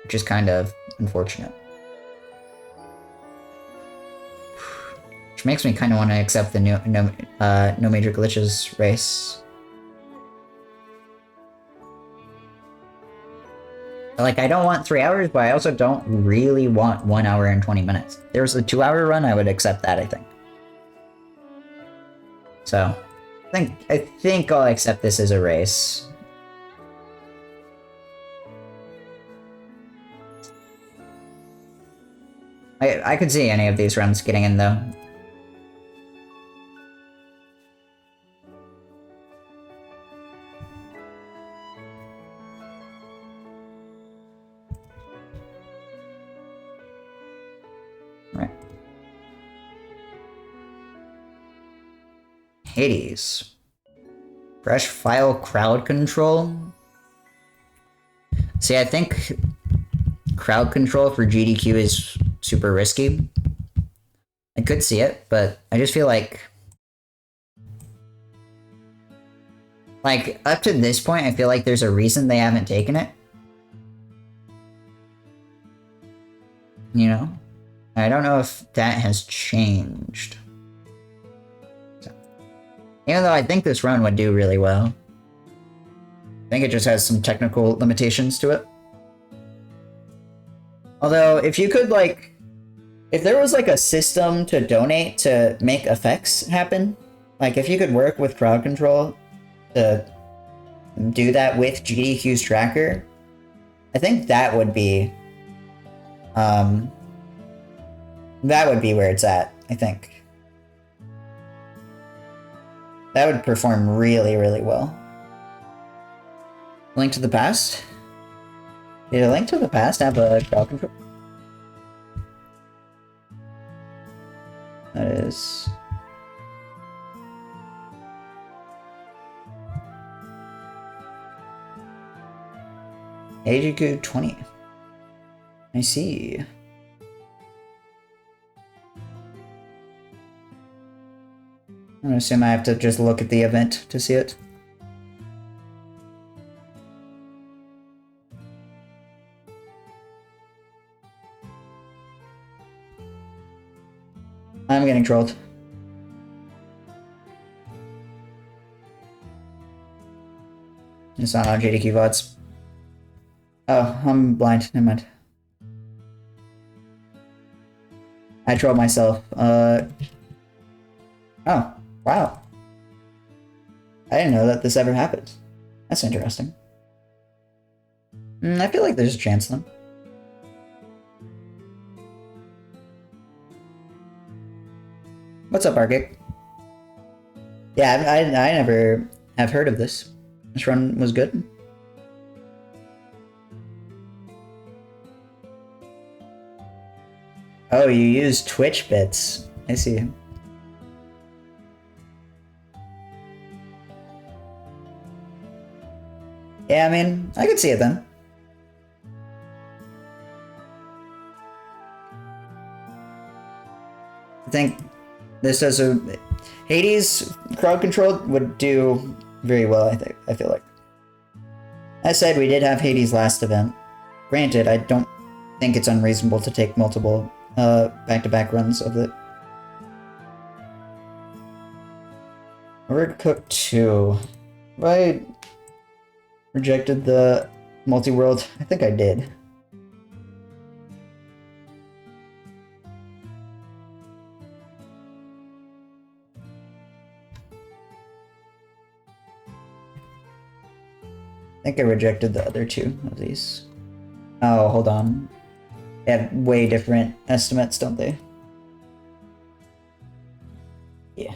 Which is kind of unfortunate. Which makes me kind of want to accept the no major glitches race. Like, I don't want 3 hours, but I also don't really want 1 hour and 20 minutes. If there was a 2-hour run, I would accept that, I think. So, I think I'll accept this as a race. I could see any of these runs getting in, though. Right. Hades. Fresh file crowd control. See, I think crowd control for GDQ is super risky. I could see it, but I just feel like up to this point, I feel like there's a reason they haven't taken it. You know? I don't know if that has changed. So, even though I think this run would do really well. I think it just has some technical limitations to it. Although, if you could, like, if there was, like, a system to donate to make effects happen, like, if you could work with crowd control to do that with GDQ's tracker, I think that would be, where it's at, I think. That would perform really, really well. Link to the Past? Did A Link to the Past have a crowd control? That is... SGDQ 20. I see. I'm gonna assume I have to just look at the event to see it. I'm getting trolled. It's not on JDQ VODs. Oh, I'm blind. Never mind. I trolled myself. Oh, wow. I didn't know that this ever happened. That's interesting. I feel like there's a chance then. What's up, Argic? Yeah, I never have heard of this. This run was good. Oh, you use Twitch bits. I see. Yeah, I mean, I could see it then. I think this does a... Hades crowd control would do very well, I feel like. As said, we did have Hades last event. Granted, I don't think it's unreasonable to take multiple back-to-back runs of it. Overcooked 2. Have I rejected the multi-world? I think I did. I think I rejected the other 2 of these. Oh, hold on. They have way different estimates, don't they? Yeah.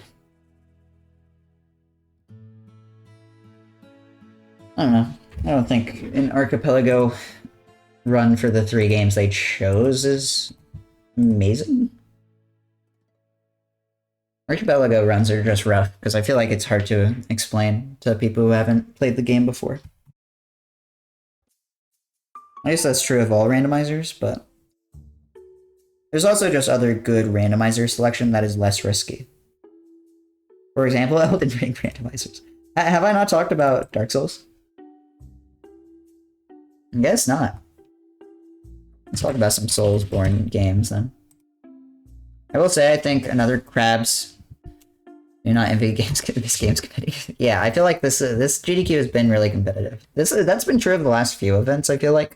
I don't know. I don't think an Archipelago run for the 3 games they chose is amazing. Archipelago runs are just rough, because I feel like it's hard to explain to people who haven't played the game before. I guess that's true of all randomizers, but there's also just other good randomizer selection that is less risky. For example, Elden Ring randomizers. Have I not talked about Dark Souls? I guess not. Let's talk about some Soulsborne games then. I will say I think another Crabs do not envy this games committee. Yeah, I feel like this GDQ has been really competitive. That's been true of the last few events, I feel like.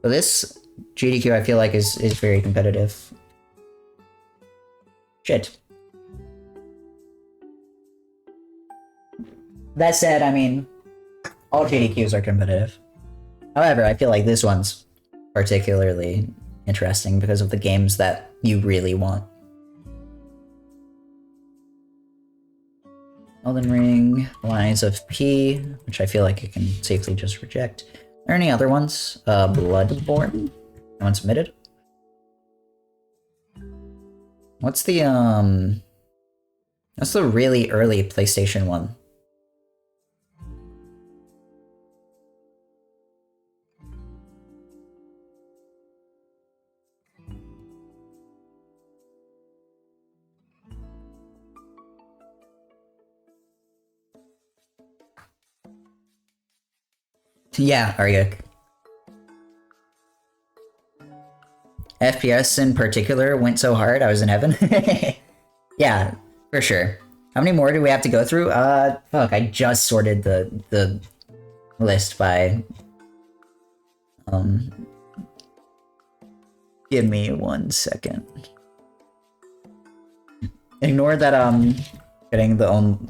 But this GDQ I feel like is very competitive. Shit. That said, I mean, all GDQs are competitive. However, I feel like this one's particularly interesting because of the games that you really want. Elden Ring, Lines of P, which I feel like I can safely just reject. Are there any other ones? Bloodborne? No one submitted? What's the That's the really early PlayStation one. Yeah, Aryuk. FPS in particular went so hard, I was in heaven. Yeah, for sure. How many more do we have to go through? Fuck, I just sorted the list by... Give me 1 second. Ignore that, getting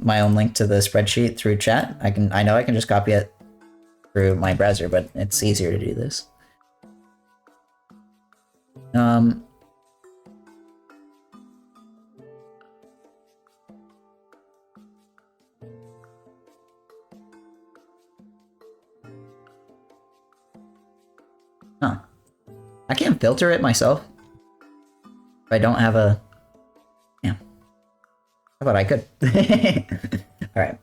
my own link to the spreadsheet through chat. I know I can just copy it through my browser, but it's easier to do this. Huh. I can't filter it myself. If I don't have a... Yeah. I thought I could. Alright.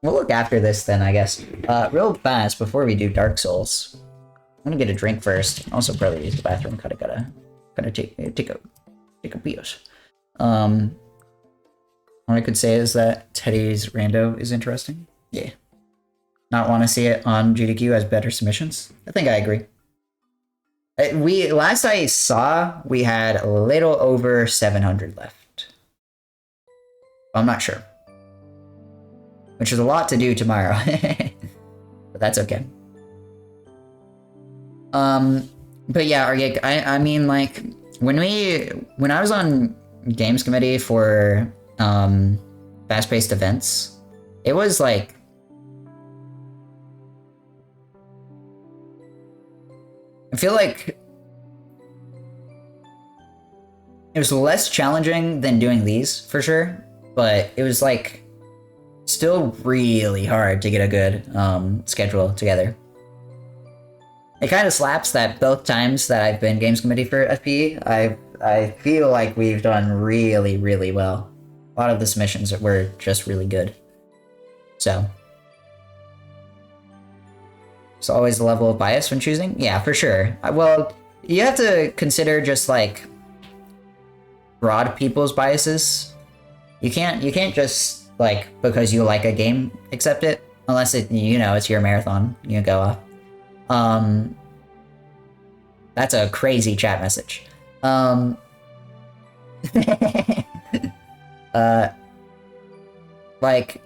We'll look after this then, I guess. Real fast, before we do Dark Souls. I'm gonna get a drink first. Also probably use the bathroom, gotta take a piss. What I could say is that Teddy's rando is interesting. Yeah. Not want to see it on GDQ as better submissions? I think I agree. Last I saw, we had a little over 700 left. I'm not sure. Which is a lot to do tomorrow. But that's okay. But yeah, Argik, I mean, like, when I was on games committee for fast-paced events, it was like I feel like it was less challenging than doing these for sure, but it was like still really hard to get a good schedule together. It kind of slaps that both times that I've been games committee for FPE, I feel like we've done really, really well. A lot of the submissions were just really good. So, it's always the level of bias when choosing? Yeah, for sure. Well, you have to consider just like broad people's biases. You can't just like because you like a game accept it unless it it's your marathon. You go off. That's a crazy chat message. Like,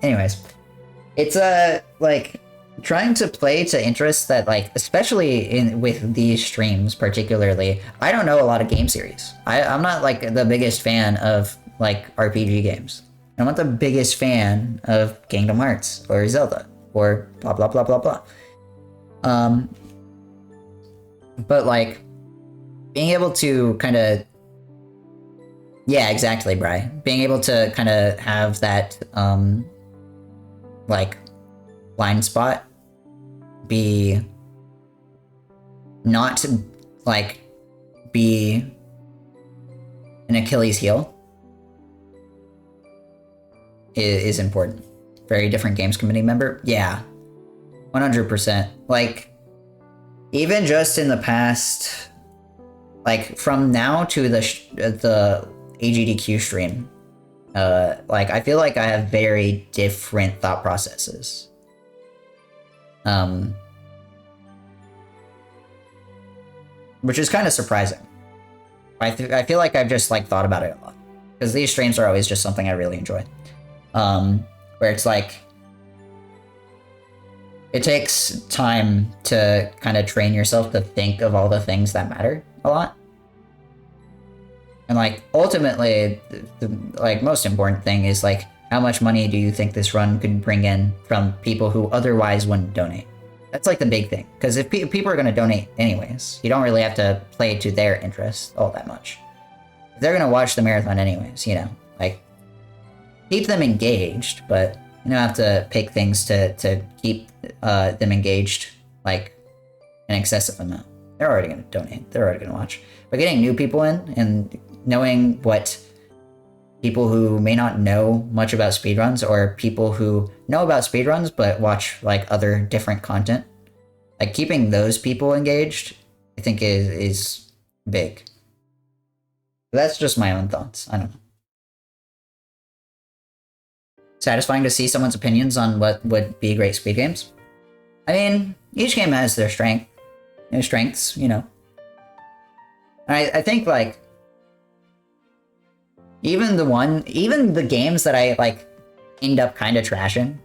anyways, it's like trying to play to interests that like, especially with these streams particularly, I don't know a lot of game series. I'm not like the biggest fan of like RPG games. I'm not the biggest fan of Kingdom Hearts or Zelda or blah blah blah blah blah. But like being able to kind of, yeah, exactly, Bri. Being able to kind of have that like blind spot be not like be an Achilles heel is important. Very different games committee member. Yeah, 100%. Like, even just in the past, like from now to the AGDQ stream, like I feel like I have very different thought processes. Which is kind of surprising. I feel like I've just like thought about it a lot because these streams are always just something I really enjoy. Where it's like it takes time to kind of train yourself to think of all the things that matter a lot. And like ultimately, the like most important thing is like how much money do you think this run could bring in from people who otherwise wouldn't donate? That's like the big thing, because if people are going to donate anyways, you don't really have to play to their interest all that much. If they're going to watch the marathon anyways, like keep them engaged, but you don't have to pick things to keep them engaged like an excessive amount. They're already going to donate. They're already going to watch. But getting new people in and knowing what people who may not know much about speedruns or people who know about speedruns but watch like other different content, like keeping those people engaged, I think is big. That's just my own thoughts. I don't know. Satisfying to see someone's opinions on what would be great speed games. I mean, each game has their strengths, I think like even the games that I like end up kind of trashing,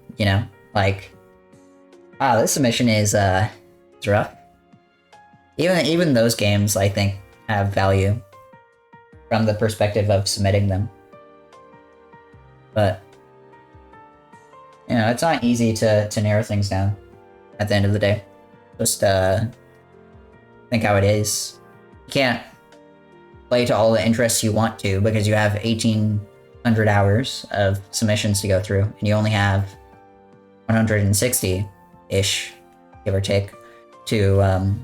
like, wow, this submission is it's rough. Even those games I think have value from the perspective of submitting them. But it's not easy to narrow things down at the end of the day. Just think how it is. You can't play to all the interests you want to because you have 1,800 hours of submissions to go through, and you only have 160-ish, give or take, to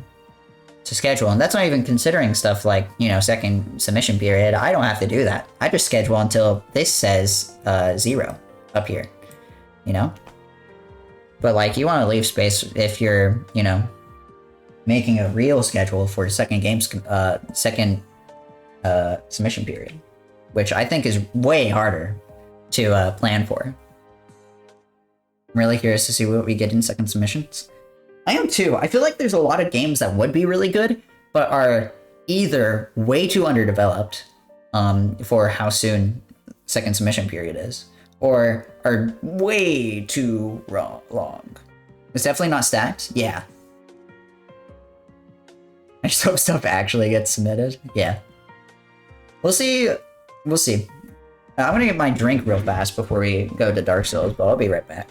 schedule. And that's not even considering stuff like, second submission period. I don't have to do that. I just schedule until this says 0 up here, But like, you want to leave space if you're, making a real schedule for second submission period, which I think is way harder to plan for. I'm really curious to see what we get in second submissions. I am too. I feel like there's a lot of games that would be really good, but are either way too underdeveloped for how soon second submission period is, or are way too long. It's definitely not stacked. Yeah. I just hope stuff actually gets submitted. Yeah. We'll see. We'll see. I'm gonna get my drink real fast before we go to Dark Souls, but I'll be right back.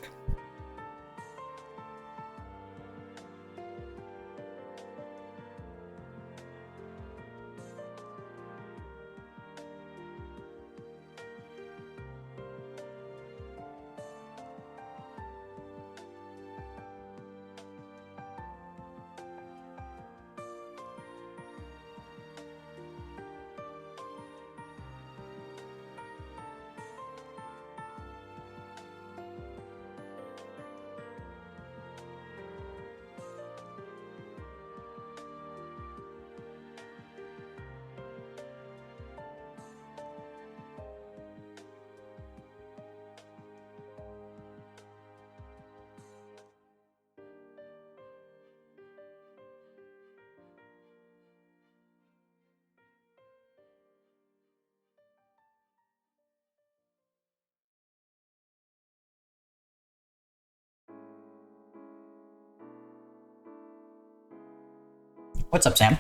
What's up, Sam?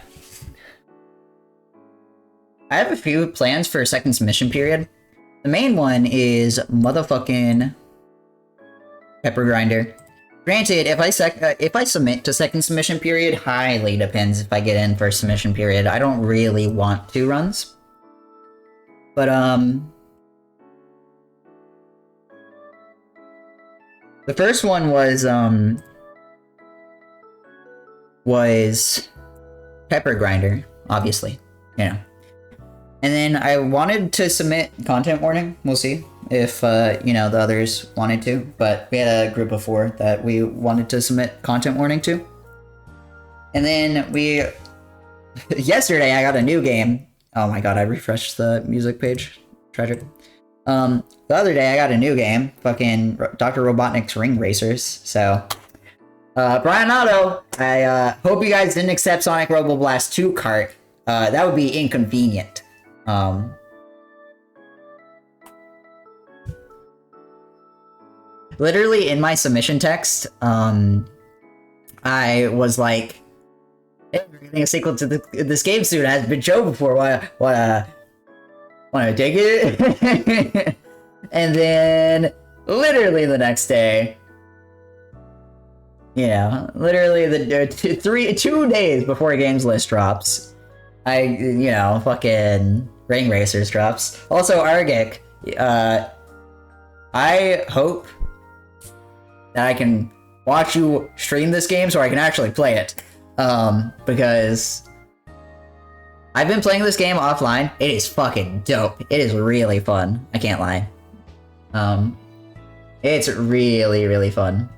I have a few plans for a second submission period. The main one is motherfucking Pepper Grinder. Granted, if I submit to second submission period, highly depends if I get in for submission period. I don't really want 2 runs. But, the first one was Pepper Grinder, obviously, you know. And then I wanted to submit content warning. We'll see if, you know, the others wanted to. But we had a group of 4 that we wanted to submit content warning to. And then yesterday I got a new game. Oh my god, I refreshed the music page. Tragic. The other day I got a new game. Fucking Dr. Robotnik's Ring Racers. So, Brian Otto, I hope you guys didn't accept Sonic Robo Blast 2 cart. That would be inconvenient. Literally in my submission text, I was like, hey, we're getting a sequel to this game soon. It hasn't been shown before. Wanna take it? And then, literally the next day, you know, literally the 2 days before Games List drops, you know, fucking Ring Racers drops. Also, Argic, I hope that I can watch you stream this game so I can actually play it. Because I've been playing this game offline. It is fucking dope. It is really fun. I can't lie. It's really, really fun.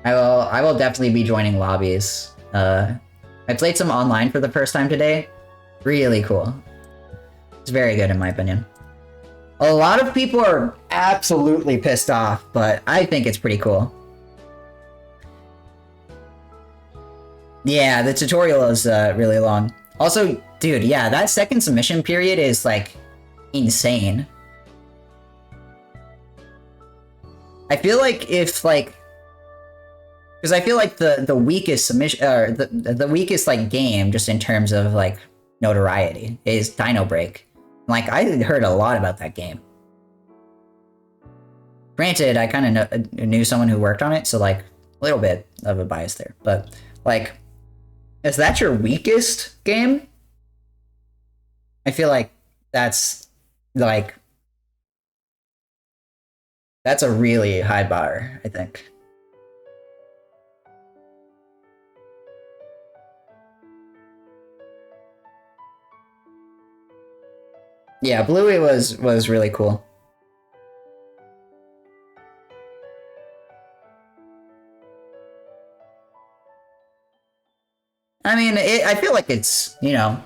I will definitely be joining lobbies. I played some online for the first time today. Really cool. It's very good in my opinion. A lot of people are absolutely pissed off, but I think it's pretty cool. Yeah, the tutorial is really long. Also, dude, yeah, that second submission period is like insane. I feel like if like, because I feel like the weakest submission or the weakest like game just in terms of like notoriety is Dino Break. Like I heard a lot about that game. Granted, I kind of knew someone who worked on it, so like a little bit of a bias there. But like, is that your weakest game? I feel like that's like that's a really high bar, I think. Yeah, Bluey was really cool. I mean, I feel like it's, you know,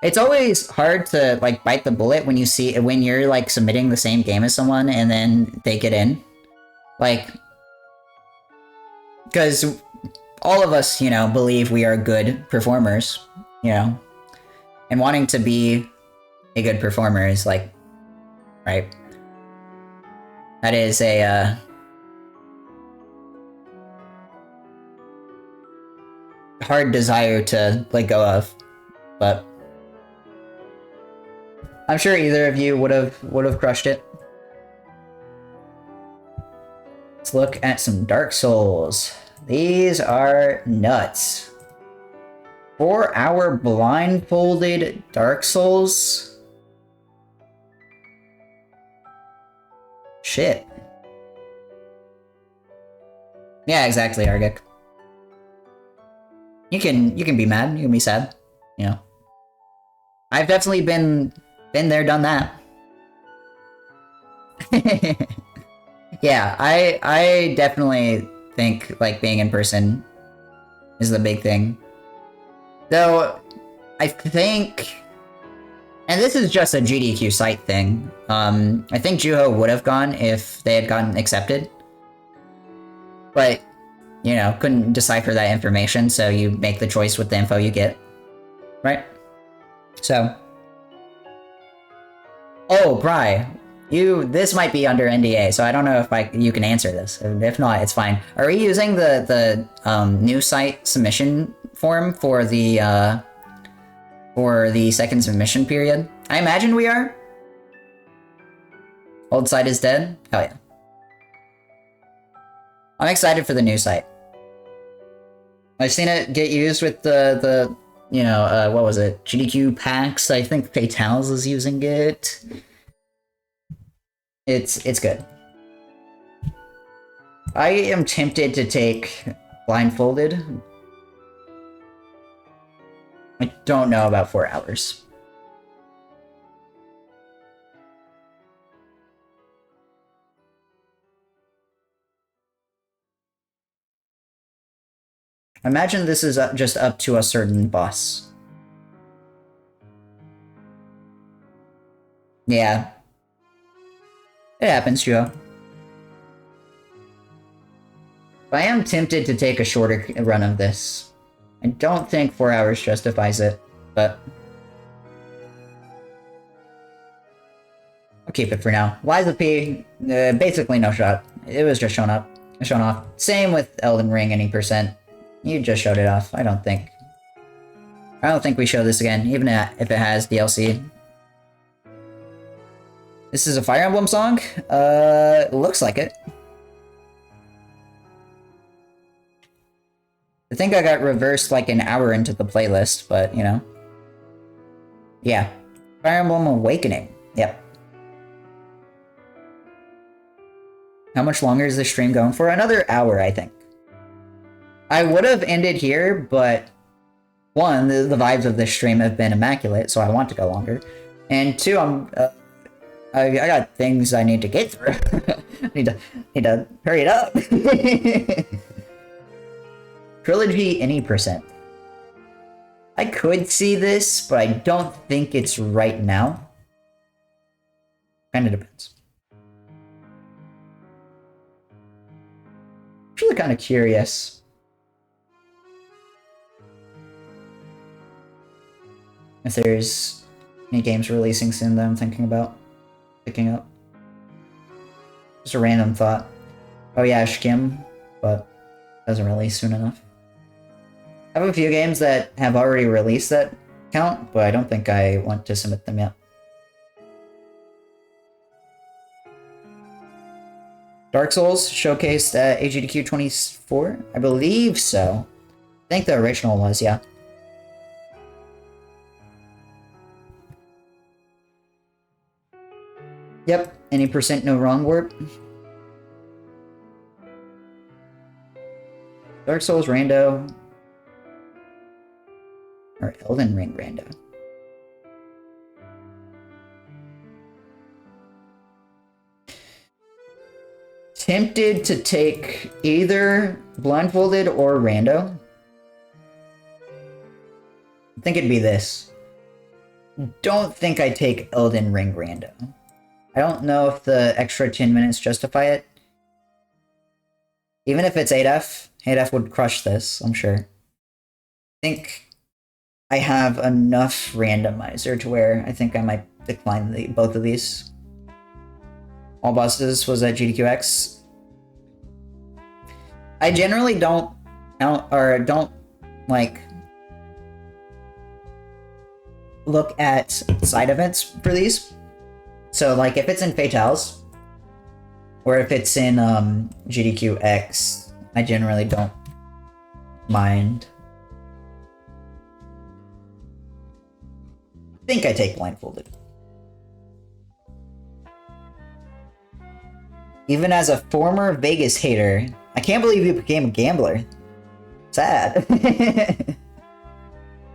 it's always hard to like bite the bullet when you're like submitting the same game as someone and then they get in. Like, because all of us, you know, believe we are good performers, you know, and wanting to be a good performer is like, right? That is a, hard desire to let go of, but I'm sure either of you would have crushed it. Let's look at some Dark Souls. These are nuts. 4-hour blindfolded Dark Souls. Shit. Yeah, exactly, Argic. You can be mad, you can be sad, you know. I've definitely been there, done that. Yeah, I definitely think like being in person is the big thing. Though I think, and this is just a GDQ site thing, I think Juho would have gone if they had gotten accepted. But you know, couldn't decipher that information, so you make the choice with the info you get. Right? So. Oh, Bri, this might be under NDA, so I don't know if you can answer this. If not, it's fine. Are we using the new site submission form for the second submission period? I imagine we are. Old site is dead? Hell yeah. I'm excited for the new site. I've seen it get used with the you know, what was it? GDQ packs. I think Fatales is using it. It's good. I am tempted to take Blindfolded. I don't know about 4 hours. Imagine this is just up to a certain boss. Yeah. It happens, Joe. I am tempted to take a shorter run of this. I don't think 4 hours justifies it, but I'll keep it for now. Liza P, basically no shot. It was just shown off. Same with Elden Ring, any percent. You just showed it off. I don't think we show this again, even if it has DLC. This is a Fire Emblem song? Looks like it. I think I got reversed like an hour into the playlist, but, you know. Yeah. Fire Emblem Awakening. Yep. How much longer is this stream going for? Another hour, I think. I would have ended here, but one, the vibes of this stream have been immaculate, so I want to go longer. And two, I got things I need to get through. need to hurry it up. Trilogy any percent. I could see this, but I don't think it's right now. Kinda depends. Actually kinda curious. If there's any games releasing soon that I'm thinking about picking up. Just a random thought. Oh yeah, Shkim, but doesn't release soon enough. I have a few games that have already released that count, but I don't think I want to submit them yet. Dark Souls showcased at SGDQ 24? I believe so. I think the original was, yeah. Yep, any percent no wrong word. Dark Souls Rando. Or Elden Ring Rando. Tempted to take either Blindfolded or Rando. I think it'd be this. Don't think I'd take Elden Ring Rando. I don't know if the extra 10 minutes justify it. Even if it's 8F, 8F would crush this, I'm sure. I think I have enough randomizer to where I think I might decline both of these. All bosses was at GDQX. I generally don't like look at side events for these. So, like, if it's in Fatales, or if it's in GDQX, I generally don't mind. I think I take Blindfolded. Even as a former Vegas hater, I can't believe you became a gambler. Sad.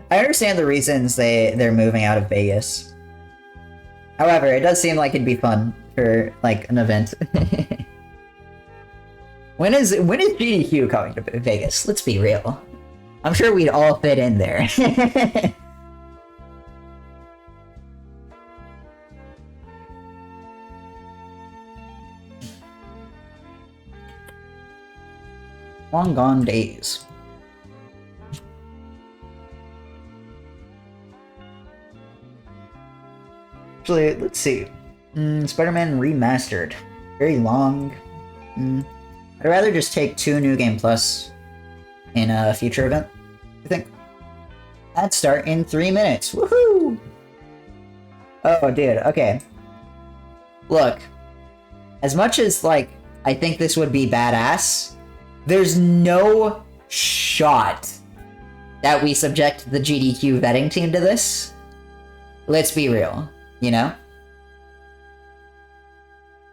I understand the reasons they're moving out of Vegas. However, it does seem like it'd be fun for, like, an event. When is GDQ coming to Vegas? Let's be real. I'm sure we'd all fit in there. Long gone days. Actually, let's see. Spider-Man Remastered. Very long. I'd rather just take 2 New Game Plus in a future event, I think. Let's start in 3 minutes. Woohoo! Oh, dude. Okay. Look. As much as, like, I think this would be badass, there's no shot that we subject the GDQ vetting team to this. Let's be real, you know?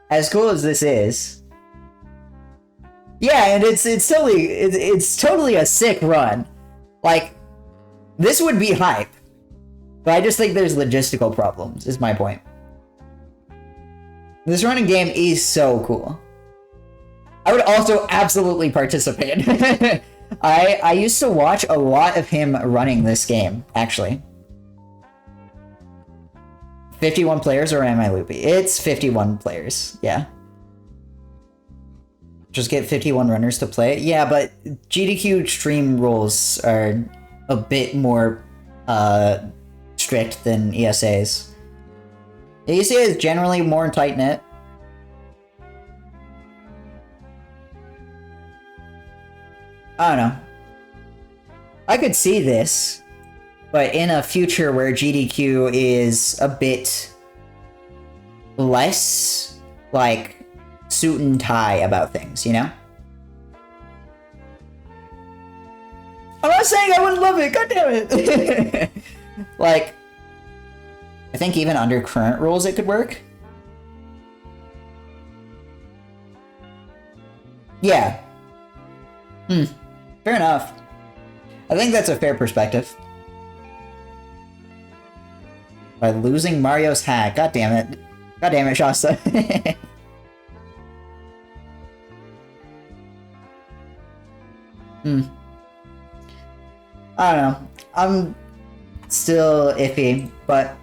As cool as this is. Yeah, and it's totally a sick run. Like, this would be hype. But I just think there's logistical problems, is my point. This running game is so cool. I would also absolutely participate. I used to watch a lot of him running this game, actually. 51 players, or am I loopy? It's 51 players, yeah. Just get 51 runners to play it? Yeah, but GDQ stream rules are a bit more strict than ESA's. ESA is generally more tight-knit. I don't know. I could see this, but in a future where GDQ is a bit less, like, suit and tie about things, you know? I'm not saying I wouldn't love it, god damn it! Like, I think even under current rules it could work. Yeah. Fair enough. I think that's a fair perspective. By losing Mario's hat. God damn it. God damn it, Shasta. I don't know. I'm still iffy, but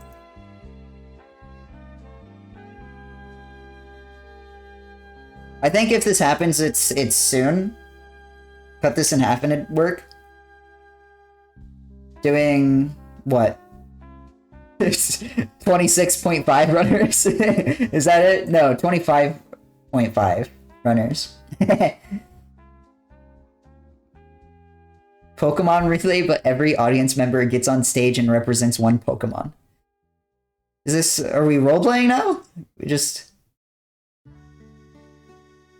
I think if this happens, it's soon. Cut this in half and it'd work. Doing what? 26.5 runners? Is that it? No, 25.5 runners. Pokemon relay, but every audience member gets on stage and represents one Pokemon. Is this... Are we role-playing now? We just...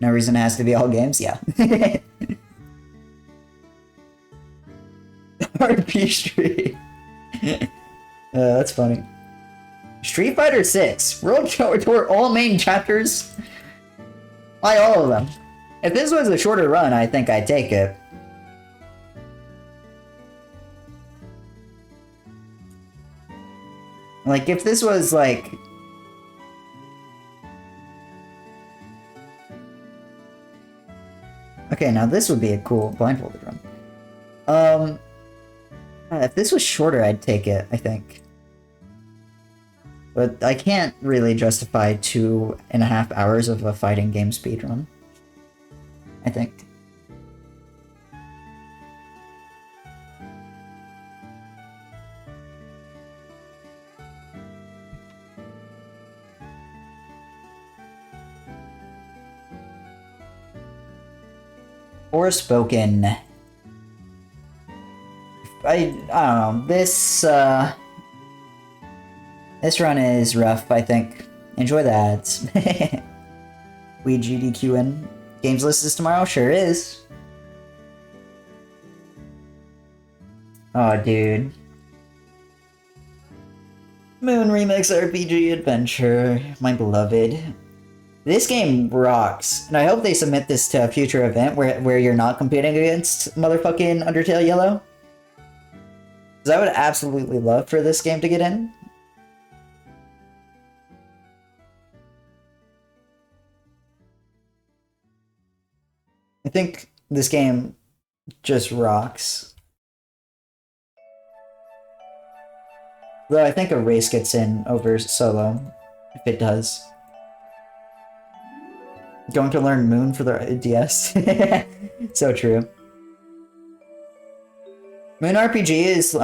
No reason it has to be all games? Yeah. RP Street. That's funny. Street Fighter 6. World Tour all main chapters. Why all of them? If this was a shorter run, I think I'd take it. Like, if this was, like... Okay, now this would be a cool blindfolded run. If this was shorter, I'd take it, I think. But I can't really justify 2.5 hours of a fighting game speedrun. I think. Forspoken. I don't know. This run is rough, I think. Enjoy the ads. We GDQ in. Games list is tomorrow? Sure is. Oh, dude. Moon Remix RPG Adventure. My beloved. This game rocks, and I hope they submit this to a future event where you're not competing against motherfucking Undertale Yellow. Because I would absolutely love for this game to get in. I think this game just rocks. Though I think a race gets in over solo, if it does. Going to learn Moon for the DS. So true. Moon RPG is,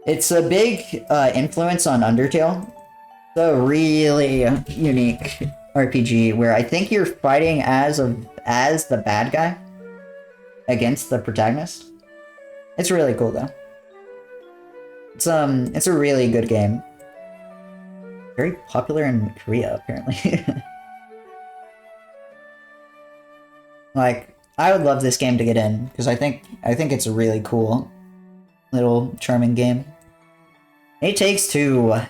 it's a big influence on Undertale. It's a really unique RPG where I think you're fighting as the bad guy against the protagonist. It's really cool though. It's a really good game. Very popular in Korea, apparently. Like, I would love this game to get in because I think it's a really cool little charming game. It Takes Two. I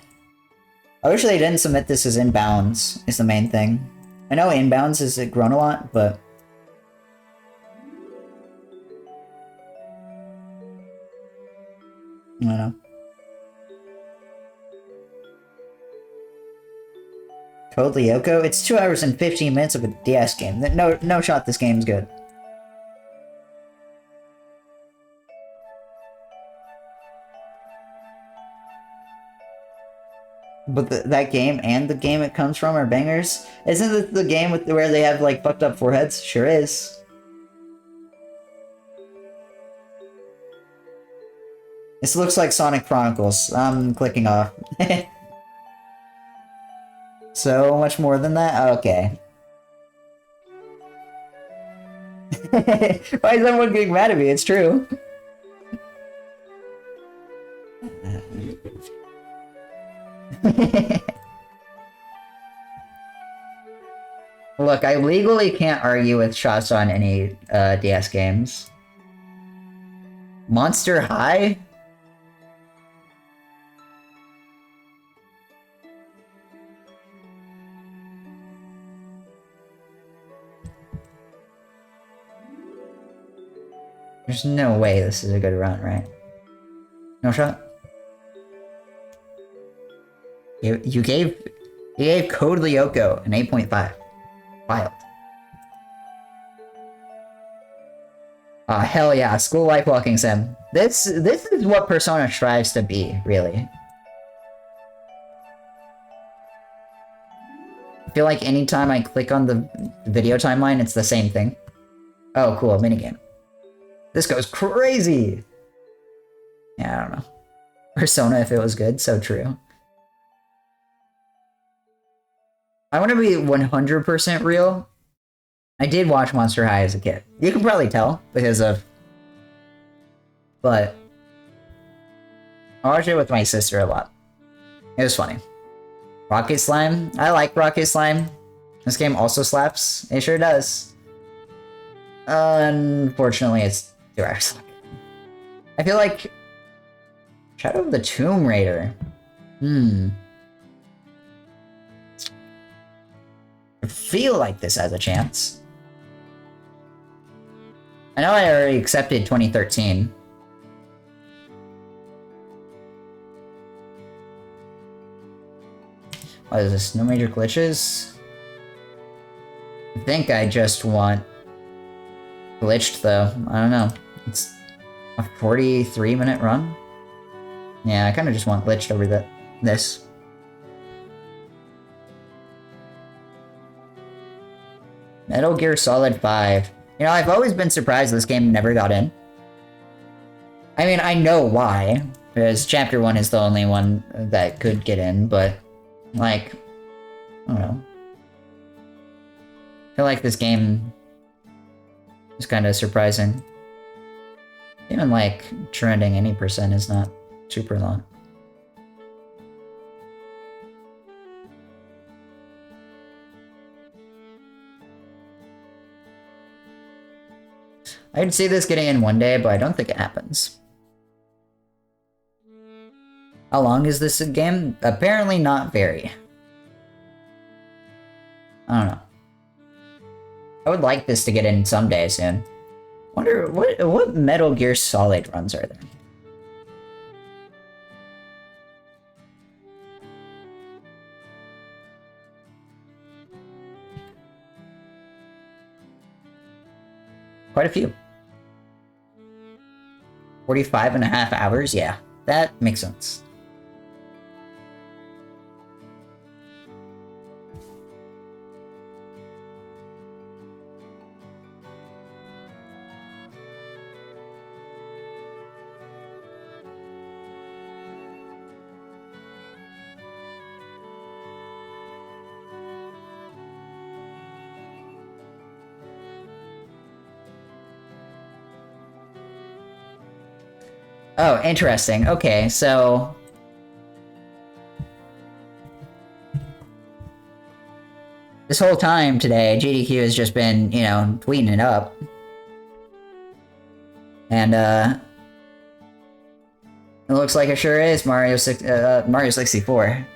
wish they didn't submit this as Inbounds, is the main thing. I know Inbounds has grown a lot, but I don't know. Code Lyoko? It's 2 hours and 15 minutes of a DS game. No shot this game's good. But that game and the game it comes from are bangers. Isn't it the game with where they have like fucked up foreheads? Sure is. This looks like Sonic Chronicles. I'm clicking off. So much more than that? Okay. Why is everyone getting mad at me? It's true. Look, I legally can't argue with shots on any DS games. Monster High? There's no way this is a good run, right? No shot? You gave Code Lyoko an 8.5. Wild. Hell yeah, school life walking sim. This is what Persona strives to be, really. I feel like anytime I click on the video timeline, it's the same thing. Oh, cool, minigame. This goes crazy! Yeah, I don't know. Persona if it was good, so true. I want to be 100% real. I did watch Monster High as a kid. You can probably tell because of... But... I watched it with my sister a lot. It was funny. Rocket Slime? I like Rocket Slime. This game also slaps. It sure does. Unfortunately, it's 2 hours long. I feel like... Shadow of the Tomb Raider. I feel like this has a chance. I know I already accepted 2013. What is this? No major glitches? I think I just want glitched though. I don't know. It's a 43-minute run? Yeah, I kind of just want glitched over this. Metal Gear Solid 5. You know, I've always been surprised this game never got in. I mean, I know why, because Chapter 1 is the only one that could get in, but, like, I don't know. I feel like this game is kind of surprising. Even, like, trending any percent is not super long. I'd see this getting in one day, but I don't think it happens. How long is this game? Apparently not very. I don't know. I would like this to get in someday soon. Wonder what Metal Gear Solid runs are there? Quite a few. 45.5 hours? Yeah, that makes sense. Oh, interesting. Okay, so... This whole time today, GDQ has just been, you know, tweeting it up. And, it looks like it sure is Mario 64.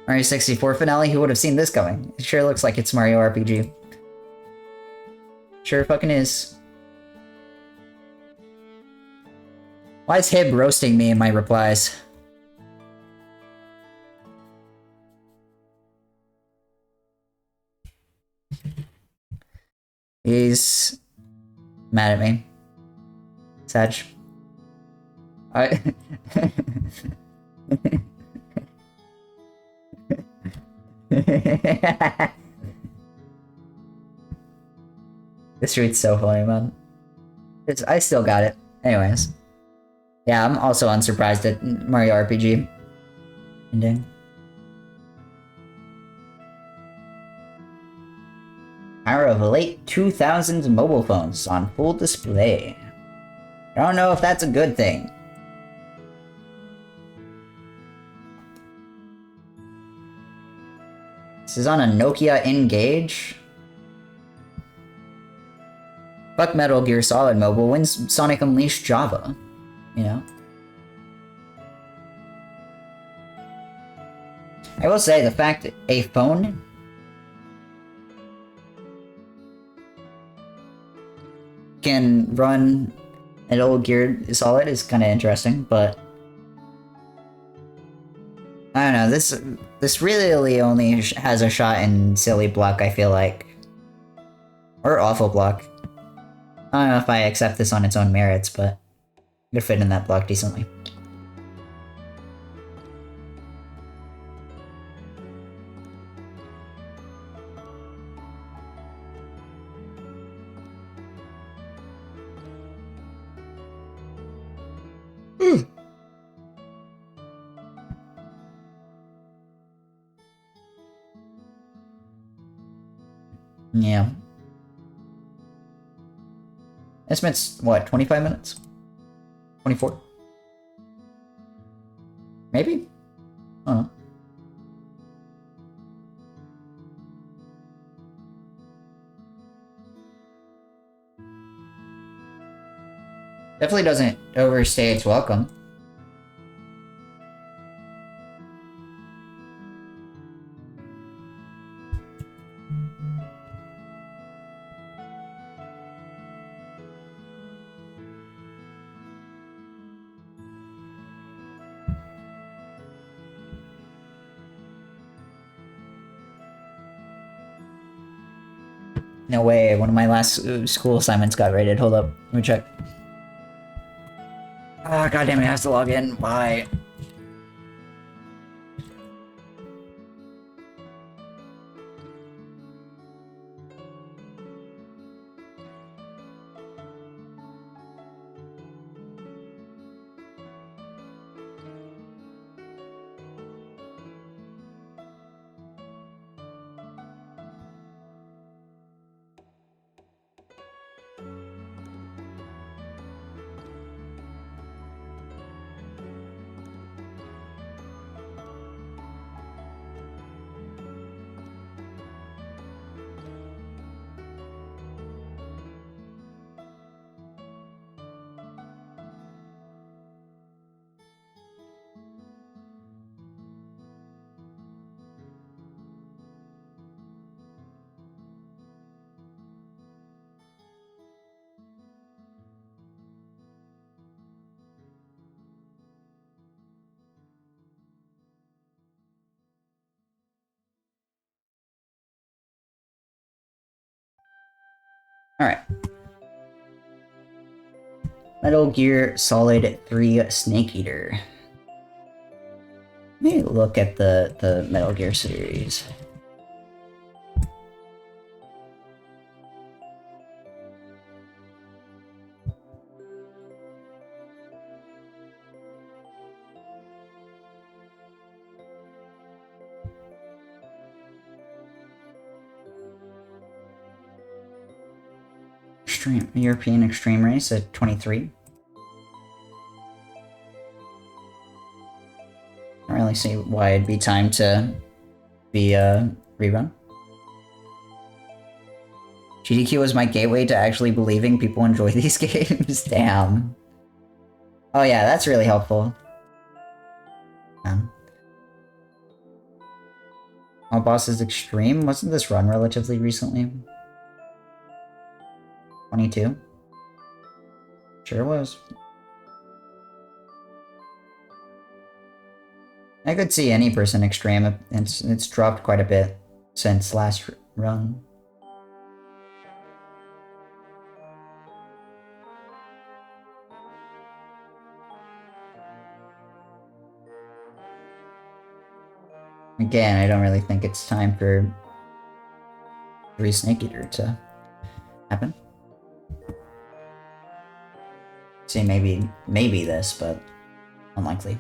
Mario 64 finale, who would have seen this coming? It sure looks like it's Mario RPG. Sure fucking is. Why is Hib roasting me in my replies? He's mad at me. Sag. I This tweet's so funny, man. I still got it. Anyways. Yeah, I'm also unsurprised at Mario RPG ending. Power of late 2000s mobile phones on full display. I don't know if that's a good thing. This is on a Nokia Engage. Fuck Metal Gear Solid Mobile, when's Sonic Unleashed Java? You know? I will say, the fact that a phone can run Metal Gear Solid is kind of interesting, but I don't know, this really only has a shot in Silly Block, I feel like. Or Awful Block. I don't know if I accept this on its own merits, but it could fit in that block decently. Yeah. Estimate's, what, 25 minutes? 24? Maybe? I don't know. Definitely doesn't overstay its welcome. No way, one of my last school assignments got rated. Hold up, let me check. Ah, goddamn it, it has to log in. Bye. Alright. Metal Gear Solid 3 Snake Eater. Let me look at the Metal Gear series. European Extreme Race at 23. really see why it'd be time to be rerun. GDQ was my gateway to actually believing people enjoy these games. Damn. Oh yeah, that's really helpful. All bosses extreme? Wasn't this run relatively recently? 22? Sure was. I could see any person extreme. It's dropped quite a bit since last run. Again, I don't really think it's time for 3 Snake Eater to happen. See, maybe this, but unlikely.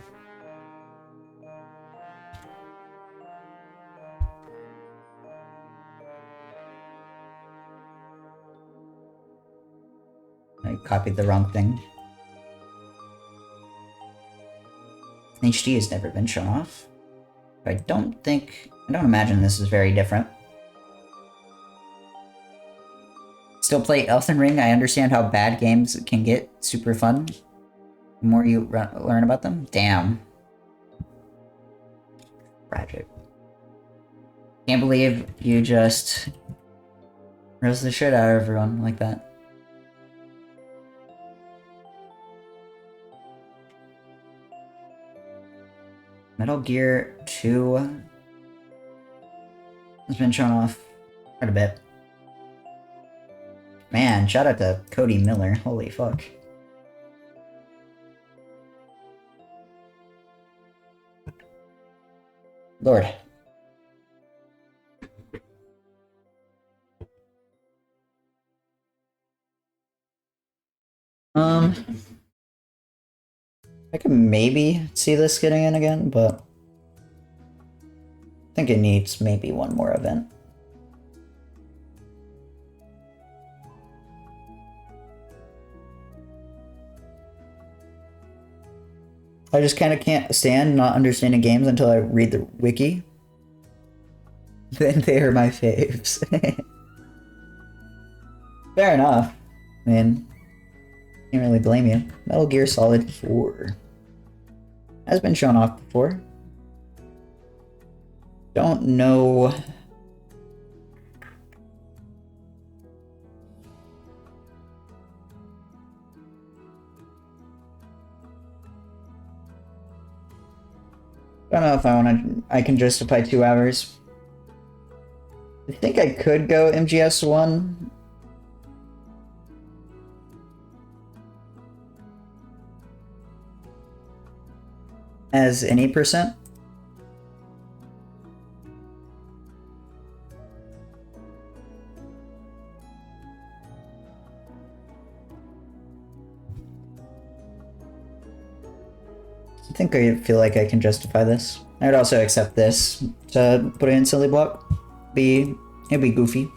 I copied the wrong thing. HD has never been shown off. I don't imagine this is very different. Still play Elden Ring. I understand how bad games can get super fun the more you learn about them. Damn. Tragic. Can't believe you just roast the shit out of everyone like that. Metal Gear 2 has been shown off quite a bit. Man, shout out to Cody Miller. Holy fuck. Lord. I could maybe see this getting in again, but I think it needs maybe one more event. I just kind of can't stand not understanding games until I read the wiki. Then they are my faves. Fair enough. I mean, can't really blame you. Metal Gear Solid 4 has been shown off before. Don't know. Don't know if I can justify 2 hours. I think I could go MGS1. As any percent. I feel like I can justify this. I would also accept this to put it in silly block. It'd be goofy.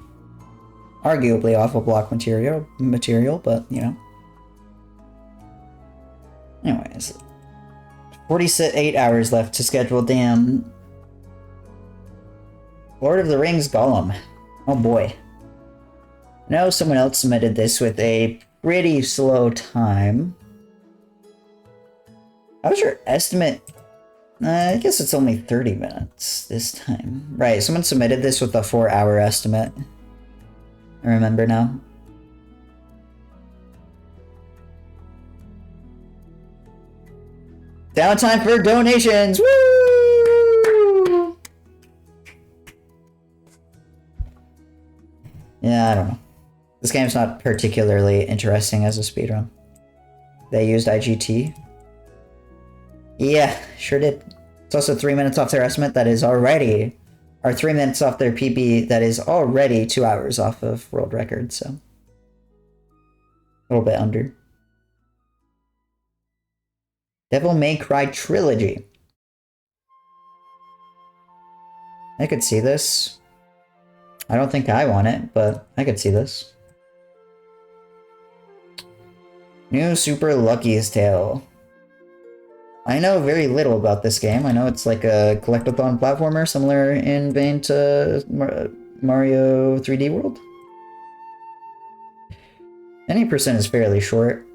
Arguably awful block material, but you know. Anyways. 48 hours left to schedule. Damn. Lord of the Rings Gollum. Oh boy. I know someone else submitted this with a pretty slow time. How was your estimate? I guess it's only 30 minutes this time. Right, someone submitted this with a 4-hour estimate. I remember now. Downtime for donations! Woo! Yeah, I don't know. This game's not particularly interesting as a speedrun. They used IGT. Yeah, sure did. It's also 3 minutes off their estimate that is already... Or 3 minutes off their PB that is already 2 hours off of world record, so... A little bit under. Devil May Cry Trilogy. I could see this. I don't think I want it, but I could see this. New Super Lucky's Tale. I know very little about this game. I know it's like a collectathon platformer, similar in vein to Mario 3D World. Any percent is fairly short.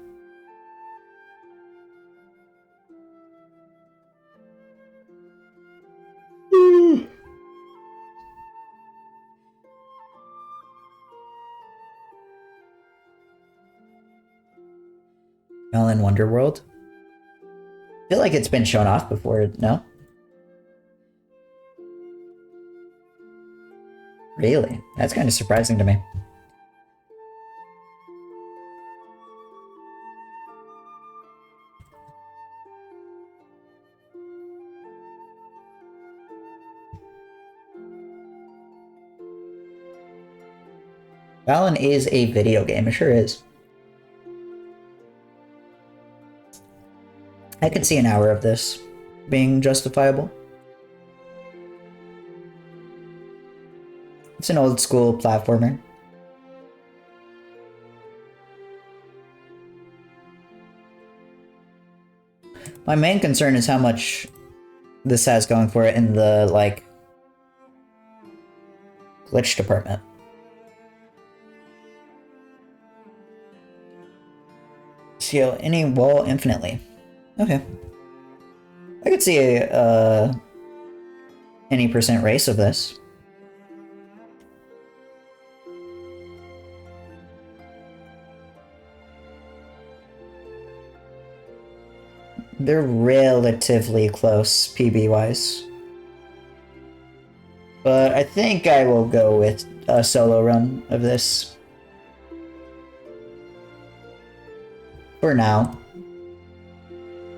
Alan Wonderworld. I feel like it's been shown off before, no? Really? That's kind of surprising to me. Alan is a video game, it sure is. I could see an hour of this being justifiable. It's an old school platformer. My main concern is how much this has going for it in the, like, glitch department. Scale any wall infinitely. Okay. I could see a, any percent race of this. They're relatively close PB-wise. But I think I will go with a solo run of this. For now.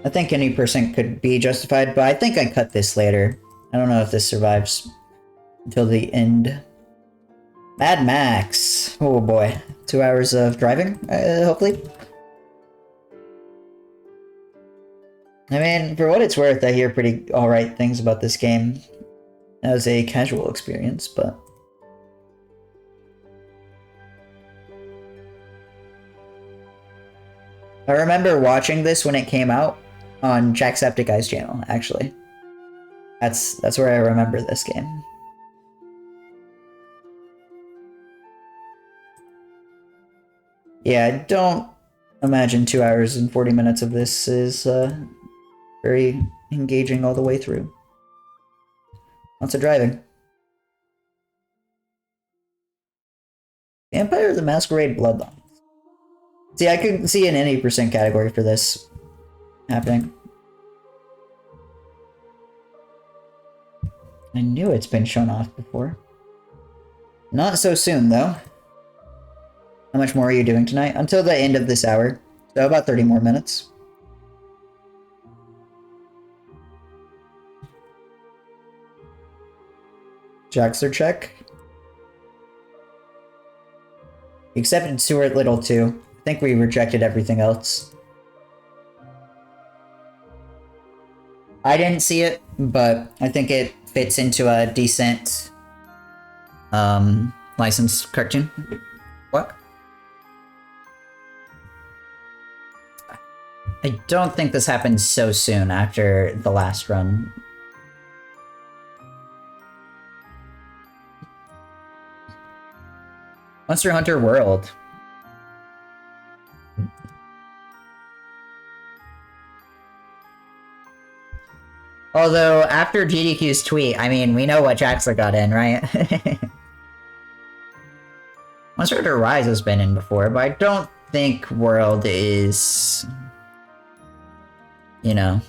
I think any percent could be justified, but I think I cut this later. I don't know if this survives until the end. Mad Max. Oh boy. 2 hours of driving, hopefully. I mean, for what it's worth, I hear pretty alright things about this game as a casual experience, but... I remember watching this when it came out on Jacksepticeye's channel, actually. That's where I remember this game. Yeah, I don't imagine 2 hours and 40 minutes of this is very engaging all the way through. Lots of driving. Vampire of the Masquerade Bloodlines. See, I could see an any percent category for this happening. I knew it's been shown off before. Not so soon, though. How much more are you doing tonight? Until the end of this hour. So about 30 more minutes. Jaxer check. We accepted Stuart Little too. I think we rejected everything else. I didn't see it, but I think it fits into a decent licensed cartoon. What? I don't think this happened so soon after the last run. Monster Hunter World. Although, after GDQ's tweet, I mean, we know what Jaxler got in, right? Monster Hunter Rise has been in before, but I don't think World is... You know...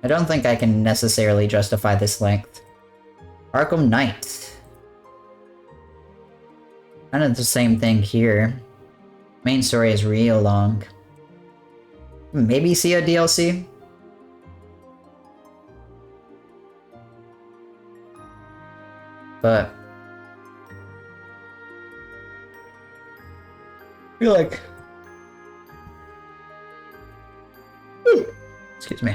I don't think I can necessarily justify this length. Arkham Knight. Kind of the same thing here. Main story is real long. Maybe see a DLC? But... I feel like... Excuse me.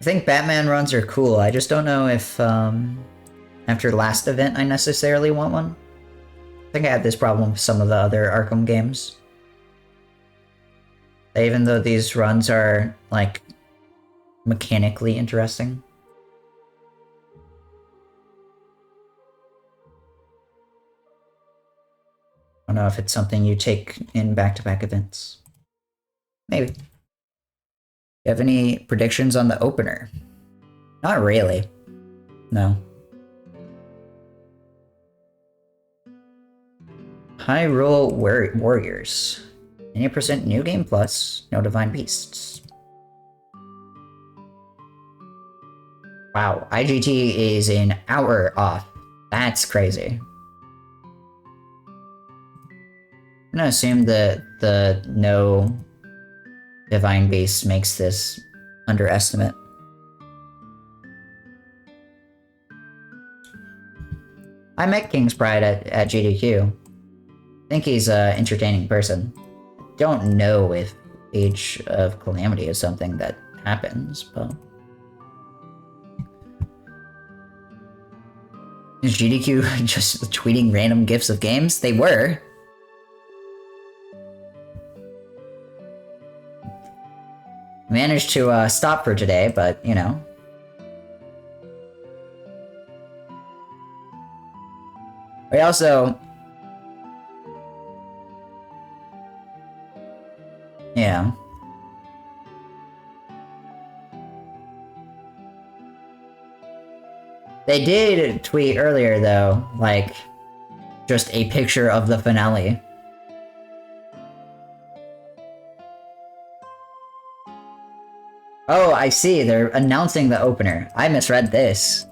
I think Batman runs are cool. I just don't know if after last event I necessarily want one. I think I had this problem with some of the other Arkham games. Even though these runs are, like, mechanically interesting. I don't know if it's something you take in back-to-back events. Maybe. You have any predictions on the opener? Not really. No. Hyrule Warriors. 90% new game plus, no divine beasts. Wow, IGT is an hour off. That's crazy. I'm gonna assume that the no divine beast makes this underestimate. I met King's Pride at GDQ. I think he's an entertaining person. Don't know if Age of Calamity is something that happens, but... Is GDQ just tweeting random gifs of games? They were. Managed to stop for today, but, you know. We also... Yeah. They did tweet earlier, though, like, just a picture of the finale. Oh, I see. They're announcing the opener. I misread this.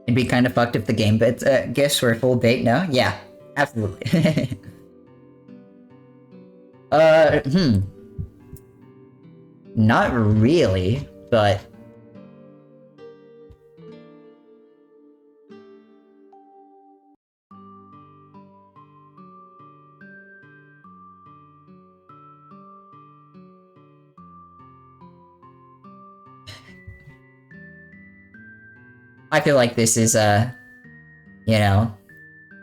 It'd be kind of fucked if the game gifts were full bait, no? Yeah, absolutely. Not really, but... I feel like this is a, you know,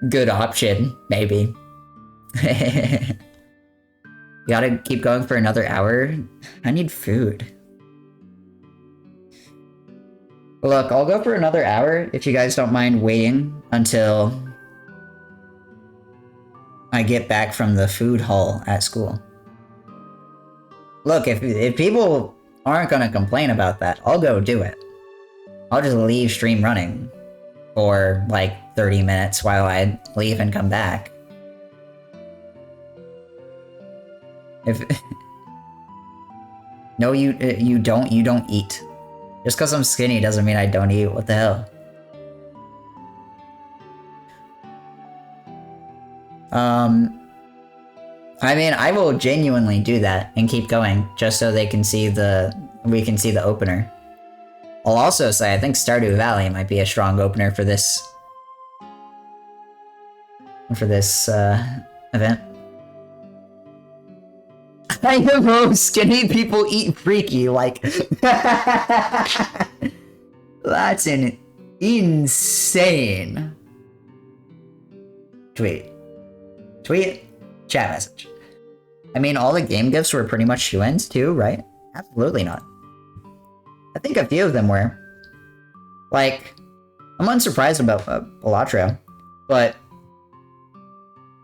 good option, maybe. You gotta keep going for another hour? I need food. Look, I'll go for another hour if you guys don't mind waiting until I get back from the food hall at school. Look, if people aren't gonna complain about that, I'll go do it. I'll just leave stream running for like 30 minutes while I leave and come back. If no, you don't eat. Just because I'm skinny doesn't mean I don't eat. What the hell? I mean, I will genuinely do that and keep going just so they can see we can see the opener. I'll also say I think Stardew Valley might be a strong opener for this event. I know skinny people eat freaky, like that's an insane tweet. Chat message. I mean, all the game gifts were pretty much shoe-ins too, right? Absolutely not. I think a few of them were. Like, I'm unsurprised about Elatro, but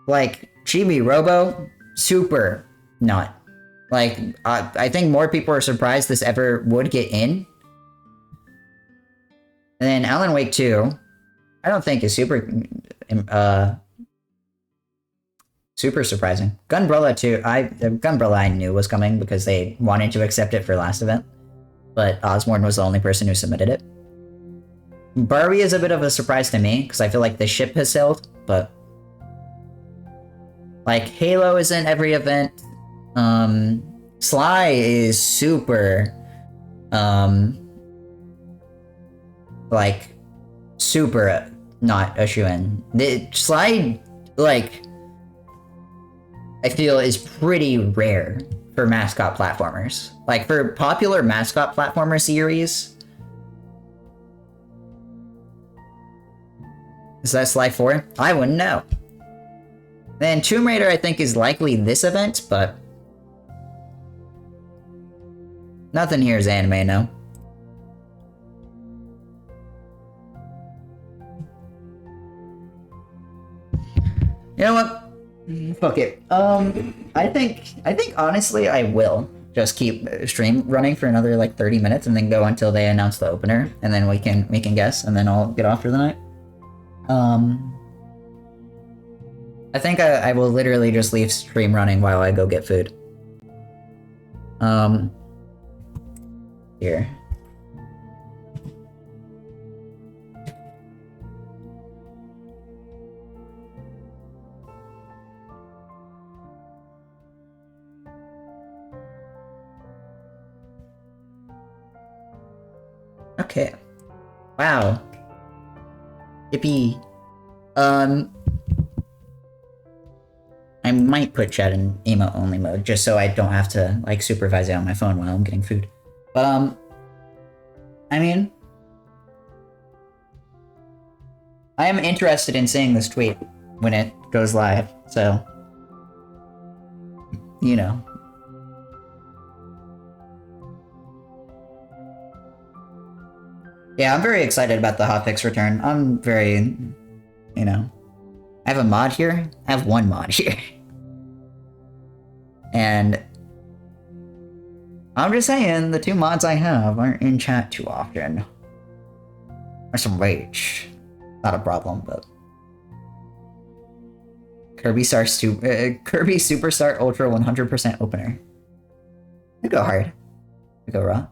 like Chibi Robo, super not. Like, I think more people are surprised this ever would get in. And then Alan Wake 2, I don't think is super surprising. Gunbrella 2, Gunbrella I knew was coming because they wanted to accept it for last event. But Osborne was the only person who submitted it. Barbie is a bit of a surprise to me, because I feel like the ship has sailed, but... Like, Halo is in every event. Sly is super... like, super not a shoe-in. The slide, like, I feel is pretty rare for mascot platformers. Like, for popular mascot platformer series... Is that Slide 4? I wouldn't know. Then Tomb Raider, I think, is likely this event, but... Nothing here is anime, no. You know what? Fuck it. I think honestly I will just keep stream running for another like 30 minutes and then go until they announce the opener, and then we can guess, and then I'll get off for the night. I think I will literally just leave stream running while I go get food. Here. Okay. Wow. Yippee. I might put chat in emote only mode just so I don't have to like supervise it on my phone while I'm getting food. But I mean, I am interested in seeing this tweet when it goes live, so you know. Yeah, I'm very excited about the hotfix return. I'm very, you know, I have a mod here. I have one mod here. And I'm just saying, the two mods I have aren't in chat too often. There's some rage. Not a problem, but... Kirby Superstar Ultra 100% opener. We go hard. We go raw.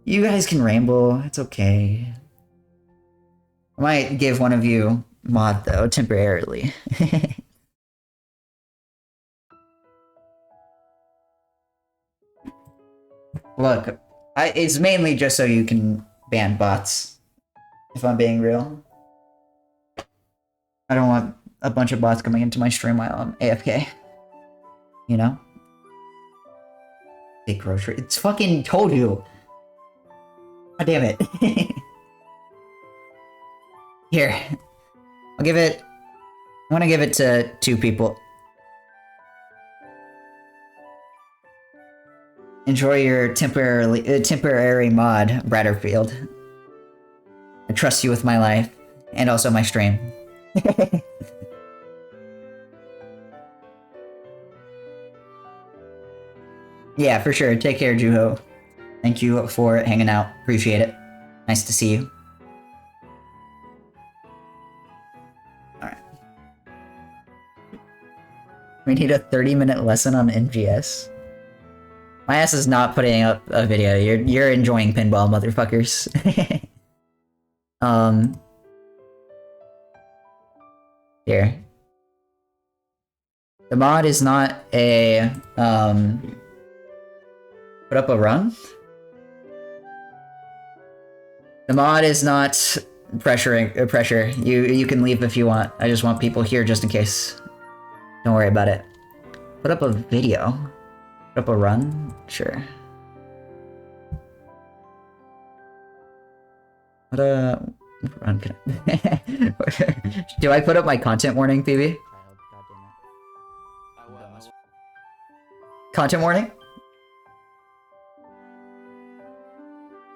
You guys can ramble, it's okay. I might give one of you mod though, temporarily. Look, it's mainly just so you can ban bots, if I'm being real. I don't want a bunch of bots coming into my stream while I'm AFK. You know? Big grocery. It's fucking told you! God damn it. Here. I'll give it... I want to give it to 2 people. Enjoy your temporary mod, Bratterfield. I trust you with my life. And also my stream. Yeah, for sure. Take care, Juho. Thank you for hanging out. Appreciate it. Nice to see you. Alright. We need a 30-minute lesson on NGS. My ass is not putting up a video. You're enjoying pinball, motherfuckers. Here. The mod is not a, put up a run? The mod is not pressure. You can leave if you want. I just want people here just in case. Don't worry about it. Put up a video. Put up a run? Sure. What a run can I... Do I put up my content warning, PB? Content warning?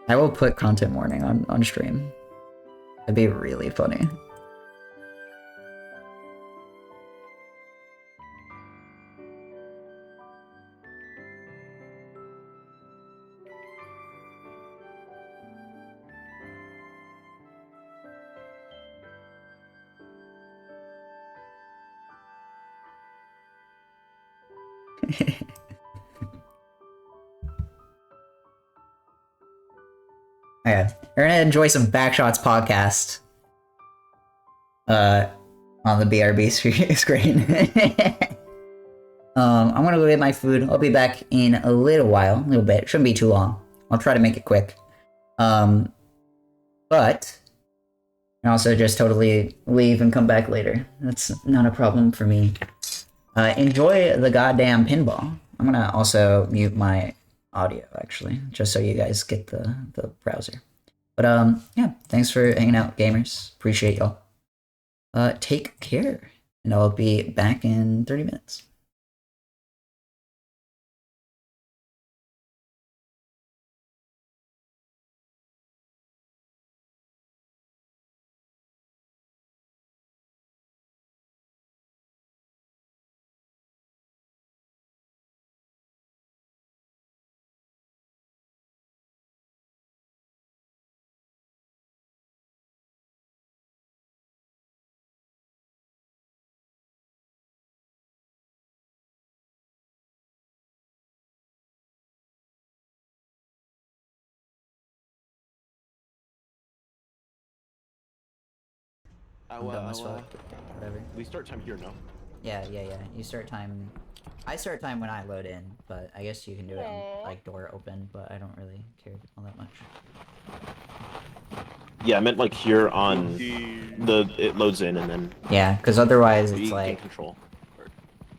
I will put content warning on stream. That'd be really funny. Okay, we're gonna enjoy some Backshots podcast. On the BRB screen. I'm gonna go get my food. I'll be back in a little bit. Shouldn't be too long. I'll try to make it quick. But And also just totally leave and come back later. That's not a problem for me. Enjoy the goddamn pinball. I'm gonna also mute my audio actually, just so you guys get the browser. But yeah, thanks for hanging out, gamers. Appreciate y'all. Take care, and I'll be back in 30 minutes. I'm dumb as fuck. Whatever. We start time here, no? Yeah. You start time. I start time when I load in, but I guess you can do it on, like, door open, but I don't really care all that much. Yeah, I meant like here on it loads in and then Yeah, because otherwise you it's can like, control.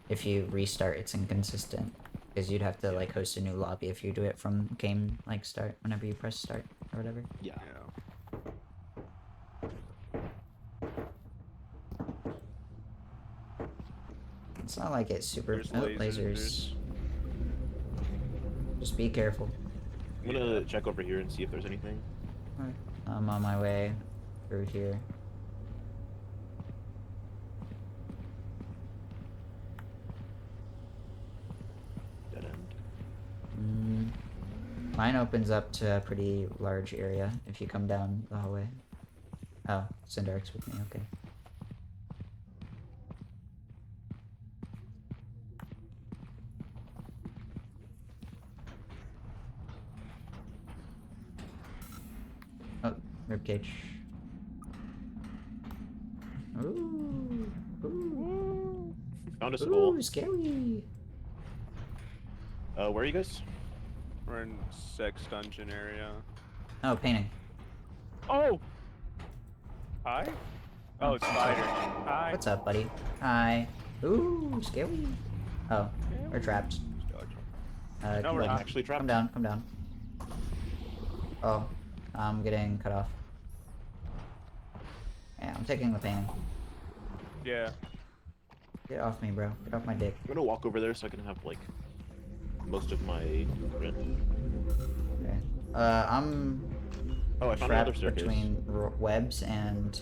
if you restart, it's inconsistent. Because you'd have to, like, host a new lobby if you do it from game, like, start, whenever you press start, or whatever. Yeah. It's not like it's super... There's oh, lasers. lasers. Just be careful. I'm gonna check over here and see if there's anything. I'm on my way through here. Dead end. Mine opens up to a pretty large area if you come down the hallway. Oh, Syndark's with me, okay. Oh, ribcage. Ooh. Ooh. Found a skull. Ooh, scary. Where are you guys? We're in sex dungeon area. Oh, painting. Oh! Hi? Oh, it's spider. Hi. What's up, buddy? Hi. Ooh, scary. Oh, we're trapped. No, come we're down. not. Actually trapped. Come down, come down. Oh, I'm getting cut off. Yeah, I'm taking the painting. Yeah. Get off me, bro. Get off my dick. I'm gonna walk over there so I can have like most of my rent. Okay. I'm Oh, I found another trapped staircase. between webs and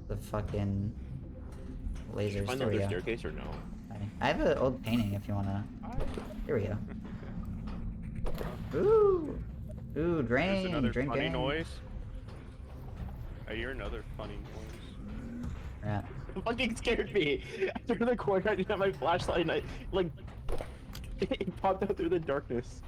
the fucking lasers. Find There we another go. staircase or no? I have an old painting if you wanna. Here we go. Ooh, There's drain, another drink funny in. noise. I hear another funny noise. Yeah. It fucking scared me. I turned the corner, I didn't have my flashlight, and I like it popped out through the darkness.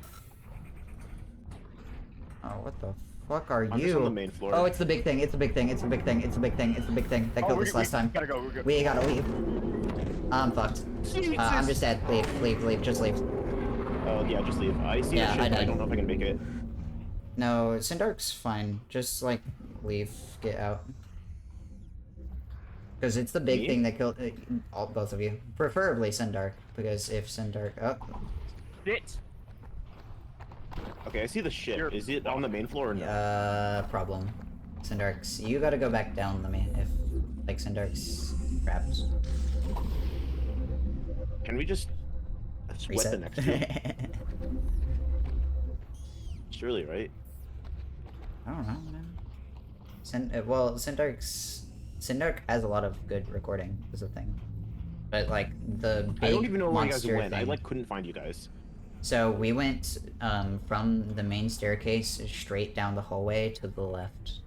Oh, what the fuck are I'm you? just on the main floor. Oh, it's the big thing. It's the big thing. It's the big thing. It's the big thing. It's the big thing. That killed us last time. Gotta go. We're good. We gotta leave. I'm fucked. I'm just dead. Leave. Just leave. Oh yeah, just leave. I see Yeah, the ship, I but I died. don't know if I can make it. No, Syndark's fine. Just like leave. Get out. Because it's the big Me? thing that killed both of you. Preferably Syndark, because if Syndark... Oh, Shit. Okay, I see the ship. You're- Is it on the main floor or no? problem. Syndark's... You gotta go back down the main... If, like, Syndark's trapped. Can we just sweat the Reset. next two? Surely, right? I don't know, man. Well, Syndark has a lot of good recording, is the thing. But, like, the big I don't even know where you guys monster went. I thing- like couldn't find you guys. So we went from the main staircase straight down the hallway to the left,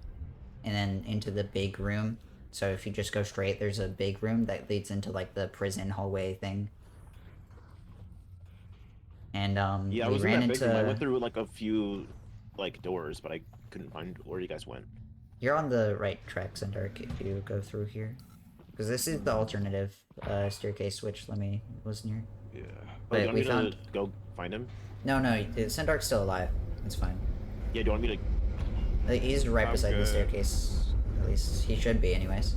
and then into the big room. So if you just go straight, there's a big room that leads into like the prison hallway thing. And Yeah, I we was in ran that big room. I into. went through like a few like doors, but I couldn't find where you guys went. You're on the right track, Syndark, if you go through here, because this is the alternative staircase, which Lemmy was near. Yeah. But do you want we me found- to go find him? No, Syndark's still alive. It's fine. Yeah, do you want me to... He's right I'm beside the good. staircase. At least he should be, anyways.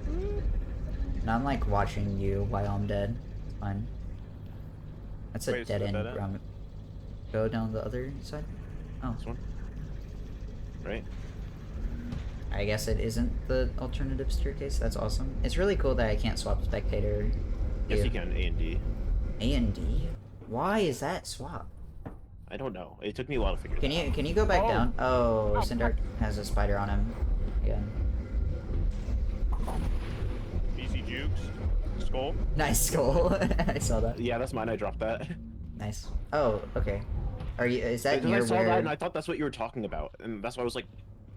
And I'm like watching you while I'm dead. It's fine. That's a Wait, it's dead the end. dead end? Ram- Go down the other side. Oh, This one? Right? I guess it isn't the alternative staircase. That's awesome. It's really cool that I can't swap spectator. Yes, view. you can. A and D. A and D. Why is that swap? I don't know. It took me a while to figure Can that out. you go back Oh. down? Oh, Sindark has a spider on him. Yeah. Easy jukes. Skull. Nice skull. I saw that. Yeah, that's mine. I dropped that. Nice. Oh, okay. Are you? Is that Because near I saw where? that and I thought that's what you were talking about, and that's why I was like,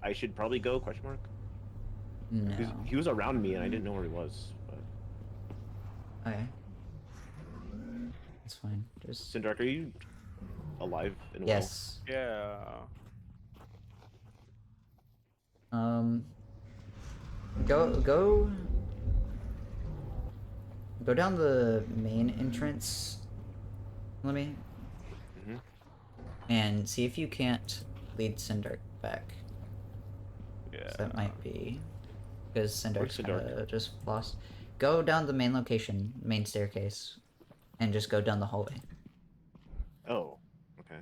I should probably go? Question mark. No. 'Cause he was around me and I didn't know where he was. But Okay. That's fine. Just. Sindark, are you alive and well? Yes. Yeah. Go. Go down the main entrance. Let me. Mhm. And see if you can't lead Sindark back. Yeah. 'Cause that might be because Sindark's Sindark? kinda just lost. Go down the main location, main staircase, and just go down the hallway. Oh, okay.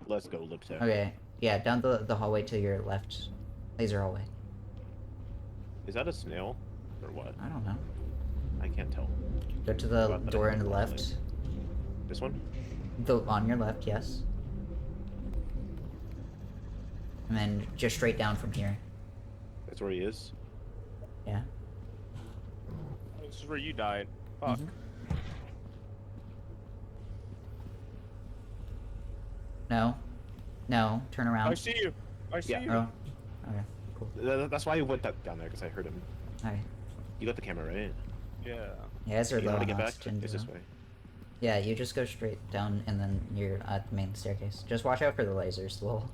Let's go, Liptech. Okay, yeah, down the hallway to your left, laser hallway. Is that a snail? Or what? I don't know. I can't tell. Go to the Forgot that I door had on the the left. This one? The on your left, yes. And then just straight down from here. That's where he is? Yeah. This is where you died. Fuck. Mhm. No. No. Turn around. I see you. I see Yeah. you. Oh. Okay. Cool. That's why I went down there, because I heard him. Okay. You got the camera, right? Yeah. You guys are You know low how to on get back? oxygen. It's this though. way. Yeah, you just go straight down and then you're at the main staircase. Just watch out for the lasers, lol.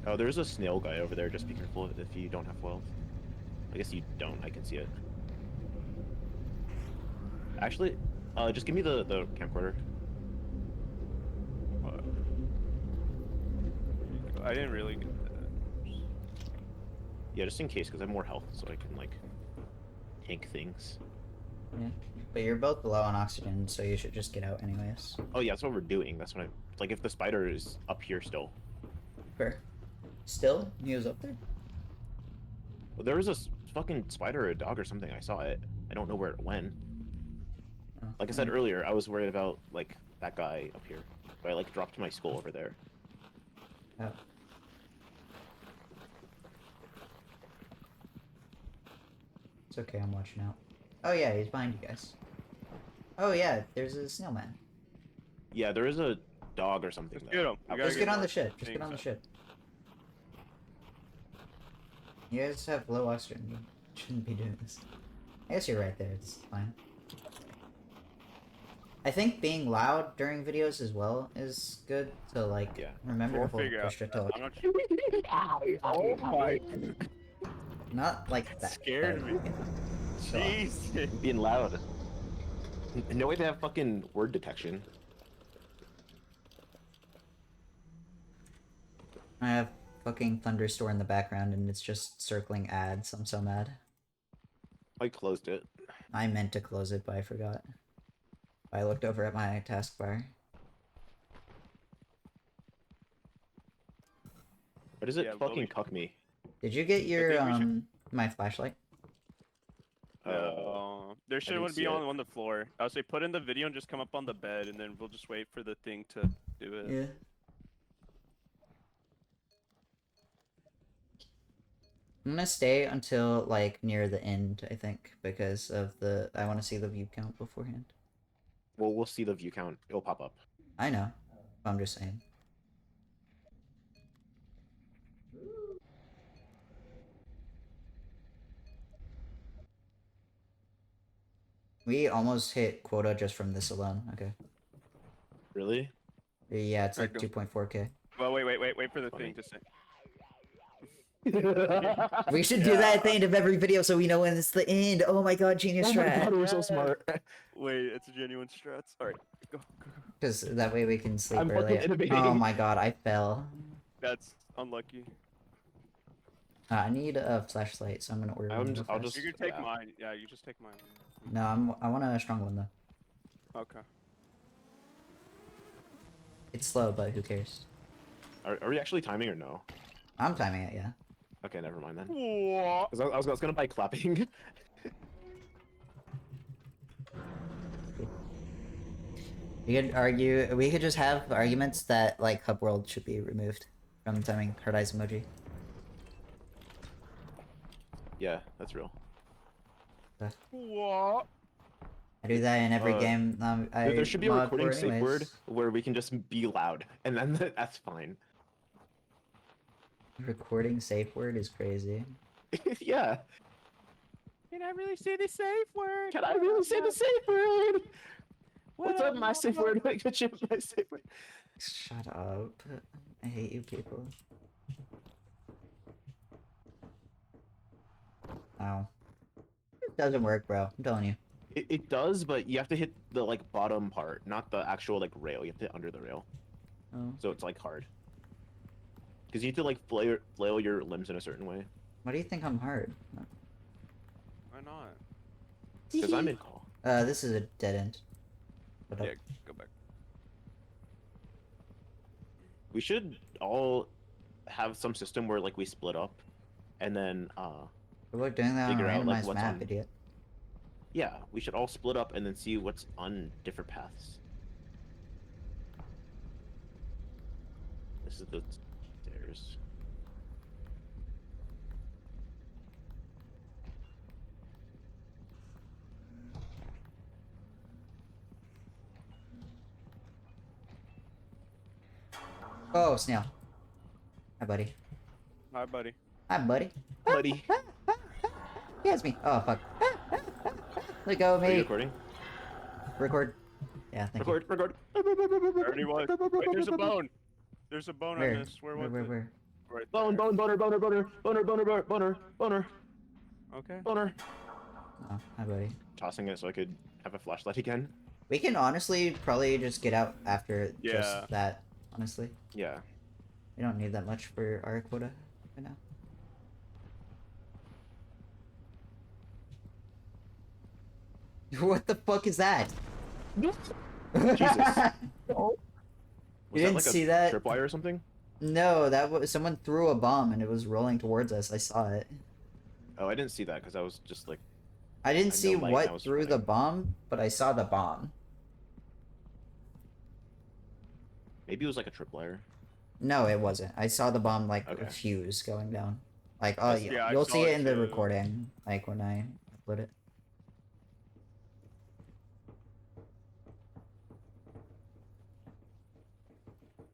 Oh, there's a snail guy over there. Just be careful if you don't have wealth. I guess you don't. I can see it. Actually, just give me the camcorder. What? I didn't really get that. Yeah, just in case, because I have more health, so I can, like, tank things. Yeah. But you're both low on oxygen, so you should just get out anyways. Oh, yeah, that's what we're doing. That's what I... Like, if the spider is up here still. Fair. Still? He was up there? Well, there was a fucking spider or a dog or something. I saw it. I don't know where it went. Oh. Like I said earlier, I was worried about, like, that guy up here. But I, like, dropped my skull over there. Oh. It's okay, I'm watching out. Oh yeah, he's behind you guys. Oh yeah, there's a snail man. Yeah, there is a dog or something. Let's get him. We gotta Just get on more the ship. Just get things on the up. ship. You guys have low oxygen. You shouldn't be doing this. I guess you're right there. It's fine. I think being loud during videos as well is good to like Yeah. remember We'll to figure out. push to talk. I'm not Oh my. Not like that. Scared but- me. Jeez. Being loud. No way they have fucking word detection. I have fucking Thunderstore in the background and it's just circling ads. I'm so mad. I closed it. I meant to close it, but I forgot. I looked over at my taskbar. Why does it Yeah, fucking Willie. cuck me? Did you get your think we should- my flashlight? There should didn't one see be it. on the floor. I would say put in the video and just come up on the bed, and then we'll just wait for the thing to do it. Yeah. I'm gonna stay until like near the end, I think, because of the I want to see the view count beforehand. Well, we'll see the view count. It'll pop up. I know. I'm just saying. We almost hit quota just from this alone. Okay. Really? Yeah, it's like Alright, 2.4k. Well, wait for the Funny. thing to say. We should do that at the end of every video so we know when it's the end. Oh my god, genius Oh my god, strat. we're so smart. Wait, it's a genuine strats. Alright, go. Because that way we can sleep I'm fucking early. innovating. Oh my god, I fell. That's unlucky. I need a flashlight, so I'm gonna order one real I'll fast. just- You can take yeah. mine. Yeah, you just take mine. No, I want a strong one though. Okay. It's slow, but who cares? Are we actually timing or no? I'm timing it, yeah. Okay, never mind then. What? 'Cause I was gonna buy clapping. We could just have arguments that like Hub World should be removed from timing Heart Eyes emoji. Yeah, that's real. What? I do that in every Uh, game. There should be a mod recording for safe word anyways. where we can just be loud, and then that's fine. Recording safe word is crazy. Yeah. Can I really say the safe word? Can I really say the safe word? What's up, my safe word? Good shit, my safe word. Shut up. I hate you people. Ow. It doesn't work, bro. I'm telling you. It does, but you have to hit the like bottom part, not the actual like rail. You have to hit under the rail, Oh. so it's like hard. Because you need to like flail your limbs in a certain way. Why do you think I'm hard? Why not? Because I'm in call. This is a dead end. What up? Yeah, go back. We should all have some system where like we split up, and then We're doing that on a figure out, like, randomized what's map, on- idiot. yeah, we should all split up and then see what's on different paths. This is the stairs. Oh, snail. Hi, buddy. Hi, buddy. Hi, buddy. Buddy, He has me. Oh, fuck. Let go of are you me. recording? Record. Yeah, thank Record. I already was. Wait, there's a bone. There's a bone you. Where? on this. Where was where, it? where? Right Bone, there. bone, boner, boner, boner, boner, boner, boner, boner, Okay. boner. Oh, hi, buddy. Tossing it so I could have a flashlight again. We can honestly probably just get out after Yeah. just that, honestly. Yeah. We don't need that much for our quota right now. What the fuck is that? Jesus. You Was didn't like see a that? tripwire or something? No, that was someone threw a bomb and it was rolling towards us. I saw it. Oh, I didn't see that because I was just like, I didn't I see know, like, I what was threw the running. bomb, but I saw the bomb. maybe it was like a tripwire. No, it wasn't. I saw the bomb like Okay. a fuse going down. Like, oh, Yeah, I you'll saw see it it in the too. recording, like when I upload it.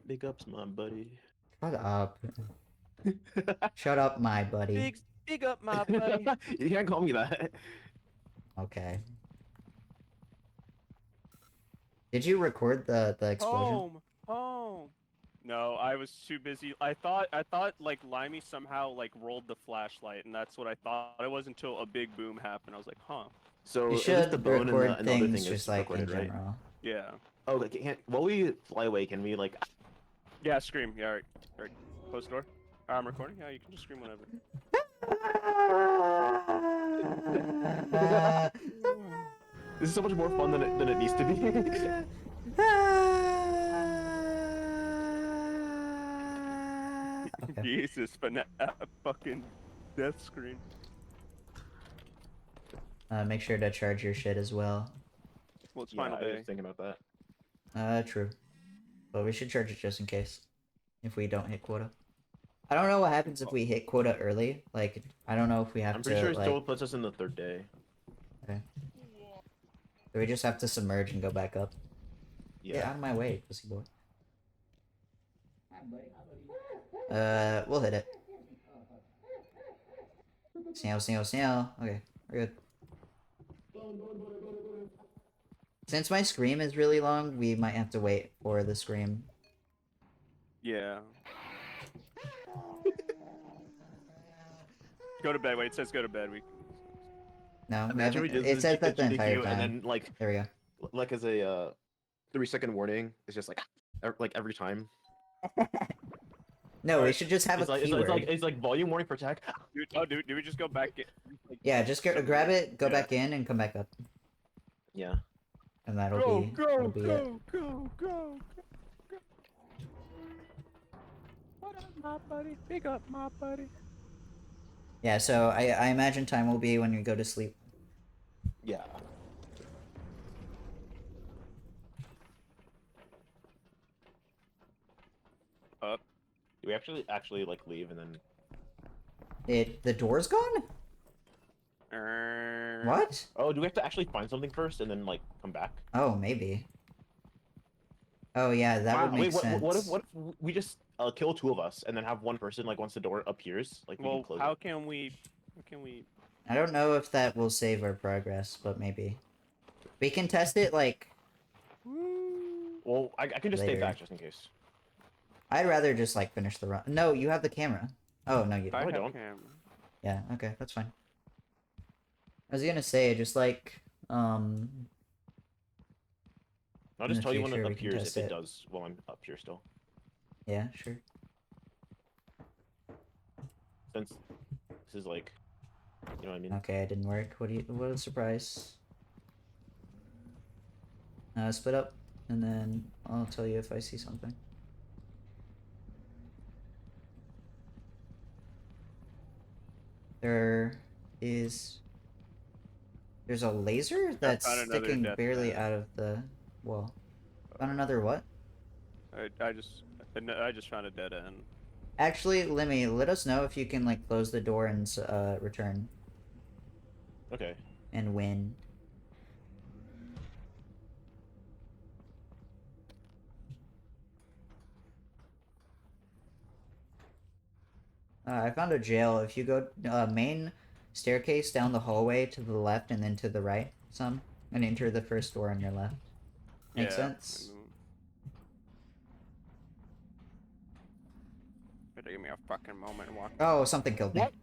Big ups, my buddy. Shut up. Shut up, my buddy. Big up, my buddy. You can't call me that. Okay. Did you record the explosion? Home. No, I was too busy. I thought like Limey somehow like rolled the flashlight, and that's what I thought. It wasn't until a big boom happened. I was like, huh. So You at least should the bone record and the other things thing just is like in recorded, right? general. Yeah. Oh, like, while we fly away, can we like? Yeah, scream. Yeah, alright. Alright. Close the door. I'm recording. Yeah, you can just scream whenever. This is so much more fun than it needs to be. Okay. Jesus, FNAF fucking death screen. Make sure to charge your shit as well. Well, it's Yeah, final I day. was thinking about that. True. But we should charge it just in case. If we don't hit quota. I don't know what happens if we hit quota early. Like, I don't know if we have I'm to, pretty sure it like... still puts us in the third day. Okay. So we just have to submerge and go back up. Get Yeah. out of my way, pussy boy. We'll hit it. Snail. Okay, we're good. Since my scream is really long, we might have to wait for the scream. Yeah. Go to bed. Wait, it says go to bed. We. No, we Imagine we haven't. did It says that the SGDQ entire and time. then like There we go. like as a 3-second warning, it's just like every time. No, we Alright, should just have It's a like keyword. it's like volume warning for attack. Dude, oh, dude, do we just go back? Like, Yeah, just grab it, go back in, and come back up, Yeah. and that'll Go, be go, that'll be it. go, go, go, go. What up, my buddy? Big up, my buddy. Yeah, so I imagine time will be when you go to sleep. Yeah. Up. Do we actually like leave and then? The door's gone? What? Oh, do we have to actually find something first and then like come back? Oh, maybe. Oh yeah, that would make Wait, sense. what if we just kill 2 of us and then have one person like once the door appears, like we can Well, close how it. can we? How can we? I don't know if that will save our progress, but maybe. We can test it, like... Well, I can just stay Later. back just in case. I'd rather just, like, finish the run. No, you have the camera. Oh, no, you I don't. I have don't. camera. Yeah, okay, that's fine. I was gonna say, just, like, I'll In just the tell you when future, it we can appears test if it it. does while I'm up here still. yeah, sure. Since this is like, you know what I mean? Okay, it didn't work. What a surprise. Split up, and then I'll tell you if I see something. There's a laser that's found another sticking death barely net. out of the wall. Found another what? I just found a dead end. Actually, Lemmy, let us know if you can like close the door and return Okay. and win. I found a jail. If you go main staircase down the hallway to the left and then to the right some, and enter the first door on your left. Make Yeah. sense? Better give me a fucking moment and walk. Oh, something killed me. What?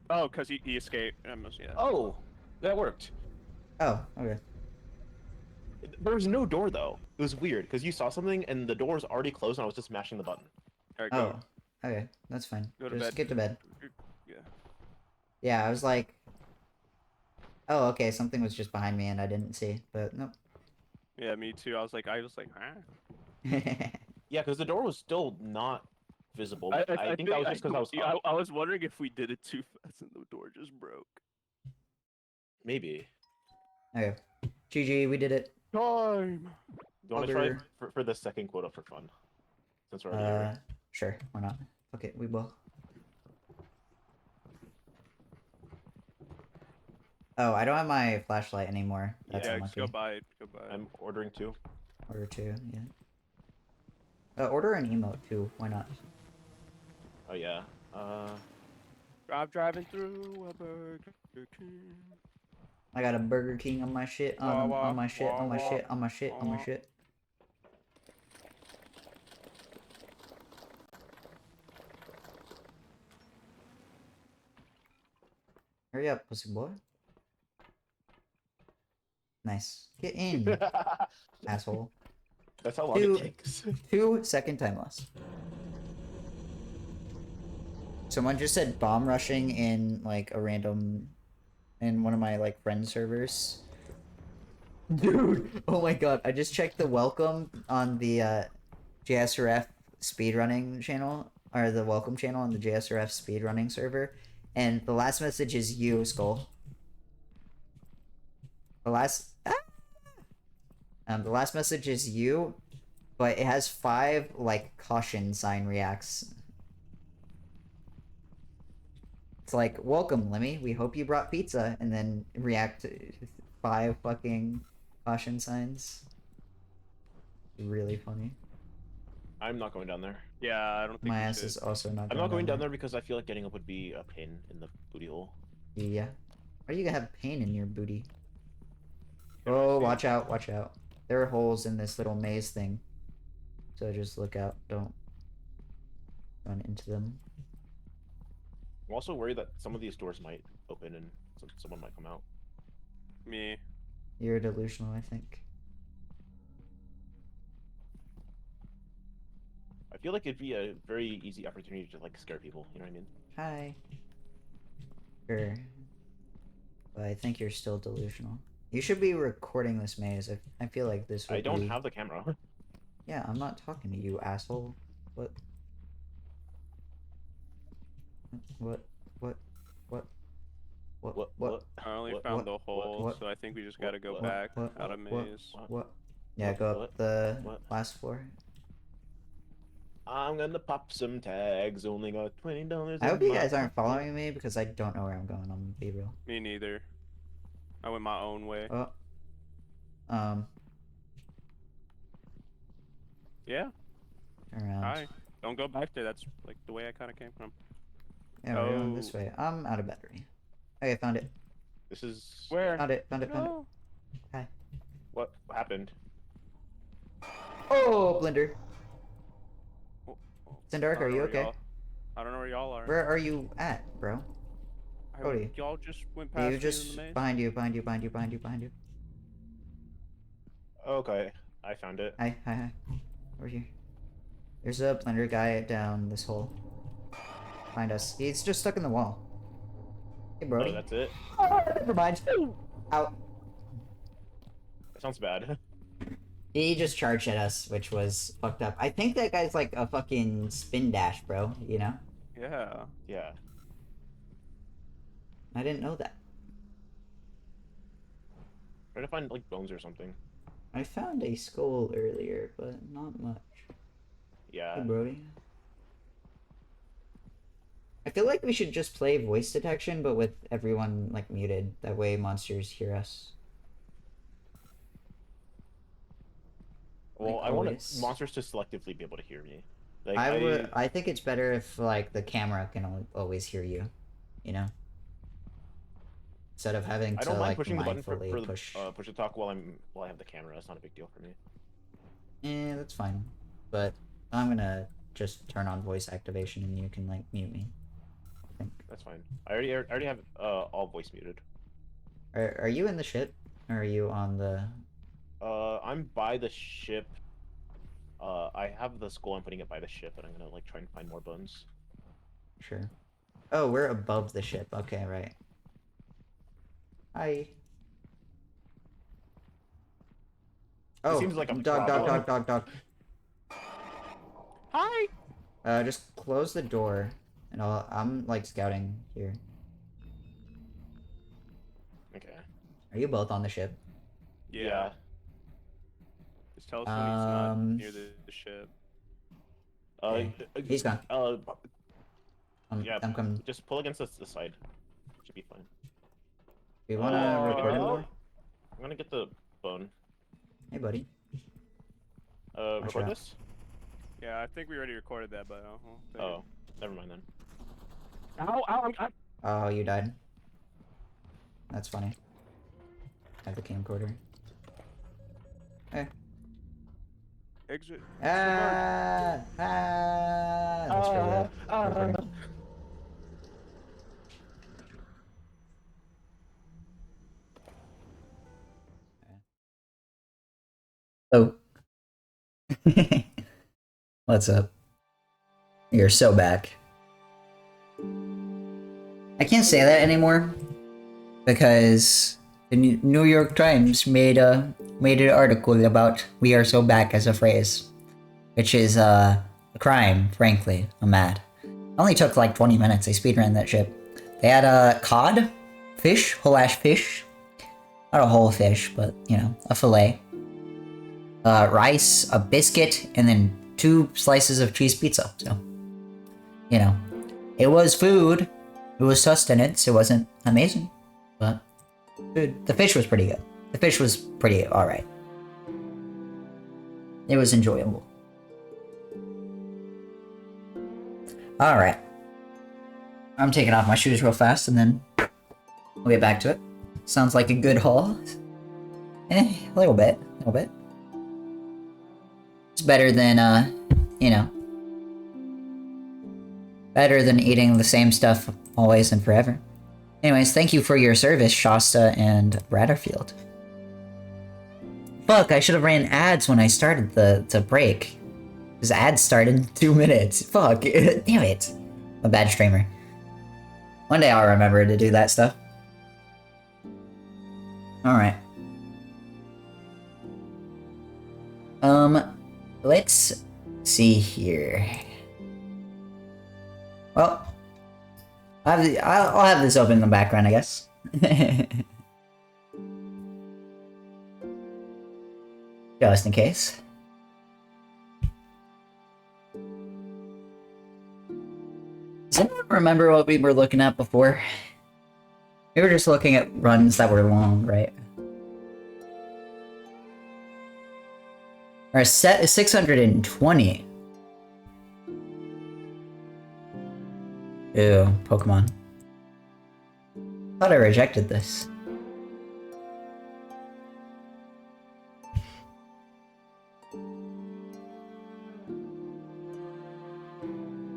Oh, cause he escaped. I must, yeah. Oh, that worked. Oh, okay. There was no door though. It was weird because you saw something and the door was already closed and I was just mashing the button. Alright, go. Oh, okay. That's fine. Go to Just bed. get to bed. Yeah. Yeah, I was like... Oh, okay, something was just behind me and I didn't see, but nope. Yeah, me too. I was like, huh? Yeah, because the door was still not visible. I think that was just because I was up. I was wondering if we did it too fast and the door just broke. Maybe. Okay. GG, we did it. Time. You want to try Other- for the second quota for fun? Since we're already here. Sure, why not? Okay, we will. Oh, I don't have my flashlight anymore. That's Yeah, just unlucky. go buy it. Go buy it. I'm ordering 2. Order 2, yeah. Order an emote too, why not? Oh yeah. I'm driving through a Burger King. I got a Burger King on my shit, on my shit, on my shit, on my shit, on my shit. Hurry up, pussy boy. Nice. Get in, asshole. That's how long Dude. it takes. 2-second time loss. Someone just said bomb rushing in like a random, in one of my like friend servers. Dude, oh my god! I just checked the welcome on the JSRF speedrunning channel, or the welcome channel on the JSRF speedrunning server, and the last message is you, Skull. The last message is you, but it has 5 like caution sign reacts. It's like, welcome, Lemmy. We hope you brought pizza, and then react to 5 fucking caution signs. Really funny. I'm not going down there. Yeah, I don't think My we ass should. is also not. I'm not going down there because I feel like getting up would be a pain in the booty hole. Yeah. Why are you gonna have pain in your booty? Can I Oh, see? watch out! Watch out! There are holes in this little maze thing, so just look out. Don't run into them. I'm also worried that some of these doors might open and someone might come out. Me. You're delusional, I think. I feel like it'd be a very easy opportunity to like scare people. You know what I mean? Hi. Sure. But I think you're still delusional. You should be recording this maze. I feel like this would I don't be... have the camera. Yeah, I'm not talking to you, asshole. What? What? What? What? What? I only What? found the What? hole, What? so I think we just What? gotta go What? back What? out of What? maze. What? Yeah, What? go up What? the What? last floor. I'm gonna pop some tags. Only got $20. I hope in you my guys aren't pocket. following me because I don't know where I'm going. I'm gonna be real. Me neither. I went my own way. Oh. Yeah. Turn around. Hi. Don't go back there. That's like the way I kind of came from. Yeah, we're going this Oh. way. I'm out of battery. Okay, found it. This is Where? Found it. Found it. Found it. No. Hi. what happened. Oh, Blender. Oh, oh. Zendark, I don't are know you where okay? y'all- I don't know where y'all are. Where are you at, bro? Cody. Y'all just went past You me just in the maze. behind you, behind you, behind you, behind you, behind you. Okay, I found it. Hi, hi, hi. Over here. There's a Blender guy down this hole. Find us. He's just stuck in the wall. Hey, Brody. Oh, that's it. Oh, never mind. Out. That sounds bad. He just charged at us, which was fucked up. I think that guy's like a fucking spin dash, bro. You know? Yeah. Yeah. I didn't know that. Try to find like bones or something. I found a skull earlier, but not much. Yeah. Hey, Brody. I feel like we should just play voice detection, but with everyone like muted. That way monsters hear us. Well, Like I want always. monsters to selectively be able to hear me. Like, I think it's better if like the camera can always hear you, you know, instead of having I to don't mind like pushing the button for mindfully push. push to talk while I have the camera. That's not a big deal for me. That's fine, but I'm gonna just turn on voice activation and you can like mute me. I think. That's fine. I already have all voice muted. Are you in the ship? Or are you on the? I'm by the ship. I have the skull. I'm putting it by the ship, and I'm gonna like try and find more bones. Sure. Oh, we're above the ship. Okay, right. Hi. Oh, seems like a dog. Hi. Just close the door, and I'm like scouting here. Okay. Are you both on the ship? Yeah. Just tell us when he's not near the ship. Okay. He's gone. Yeah. I'm coming. Just pull against the side. Should be fine. Do you wanna record it oh. more? I'm gonna get the bone. Hey, buddy. Record out. this? Yeah, I think we already recorded that, but Oh, never mind then. Ow! Oh, you died. That's funny. I have the camcorder. Hey. Exit. That's for the recording. Oh. What's up? You're so back. I can't say that anymore because the New York Times made an article about "we are so back" as a phrase, which is a crime. Frankly, I'm mad. It only took like 20 minutes. They speedran that shit. They had a cod, fish, whole ash fish, not a whole fish, but you know, a fillet. Rice, a biscuit, and then 2 slices of cheese pizza. So, you know, it was food. It was sustenance. It wasn't amazing, but food. The fish was pretty good. The fish was pretty alright. It was enjoyable. Alright. I'm taking off my shoes real fast and then we'll get back to it. Sounds like a good haul. A little bit. It's better than, you know, better than eating the same stuff always and forever. Anyways, thank you for your service, Shasta and Ratterfield. Fuck, I should have ran ads when I started the break. Because ads started in 2 minutes. Fuck, damn it. I'm a bad streamer. One day I'll remember to do that stuff. Alright. Let's see here. Well, I'll have this open in the background, I guess. Just in case. Does anyone remember what we were looking at before? We were just looking at runs that were long, right? Our set is 620. Ew, Pokemon. Thought I rejected this.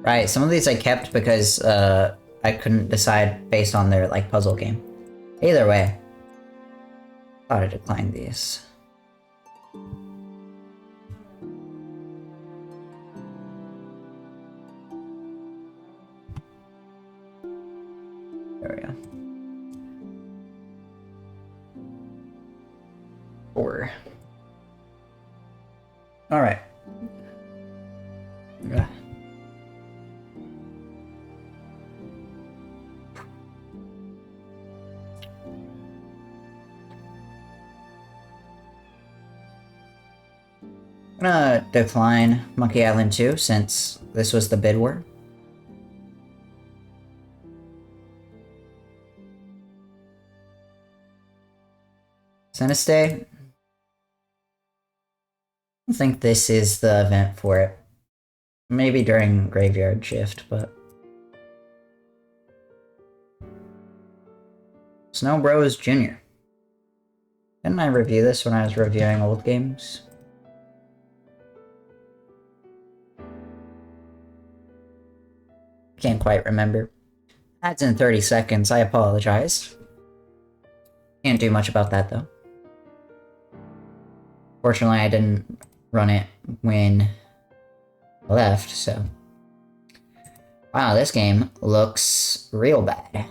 Right, some of these I kept because I couldn't decide based on their like puzzle game. Either way, thought I declined these. There we go. 4. All right. Ugh. I'm gonna decline Monkey Island 2 since this was the bid war. Senestay? I don't think this is the event for it. Maybe during Graveyard Shift, but... Snow Bros Jr. Didn't I review this when I was reviewing old games? Can't quite remember. That's in 30 seconds, I apologize. Can't do much about that though. Fortunately, I didn't run it when I left, so... Wow, this game looks real bad.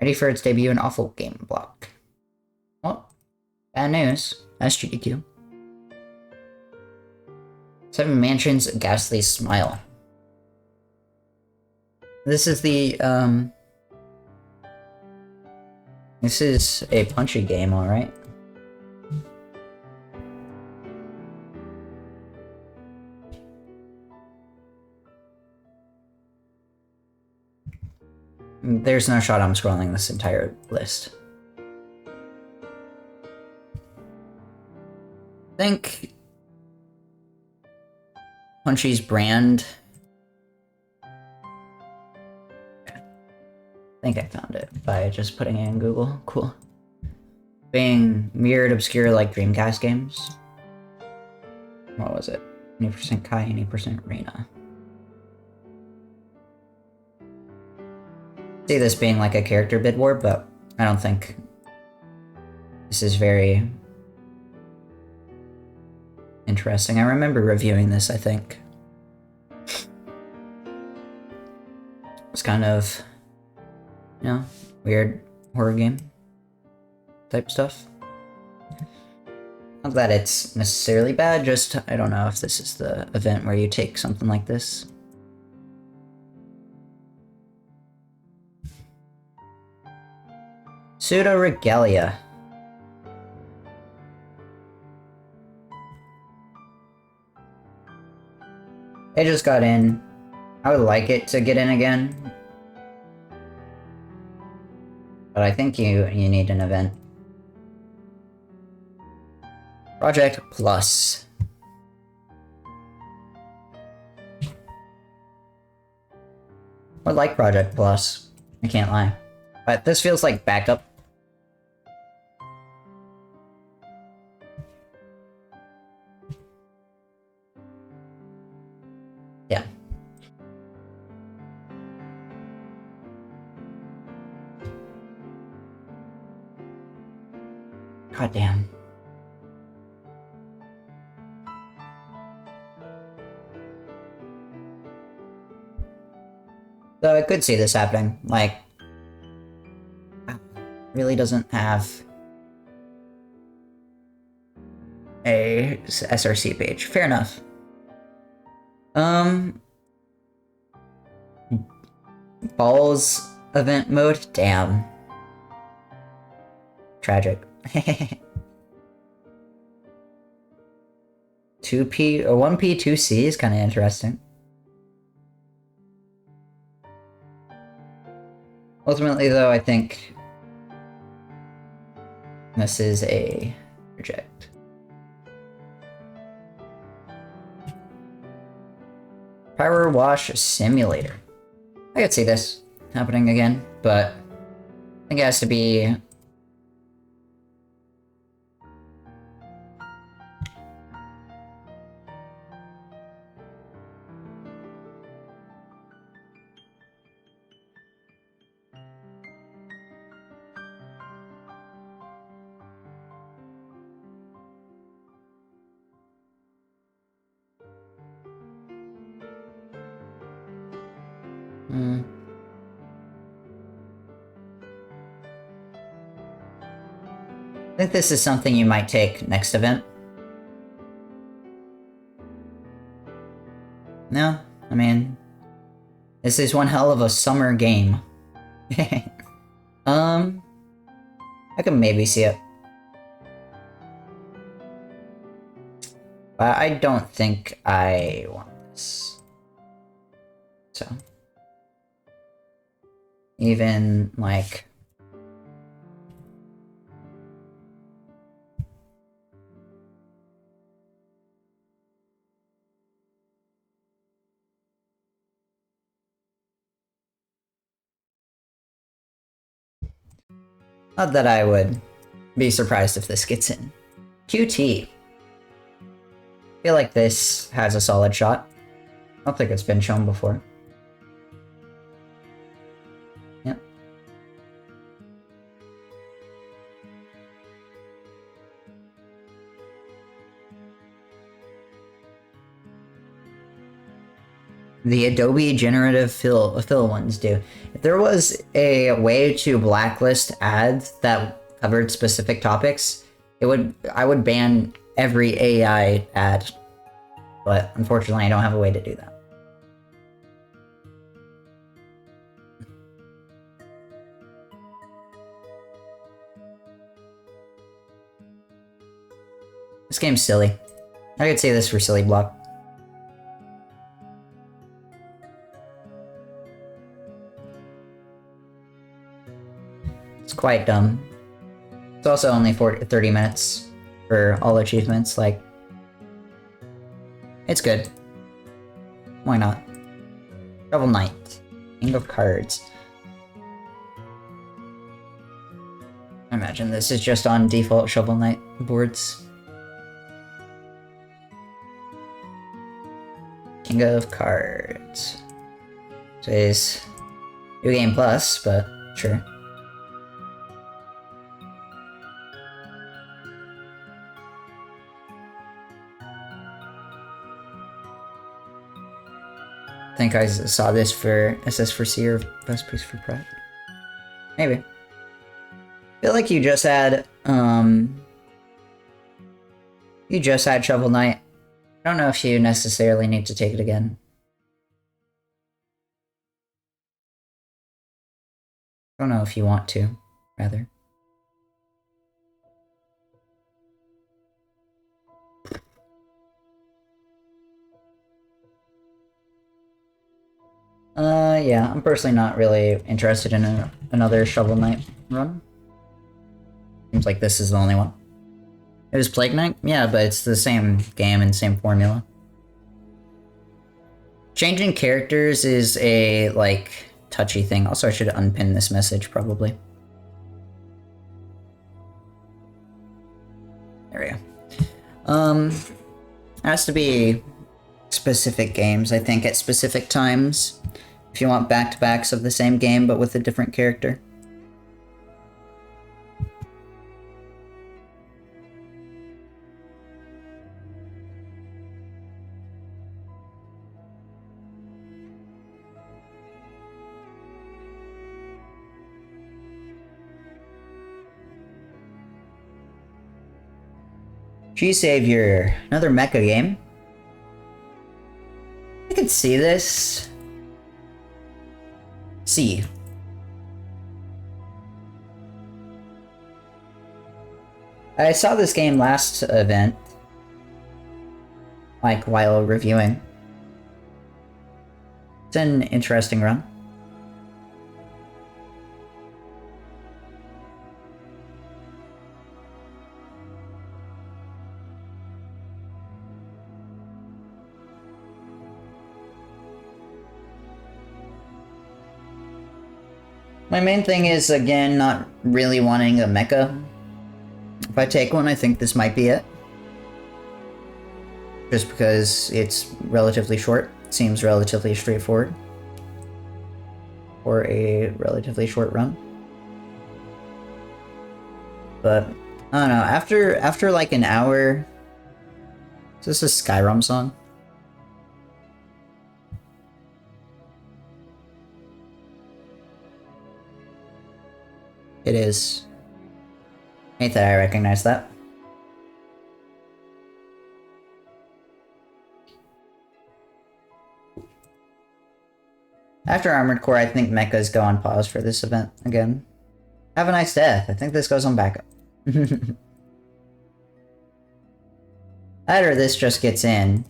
Ready for its debut in Awful Game Block. Well, bad news. SGDQ. 7 Mansions, Ghastly Smile. This is the, This is a punchy game, alright. There's no shot I'm scrolling this entire list. I think Punchy's brand... I think I found it by just putting it in Google. Cool. Being weird, obscure, like Dreamcast games. What was it? 20% Kai, 80% Rena. See this being like a character bid war, but I don't think this is very interesting. I remember reviewing this, I think. It's kind of, you know, weird horror game type stuff. Not that it's necessarily bad, just I don't know if this is the event where you take something like this. Pseudo Regalia. It just got in. I would like it to get in again. But I think you need an event. Project Plus. I like Project Plus. I can't lie. But this feels like backup. Yeah. God damn. So I could see this happening. Like, really doesn't have a SRC page. Fair enough. Balls event mode? Damn. Tragic. 2P or 1P 2C is kind of interesting. Ultimately, though, I think this is a reject. Power Wash Simulator. I could see this happening again, but I think it has to be... I think this is something you might take next event. No? I mean... This is one hell of a summer game. I can maybe see it. But I don't think I want this. So... Even, like... Not that I would be surprised if this gets in. QT. I feel like this has a solid shot. I don't think it's been shown before. Yep. The Adobe generative fill ones do. If there was a way to blacklist ads that covered specific topics, I would ban every AI ad. But unfortunately, I don't have a way to do that. This game's silly. I could say this for silly block. It's quite dumb. It's also only 30 minutes for all achievements, like... It's good. Why not? Shovel Knight. King of Cards. I imagine this is just on default Shovel Knight boards. King of Cards. So it's New Game Plus, but sure. I think I saw this for SS4C or Best Priest for Pride. Maybe. I feel like you just had, Shovel Knight. I don't know if you necessarily need to take it again. I don't know if you want to, rather. Yeah, I'm personally not really interested in another Shovel Knight run. Seems like this is the only one. It was Plague Knight? Yeah, but it's the same game and same formula. Changing characters is a, like, touchy thing. Also, I should unpin this message, probably. There we go. It has to be specific games, I think, at specific times. If you want back-to-backs of the same game, but with a different character. G-Savior, another mecha game. I could see this. See. I saw this game last event, like while reviewing. It's an interesting run. My main thing is, again, not really wanting a mecha. If I take one, I think this might be it. Just because it's relatively short, seems relatively straightforward. For a relatively short run. But, I don't know, after like an hour... Is this a Skyrim song? It is. Ain't that I recognize that. After Armored Core, I think mechas go on pause for this event again. Have a nice death. I think this goes on backup. That or this just gets in.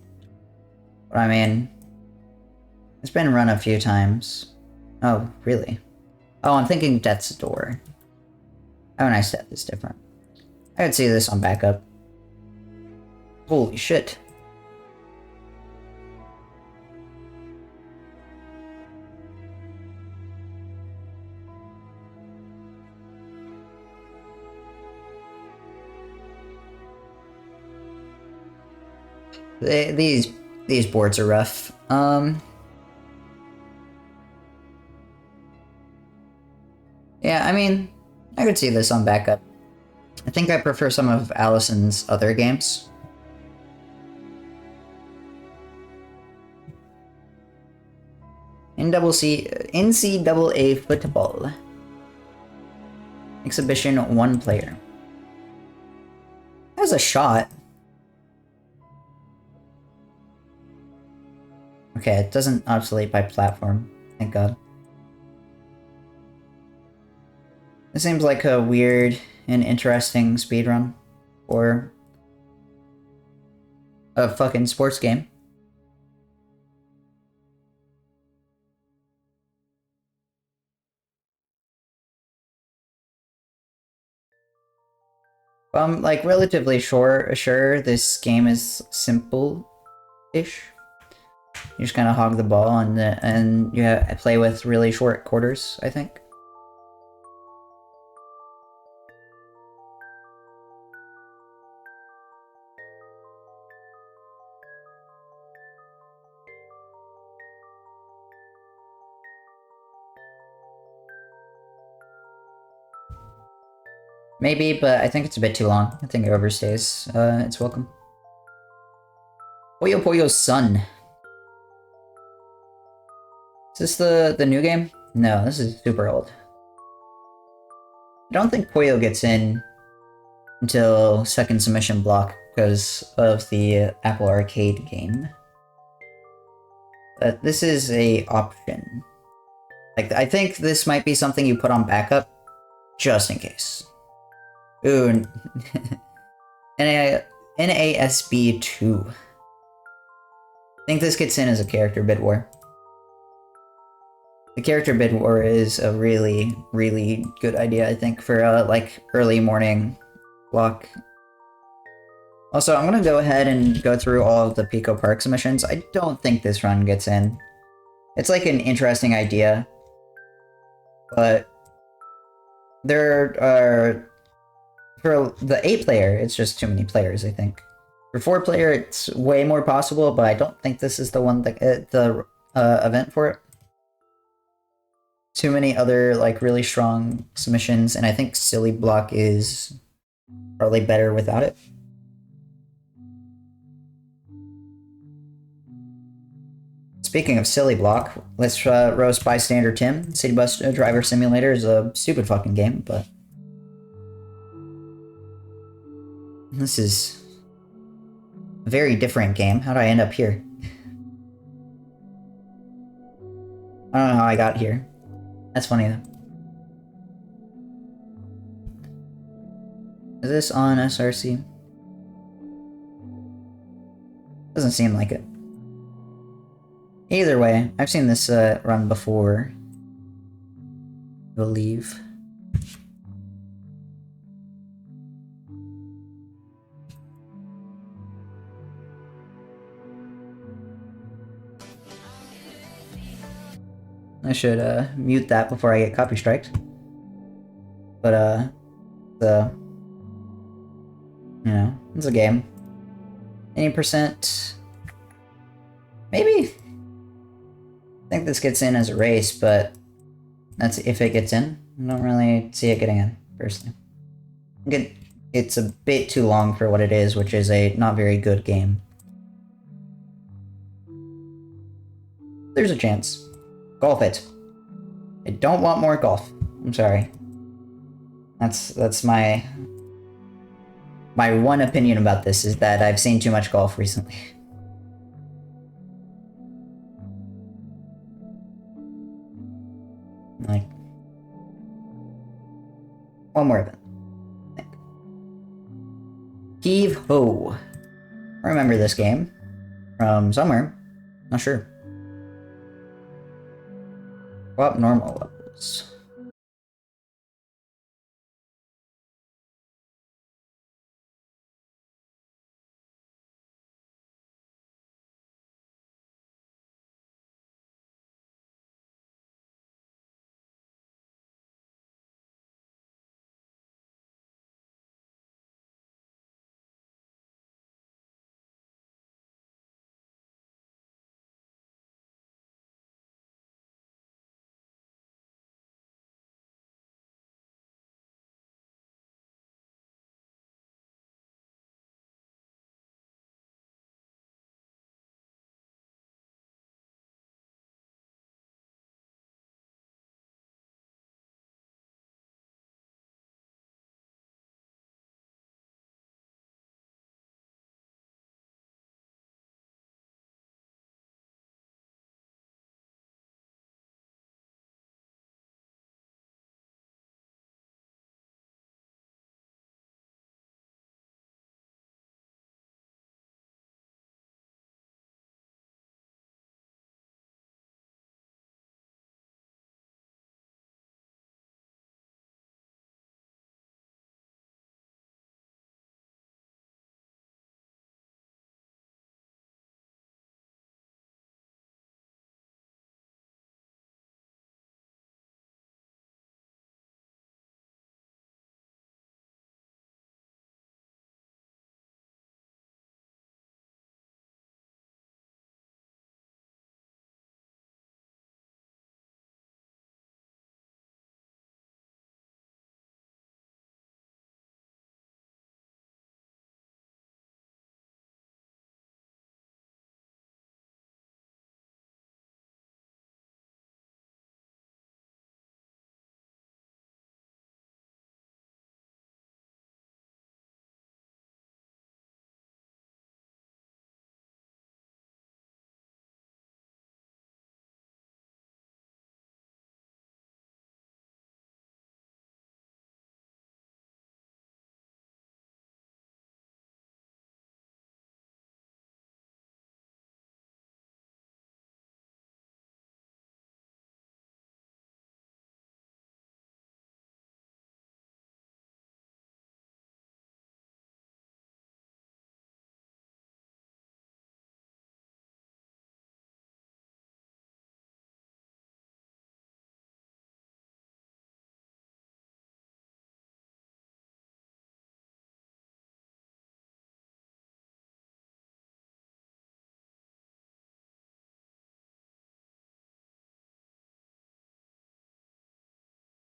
But I mean, it's been run a few times. Oh, really? Oh, I'm thinking Death's Door. Have a nice death is different. I could see this on backup. Holy shit. These boards are rough. Yeah, I mean, I could see this on backup. I think I prefer some of Allison's other games. NCAA football. Exhibition 1 player. Has a shot. Okay, it doesn't obsolete by platform. Thank God. It seems like a weird and interesting speedrun for a fucking sports game. Like relatively sure this game is simple-ish. You just kind of hog the ball and you play with really short quarters, I think. Maybe, but I think it's a bit too long. I think it overstays its welcome. Puyo Puyo's Son. Is this the new game? No, this is super old. I don't think Puyo gets in until second submission block because of the Apple Arcade game. But this is a option. Like, I think this might be something you put on backup, just in case. Ooh. NASB 2. I think this gets in as a character bid war. The character bid war is a really, really good idea, I think, for like early morning block. Also, I'm gonna go ahead and go through all of the Pico Park submissions. I don't think this run gets in. It's like an interesting idea, but there are, for the 8-player, it's just too many players, I think. For 4-player, it's way more possible, but I don't think this is the one that the event for it. Too many other like really strong submissions, and I think Silly Block is probably better without it. Speaking of Silly Block, let's roast Bystander Tim. City Bus Driver Simulator is a stupid fucking game, but this is a very different game. How did I end up here? I don't know how I got here. That's funny though. Is this on SRC? Doesn't seem like it. Either way, I've seen this run before. I believe. I should mute that before I get copy striked. But you know, it's a game. Any percent? Maybe. I think this gets in as a race, but that's if it gets in. I don't really see it getting in, personally. It's a bit too long for what it is, which is a not very good game. There's a chance. Golf it. I don't want more golf. I'm sorry. That's my one opinion about this, is that I've seen too much golf recently. Like, one more event. I think. Heave Ho. I remember this game from somewhere. Not sure. What normal levels?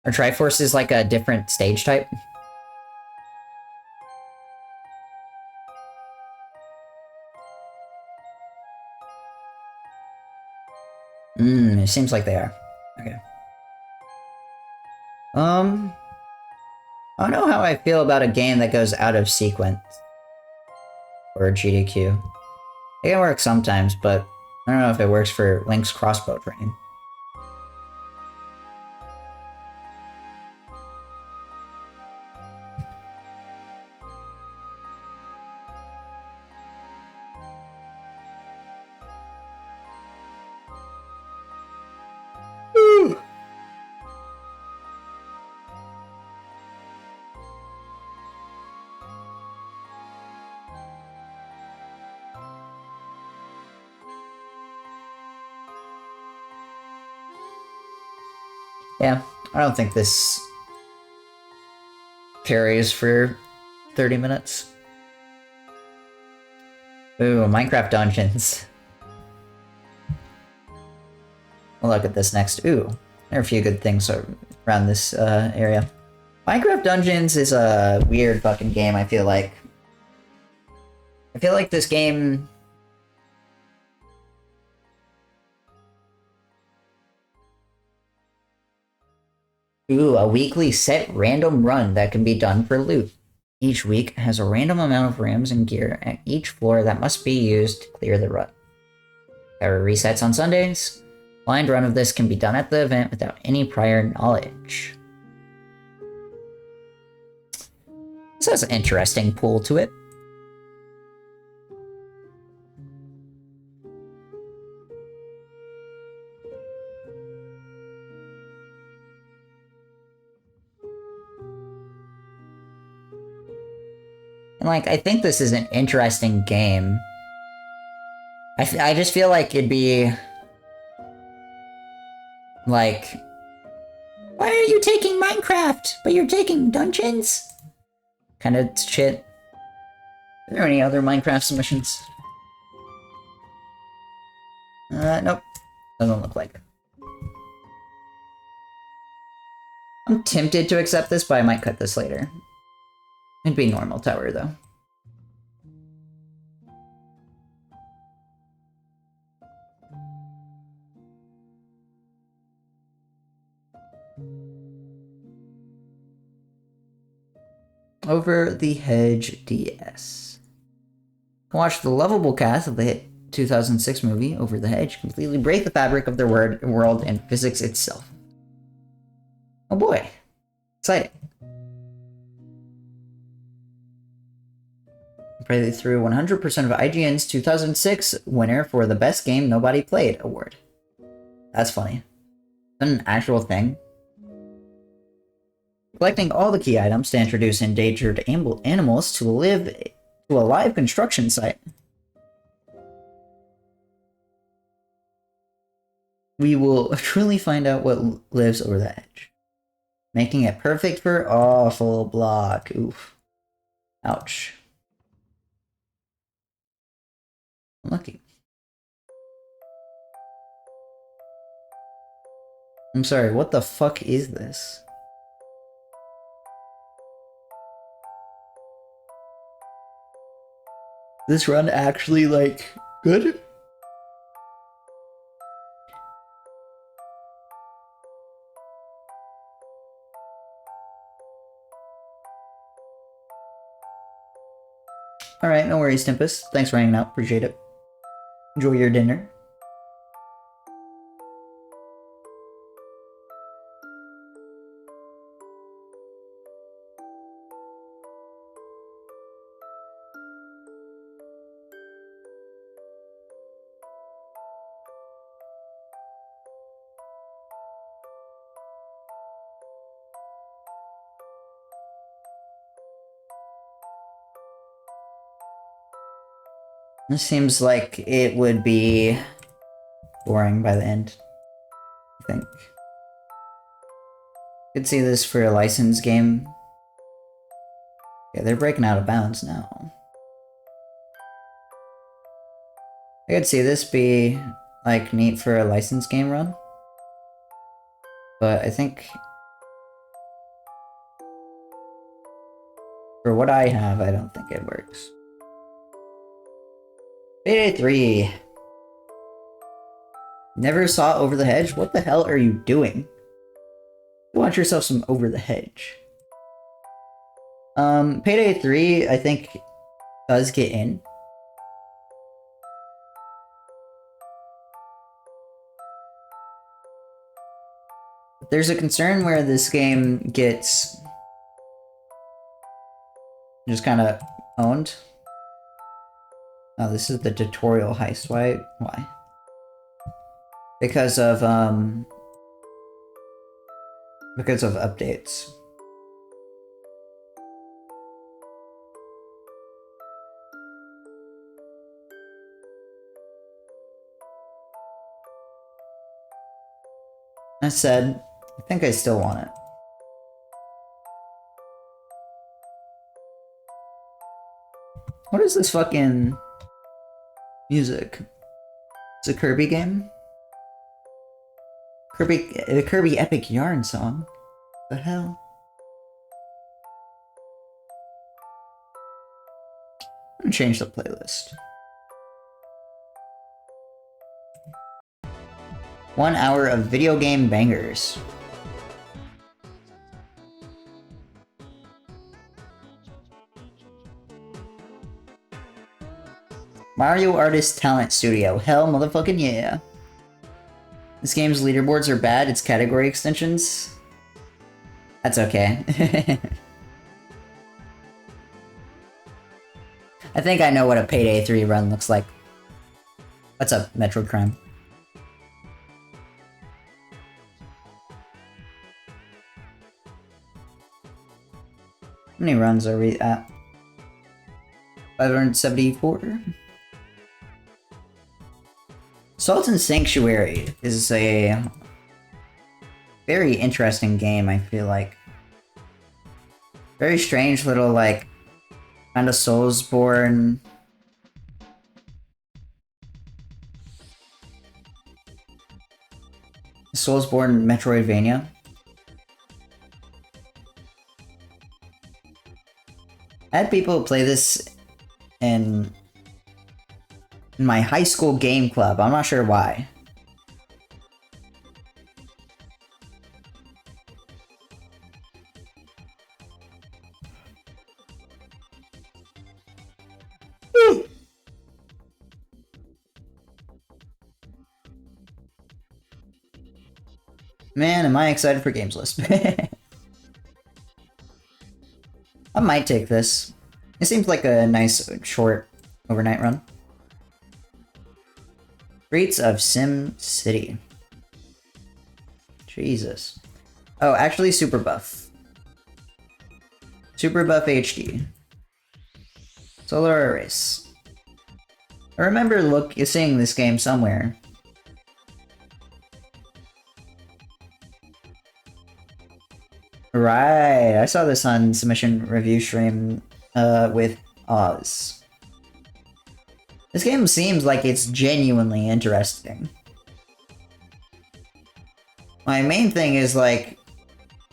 Are Triforces like a different stage type? It seems like they are. Okay. I don't know how I feel about a game that goes out of sequence. or GDQ. It can work sometimes, but I don't know if it works for Link's crossbow training. Yeah, I don't think this carries for 30 minutes. Ooh, Minecraft dungeons. We'll look at this next. Ooh, there are a few good things around this area. Minecraft Dungeons is a weird fucking game, I feel like. I feel like this game... Ooh, a weekly set random run that can be done for loot. Each week has a random amount of rams and gear at each floor that must be used to clear the run. There are resets on Sundays. Blind run of this can be done at the event without any prior knowledge. This has an interesting pull to it. And, like, I think this is an interesting game. I just feel like it'd be... like... Why are you taking Minecraft, but you're taking dungeons? Kind of shit. Are there any other Minecraft submissions? Nope. Doesn't look like it. I'm tempted to accept this, but I might cut this later. It'd be normal tower, though. Over the Hedge DS. Watch the lovable cast of the hit 2006 movie Over the Hedge completely break the fabric of their world and physics itself. Oh boy. Exciting. Play through 100% of IGN's 2006 winner for the Best Game Nobody Played award. That's funny. An actual thing. Collecting all the key items to introduce endangered animals to a live construction site. We will truly find out what lives over the edge. Making it perfect for awful block. Oof. Ouch. Unlucky. I'm sorry, what the fuck is this? This run actually, like, good? Alright, no worries, Tempest. Thanks for hanging out. Appreciate it. Enjoy your dinner. This seems like it would be boring by the end, I think. Could see this for a licensed game. Yeah, they're breaking out of bounds now. I could see this be, like, neat for a licensed game run. But I think... for what I have, I don't think it works. Payday 3. Never saw Over the Hedge? What the hell are you doing? Watch yourself some Over the Hedge. Payday 3, I think, does get in. there's a concern where this game gets just kind of owned. Oh, this is the tutorial heist. Why? Because of updates. That said, I think I still want it. What is this fucking music? It's a Kirby game? The Kirby Epic Yarn song? The hell? I'm gonna change the playlist. 1 hour of video game bangers. Mario Artist Talent Studio. Hell motherfucking yeah. This game's leaderboards are bad, its category extensions. That's okay. I think I know what a Payday 3 run looks like. What's up, Metroid Crime? How many runs are we at? 574? Sultan Sanctuary is a very interesting game, I feel like. Very strange little, like, kind of Soulsborne. Soulsborne Metroidvania. I had people play this in my high school game club. I'm not sure why. Man, am I excited for Games List. I might take this. It seems like a nice, short, overnight run. Streets of Sim City. Jesus. Oh, actually Super Buff. Super Buff HD. Solar Erase. I remember seeing this game somewhere. Right, I saw this on Submission Review Stream with Oz. This game seems like it's genuinely interesting. My main thing is, like,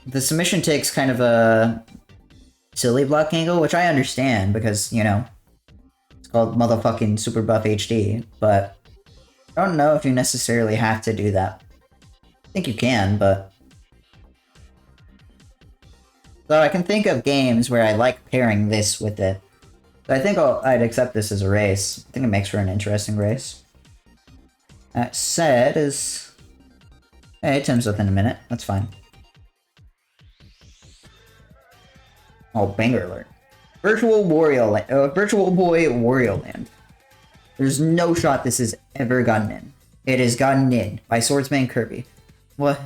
the submission takes kind of a silly block angle, which I understand because, you know, it's called motherfucking Super Buff HD, but I don't know if you necessarily have to do that. I think you can, but... So I can think of games where I like pairing this with it. So I think I'd accept this as a race. I think it makes for an interesting race. That said is... Hey, Tim's within a minute. That's fine. Oh, banger alert. Virtual Boy Wario Land. There's no shot this has ever gotten in. It has gotten in by Swordsman Kirby. What?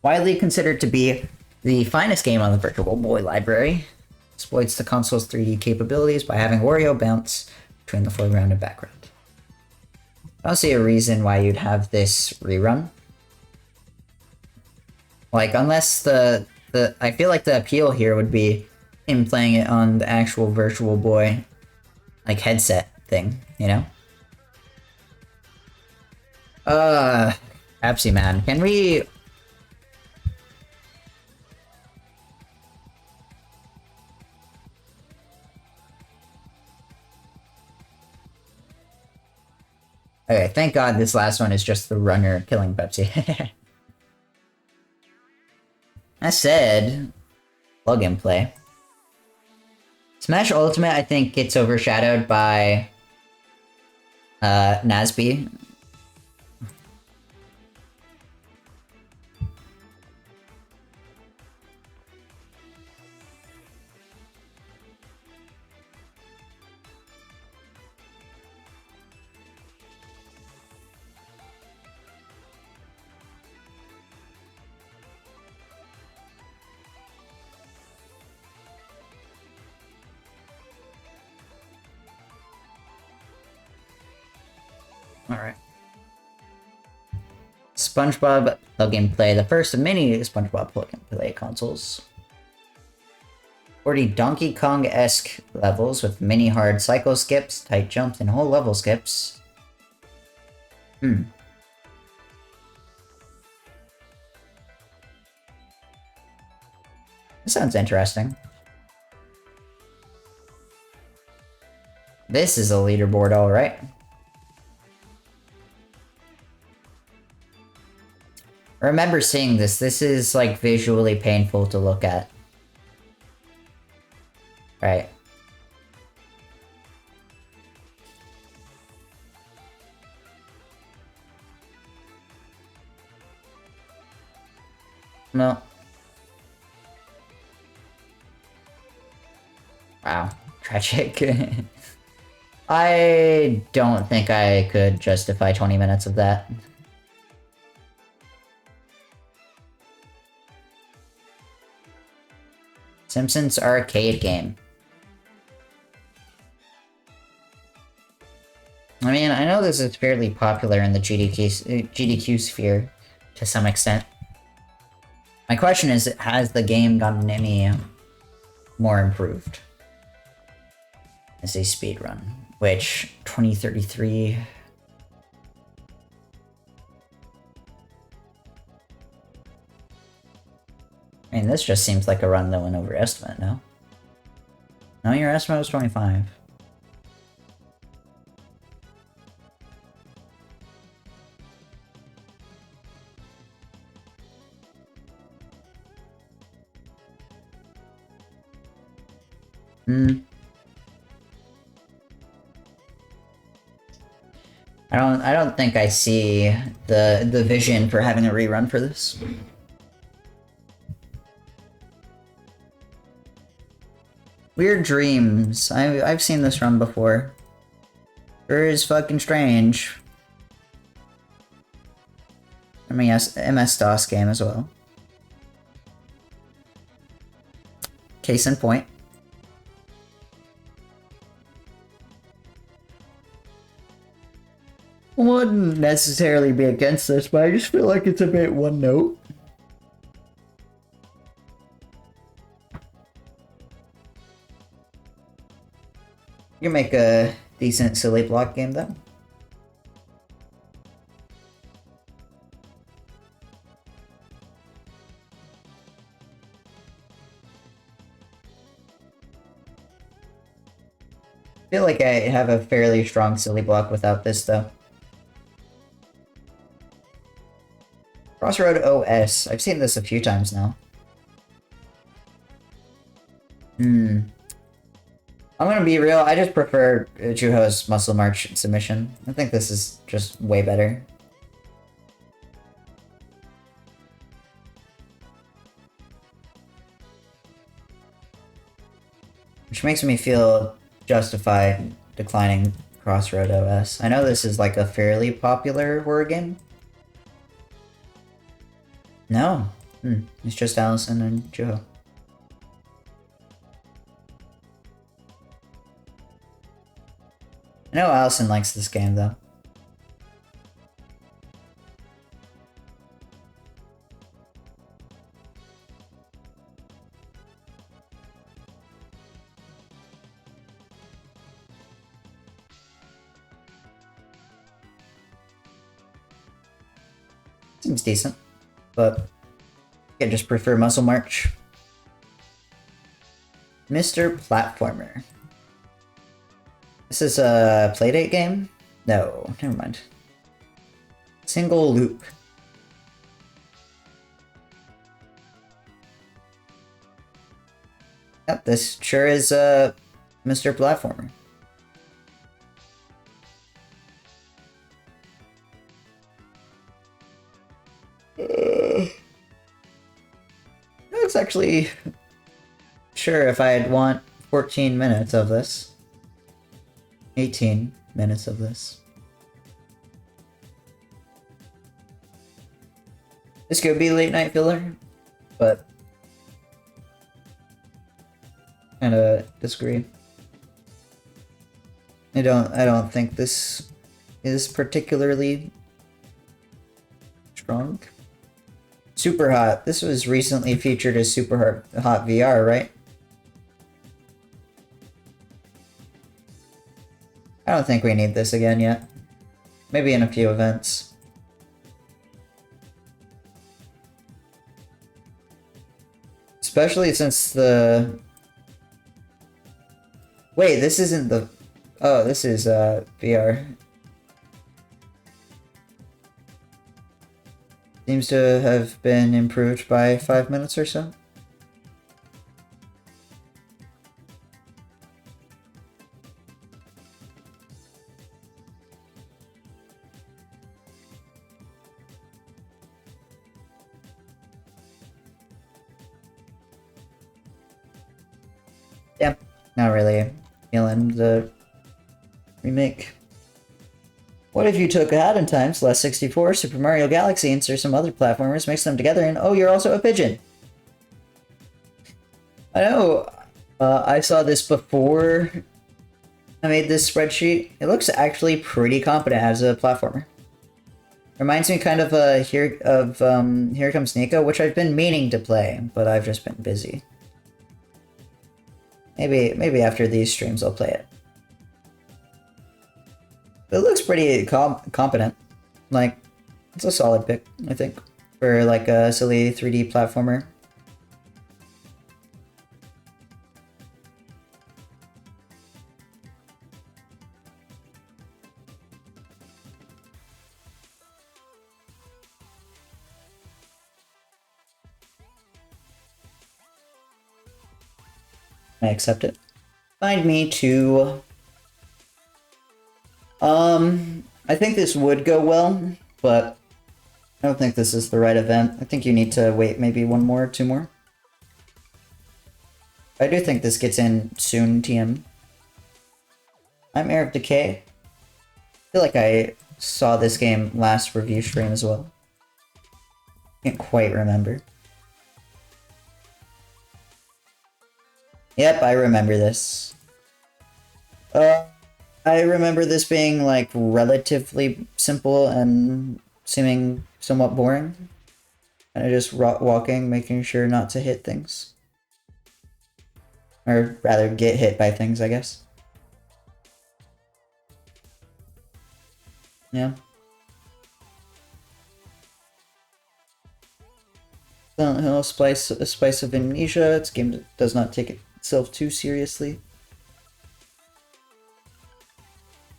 Widely considered to be the finest game on the Virtual Boy library, exploits the console's 3D capabilities by having Wario bounce between the foreground and background. I don't see a reason why you'd have this rerun. Like, unless I feel like the appeal here would be him playing it on the actual Virtual Boy, like, headset thing, you know? Pepsi Man, can we... Okay, thank God this last one is just the runner killing Pepsi. That said, plug and play. Smash Ultimate, I think, gets overshadowed by Nasby. Alright. SpongeBob plug-in play, the first of many SpongeBob plug-in play consoles. 40 Donkey Kong-esque levels with mini hard cycle skips, tight jumps, and whole level skips. This sounds interesting. This is a leaderboard, alright. I remember seeing this. This is, like, visually painful to look at. Right. No. Wow. Tragic. I don't think I could justify 20 minutes of that. Simpsons arcade game. I mean, I know this is fairly popular in the GDQ sphere to some extent. My question is, has the game gotten any more improved? As a speedrun, which 2033. I mean, this just seems like a run that went over estimate, no? No, your estimate was 25. I don't think I see the vision for having a rerun for this. Weird Dreams. I've seen this run before. Sure is fucking strange. I mean, yes, MS-DOS game as well. Case in point. I wouldn't necessarily be against this, but I just feel like it's a bit one note. You can make a decent silly block game though. I feel like I have a fairly strong silly block without this though. Crossroad OS. I've seen this a few times now. I'm gonna be real, I just prefer Juho's Muscle March submission. I think this is just way better. Which makes me feel justified declining Crossroad OS. I know this is like a fairly popular horror game. No. It's just Allison and Juho. I know Allison likes this game, though. Seems decent, but I just prefer Muscle March. Mr. Platformer. This is a Playdate game? No, never mind. Single loop. Yep, this sure is Mr. Platformer. That's actually sure if I'd want 14 minutes of this. 18 minutes of this. This could be late night filler, but kinda disagree. I don't think this is particularly strong. Super Hot. This was recently featured as Super Hot VR, right? I don't think we need this again yet. Maybe in a few events. Especially since the... Wait, this isn't the... Oh, this is VR. Seems to have been improved by 5 minutes or so. Yeah, not really feeling the remake. What if you took Hat in Time, Celeste 64, Super Mario Galaxy, insert some other platformers, mix them together, and oh, you're also a pigeon! I know, I saw this before I made this spreadsheet. It looks actually pretty competent as a platformer. Reminds me kind of Here Comes Nico, which I've been meaning to play, but I've just been busy. Maybe after these streams I'll play it. It looks pretty competent. Like, it's a solid pick, I think, for like a silly 3D platformer. I accept it. Find me to... I think this would go well, but I don't think this is the right event. I think you need to wait maybe one more, two more. I do think this gets in soon, TM. I'm Air of Decay. I feel like I saw this game last review stream as well. Can't quite remember. Yep, I remember this. I remember this being, like, relatively simple and seeming somewhat boring. And I just walking, making sure not to hit things. Or rather, get hit by things, I guess. Yeah. Silent Hill, A Spice of Amnesia. It's a game that does not take itself too seriously.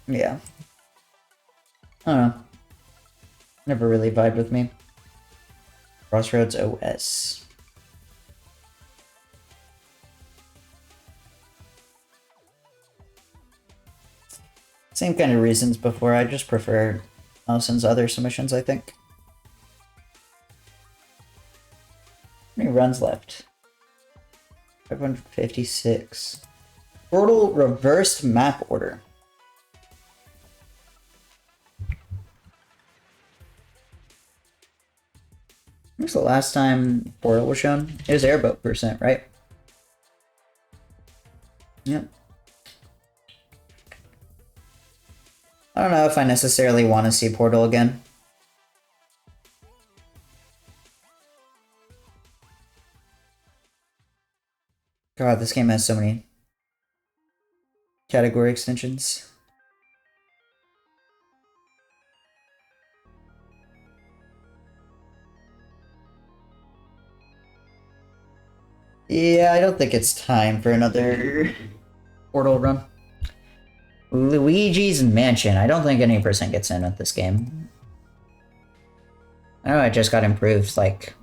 Yeah. I don't know. Never really vibed with me. Crossroads OS. Same kind of reasons before. I just prefer Allison's other submissions, I think. How many runs left? 556. Portal reversed map order. When's the last time Portal was shown? It was Airboat %, right? Yep. I don't know if I necessarily want to see Portal again. God, this game has so many category extensions. Yeah, I don't think it's time for another Portal run. Luigi's Mansion. I don't think any percent gets in with this game. I know it just got improved, like,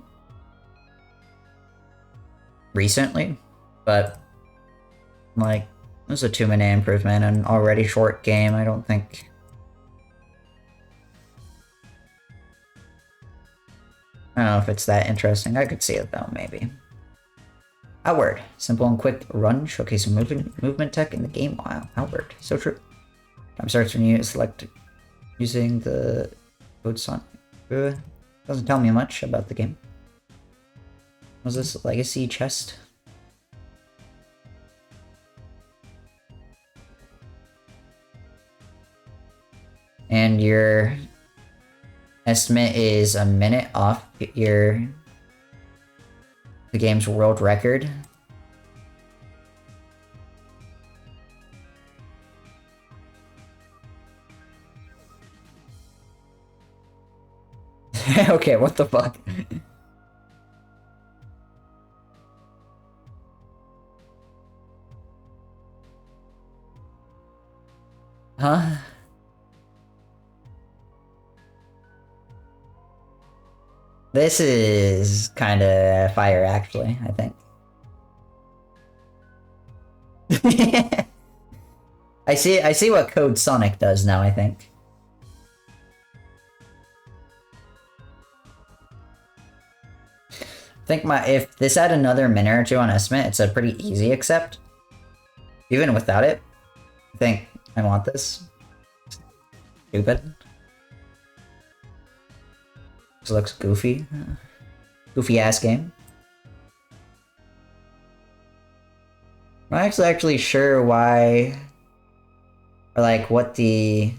recently, but, like, it was a 2-minute improvement in an already short game. I don't think I don't know if it's that interesting. I could see it though, maybe. Outward. Simple and quick run, showcasing movement tech in the game. Wow, Outward. So true. Time starts when you select using the code Sonic. Doesn't tell me much about the game. Was this legacy chest? And your estimate is a minute off the game's world record. Okay, what the fuck? Huh? This is kind of fire, actually, I think. I see what Code Sonic does now, I think. I think if this had another minute or two on estimate, it's a pretty easy accept. Even without it, I think I want this. Stupid. This looks goofy. Goofy ass game. I'm not actually sure why, or like what the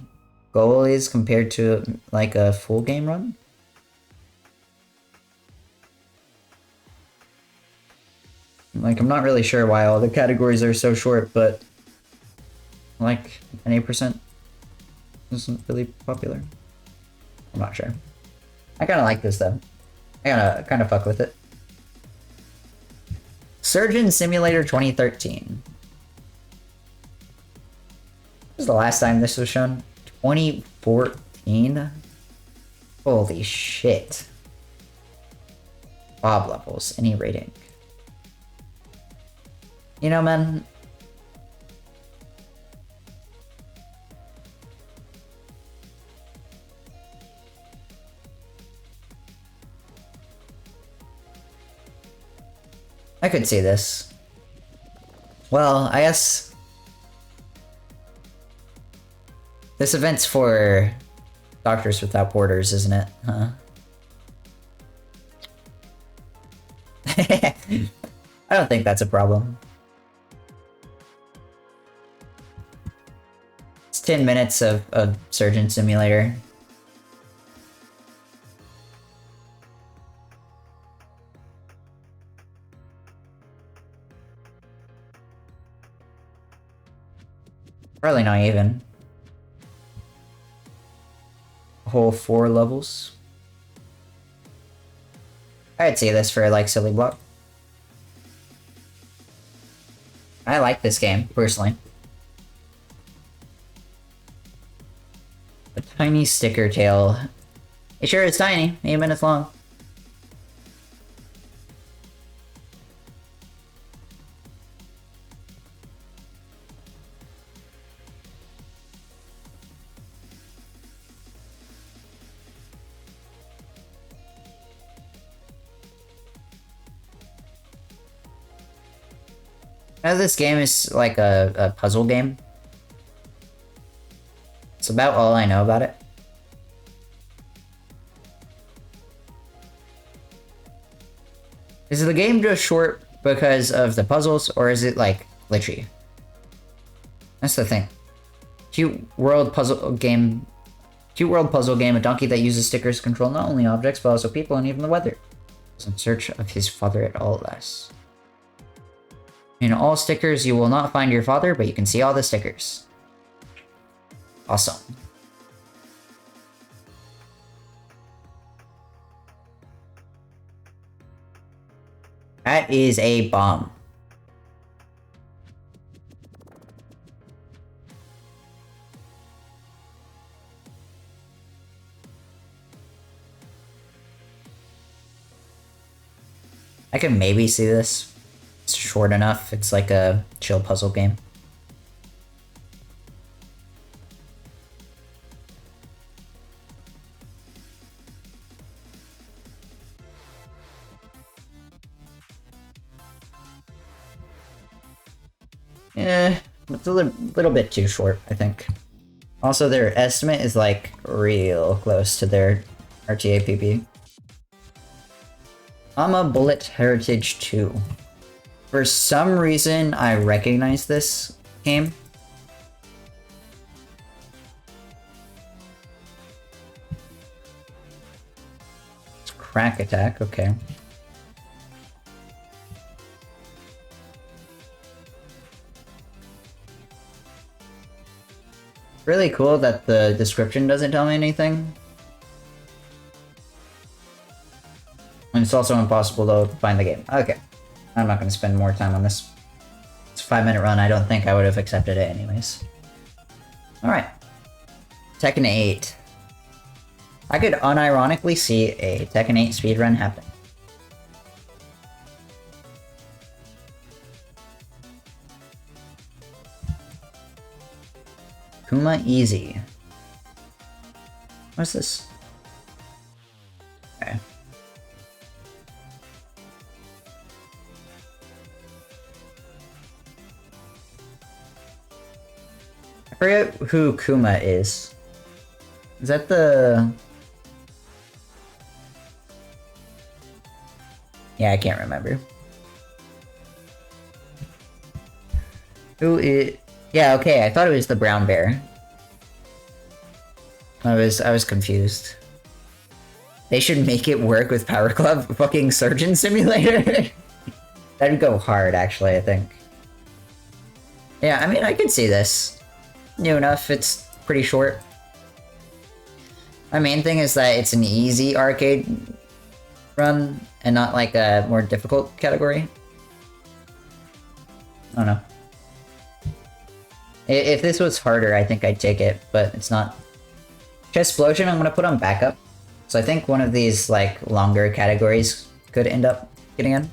goal is compared to like a full game run. Like, I'm not really sure why all the categories are so short, but like an 8% isn't really popular. I'm not sure. I kind of like this though. I kind of fuck with it. Surgeon Simulator 2013. When was the last time this was shown? 2014? Holy shit. Bob levels, any rating. You know, man. I could see this. Well, I guess this event's for Doctors Without Borders, isn't it? Huh? I don't think that's a problem. It's 10 minutes of Surgeon Simulator. Probably not even. A whole 4 levels. I'd see this for like Silly Block. I like this game, personally. A tiny sticker tail. It sure is tiny, 8 minutes long. This game is like a puzzle game. It's about all I know about it. Is the game just short because of the puzzles, or is it like glitchy? That's the thing. Cute world puzzle game, a donkey that uses stickers to control not only objects but also people and even the weather. He's in search of his father at all last. In all stickers, you will not find your father, but you can see all the stickers. Awesome. That is a bomb. I can maybe see this. It's short enough. It's like a chill puzzle game. It's a little bit too short, I think. Also, their estimate is like real close to their RTA PP. I'm a Bullet Heritage 2. For some reason, I recognize this game. It's Crack Attack, okay. Really cool that the description doesn't tell me anything. And it's also impossible to find the game. Okay. I'm not going to spend more time on this. It's a 5-minute run. I don't think I would have accepted it anyways. Alright. Tekken 8. I could unironically see a Tekken 8 speedrun happen. Kuma Easy. What's this? Okay. I forget who Kuma is. Is that the... Yeah, I can't remember. Who is... Yeah, okay, I thought it was the brown bear. I was confused. They should make it work with Power Glove fucking Surgeon Simulator. That'd go hard, actually, I think. Yeah, I mean, I could see this. New enough, it's pretty short. My main thing is that it's an easy arcade run, and not like a more difficult category. I don't know. If this was harder, I think I'd take it, but it's not. Chestplosion, I'm gonna put on backup. So I think one of these, like, longer categories could end up getting in.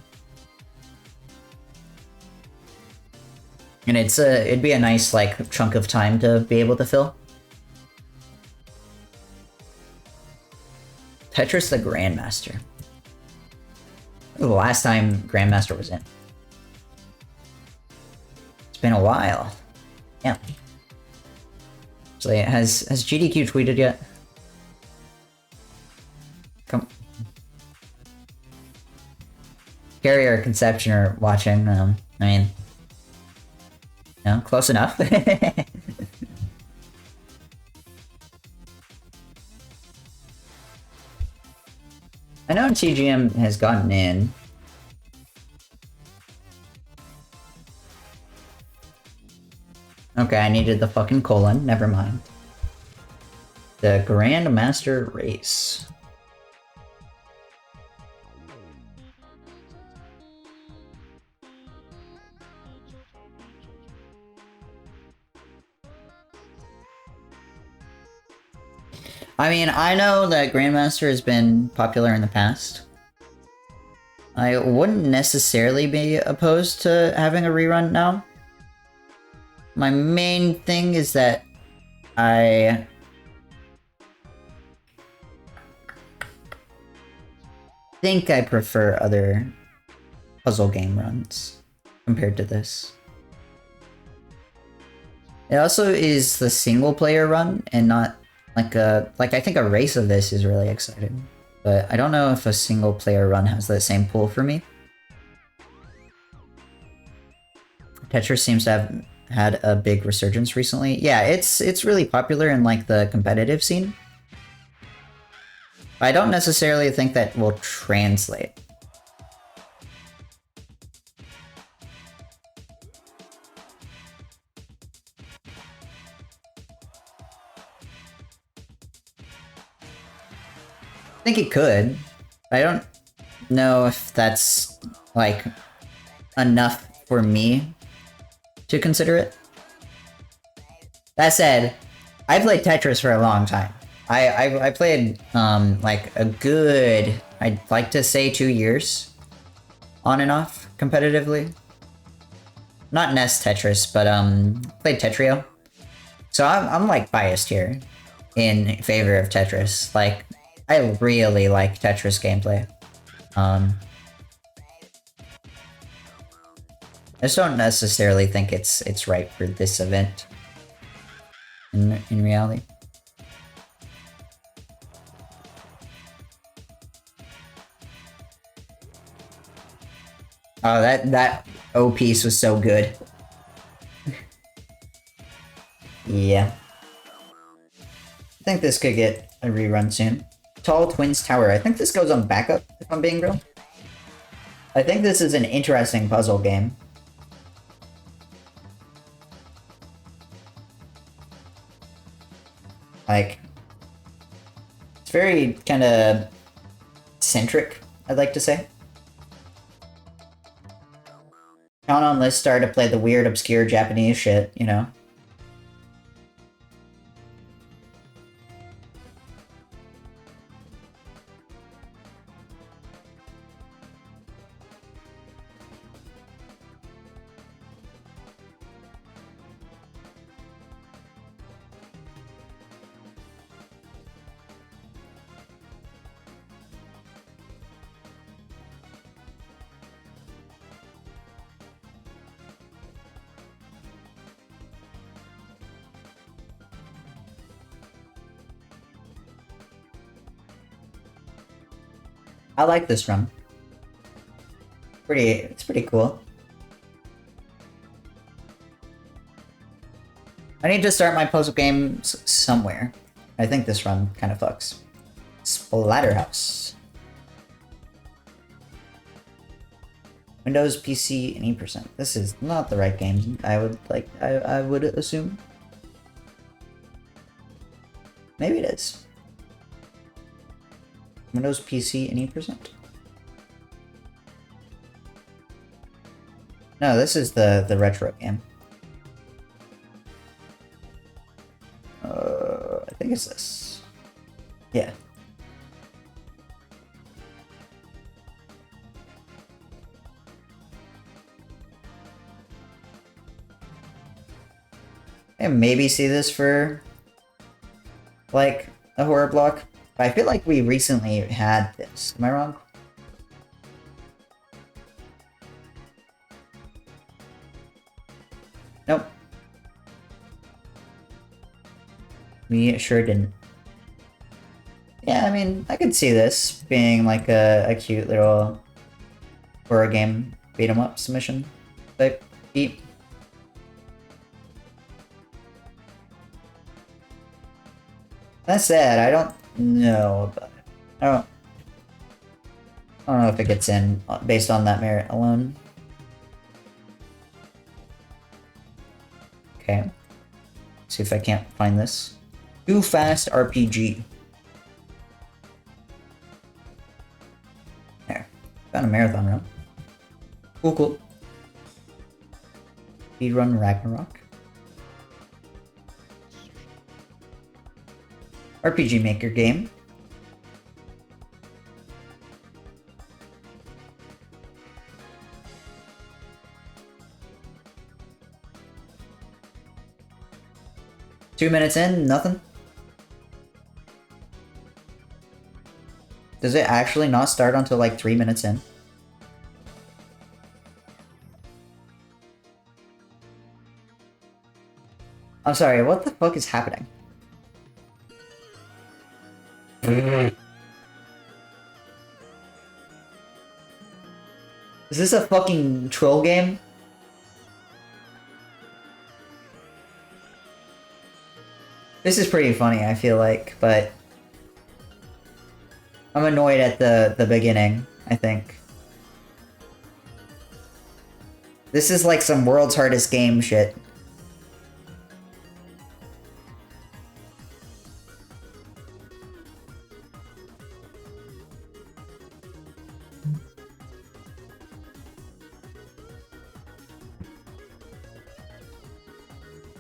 And it'd be a nice, like, chunk of time to be able to fill. Tetris the Grandmaster. The last time Grandmaster was in. It's been a while. Yeah. So yeah, has GDQ tweeted yet? Come. Carrie or Conception are watching. I mean, no, close enough. I know TGM has gotten in. Okay, I needed the fucking colon. Never mind. The Grandmaster Race. I mean, I know that Grandmaster has been popular in the past. I wouldn't necessarily be opposed to having a rerun now. My main thing is that I think I prefer other puzzle game runs compared to this. It also is the single player run and not like I think a race of this is really exciting. But I don't know if a single player run has the same pull for me. Tetris seems to have had a big resurgence recently. Yeah, it's really popular in like the competitive scene. I don't necessarily think that will translate. I think it could. I don't know if that's like enough for me to consider it. That said, I played Tetris for a long time. I played like a good, I'd like to say 2 years on and off competitively. Not NES Tetris, but played Tetrio. So I'm like biased here in favor of Tetris. Like, I really like Tetris gameplay. I just don't necessarily think it's right for this event. In reality. Oh, that O piece was so good. Yeah. I think this could get a rerun soon. Tall Twins Tower. I think this goes on backup, if I'm being real. I think this is an interesting puzzle game. Like, it's very kind of centric, I'd like to say. Count on Listar to play the weird, obscure Japanese shit, you know? I like this run. It's pretty cool. I need to start my puzzle games somewhere. I think this run kind of fucks. Splatterhouse. Windows, PC, and E%. This is not the right game. I would assume. Maybe it is. Windows, PC, and E%. No, this is the retro game. I think it's this. Yeah. And maybe see this for like a horror block. But I feel like we recently had this. Am I wrong? Nope. We sure didn't. Yeah, I mean, I could see this being like a cute little horror game beat 'em up submission type beat. That said, I don't know about it. I don't know if it gets in based on that merit alone. Okay. See if I can't find this. Too Fast RPG. There. Found a marathon run. Cool. Speedrun Ragnarok. RPG Maker game. Two minutes in, nothing. Does it actually not start until like 3 minutes in? I'm sorry, what the fuck is happening? Is this a fucking troll game? This is pretty funny, I feel like, but I'm annoyed at the beginning, I think. This is like some world's hardest game shit.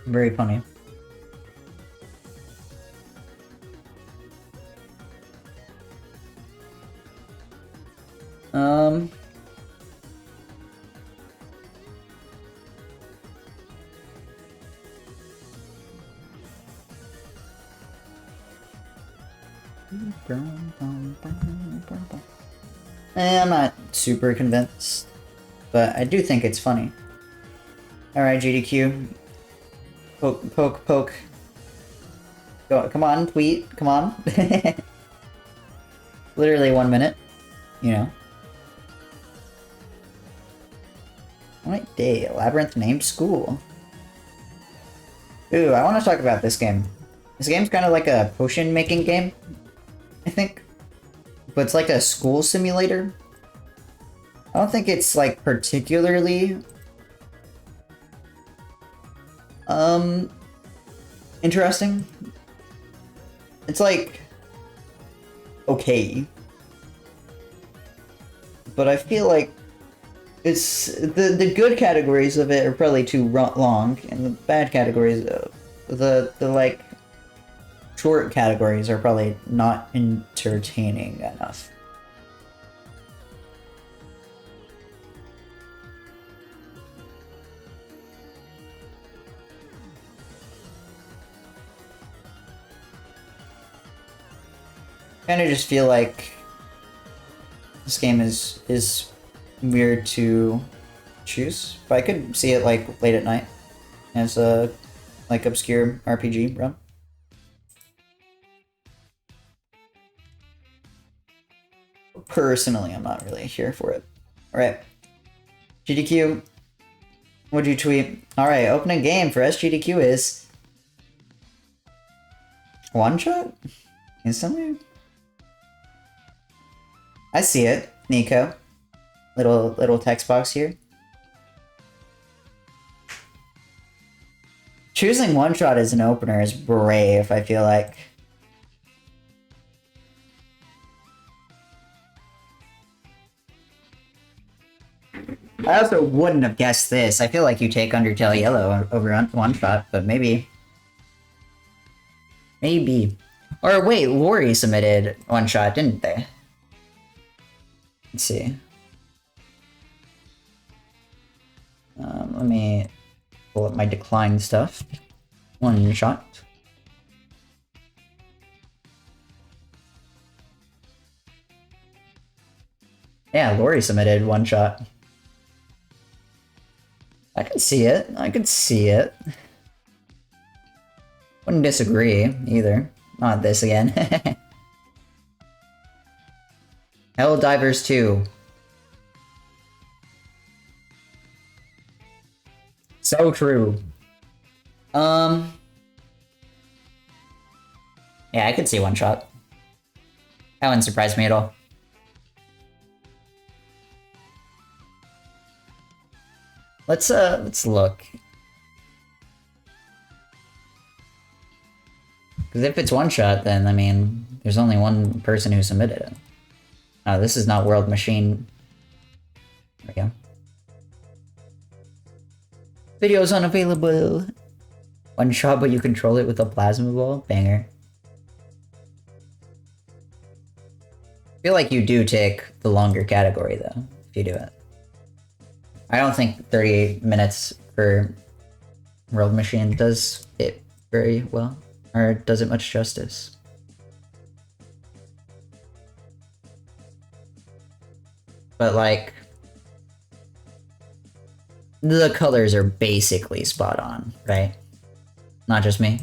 Very funny. I'm not super convinced, but I do think it's funny. Alright, GDQ. Poke, poke, poke. Go, come on, tweet. Come on. Literally 1 minute. You know. What day? Labyrinth named school. Ooh, I want to talk about this game. This game's kind of like a potion making game, I think. But it's like a school simulator. I don't think it's like particularly interesting. It's like okay. But I feel like it's the good categories of it are probably too long, and the bad categories, the like short categories are probably not entertaining enough. Kind of just feel like this game is weird to choose, but I could see it like late at night as a like obscure RPG run. Personally, I'm not really here for it. Alright. GDQ, what'd you tweet? Alright, opening game for SGDQ is one shot? Instantly? I see it, Nico. Little text box here. Choosing one shot as an opener is brave, I feel like. I also wouldn't have guessed this. I feel like you take Undertale Yellow over one shot, but maybe. Maybe. Or wait, Lori submitted one shot, didn't they? Let's see. Let me pull up my declined stuff. One shot. Yeah, Lori submitted one shot. I can see it. I can see it. Wouldn't disagree, either. Not this again. Helldivers 2. So true. Yeah, I could see one shot. That wouldn't surprise me at all. Let's look. Because if it's one shot, then, I mean, there's only one person who submitted it. Oh, this is not World Machine. There we go. Video's unavailable. One shot, but you control it with a plasma ball? Banger. I feel like you do take the longer category, though, if you do it. I don't think 38 minutes for World Machine does it very well, or does it much justice. But, like, the colors are basically spot on, right? Not just me.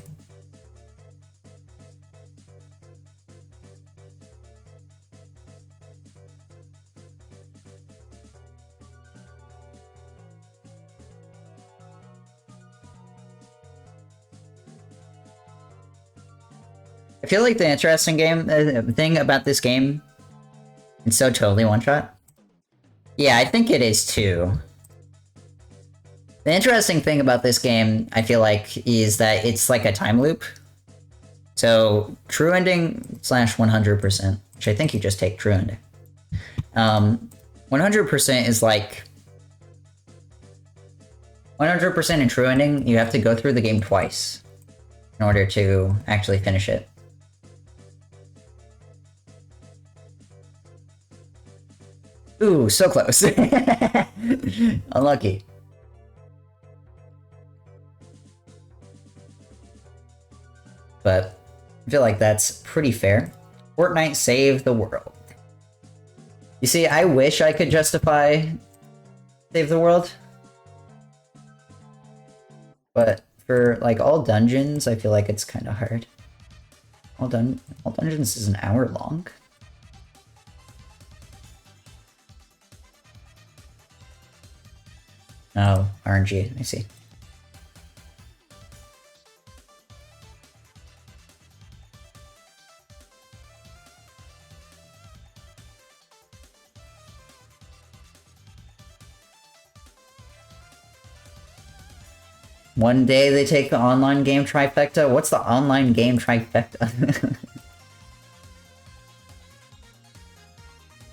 I feel like the interesting thing about this game, it's so totally one shot. Yeah, I think it is too. The interesting thing about this game, I feel like, is that it's like a time loop. So, true ending / 100%, which I think you just take true ending. 100% is like... 100% in true ending, you have to go through the game twice in order to actually finish it. Ooh, so close. Unlucky. But I feel like that's pretty fair. Fortnite saved the world. You see, I wish I could justify save the world. But for like all dungeons, I feel like it's kind of hard. All dungeons is an hour long. Oh, RNG, I see. One day they take the online game trifecta. What's the online game trifecta?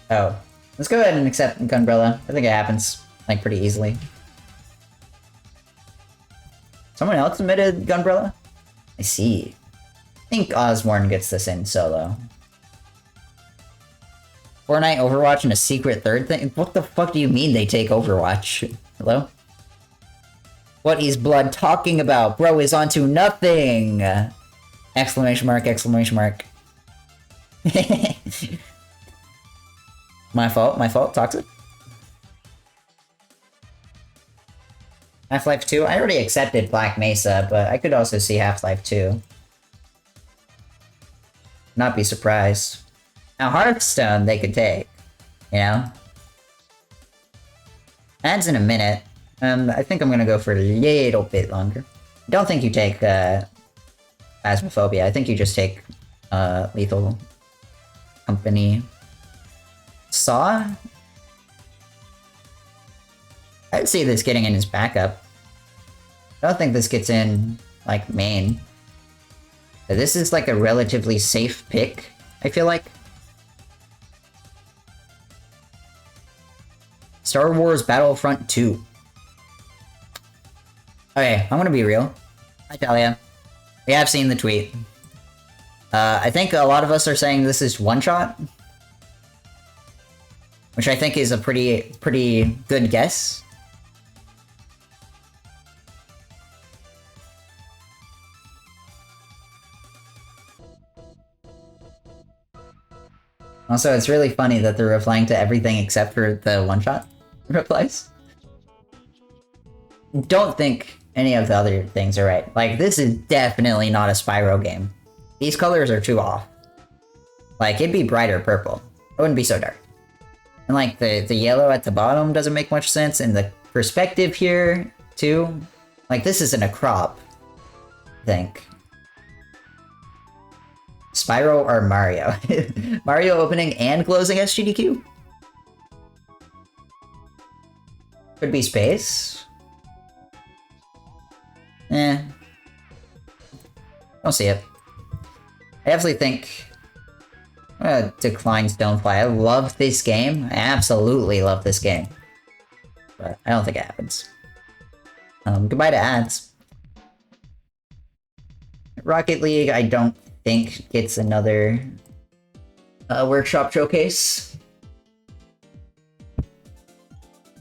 Oh. Let's go ahead and accept Gunbrella. I think it happens, like, pretty easily. Someone else submitted Gunbrella? I see. I think Osborne gets this in solo. Fortnite, Overwatch, and a secret third thing? What the fuck do you mean they take Overwatch? Hello? What is Blood talking about? Bro is onto nothing! Exclamation mark, exclamation mark. My fault, Toxic. Half-Life 2? I already accepted Black Mesa, but I could also see Half-Life 2. Not be surprised. Now Hearthstone they could take, you know? Ads in a minute. I think I'm gonna go for a little bit longer. Don't think you take, Phasmophobia. I think you just take, Lethal Company. Saw? I'd see this getting in his backup. I don't think this gets in, like, main. But this is, like, a relatively safe pick, I feel like. Star Wars Battlefront 2. Okay, I'm gonna be real. Hi, Talia. We have seen the tweet. I think a lot of us are saying this is one-shot. Which I think is a pretty good guess. Also, it's really funny that they're replying to everything except for the one-shot replies. Don't think any of the other things are right. Like, this is definitely not a Spyro game. These colors are too off. Like, it'd be brighter purple. It wouldn't be so dark. And like, the yellow at the bottom doesn't make much sense, and the perspective here, too. Like, this isn't a crop, I think. Spyro or Mario? Mario opening and closing SGDQ? Could be space. Eh. Don't see it. I definitely think... decline Stonefly. I love this game. I absolutely love this game. But I don't think it happens. Goodbye to ads. Rocket League, I don't think gets another workshop showcase.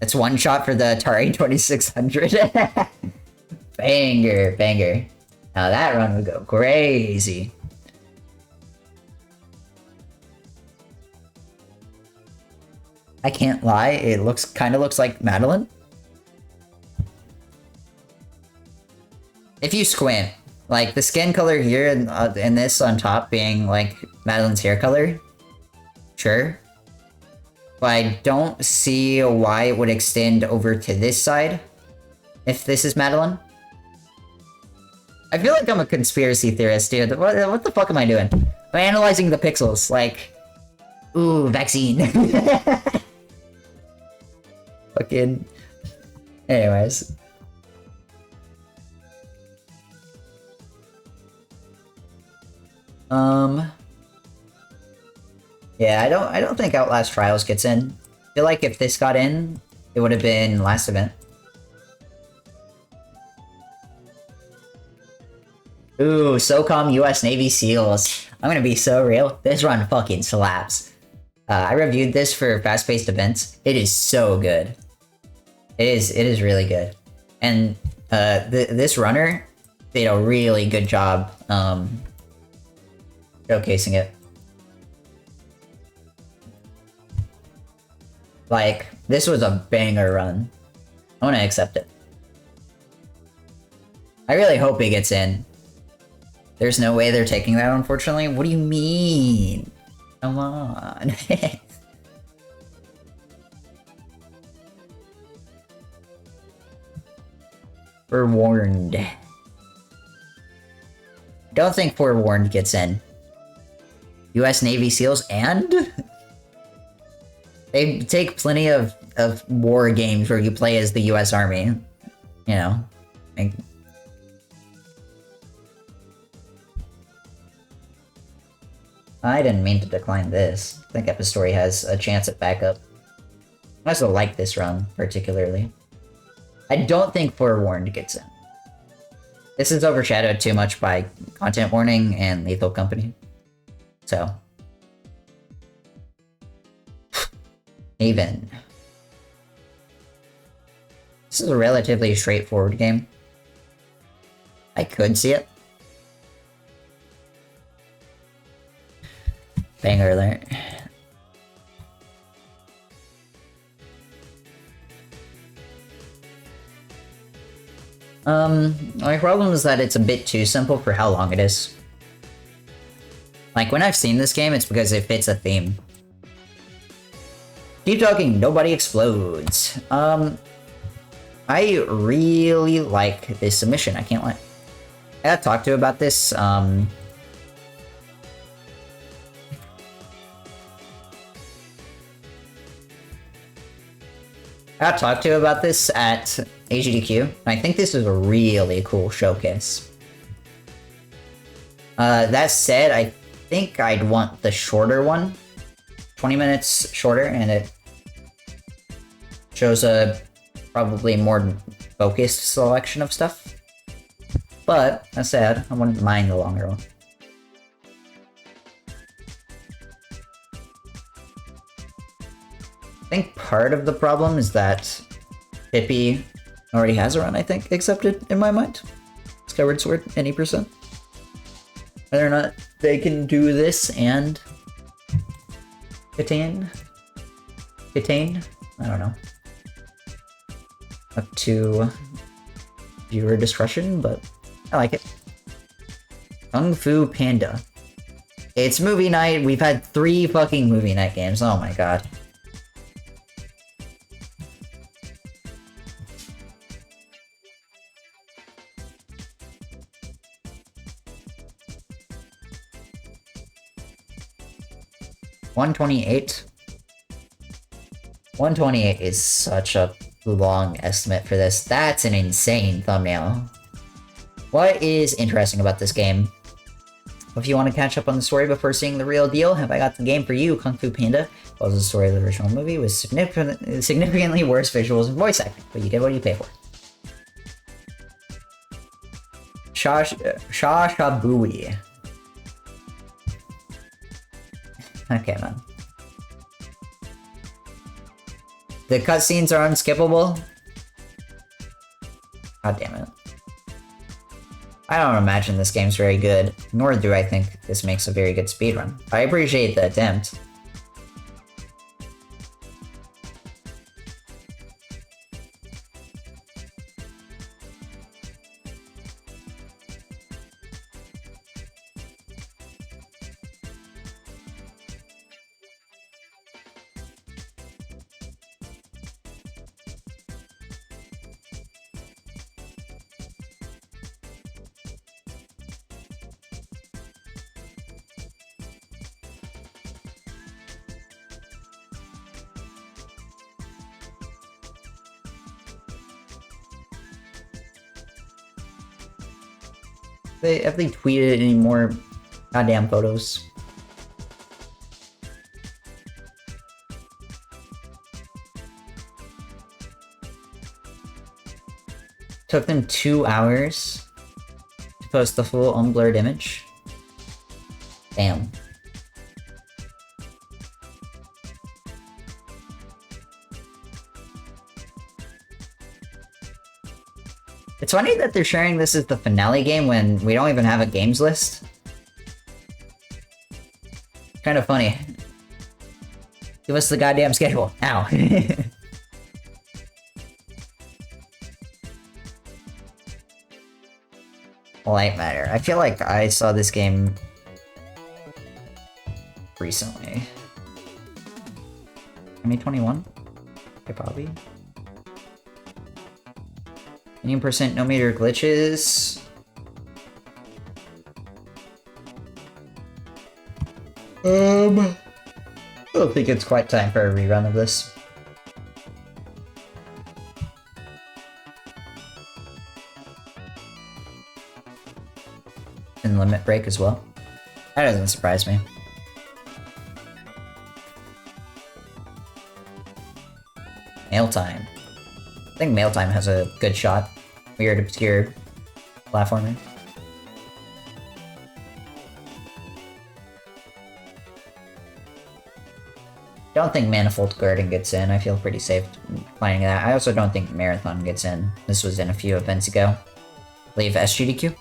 That's one shot for the Atari 2600. Banger, banger. Now that run would go crazy. I can't lie, it kind of looks like Madeline. If you squint, like the skin color here and this on top being like Madeline's hair color, sure. But I don't see why it would extend over to this side if this is Madeline. I feel like I'm a conspiracy theorist, dude. What the fuck am I doing? I'm analyzing the pixels, like... Ooh, vaccine. Fucking... Anyways. Yeah, I don't think Outlast Trials gets in. I feel like if this got in, it would have been last event. Ooh, SOCOM US Navy SEALs. I'm gonna be so real. This run fucking slaps. I reviewed this for fast-paced events. It is so good. It is really good. And this runner did a really good job showcasing it. Like, this was a banger run. I want to accept it. I really hope he gets in. There's no way they're taking that, unfortunately. What do you mean? Come on. We're warned. Don't think forewarned gets in. US Navy SEALs and? They take plenty of war games where you play as the US Army. You know. Like, I didn't mean to decline this. I think Epistory has a chance at backup. I also like this run, particularly. I don't think Forewarned gets in. This is overshadowed too much by Content Warning and Lethal Company. So. Even. This is a relatively straightforward game. I could see it. Banger alert. My problem is that it's a bit too simple for how long it is. Like, when I've seen this game, it's because it fits a theme. Keep talking, nobody explodes. I really like this submission, I can't lie. I got talked to about this, I got talked to about this at SGDQ, and I think this is a really cool showcase. That said, I think I'd want the shorter one. 20 minutes shorter, and it shows a probably more focused selection of stuff. But, that said, I wouldn't mind the longer one. I think part of the problem is that Pippi already has a run, I think, accepted in my mind. Skyward Sword, any percent. Whether or not they can do this and Kitane? I don't know. Up to viewer discretion, but I like it. Kung Fu Panda. It's movie night. We've had 3 fucking movie night games. Oh my god. $128. 128 is such a long estimate for this. That's an insane thumbnail. What is interesting about this game? If you want to catch up on the story before seeing the real deal, have I got the game for you? Kung Fu Panda was the story of the original movie with significantly worse visuals and voice acting, but you get what you pay for. Shashabui. Okay, man. The cutscenes are unskippable? God damn it. I don't imagine this game's very good, nor do I think this makes a very good speedrun. I appreciate the attempt. Have they tweeted any more goddamn photos? Took them 2 hours to post the full unblurred image. Damn. It's funny that they're sharing this as the finale game when we don't even have a games list. Kind of funny. Give us the goddamn schedule. Ow. Light Matter. I feel like I saw this game recently. 2021? Okay, Bobby. 15% no meter glitches. I don't think it's quite time for a rerun of this. And limit break as well. That doesn't surprise me. Mail time. I think Mail time has a good shot. Weird, obscure platformer. Don't think Manifold Garden gets in. I feel pretty safe playing that. I also don't think Marathon gets in. This was in a few events ago. Leave SGDQ.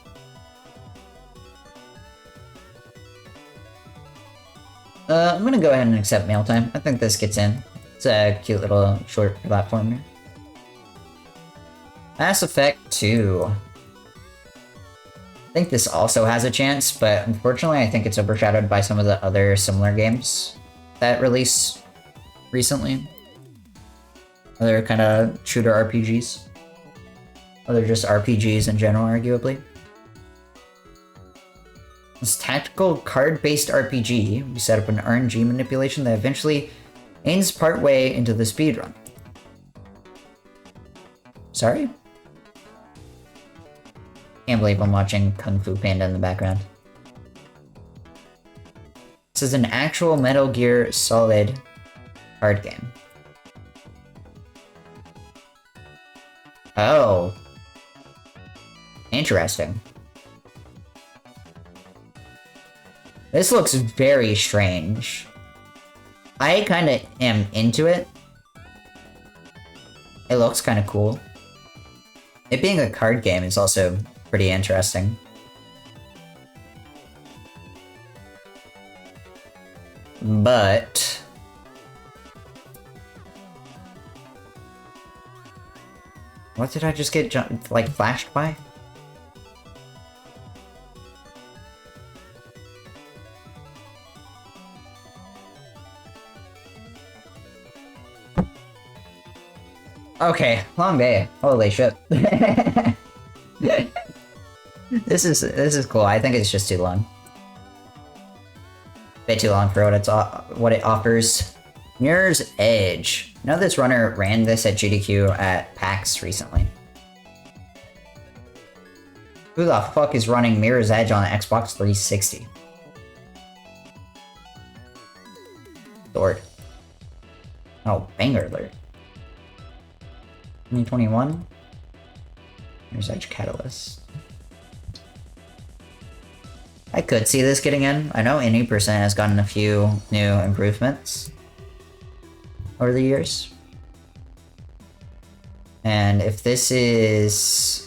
I'm gonna go ahead and accept Mail time. I think this gets in. It's a cute little short platformer. Mass Effect 2. I think this also has a chance, but unfortunately I think it's overshadowed by some of the other similar games that release recently. Other kind of shooter RPGs. Other just RPGs in general, arguably. This tactical card-based RPG, we set up an RNG manipulation that eventually ends partway into the speedrun. Sorry? Can't believe I'm watching Kung Fu Panda in the background. This is an actual Metal Gear Solid card game. Oh. Interesting. This looks very strange. I kind of am into it. It looks kind of cool. It being a card game is also pretty interesting. But what did I just get like flashed by? Okay, long day. Holy shit. This is cool. I think it's just too long. Bit too long for what it offers. Mirror's Edge. I know this runner ran this at GDQ at PAX recently. Who the fuck is running Mirror's Edge on Xbox 360? Sword. Oh, banger alert. 2021? Mirror's Edge Catalyst. I could see this getting in. I know any percent has gotten a few new improvements over the years. And if this is...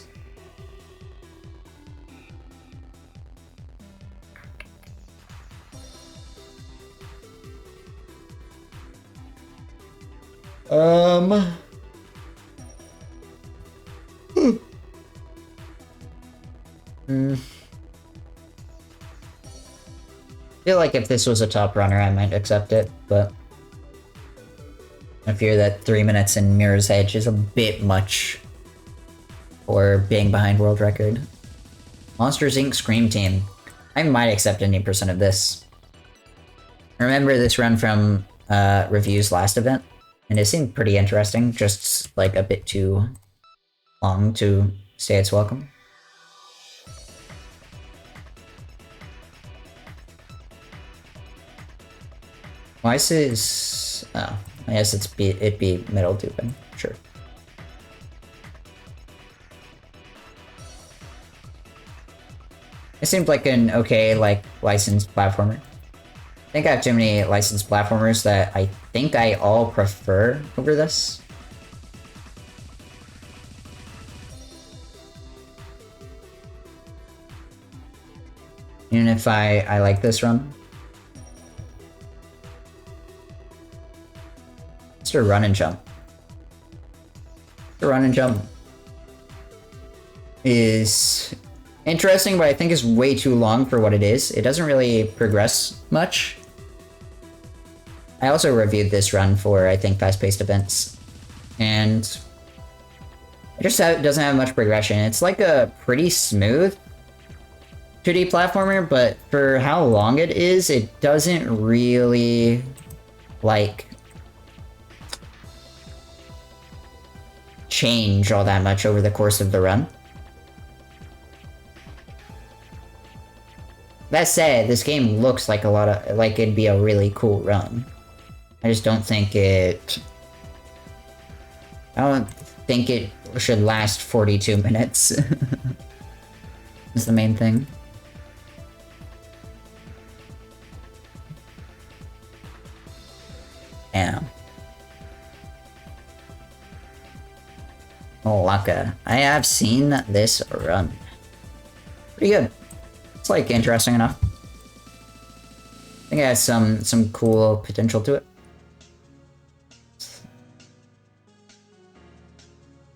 I feel like if this was a top runner, I might accept it, but I fear that 3 minutes in Mirror's Edge is a bit much for being behind world record. Monsters Inc. Scream Team. I might accept any percent of this. I remember this run from Review's last event, and it seemed pretty interesting, just like a bit too long to stay its welcome. Why is oh, I guess it'd be middle duping, sure. It seemed like an okay, like, licensed platformer. I think I have too many licensed platformers that I think I all prefer over this. Even if I like this run. Mr. Run and Jump. Mr. Run and Jump is interesting, but I think is way too long for what it is. It doesn't really progress much. I also reviewed this run for, I think, fast-paced events. And it just doesn't have much progression. It's like a pretty smooth 2D platformer, but for how long it is, it doesn't really, like, change all that much over the course of the run. That said, this game looks like like it'd be a really cool run. I just don't think it... I don't think it should last 42 minutes. Is the main thing. Yeah. Oh, Laka. I have seen this run. Pretty good. It's like interesting enough. I think it has some cool potential to it.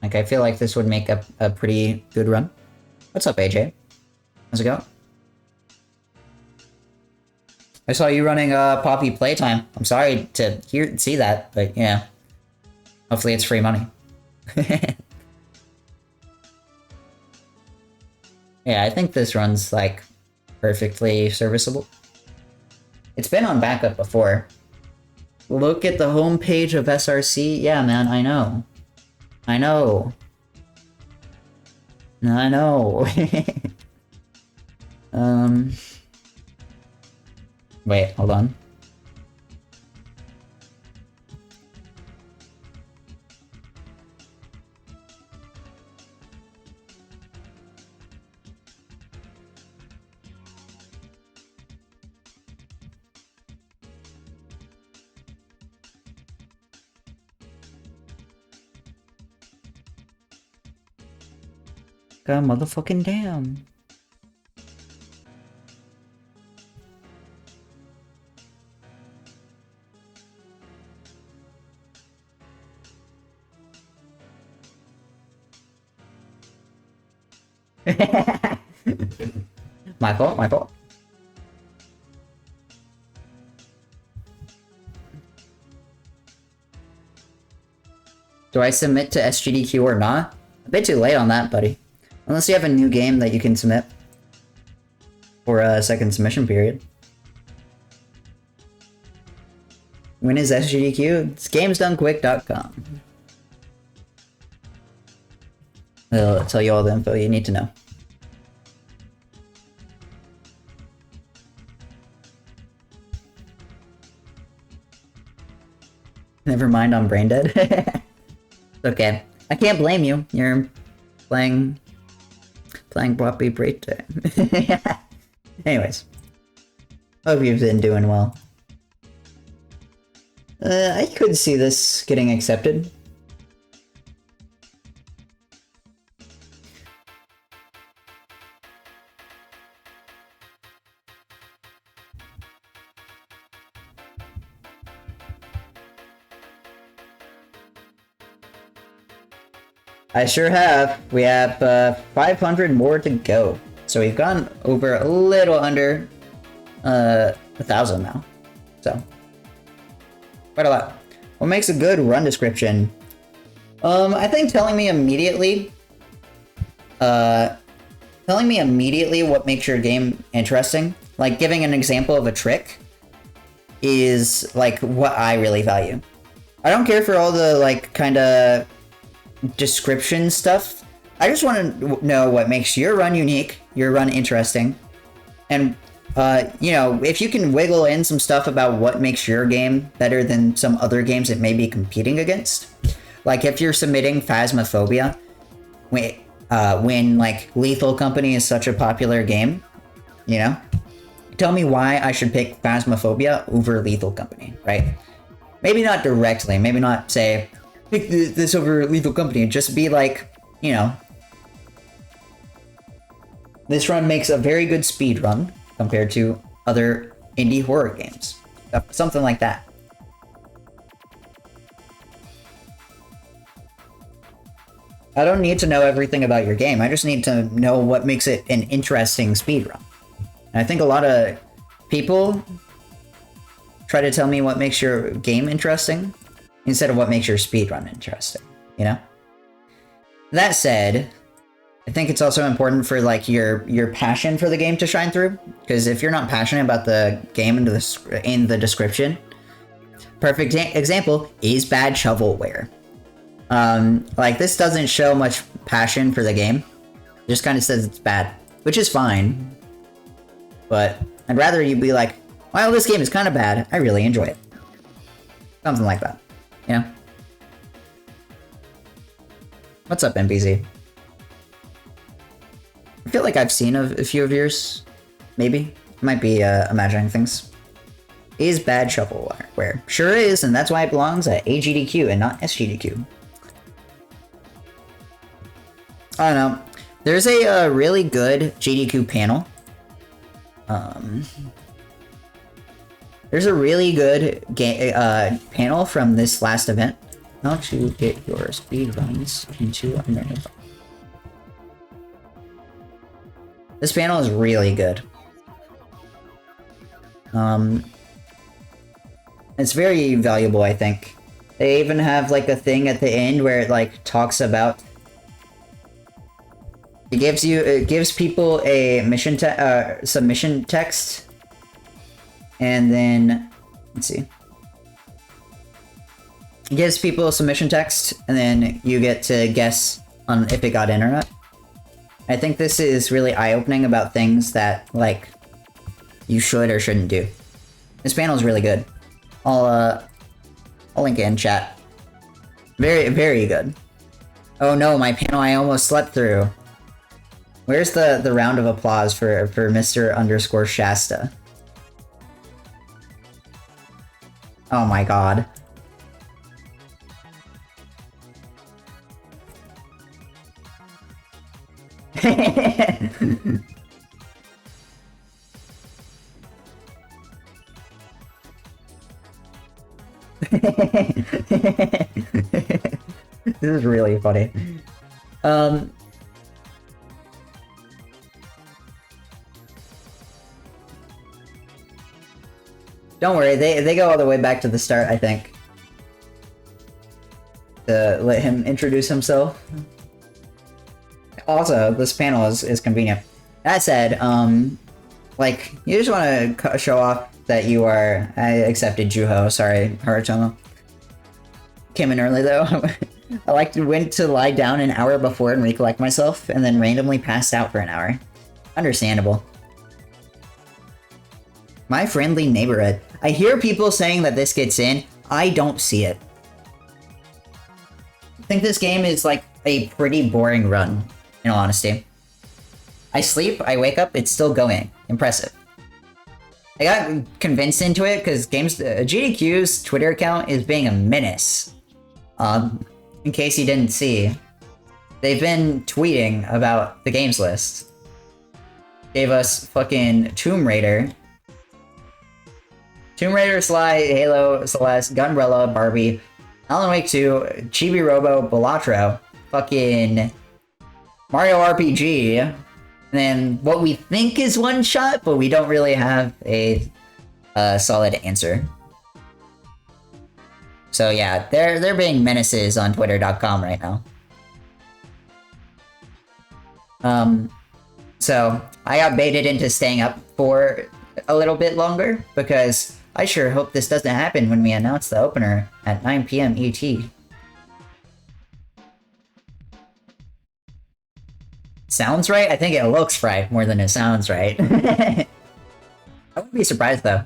Like, I feel like this would make a pretty good run. What's up, AJ? How's it going? I saw you running Poppy Playtime. I'm sorry to see that, but yeah. Hopefully it's free money. Yeah, I think this run's, like, perfectly serviceable. It's been on backup before. Look at the homepage of SRC. Yeah, man, I know. I know. I know. Wait, hold on. God motherfucking damn. My fault, my fault. Do I submit to SGDQ or not? A bit too late on that, buddy. Unless you have a new game that you can submit for a second submission period. When is SGDQ? It's gamesdonequick.com. It'll tell you all the info you need to know. Never mind, I'm brain dead. Okay. I can't blame you. You're playing Poppy Playtime. Anyways. Hope you've been doing well. I could see this getting accepted. I sure have. We have 500 more to go. So we've gone over a little under 1,000 now. So quite a lot. What makes a good run description? I think telling me immediately what makes your game interesting, like giving an example of a trick, is like what I really value. I don't care for all the like kind of description stuff. I just want to know what makes your run unique, your run interesting, and you know, if you can wiggle in some stuff about what makes your game better than some other games it may be competing against. Like if you're submitting Phasmophobia, when like Lethal Company is such a popular game, you know, tell me why I should pick Phasmophobia over Lethal Company, right? Maybe not directly, maybe not say, pick this over Lethal Company, just be like, you know, this run makes a very good speed run compared to other indie horror games. Something like that. I don't need to know everything about your game. I just need to know what makes it an interesting speedrun. And I think a lot of people try to tell me what makes your game interesting instead of what makes your speedrun interesting, you know? That said, I think it's also important for like your passion for the game to shine through, because if you're not passionate about the game in the description, perfect example is bad shovelware. Like this doesn't show much passion for the game. It just kind of says it's bad, which is fine. But I'd rather you be like, well, this game is kind of bad. I really enjoy it. Something like that, you know? What's up, NBZ? I feel like I've seen a few of yours. Maybe. Might be imagining things. Is bad shovelware. Sure is, and that's why it belongs at AGDQ and not SGDQ. I don't know. There's a really good GDQ panel. There's a really good panel from this last event. How to get your speedruns into a marathon. This panel is really good. It's very valuable, I think. They even have like a thing at the end where it like talks about. It gives people a mission submission text, and then let's see. It gives people a submission text, and then you get to guess on if it got in or not. I think this is really eye-opening about things that, like, you should or shouldn't do. This panel is really good. I'll link it in chat. Very, very good. Oh no, my panel I almost slept through. Where's the round of applause for Mr. Shasta? Oh my god. This is really funny. Don't worry, they go all the way back to the start, I think. To let him introduce himself. Also, this panel is convenient. That said, like, you just want to show off that you are... I accepted Juho, sorry, Harutomo. Came in early, though. I went to lie down an hour before and recollect myself, and then randomly passed out for an hour. Understandable. My friendly neighborhood. I hear people saying that this gets in. I don't see it. I think this game is, like, a pretty boring run, in all honesty. I sleep, I wake up, it's still going. Impressive. I got convinced into it because GDQ's Twitter account is being a menace. In case you didn't see, they've been tweeting about the games list. Gave us fucking Tomb Raider, Sly, Halo, Celeste, Gunbrella, Barbie, Alan Wake 2, Chibi Robo, Balatro, fucking Mario RPG, and then what we think is one shot, but we don't really have a solid answer. So yeah, they're being menaces on Twitter.com right now. So I got baited into staying up for a little bit longer because I sure hope this doesn't happen when we announce the opener at 9 PM ET. Sounds right? I think it looks right more than it sounds right. I wouldn't be surprised though.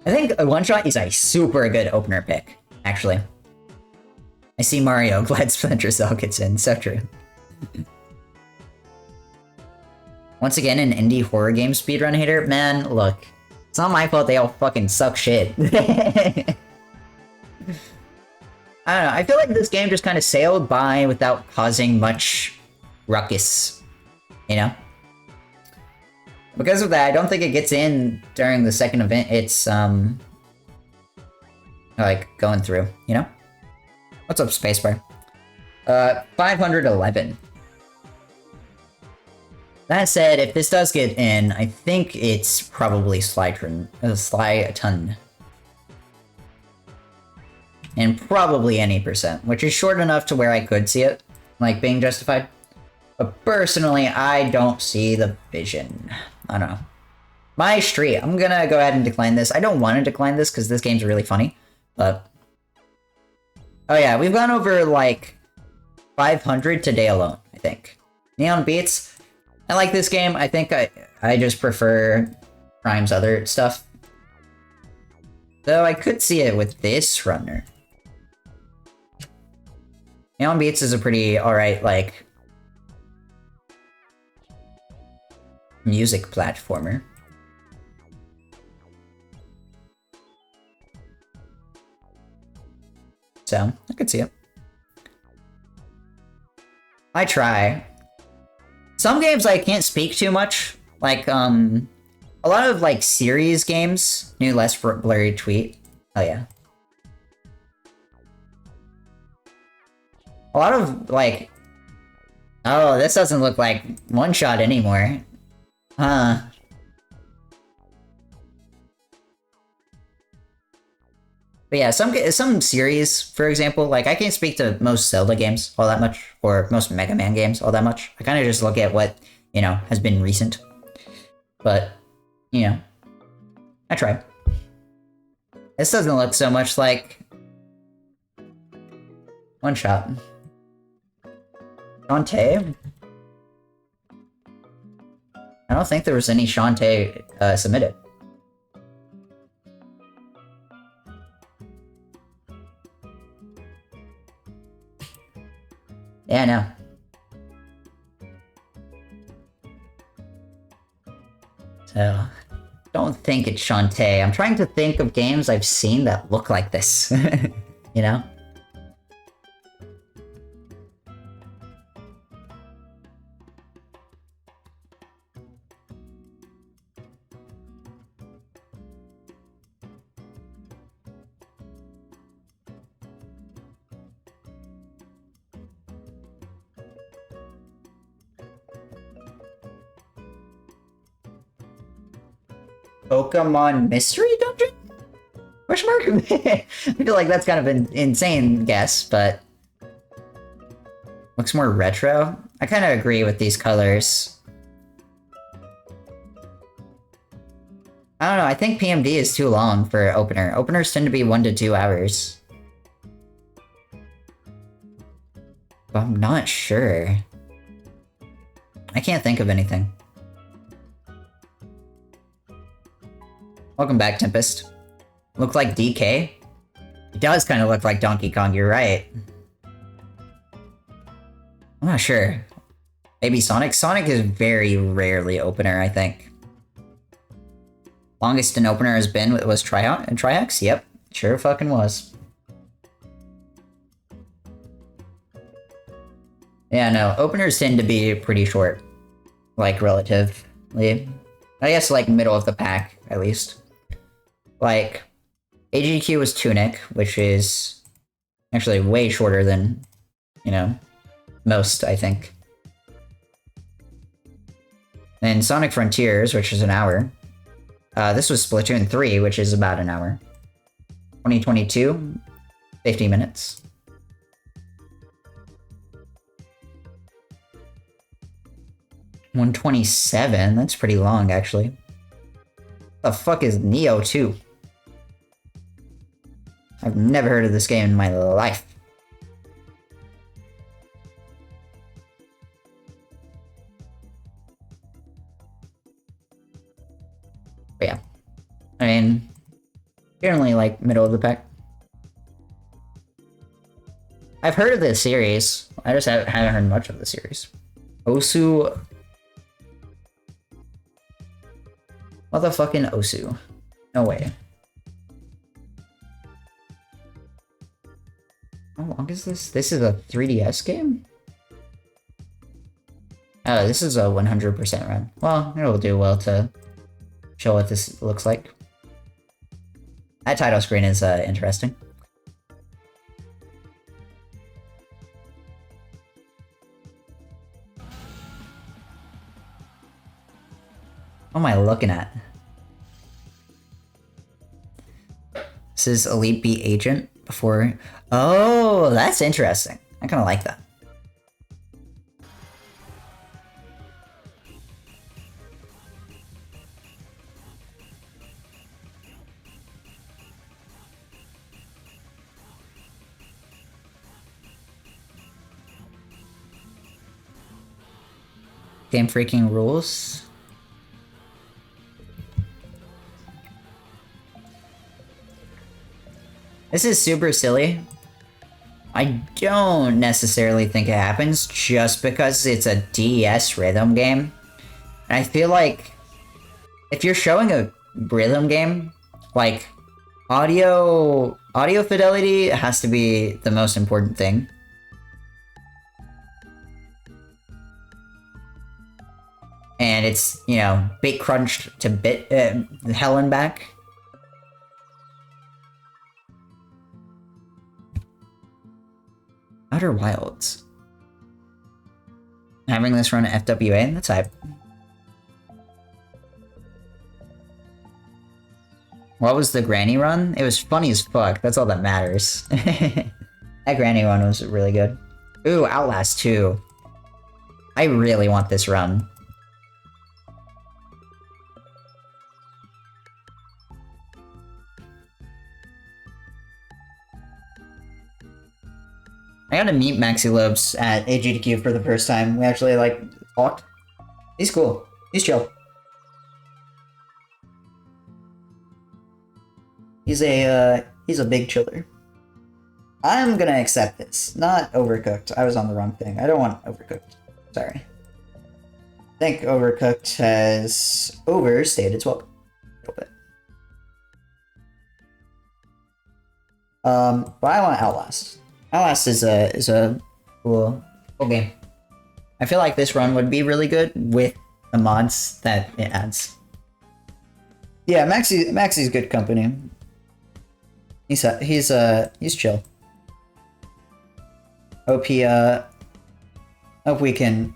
I think a one-shot is a super good opener pick, actually. I see Mario, glad Splinter Cell gets in, so true. Once again, an indie horror game speedrun hater? Man, look. It's not my fault they all fucking suck shit. I don't know, I feel like this game just kind of sailed by without causing much ruckus, you know? Because of that, I don't think it gets in during the second event it's, like, going through, you know? What's up, Spacebar? 511. That said, if this does get in, I think it's probably Slyton. And probably any percent, which is short enough to where I could see it, like, being justified. But personally, I don't see the vision. I don't know. My street. I'm gonna go ahead and decline this. I don't want to decline this because this game's really funny, but... Oh yeah, we've gone over, like, 500 today alone, I think. Neon Beats. I like this game. I think I just prefer Prime's other stuff. Though I could see it with this runner. Neon Beats is a pretty alright, like, music platformer. So, I could see it. I try. Some games I can't speak too much. Like, a lot of, like, series games. New less blurry tweet. Oh, yeah. A lot of, like... Oh, this doesn't look like one-shot anymore. Huh. But yeah, some series, for example, like, I can't speak to most Zelda games all that much, or most Mega Man games all that much. I kind of just look at what, you know, has been recent. But, you know, I try. This doesn't look so much like one shot. Shantae? I don't think there was any Shantae submitted. Yeah, I know. So, don't think it's Shantae. I'm trying to think of games I've seen that look like this. You know? Pokemon Mystery Dungeon? Question mark? I feel like that's kind of an insane guess, but... Looks more retro? I kind of agree with these colors. I don't know, I think PMD is too long for opener. Openers tend to be 1 to 2 hours. But I'm not sure. I can't think of anything. Welcome back, Tempest. Look like DK? It does kind of look like Donkey Kong, you're right. I'm not sure. Maybe Sonic? Sonic is very rarely opener, I think. Longest an opener has been was Trihex? Yep, sure fucking was. Yeah, no, openers tend to be pretty short. Like, relatively. I guess, like, middle of the pack, at least. Like, SGDQ was Tunic, which is actually way shorter than, you know, most, I think. And Sonic Frontiers, which is an hour. This was Splatoon 3, which is about an hour. 2022, 50 minutes. $127, that's pretty long, actually. The fuck is Neo 2? I've never heard of this game in my life. But yeah. I mean, generally, like, middle of the pack. I've heard of this series. I just haven't heard much of the series. Osu... Motherfucking Osu. No way. How long is this? This is a 3DS game? Oh, this is a 100% run. Well, it'll do well to show what this looks like. That title screen is interesting. What am I looking at? This is Elite Beat Agent before. Oh, that's interesting. I kind of like that. Game freaking rules. This is super silly. I don't necessarily think it happens just because it's a DS rhythm game. And I feel like if you're showing a rhythm game, like audio fidelity has to be the most important thing. And it's, you know, bit crunched to bit hell and back. Outer Wilds. Having this run at FWA, that's hype. What was the granny run? It was funny as fuck, that's all that matters. That granny run was really good. Ooh, Outlast 2. I really want this run. I got to meet Maxi Lopes at SGDQ for the first time. We actually, like, talked. He's cool. He's chill. He's a big chiller. I'm gonna accept this. Not Overcooked. I was on the wrong thing. I don't want Overcooked. Sorry. I think Overcooked has overstayed its welcome. A little bit. But I want Outlast. Outlast is a cool game. I feel like this run would be really good with the mods that it adds. Yeah, Maxi's good company. He's chill. Hope we can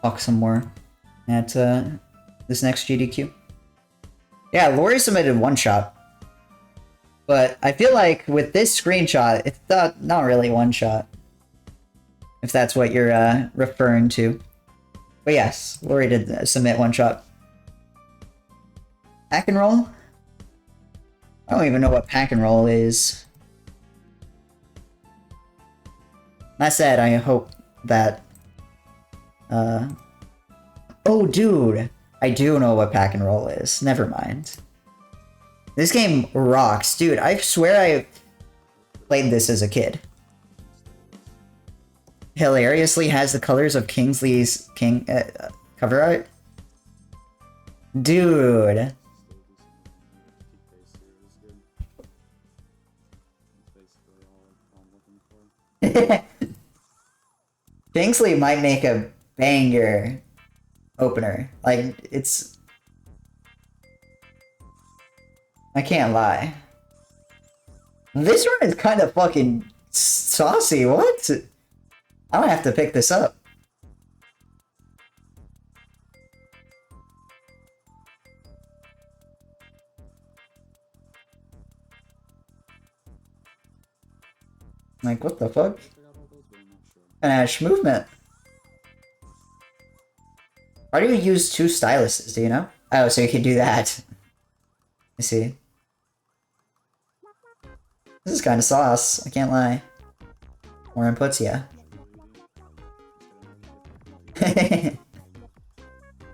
talk some more at this next GDQ. Yeah, Lori submitted one shot. But I feel like with this screenshot, it's not really one shot. If that's what you're referring to. But yes, Lori did submit one shot. Pack and roll? I don't even know what pack and roll is. That said, I hope that... Oh, dude! I do know what pack and roll is. Never mind. This game rocks. Dude, I swear I played this as a kid. Hilariously has the colors of Kingsley's cover art. Dude. Kingsley might make a banger opener. Like, it's... I can't lie. This run is kind of fucking saucy. What? I don't have to pick this up. Like, what the fuck? Ash movement. Why do you use two styluses, do you know? Oh, so you can do that. I see. This is kind of sauce, I can't lie. More inputs, yeah.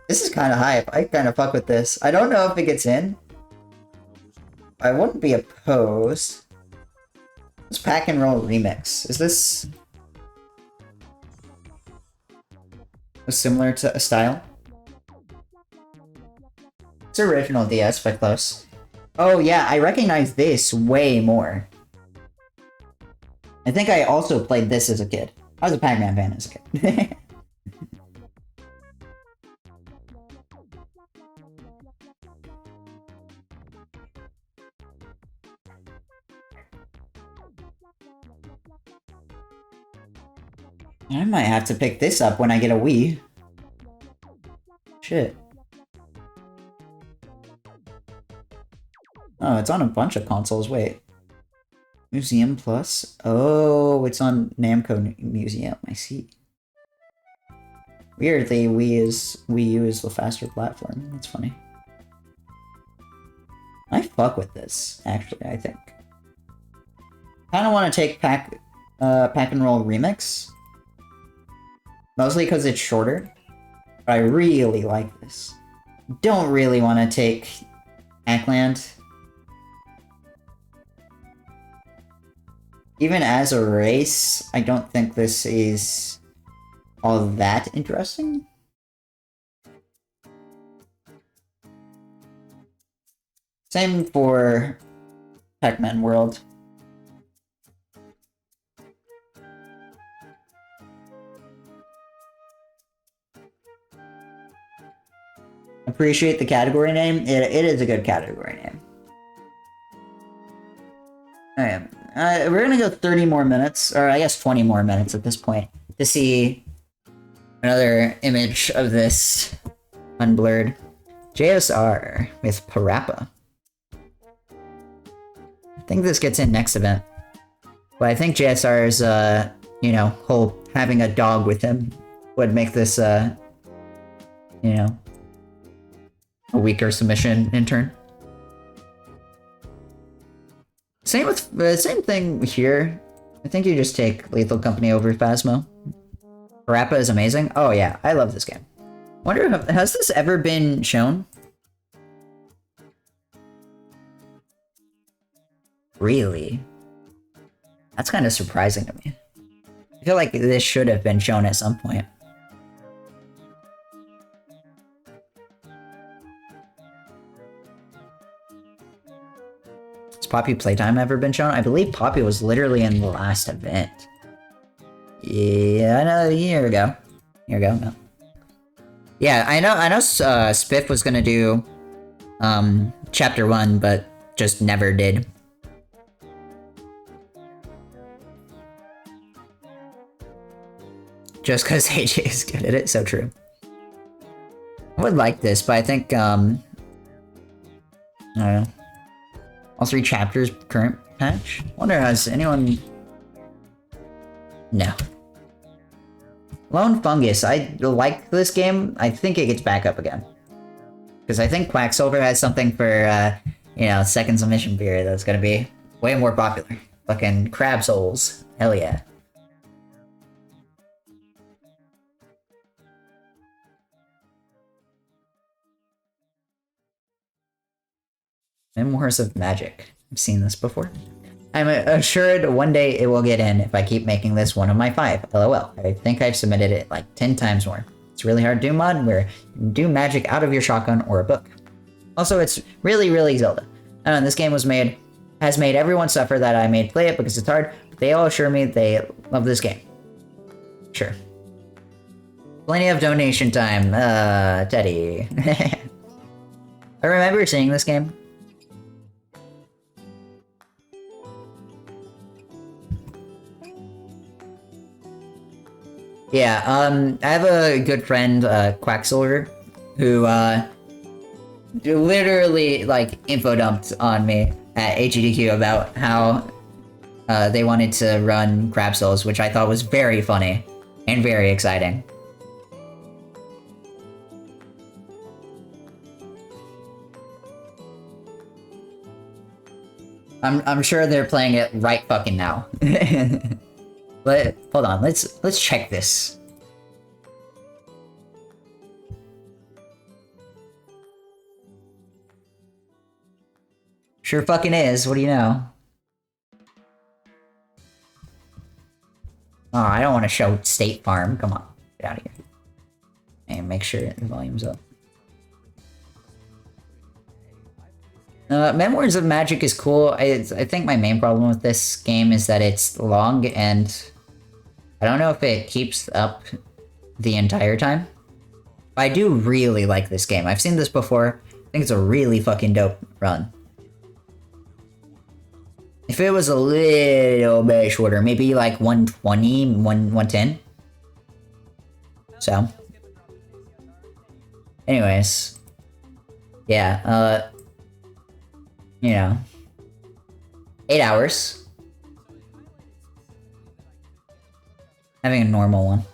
This is kind of hype. I kind of fuck with this. I don't know if it gets in. I wouldn't be opposed. This pack and roll remix. Is this similar to a style? It's original DS by Close. Oh yeah, I recognize this way more. I think I also played this as a kid. I was a Pac-Man fan as a kid. I might have to pick this up when I get a Wii. Shit. it's on a bunch of consoles. Wait. Museum Plus? Oh, it's on Namco Museum. I see. Weirdly, Wii U is the faster platform. That's funny. I fuck with this, actually, I think. Kinda want to take Pack and Roll Remix. Mostly because it's shorter. But I really like this. Don't really want to take Pac-Land. Even as a race, I don't think this is all that interesting. Same for Pac-Man World. Appreciate the category name. It is a good category name. Alright, we're gonna go 30 more minutes, or I guess 20 more minutes at this point, to see another image of this unblurred JSR with Parappa. I think this gets in next event. But I think JSR's, you know, whole having a dog with him would make this, you know, a weaker submission in turn. Same with same thing here. I think you just take Lethal Company over Phasmo. Parappa is amazing. Oh yeah, I love this game. Wonder, has this ever been shown? Really? That's kind of surprising to me. I feel like this should have been shown at some point. Has Poppy Playtime ever been shown? I believe Poppy was literally in the last event. Yeah, a year ago. No. Yeah, I know Spiff was gonna do chapter 1, but just never did. Just because AJ is good at it, so true. I would like this, but I think, I don't know. All 3 chapters, current patch? Wonder, has anyone... No. Lone Fungus, I like this game. I think it gets back up again. Because I think Quacksilver has something for, you know, second submission period that's gonna be way more popular. Fucking Crab Souls. Hell yeah. Memoirs of Magic. I've seen this before. I'm assured one day it will get in if I keep making this one of my 5. LOL. I think I've submitted it like 10 times more. It's really hard to do mod where you can do magic out of your shotgun or a book. Also, it's really, really Zelda. I don't know, this game has made everyone suffer that I made play it because it's hard, but they all assure me they love this game. Sure. Plenty of donation time. Teddy. I remember seeing this game. Yeah, I have a good friend, Quacksilver, who, literally, like, info dumped on me at SGDQ about how, they wanted to run Crab Souls, which I thought was very funny and very exciting. I'm sure they're playing it right fucking now. But hold on, let's check this. Sure fucking is, what do you know? Oh, I don't want to show State Farm, come on, get out of here. And make sure the volume's up. Memoirs of Magic is cool. I think my main problem with this game is that it's long and I don't know if it keeps up the entire time. But I do really like this game. I've seen this before. I think it's a really fucking dope run. If it was a little bit shorter, maybe like 120, 110. So. Anyways. Yeah, you know. 8 hours. Having a normal one.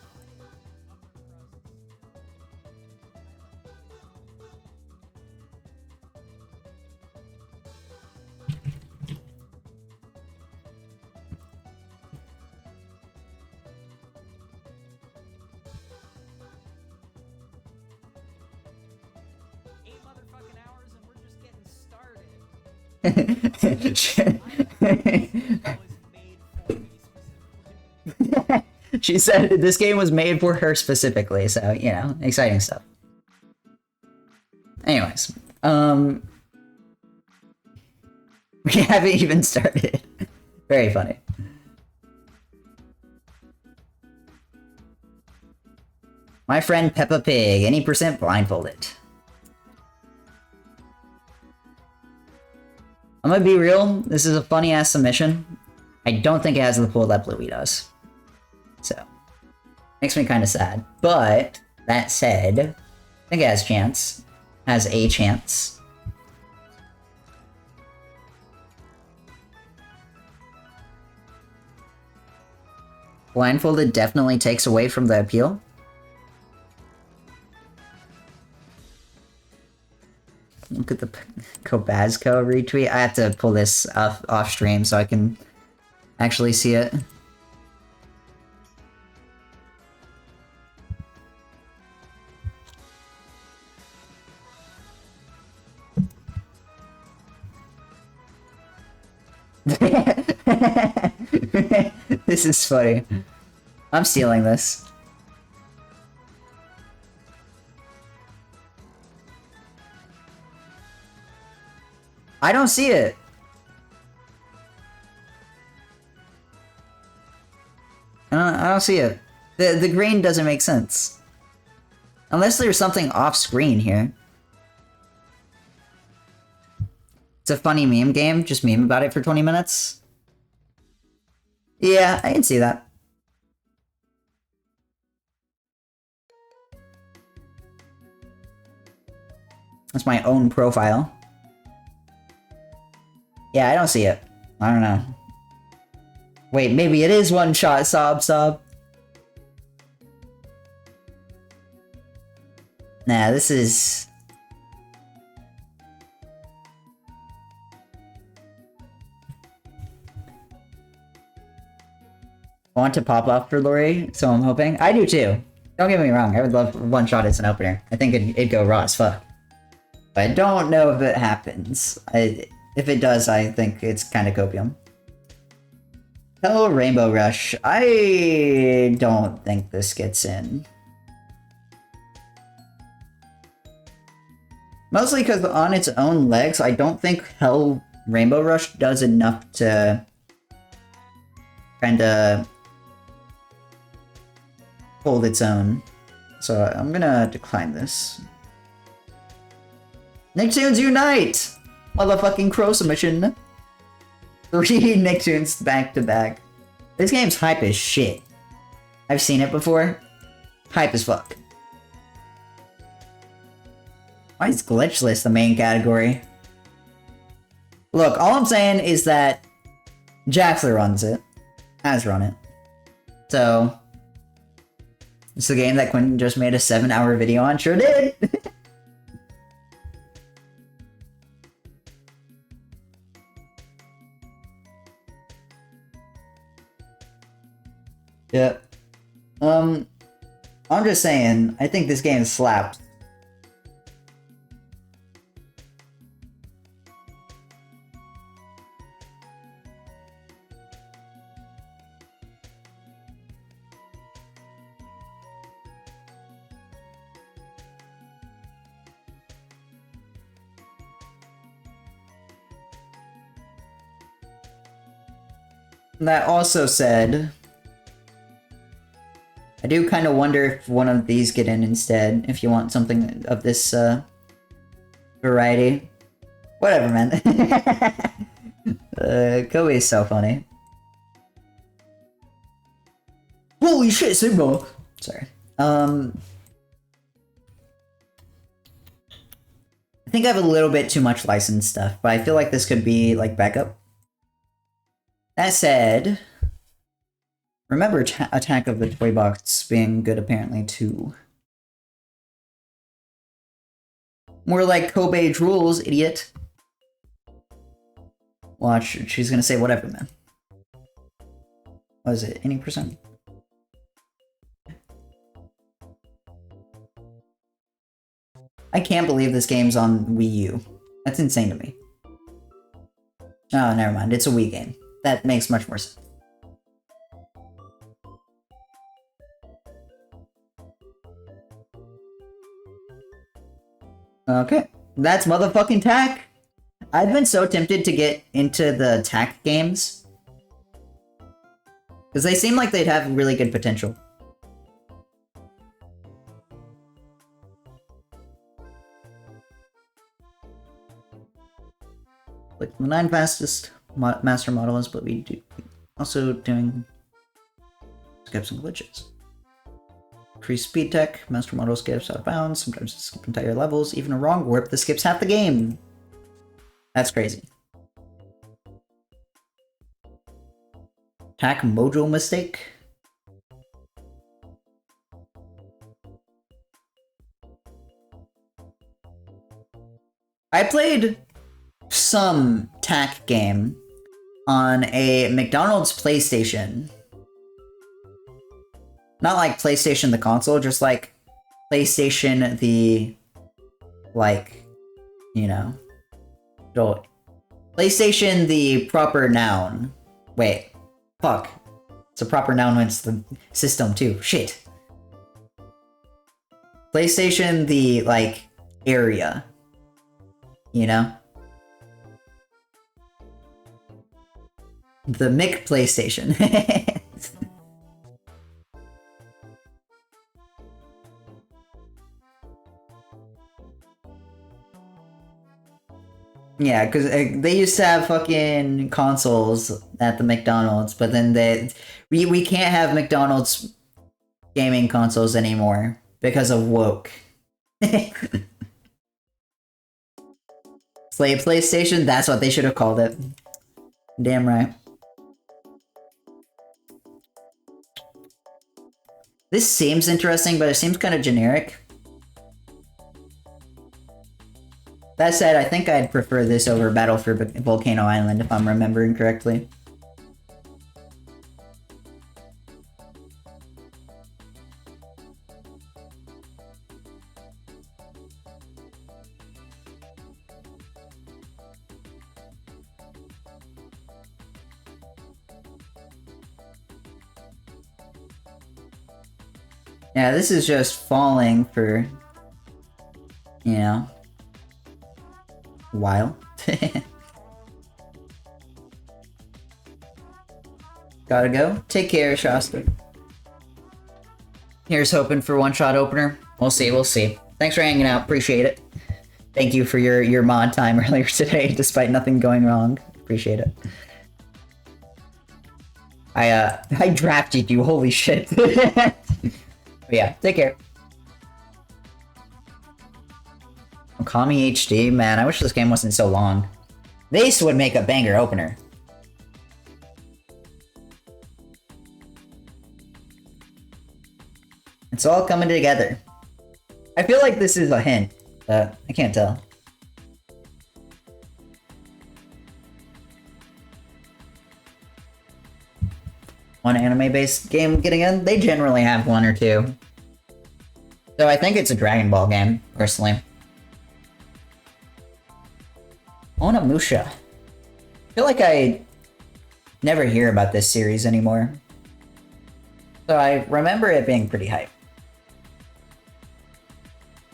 She said this game was made for her specifically, so, you know, exciting stuff. Anyways, we haven't even started. Very funny. My friend Peppa Pig, any percent blindfolded. I'm gonna be real, this is a funny ass submission. I don't think it has the pull that Bluey does. So, makes me kind of sad. But, that said, I think it has chance. Has a chance. Blindfolded definitely takes away from the appeal. Look at the Kobazco retweet. I have to pull this off stream so I can actually see it. This is funny. I'm stealing this. I don't see it. I don't see it. The green doesn't make sense. Unless there's something off screen here. It's a funny meme game, just meme about it for 20 minutes. Yeah, I can see that. That's my own profile. Yeah, I don't see it. I don't know. Wait, maybe it is one shot, sob. Nah, this is... I want to pop off for Lori, so I'm hoping. I do too. Don't get me wrong, I would love one shot as an opener. I think it'd go raw as fuck. But I don't know if it happens. If it does, I think it's kind of copium. Hello, Rainbow Rush. I don't think this gets in. Mostly because on its own legs, I don't think Hell Rainbow Rush does enough to kinda hold its own. So I'm gonna decline this. Nicktoons Unite! Motherfucking crow submission. 3 Nicktoons back to back. This game's hype as shit. I've seen it before. Hype as fuck. Why is glitchless the main category? Look, all I'm saying is that Jaxler runs it. Has run it. So, it's the game that Quentin just made a 7-hour video on. Sure did! Yep. I'm just saying, I think this game slaps. That also said, I do kind of wonder if one of these get in instead, if you want something of this, variety. Whatever, man. Kobe is so funny. Holy shit, Sigma! Sorry. I think I have a little bit too much licensed stuff, but I feel like this could be, like, backup. That said, remember Attack of the Toy Box being good apparently too. More like Kobe rules, idiot. Watch, she's gonna say whatever, man. What is it? Any percent? I can't believe this game's on Wii U. That's insane to me. Oh, never mind. It's a Wii game. That makes much more sense. Okay. That's motherfucking tack. I've been so tempted to get into the tack games. Because they seem like they'd have really good potential. Like the 9 fastest master models, but we do also doing skips and glitches. Increase speed tech, master model skips out of bounds, sometimes skip entire levels, even a wrong warp that skips half the game. That's crazy. Attack mojo mistake. I played some tack game on a McDonald's PlayStation. Not like PlayStation the console, just like PlayStation the, like, you know, PlayStation the proper noun. Wait, fuck. It's a proper noun when it's the system too. Shit. PlayStation the, like, area. You know? The Mick PlayStation. Yeah, because they used to have fucking consoles at the McDonald's, but then we can't have McDonald's gaming consoles anymore because of woke. PlayStation, that's what they should have called it. Damn right. This seems interesting, but it seems kind of generic. That said, I think I'd prefer this over Battle for Volcano Island, if I'm remembering correctly. Yeah, this is just falling for, you know, a while. Gotta go. Take care, Shasta. Here's hoping for one-shot opener. We'll see, we'll see. Thanks for hanging out, appreciate it. Thank you for your mod time earlier today, despite nothing going wrong. Appreciate it. I drafted you, holy shit. But yeah, take care. Okami HD, man, I wish this game wasn't so long. This would make a banger opener. It's all coming together. I feel like this is a hint, but I can't tell. One anime-based game getting in? They generally have one or two. So I think it's a Dragon Ball game, personally. Onimusha. I feel like I never hear about this series anymore. So I remember it being pretty hype.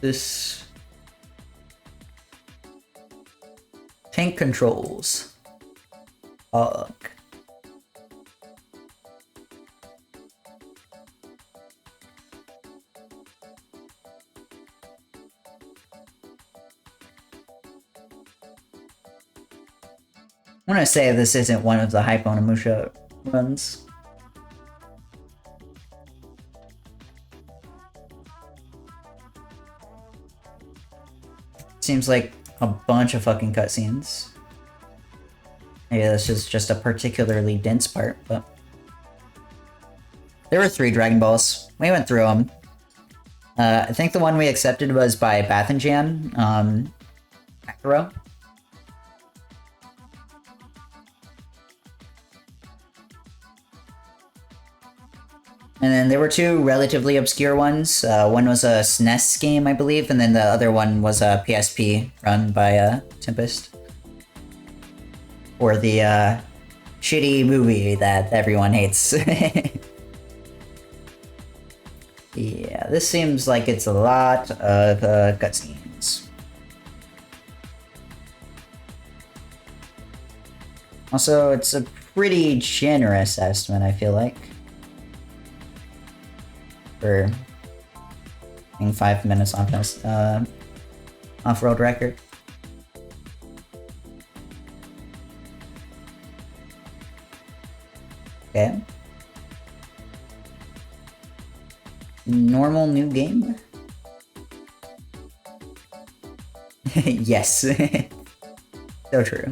This... Tank controls. Fuck. I want to say this isn't one of the Hype Onimusha runs. Seems like a bunch of fucking cutscenes. Maybe this is just a particularly dense part, but... There were 3 Dragon Balls. We went through them. I think the one we accepted was by Bathenjan, Kakarot. And then there were 2 relatively obscure ones. One was a SNES game, I believe, and then the other one was a PSP run by Tempest. Or the shitty movie that everyone hates. Yeah, this seems like it's a lot of cutscenes. Also, it's a pretty generous estimate, I feel like. For being 5 minutes off this off-world record. Okay. Normal new game? Yes. So true.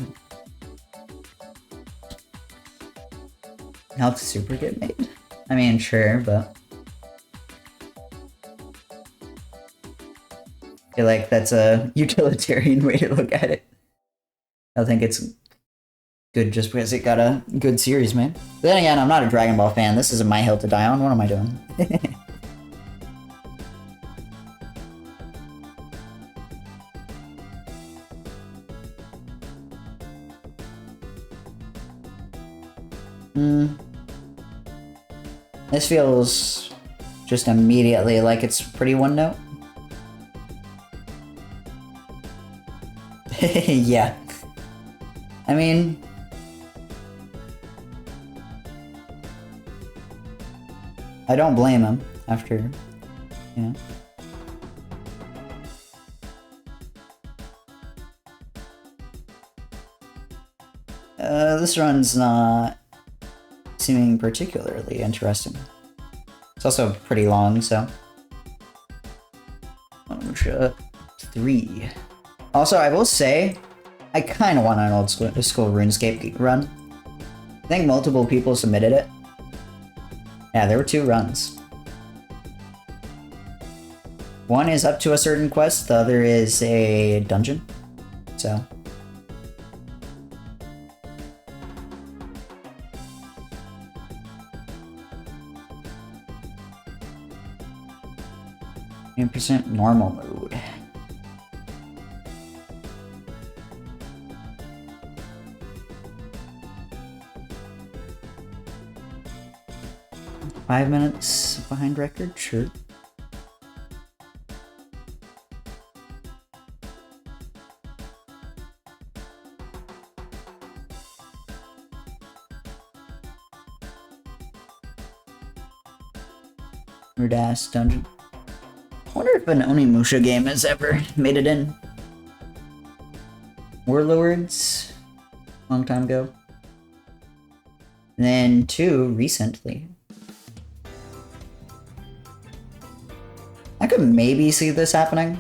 Helped Super get made? I mean, sure, but... I feel like that's a utilitarian way to look at it. I don't think it's good just because it got a good series, man. But then again, I'm not a Dragon Ball fan. This isn't My Hill to Die On. What am I doing? This feels just immediately like it's pretty one note. Yeah. I mean... I don't blame him after, you know. This run's not seeming particularly interesting. It's also pretty long, so... 3. Also, I will say, I kind of want an old school RuneScape run. I think multiple people submitted it. Yeah, there were 2 runs. One is up to a certain quest, the other is a dungeon. So... %, normal mode. Five minutes behind record, sure. Weird ass dungeon. I wonder if an Onimusha game has ever made it in. Warlords, long time ago. And then 2 recently. I could maybe see this happening.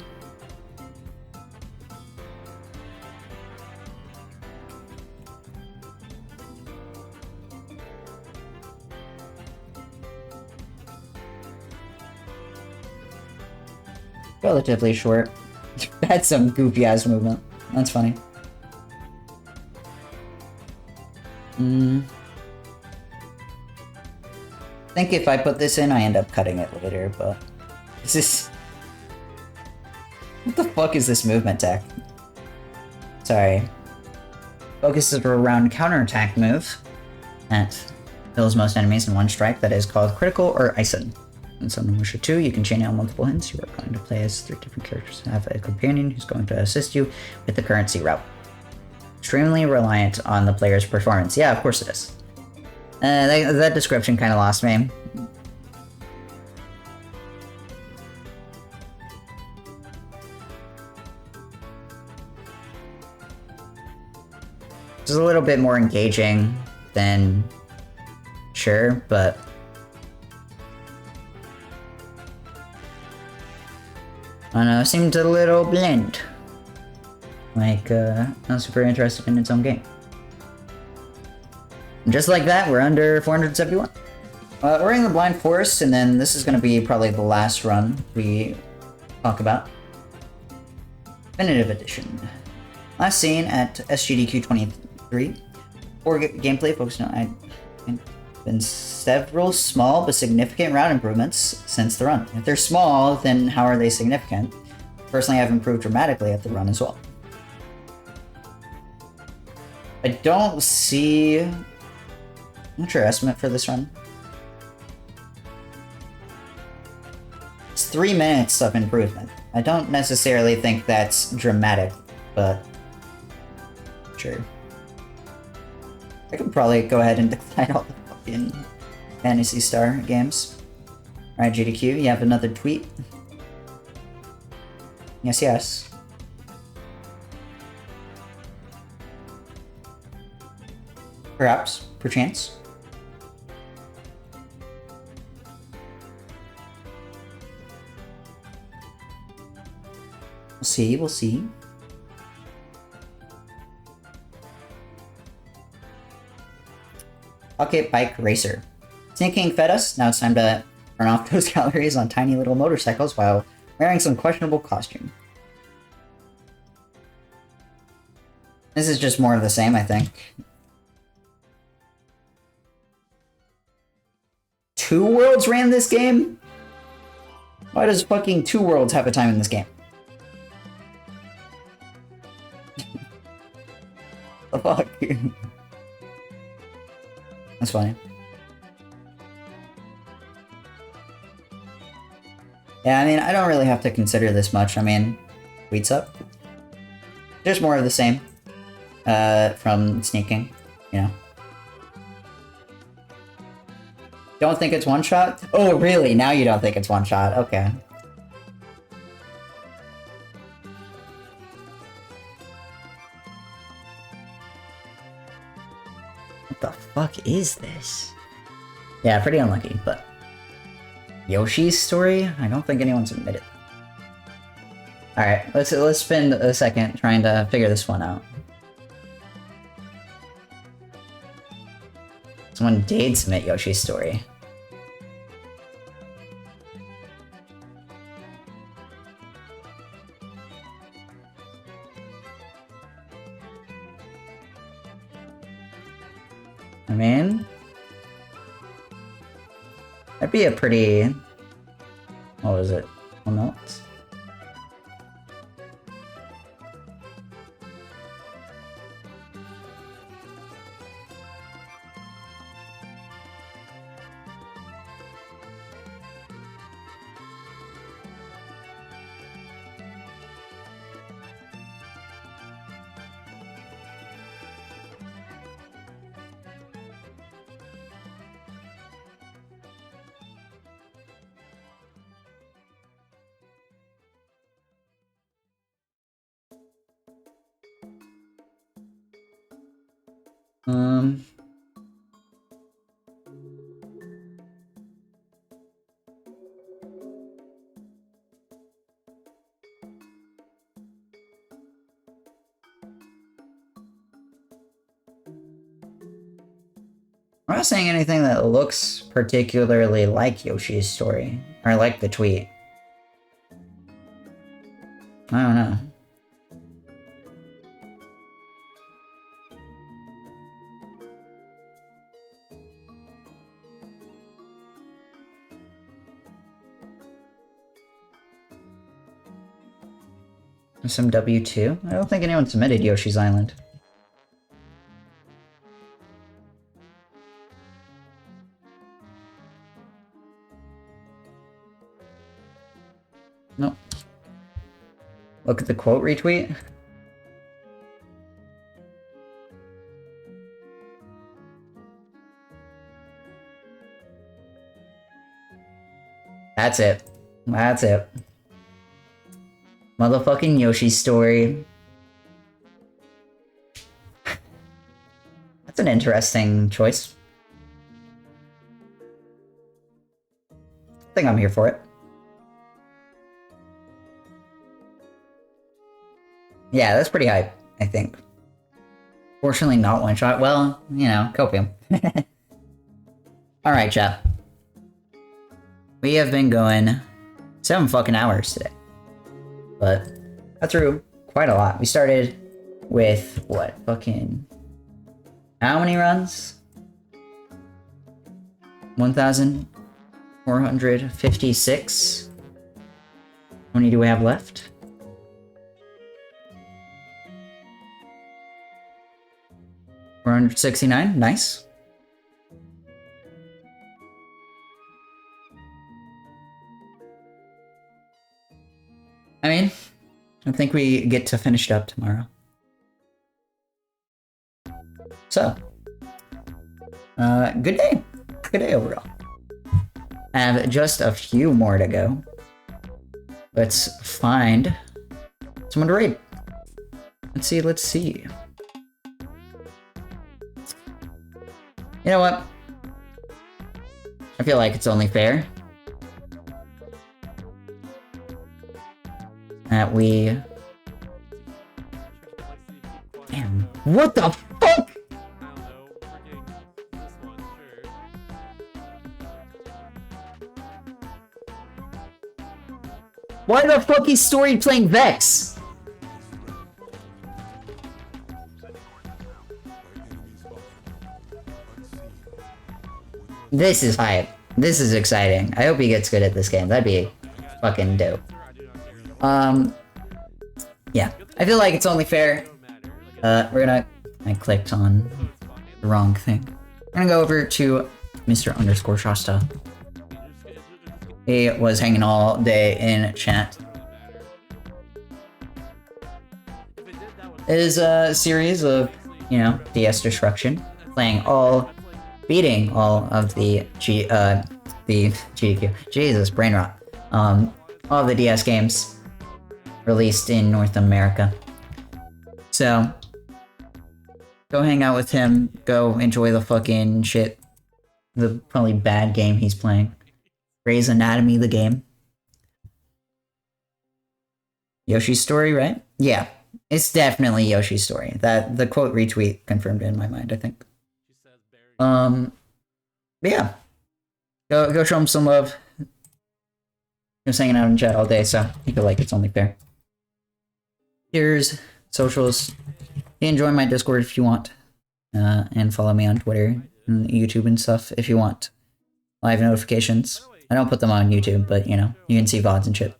Relatively short. That's some goofy ass movement. That's funny. I think if I put this in, I end up cutting it later, but... Is this... What the fuck is this movement tech? Sorry. Focuses around counterattack move that kills most enemies in one strike that is called critical or Ison. In Onimusha 2, you can chain out multiple hints. You are going to play as 3 different characters and have a companion who's going to assist you with the currency route. Extremely reliant on the player's performance. Yeah, of course it is. That description kind of lost me. It's a little bit more engaging than... Sure, but... I don't know, it seemed a little bland. Like, not super interested in its own game. And just like that, we're under 471. We're in the Blind Forest, and then this is going to be probably the last run we talk about. Definitive Edition. Last seen at SGDQ 23. For gameplay focused on been several small but significant route improvements since the run. If they're small, then how are they significant? Personally, I've improved dramatically at the run as well. I don't see... What's your estimate for this run? It's 3 minutes of improvement. I don't necessarily think that's dramatic, but sure. I could probably go ahead and decline all the fucking Fantasy Star games. Alright, GDQ, you have another tweet? Yes, yes. Perhaps, perchance. We'll see, we'll see. Pocket Bike Racer. Snake King fed us, now it's time to burn off those calories on tiny little motorcycles while wearing some questionable costume. This is just more of the same, I think. 2 Worlds ran this game? Why does fucking 2 Worlds have a time in this game? The fuck? That's funny. Yeah, I mean, I don't really have to consider this much. I mean, tweets up. Just more of the same. From Sneaking, you know. Don't think it's one shot? Oh, really? Now you don't think it's one shot? Okay. What the fuck is this? Yeah, pretty unlucky, but... Yoshi's story? I don't think anyone's admitted. Alright, let's spend a second trying to figure this one out. Someone did submit Yoshi's story. I mean... That'd be a pretty... What was it? 1 minute? I'm not saying anything that looks particularly like Yoshi's story, or like the tweet. I don't know. Some W2? I don't think anyone submitted Yoshi's Island. Nope. Look at the quote retweet. That's it. That's it. Motherfucking Yoshi's story. That's an interesting choice. I think I'm here for it. Yeah, that's pretty hype, I think. Fortunately, not one shot. Well, you know, copium. Alright, chat. We have been going 7 fucking hours today. But got through quite a lot. We started with, what, fucking... How many runs? 1,456. How many do we have left? 469. Nice. I mean, I think we get to finish it up tomorrow. So, good day. Good day overall. I have just a few more to go. Let's find someone to raid. Let's see. You know what? I feel like it's only fair that we... Damn, what the fuck? Why the fuck is Story playing Vex? This is hype. This is exciting. I hope he gets good at this game. That'd be fucking dope. Yeah. I feel like it's only fair. I clicked on the wrong thing. We're gonna go over to Mr. Shasta. He was hanging all day in chat. It is a series of, you know, DS destruction, beating all of the SGDQ. Jesus, brain rot. All of the DS games released in North America. So, go hang out with him, go enjoy the fucking shit, the probably bad game he's playing. Grey's Anatomy, the game. Yoshi's Story, right? Yeah, it's definitely Yoshi's Story. That the quote retweet confirmed it in my mind, I think. But yeah, go show him some love. He was hanging out in chat all day, so I feel like it's only fair. Here's socials. Enjoy my Discord if you want, and follow me on Twitter and YouTube and stuff if you want live notifications. I don't put them on YouTube, but you know, you can see VODs and shit.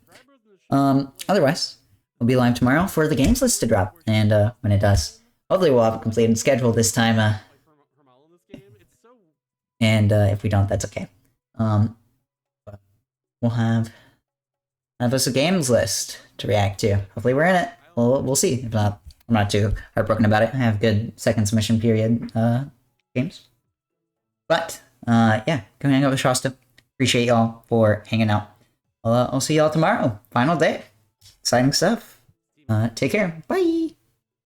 Otherwise, we'll be live tomorrow for the games list to drop, and when it does, hopefully we'll have a completed schedule this time. And if we don't, that's okay. But we'll have us a games list to react to. Hopefully we're in it. We'll see. If not, I'm not too heartbroken about it. I have good second submission period games. But yeah, go hang out with Shasta. Appreciate y'all for hanging out. I'll see y'all tomorrow. Final day. Exciting stuff. Take care. Bye.